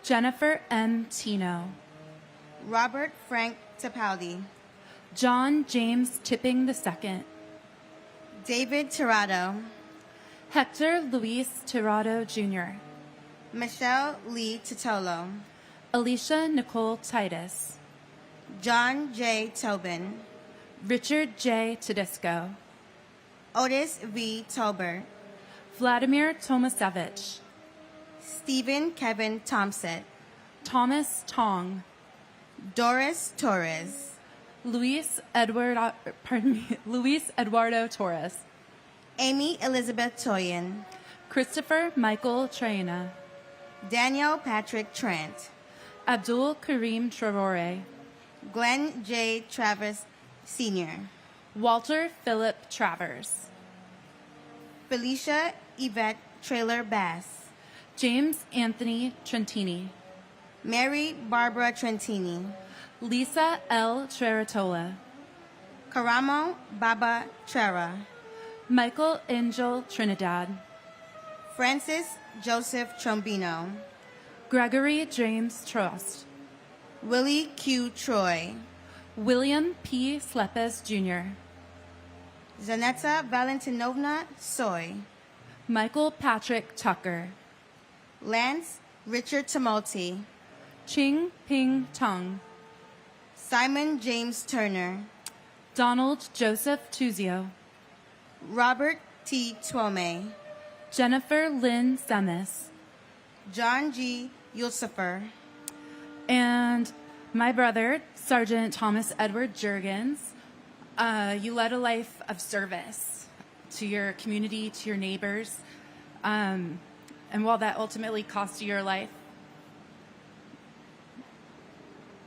[SPEAKER 8] Jennifer M. Tino,
[SPEAKER 17] Robert Frank Tapaldi,
[SPEAKER 8] John James Tipping II,
[SPEAKER 17] David Tirado,
[SPEAKER 8] Hector Luis Tirado Jr.,
[SPEAKER 17] Michelle Lee Titolo,
[SPEAKER 8] Alicia Nicole Titus,
[SPEAKER 17] John J. Tobin,
[SPEAKER 8] Richard J. Tedisco,
[SPEAKER 17] Otis V. Tolbert,
[SPEAKER 8] Vladimir Tomasevich,
[SPEAKER 17] Stephen Kevin Thompson,
[SPEAKER 8] Thomas Tong,
[SPEAKER 17] Doris Torres,
[SPEAKER 8] Luis Eduardo Torres,
[SPEAKER 17] Amy Elizabeth Toyin,
[SPEAKER 8] Christopher Michael Traina,
[SPEAKER 17] Daniel Patrick Trent,
[SPEAKER 8] Abdul Karim Traore,
[SPEAKER 17] Glenn J. Travis Sr.,
[SPEAKER 8] Walter Philip Travers,
[SPEAKER 17] Felicia Yvette Trailer Bass,
[SPEAKER 8] James Anthony Trentini,
[SPEAKER 17] Mary Barbara Trentini,
[SPEAKER 8] Lisa L. Treratola,
[SPEAKER 17] Karamo Baba Trera,
[SPEAKER 8] Michael Angel Trinidad,
[SPEAKER 17] Francis Joseph Trombino,
[SPEAKER 8] Gregory James Trost,
[SPEAKER 17] Willie Q. Troy,
[SPEAKER 8] William P. Slepes Jr.,
[SPEAKER 17] Zanetta Valentinovna Soy,
[SPEAKER 8] Michael Patrick Tucker,
[SPEAKER 17] Lance Richard Tamolti,
[SPEAKER 8] Ching Ping Tung,
[SPEAKER 17] Simon James Turner,
[SPEAKER 8] Donald Joseph Tuzio,
[SPEAKER 17] Robert T. Twome,
[SPEAKER 8] Jennifer Lynn Semis,
[SPEAKER 17] John G. Yusufer,
[SPEAKER 8] and my brother, Sergeant Thomas Edward Jurgens. You led a life of service to your community, to your neighbors. And while that ultimately cost you your life,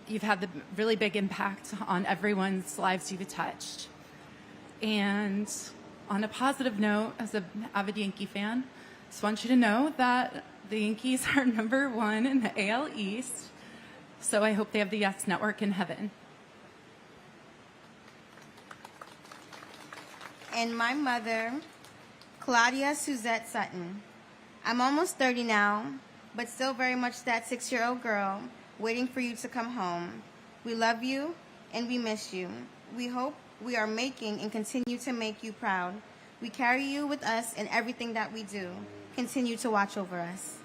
[SPEAKER 8] you've had the really big impact on everyone's lives you've touched. And on a positive note, as an avid Yankee fan, just want you to know that the Yankees are #1 in the AL East. So I hope they have the Yes Network in heaven.
[SPEAKER 17] and my mother, Claudia Suzette Sutton. I'm almost 30 now, but still very much that 6-year-old girl waiting for you to come home. We love you, and we miss you. We hope we are making and continue to make you proud. We carry you with us in everything that we do. Continue to watch over us.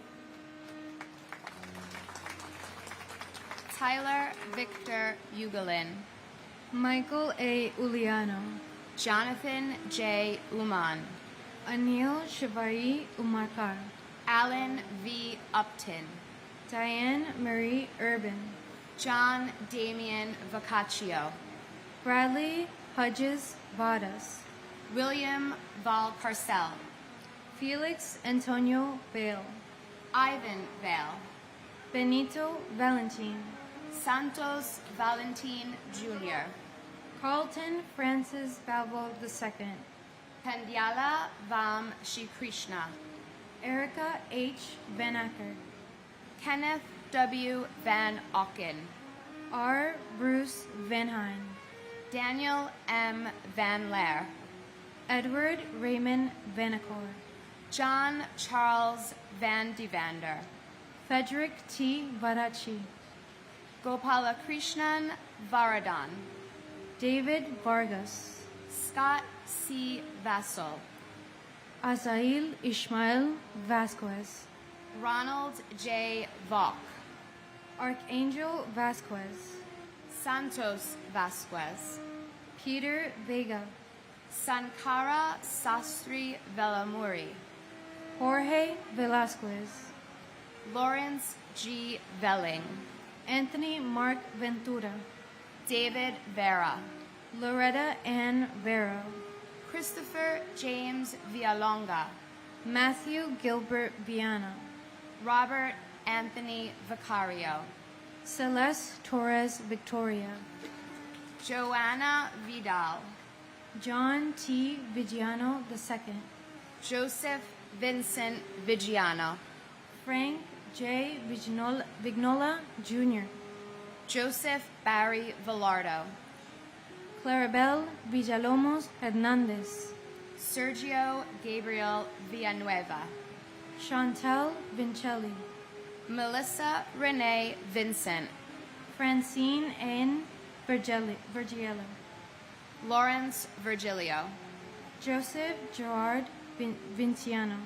[SPEAKER 3] Tyler Victor Ugalin. Michael A. Uliano. Jonathan J. Uman. Anil Shivari Umarkar. Alan V. Upton. Diane Marie Urban. John Damian Vacaccio. Bradley Hudges Vadas. William Valcarcel. Felix Antonio Bale. Ivan Bale. Benito Valentin. Santos Valentin Jr. Carlton Francis Balvo II. Pandyala Vam Shri Krishna. Erica H. Van Acker. Kenneth W. Van Auken. R. Bruce Van Hine. Daniel M. Van Laer. Edward Raymond Vanacore. John Charles Van Devander. Frederick T. Varachi. Gopalakrishnan Varadan. David Vargas. Scott C. Vassal. Azail Ishmael Vasquez. Ronald J. Valk. Archangel Vasquez. Santos Vasquez. Peter Vega. Sankara Sastri Velamuri. Jorge Velasquez. Lawrence G. Velling. Anthony Mark Ventura. David Vera. Loretta Ann Vero. Christopher James Villalonga. Matthew Gilbert Viana. Robert Anthony Vicario. Celeste Torres Victoria. Joanna Vidal. John T. Vigiano II. Joseph Vincent Vigiano. Frank J. Vignola Jr. Joseph Barry Villardo. Clarabelle Villalomos Hernandez. Sergio Gabriel Villanueva. Chantal Vincelli. Melissa Renee Vincent. Francine N. Virgilio. Lawrence Virgilio. Joseph Gerard Vinciano.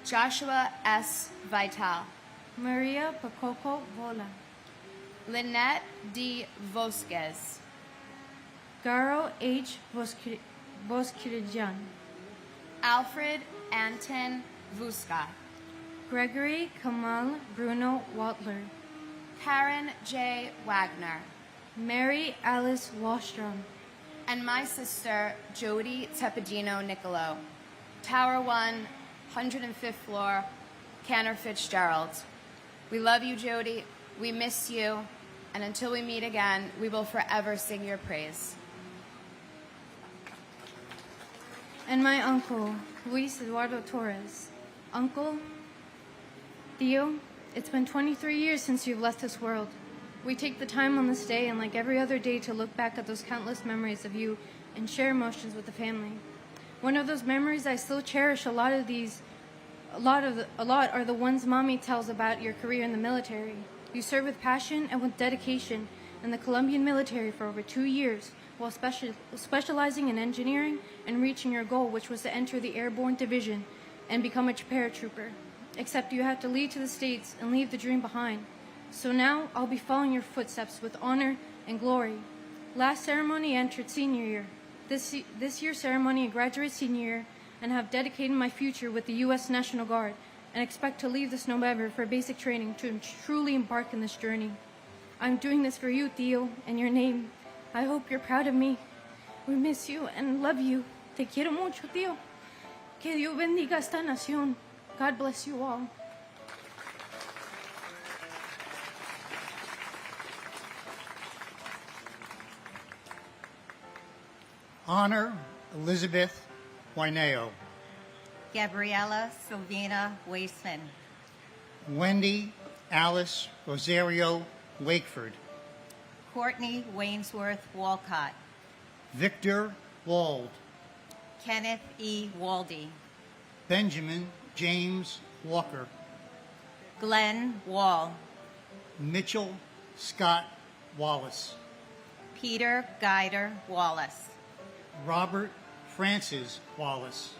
[SPEAKER 3] Joshua S. Vital. Maria Pacoco Vola. Lynette D. Vosquez. Garo H. Voskirijan. Alfred Anton Vuska. Gregory Kamal Bruno Waltler. Karen J. Wagner. Mary Alice Wallstrom. And my sister, Jody Tepedino Nicolo. Tower 1, 105th floor, Cantor Fitzgerald. We love you, Jody. We miss you. And until we meet again, we will forever sing your praise. And my uncle, Luis Eduardo Torres. Uncle, Theo, it's been 23 years since you've left this world. We take the time on this day and like every other day to look back at those countless memories of you and share emotions with the family. One of those memories I still cherish a lot are the ones Mommy tells about your career in the military. You served with passion and with dedication in the Colombian military for over 2 years while specializing in engineering and reaching your goal, which was to enter the Airborne Division and become a paratrooper. Except you had to leave to the States and leave the dream behind. So now I'll be following your footsteps with honor and glory. Last ceremony I entered senior year. This year's ceremony I graduate senior year and have dedicated my future with the U.S. National Guard and expect to leave this November for basic training to truly embark in this journey. I'm doing this for you, Theo, and your name. I hope you're proud of me. We miss you and love you. Te quiero mucho, Theo. Que Dios bendiga esta nación. God bless you all.
[SPEAKER 13] Honor Elizabeth Guineo.
[SPEAKER 19] Gabriela Sylvina Waisman.
[SPEAKER 13] Wendy Alice Rosario Wakeford.
[SPEAKER 19] Courtney Wainsworth Walcott.
[SPEAKER 13] Victor Wald.
[SPEAKER 19] Kenneth E. Waldy.
[SPEAKER 13] Benjamin James Walker.
[SPEAKER 19] Glenn Wall.
[SPEAKER 13] Mitchell Scott Wallace.
[SPEAKER 19] Peter Guider Wallace.
[SPEAKER 13] Robert Francis Wallace.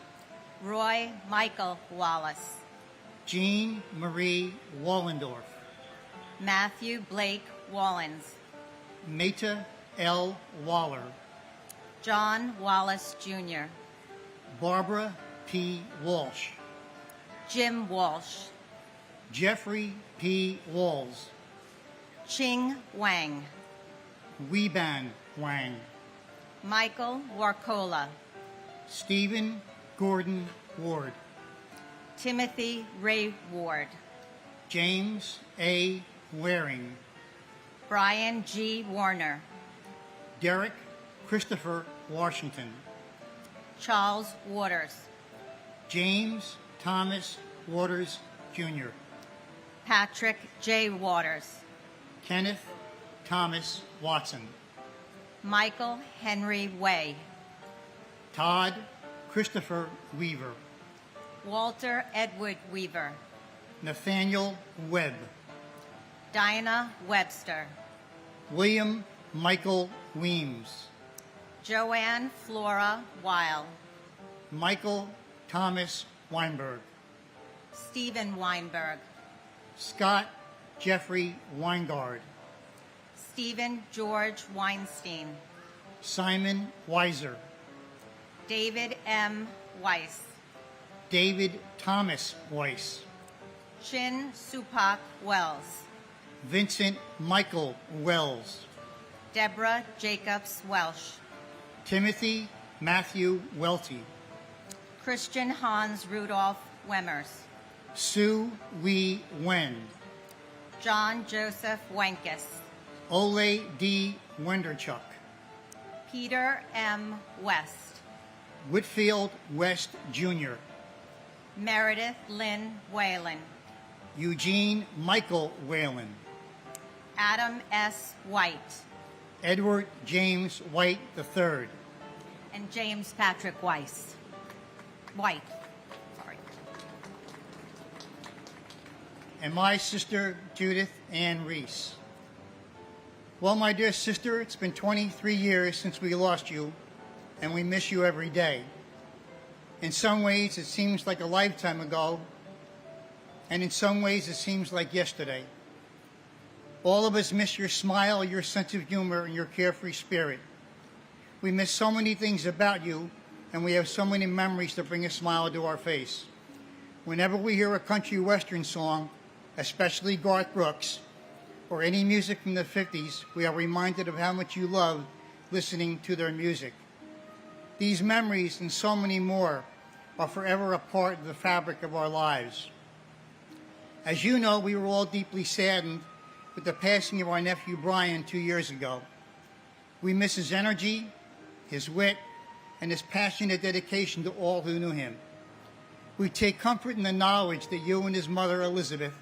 [SPEAKER 19] Roy Michael Wallace.
[SPEAKER 13] Jean Marie Wallendorf.
[SPEAKER 19] Matthew Blake Wallens.
[SPEAKER 13] Meta L. Waller.
[SPEAKER 19] John Wallace Jr.
[SPEAKER 13] Barbara P. Walsh.
[SPEAKER 19] Jim Walsh.
[SPEAKER 13] Jeffrey P. Walls.
[SPEAKER 19] Ching Wang.
[SPEAKER 13] Weban Wang.
[SPEAKER 19] Michael Warcola.
[SPEAKER 13] Stephen Gordon Ward.
[SPEAKER 19] Timothy Ray Ward.
[SPEAKER 13] James A. Waring.
[SPEAKER 19] Brian G. Warner.
[SPEAKER 13] Derek Christopher Washington.
[SPEAKER 19] Charles Waters.
[SPEAKER 13] James Thomas Waters, Jr.
[SPEAKER 19] Patrick J. Waters.
[SPEAKER 13] Kenneth Thomas Watson.
[SPEAKER 19] Michael Henry Way.
[SPEAKER 13] Todd Christopher Weaver.
[SPEAKER 19] Walter Edward Weaver.
[SPEAKER 13] Nathaniel Webb.
[SPEAKER 19] Dinah Webster.
[SPEAKER 13] William Michael Weems.
[SPEAKER 19] Joanne Flora Weil.
[SPEAKER 13] Michael Thomas Weinberg.
[SPEAKER 19] Stephen Weinberg.
[SPEAKER 13] Scott Jeffrey Weingard.
[SPEAKER 19] Stephen George Weinstein.
[SPEAKER 13] Simon Weiser.
[SPEAKER 19] David M. Weiss.
[SPEAKER 13] David Thomas Weiss.
[SPEAKER 19] Chin Supak Wells.
[SPEAKER 13] Vincent Michael Wells.
[SPEAKER 19] Deborah Jacobs Welsh.
[SPEAKER 13] Timothy Matthew Welty.
[SPEAKER 19] Christian Hans Rudolph Wemmers.
[SPEAKER 13] Sue Wee Wen.
[SPEAKER 19] John Joseph Wenkus.
[SPEAKER 13] Ole D. Wenderchuk.
[SPEAKER 19] Peter M. West.
[SPEAKER 13] Whitfield West, Jr.
[SPEAKER 19] Meredith Lynn Whalen.
[SPEAKER 13] Eugene Michael Whalen.
[SPEAKER 19] Adam S. White.
[SPEAKER 13] Edward James White III.
[SPEAKER 19] And James Patrick Weiss. White. Sorry.
[SPEAKER 13] And my sister, Judith Ann Reese. Well, my dear sister, it's been 23 years since we lost you, and we miss you every day. In some ways, it seems like a lifetime ago, and in some ways, it seems like yesterday. All of us miss your smile, your sense of humor, and your carefree spirit. We miss so many things about you, and we have so many memories that bring a smile to our face. Whenever we hear a country western song, especially Garth Brooks, or any music from the 50s, we are reminded of how much you love listening to their music. These memories and so many more are forever a part of the fabric of our lives. As you know, we were all deeply saddened with the passing of our nephew Brian 2 years ago. We miss his energy, his wit, and his passionate dedication to all who knew him. We take comfort in the knowledge that you and his mother, Elizabeth,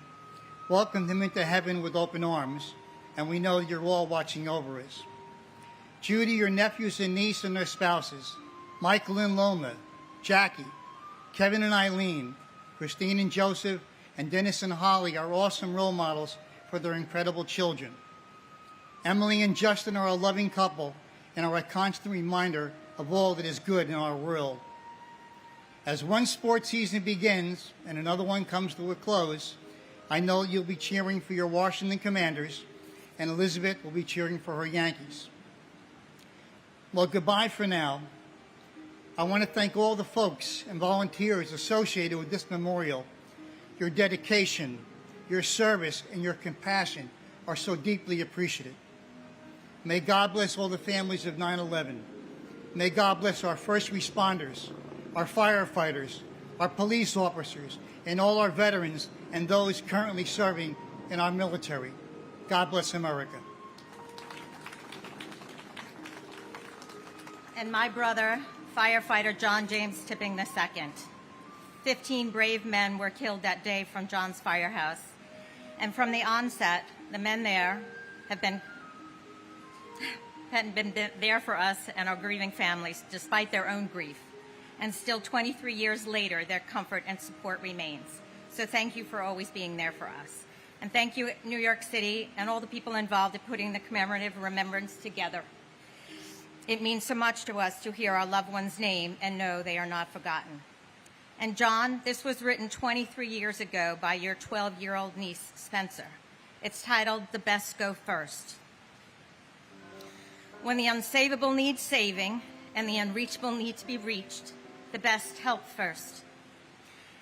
[SPEAKER 13] welcomed him into heaven with open arms, and we know you're all watching over us. Judy, your nephews and niece and their spouses, Michael and Loma, Jackie, Kevin and Eileen, Christine and Joseph, and Dennis and Holly are awesome role models for their incredible children. Emily and Justin are a loving couple and are a constant reminder of all that is good in our world. As one sports season begins and another one comes to a close, I know you'll be cheering for your Washington Commanders, and Elizabeth will be cheering for her Yankees. Well, goodbye for now. I want to thank all the folks and volunteers associated with this memorial. Your dedication, your service, and your compassion are so deeply appreciated. May God bless all the families of 9/11. May God bless our first responders, our firefighters, our police officers, and all our veterans and those currently serving in our military. God bless America.
[SPEAKER 19] And my brother, firefighter John James Tipping II. 15 brave men were killed that day from John's firehouse. And from the onset, the men there have been there for us and our grieving families, despite their own grief. And still 23 years later, their comfort and support remains. So thank you for always being there for us. And thank you, New York City, and all the people involved in putting the commemorative remembrance together. It means so much to us to hear our loved one's name and know they are not forgotten. And John, this was written 23 years ago by your 12-year-old niece, Spencer. It's titled, The Best Go First. When the unsavable needs saving and the unreachable need to be reached, the best help first.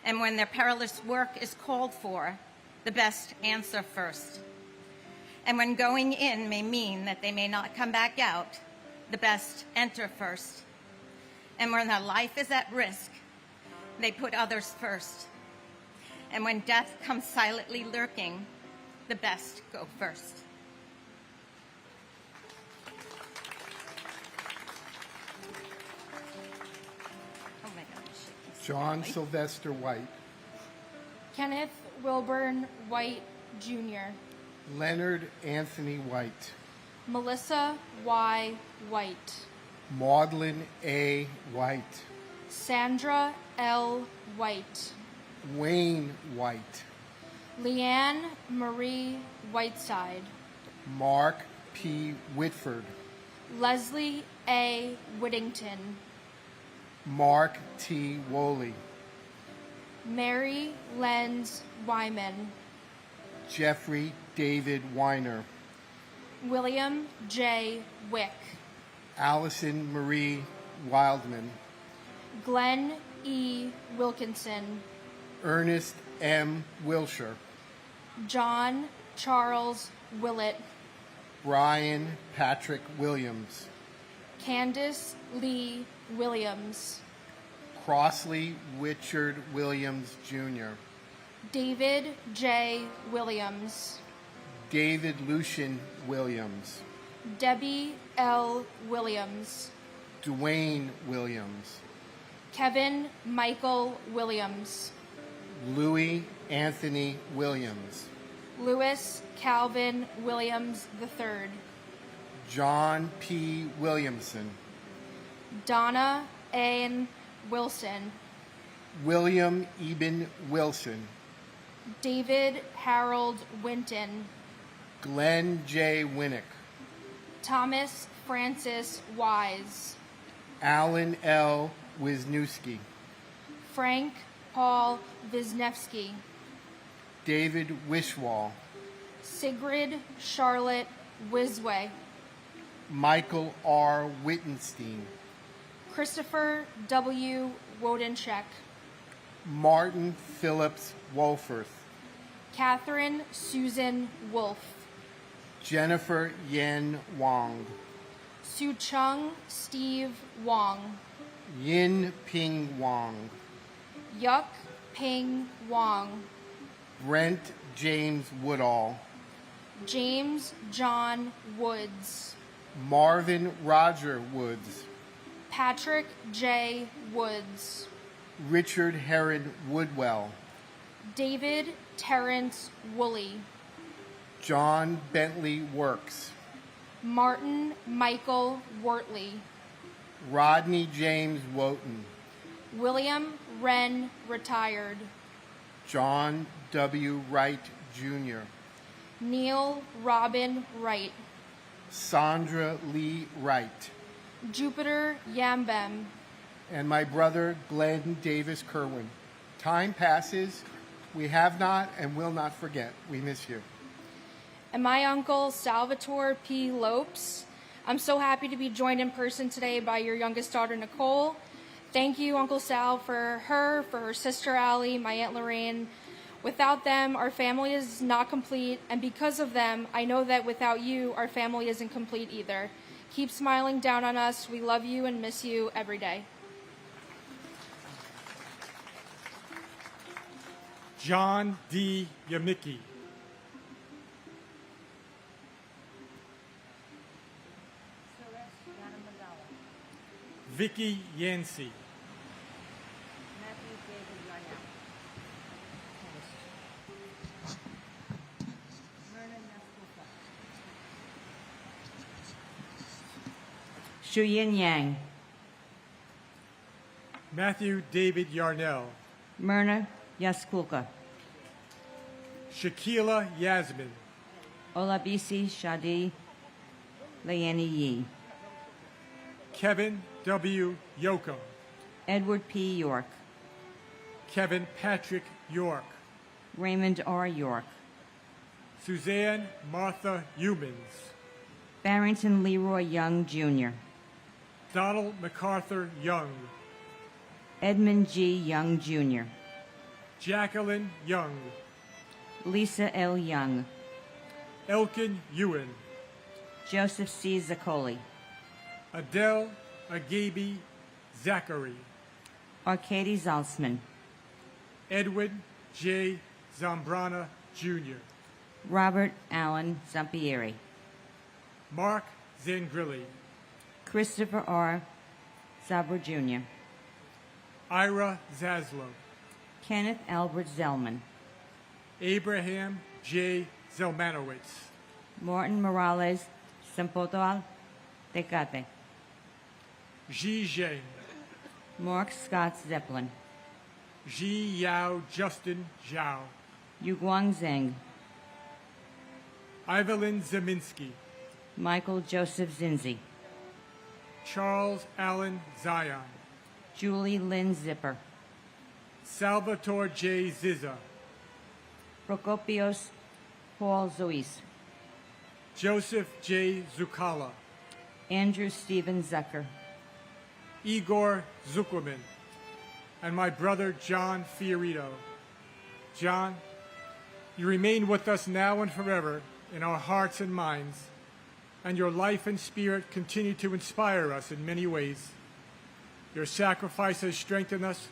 [SPEAKER 19] And when their perilous work is called for, the best answer first. And when going in may mean that they may not come back out, the best enter first. And when their life is at risk, they put others first. And when death comes silently lurking, the best go first. Oh my gosh.
[SPEAKER 16] John Sylvester White,
[SPEAKER 3] Kenneth Wilburn White, Jr.,
[SPEAKER 16] Leonard Anthony White,
[SPEAKER 3] Melissa Y. White,
[SPEAKER 16] Maudlin A. White,
[SPEAKER 3] Sandra L. White,
[SPEAKER 16] Wayne White,
[SPEAKER 3] Leanne Marie Whiteside,
[SPEAKER 16] Mark P. Whitford,
[SPEAKER 3] Leslie A. Whittington,
[SPEAKER 16] Mark T. Woolley,
[SPEAKER 3] Mary Lenz Wyman,
[SPEAKER 16] Jeffrey David Weiner,
[SPEAKER 3] William J. Wick,
[SPEAKER 16] Allison Marie Wildman,
[SPEAKER 3] Glenn E. Wilkinson,
[SPEAKER 16] Ernest M. Wilshire,
[SPEAKER 3] John Charles Willett,
[SPEAKER 16] Brian Patrick Williams,
[SPEAKER 3] Candace Lee Williams,
[SPEAKER 16] Crossley Richard Williams, Jr.,
[SPEAKER 3] David J. Williams,
[SPEAKER 16] David Lucian Williams,
[SPEAKER 3] Debbie L. Williams,
[SPEAKER 16] Dwayne Williams,
[SPEAKER 3] Kevin Michael Williams,
[SPEAKER 16] Louis Anthony Williams,
[SPEAKER 3] Louis Calvin Williams III,
[SPEAKER 16] John P. Williamson,
[SPEAKER 3] Donna Ann Wilson,
[SPEAKER 16] William Eben Wilson,
[SPEAKER 3] David Harold Winton,
[SPEAKER 16] Glenn J. Winnick,
[SPEAKER 3] Thomas Francis Wise,
[SPEAKER 16] Alan L. Wisniewski,
[SPEAKER 3] Frank Paul Wisniewski,
[SPEAKER 16] David Wishwall,
[SPEAKER 3] Sigrid Charlotte Wisway,
[SPEAKER 16] Michael R. Wittenstein,
[SPEAKER 3] Christopher W. Wodencheck,
[SPEAKER 16] Martin Phillips Wolforth,
[SPEAKER 3] Catherine Susan Wolfe,
[SPEAKER 16] Jennifer Yen Wong,
[SPEAKER 3] Su Chung Steve Wong,
[SPEAKER 16] Yin Ping Wong,
[SPEAKER 3] Yuk Ping Wong,
[SPEAKER 16] Brent James Woodall,
[SPEAKER 3] James John Woods,
[SPEAKER 16] Marvin Roger Woods,
[SPEAKER 3] Patrick J. Woods,
[SPEAKER 16] Richard Herod Woodwell,
[SPEAKER 3] David Terrence Woolley,
[SPEAKER 16] John Bentley Works,
[SPEAKER 3] Martin Michael Wortley,
[SPEAKER 16] Rodney James Wotan,
[SPEAKER 3] William Wren retired,
[SPEAKER 16] John W. Wright Jr.,
[SPEAKER 3] Neil Robin Wright,
[SPEAKER 16] Sandra Lee Wright,
[SPEAKER 3] Jupiter Yambem,
[SPEAKER 16] and my brother Glenn Davis Kerwin. Time passes. We have not and will not forget. We miss you.
[SPEAKER 3] and my uncle Salvatore P. Lopes. I'm so happy to be joined in person today by your youngest daughter, Nicole. Thank you, Uncle Sal, for her sister Allie, my Aunt Lorraine. Without them, our family is not complete, and because of them, I know that without you, our family isn't complete either. Keep smiling down on us. We love you and miss you every day.
[SPEAKER 20] John D. Yamicki, Vicky Yancey,
[SPEAKER 21] Shuyin Yang,
[SPEAKER 20] Matthew David Yarnell,
[SPEAKER 21] Myrna Yaskulka,
[SPEAKER 20] Shakila Yasmin,
[SPEAKER 21] Olabisi Shadi Layani Yi,
[SPEAKER 20] Kevin W. Yoakum,
[SPEAKER 21] Edward P. York,
[SPEAKER 20] Kevin Patrick York,
[SPEAKER 21] Raymond R. York,
[SPEAKER 20] Suzanne Martha Humans,
[SPEAKER 21] Barrington Leroy Young, Jr.,
[SPEAKER 20] Donald MacArthur Young,
[SPEAKER 21] Edmund G. Young, Jr.,
[SPEAKER 20] Jacqueline Young,
[SPEAKER 21] Lisa L. Young,
[SPEAKER 20] Elkin Ewan,
[SPEAKER 21] Joseph C. Zaccoli,
[SPEAKER 20] Adele Agabi Zachary,
[SPEAKER 21] Arkady Zaltzman,
[SPEAKER 20] Edwin J. Zambrana Jr.,
[SPEAKER 21] Robert Allen Zampieri,
[SPEAKER 20] Mark Zangrilli,
[SPEAKER 21] Christopher R. Zabra Jr.,
[SPEAKER 20] Ira Zaslow,
[SPEAKER 21] Kenneth Albert Zellman,
[SPEAKER 20] Abraham J. Zelmanowitz,
[SPEAKER 21] Martin Morales Sempodal Tecate,
[SPEAKER 20] Ji Zheng,
[SPEAKER 21] Mark Scott Zeppelin,
[SPEAKER 20] Ji Yao Justin Zhao,
[SPEAKER 21] Yuguang Zheng,
[SPEAKER 20] Evelyn Zeminski,
[SPEAKER 21] Michael Joseph Zinzi,
[SPEAKER 20] Charles Allen Zion,
[SPEAKER 21] Julie Lynn Zipper,
[SPEAKER 20] Salvatore J. Ziza,
[SPEAKER 21] Procopios Paul Zois,
[SPEAKER 20] Joseph J. Zucala,
[SPEAKER 21] Andrew Stephen Zucker,
[SPEAKER 20] Igor Zuckerman, and my brother John Fiorito. John, you remain with us now and forever in our hearts and minds, and your life and spirit continue to inspire us in many ways. Your sacrifice has strengthened us,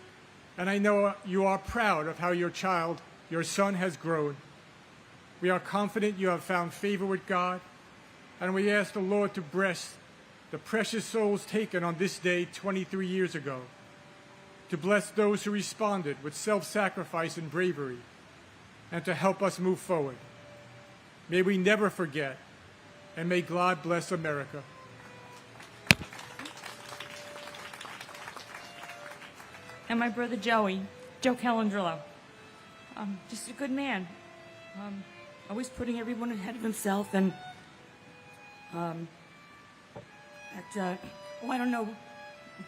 [SPEAKER 20] and I know you are proud of how your child, your son, has grown. We are confident you have found favor with God, and we ask the Lord to bless the precious souls taken on this day 23 years ago, to bless those who responded with self-sacrifice and bravery, and to help us move forward. May we never forget, and may God bless America.
[SPEAKER 1] And my brother Joey, Joe Calandrillo. Just a good man. Always putting everyone ahead of himself, and I don't know,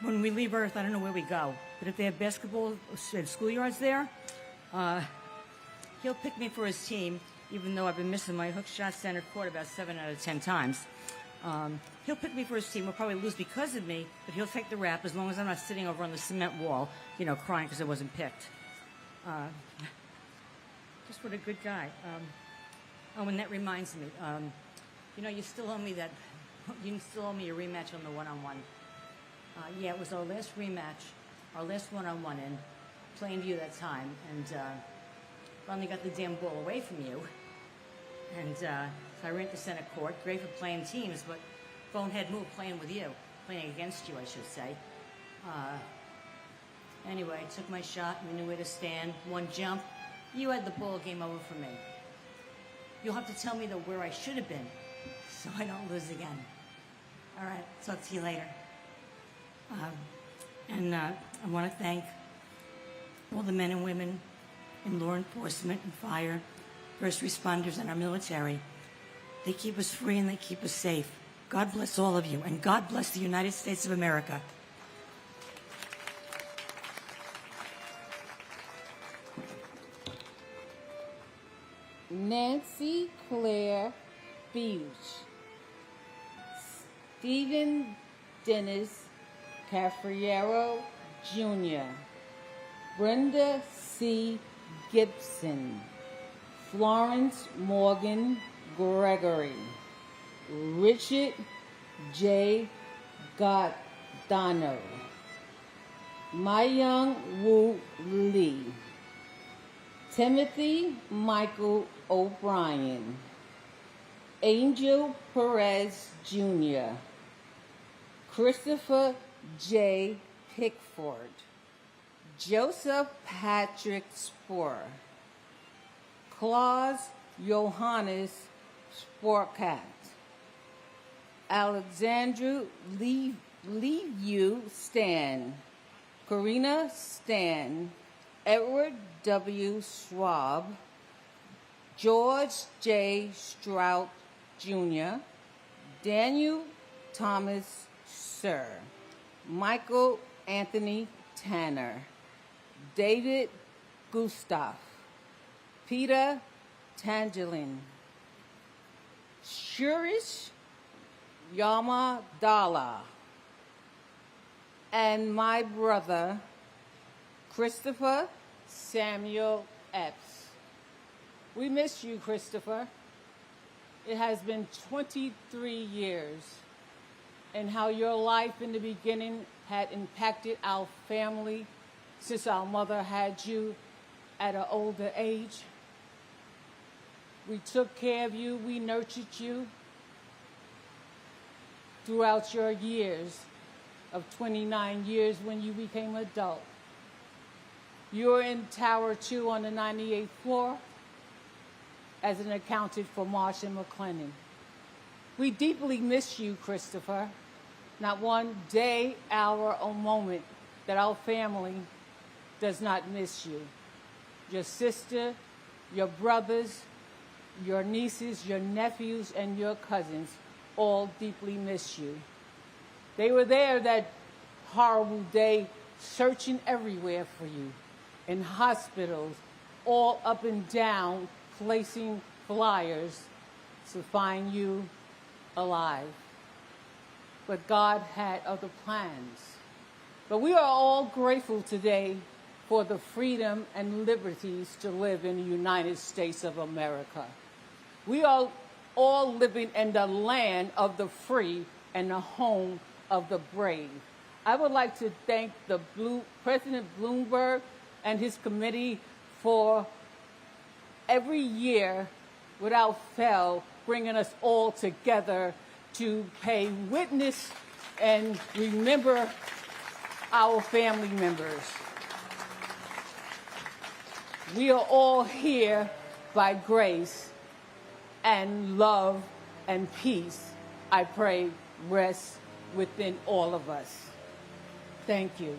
[SPEAKER 1] when we leave Earth, I don't know where we go. But if they have basketball and schoolyards there, he'll pick me for his team, even though I've been missing my hook shot center court about 7 out of 10 times. He'll pick me for his team. He'll probably lose because of me, but he'll take the rap as long as I'm not sitting over on the cement wall, you know, crying because I wasn't picked. Just what a good guy. Oh, and that reminds me, you know, you still owe me a rematch on the one-on-one. Yeah, it was our last rematch, our last one-on-one in Plainview that time, and finally got the damn ball away from you. And so I ran to center court, great for playing teams, but bonehead move playing with you, playing against you, I should say. Anyway, I took my shot, we knew where to stand, one jump. You had the ball, game over for me. You'll have to tell me, though, where I should have been, so I don't lose again. All right, talk to you later. I want to thank all the men and women in law enforcement and fire, first responders, and our military. They keep us free and they keep us safe. God bless all of you, and God bless the United States of America.
[SPEAKER 6] Nancy Claire Beach, Stephen Dennis Cafriero Jr., Brenda C. Gibson, Florence Morgan Gregory, Richard J. Goddano, Myung Woo Lee, Timothy Michael O'Brien, Angel Perez Jr., Christopher J. Pickford, Joseph Patrick Spoor, Claus Johannes Sporkat, Alexandru Liu Stan, Karina Stan, Edward W. Schwab, George J. Strout Jr., Daniel Thomas Spencer, Michael Anthony Tanner, David Gustav, Peter Tangelin, Shurish Yamadala, and my brother, Christopher Samuel Epps. We miss you, Christopher. It has been 23 years, and how your life in the beginning had impacted our family since our mother had you at an older age. We took care of you, we nurtured you throughout your years of 29 years when you became an adult. You were in Tower 2 on the 98th floor as an accountant for Marsh and McLennan. We deeply miss you, Christopher. Not one day, hour, or moment that our family does not miss you. Your sister, your brothers, your nieces, your nephews, and your cousins all deeply miss you. They were there that horrible day searching everywhere for you, in hospitals, all up and down, placing flyers to find you alive. But God had other plans. But we are all grateful today for the freedom and liberties to live in the United States of America. We are all living in the land of the free and the home of the brave. I would like to thank President Bloomberg and his committee for every year, without fail, bringing us all together to pay witness and remember our family members. We are all here by grace, and love and peace, I pray, rest within all of us. Thank you.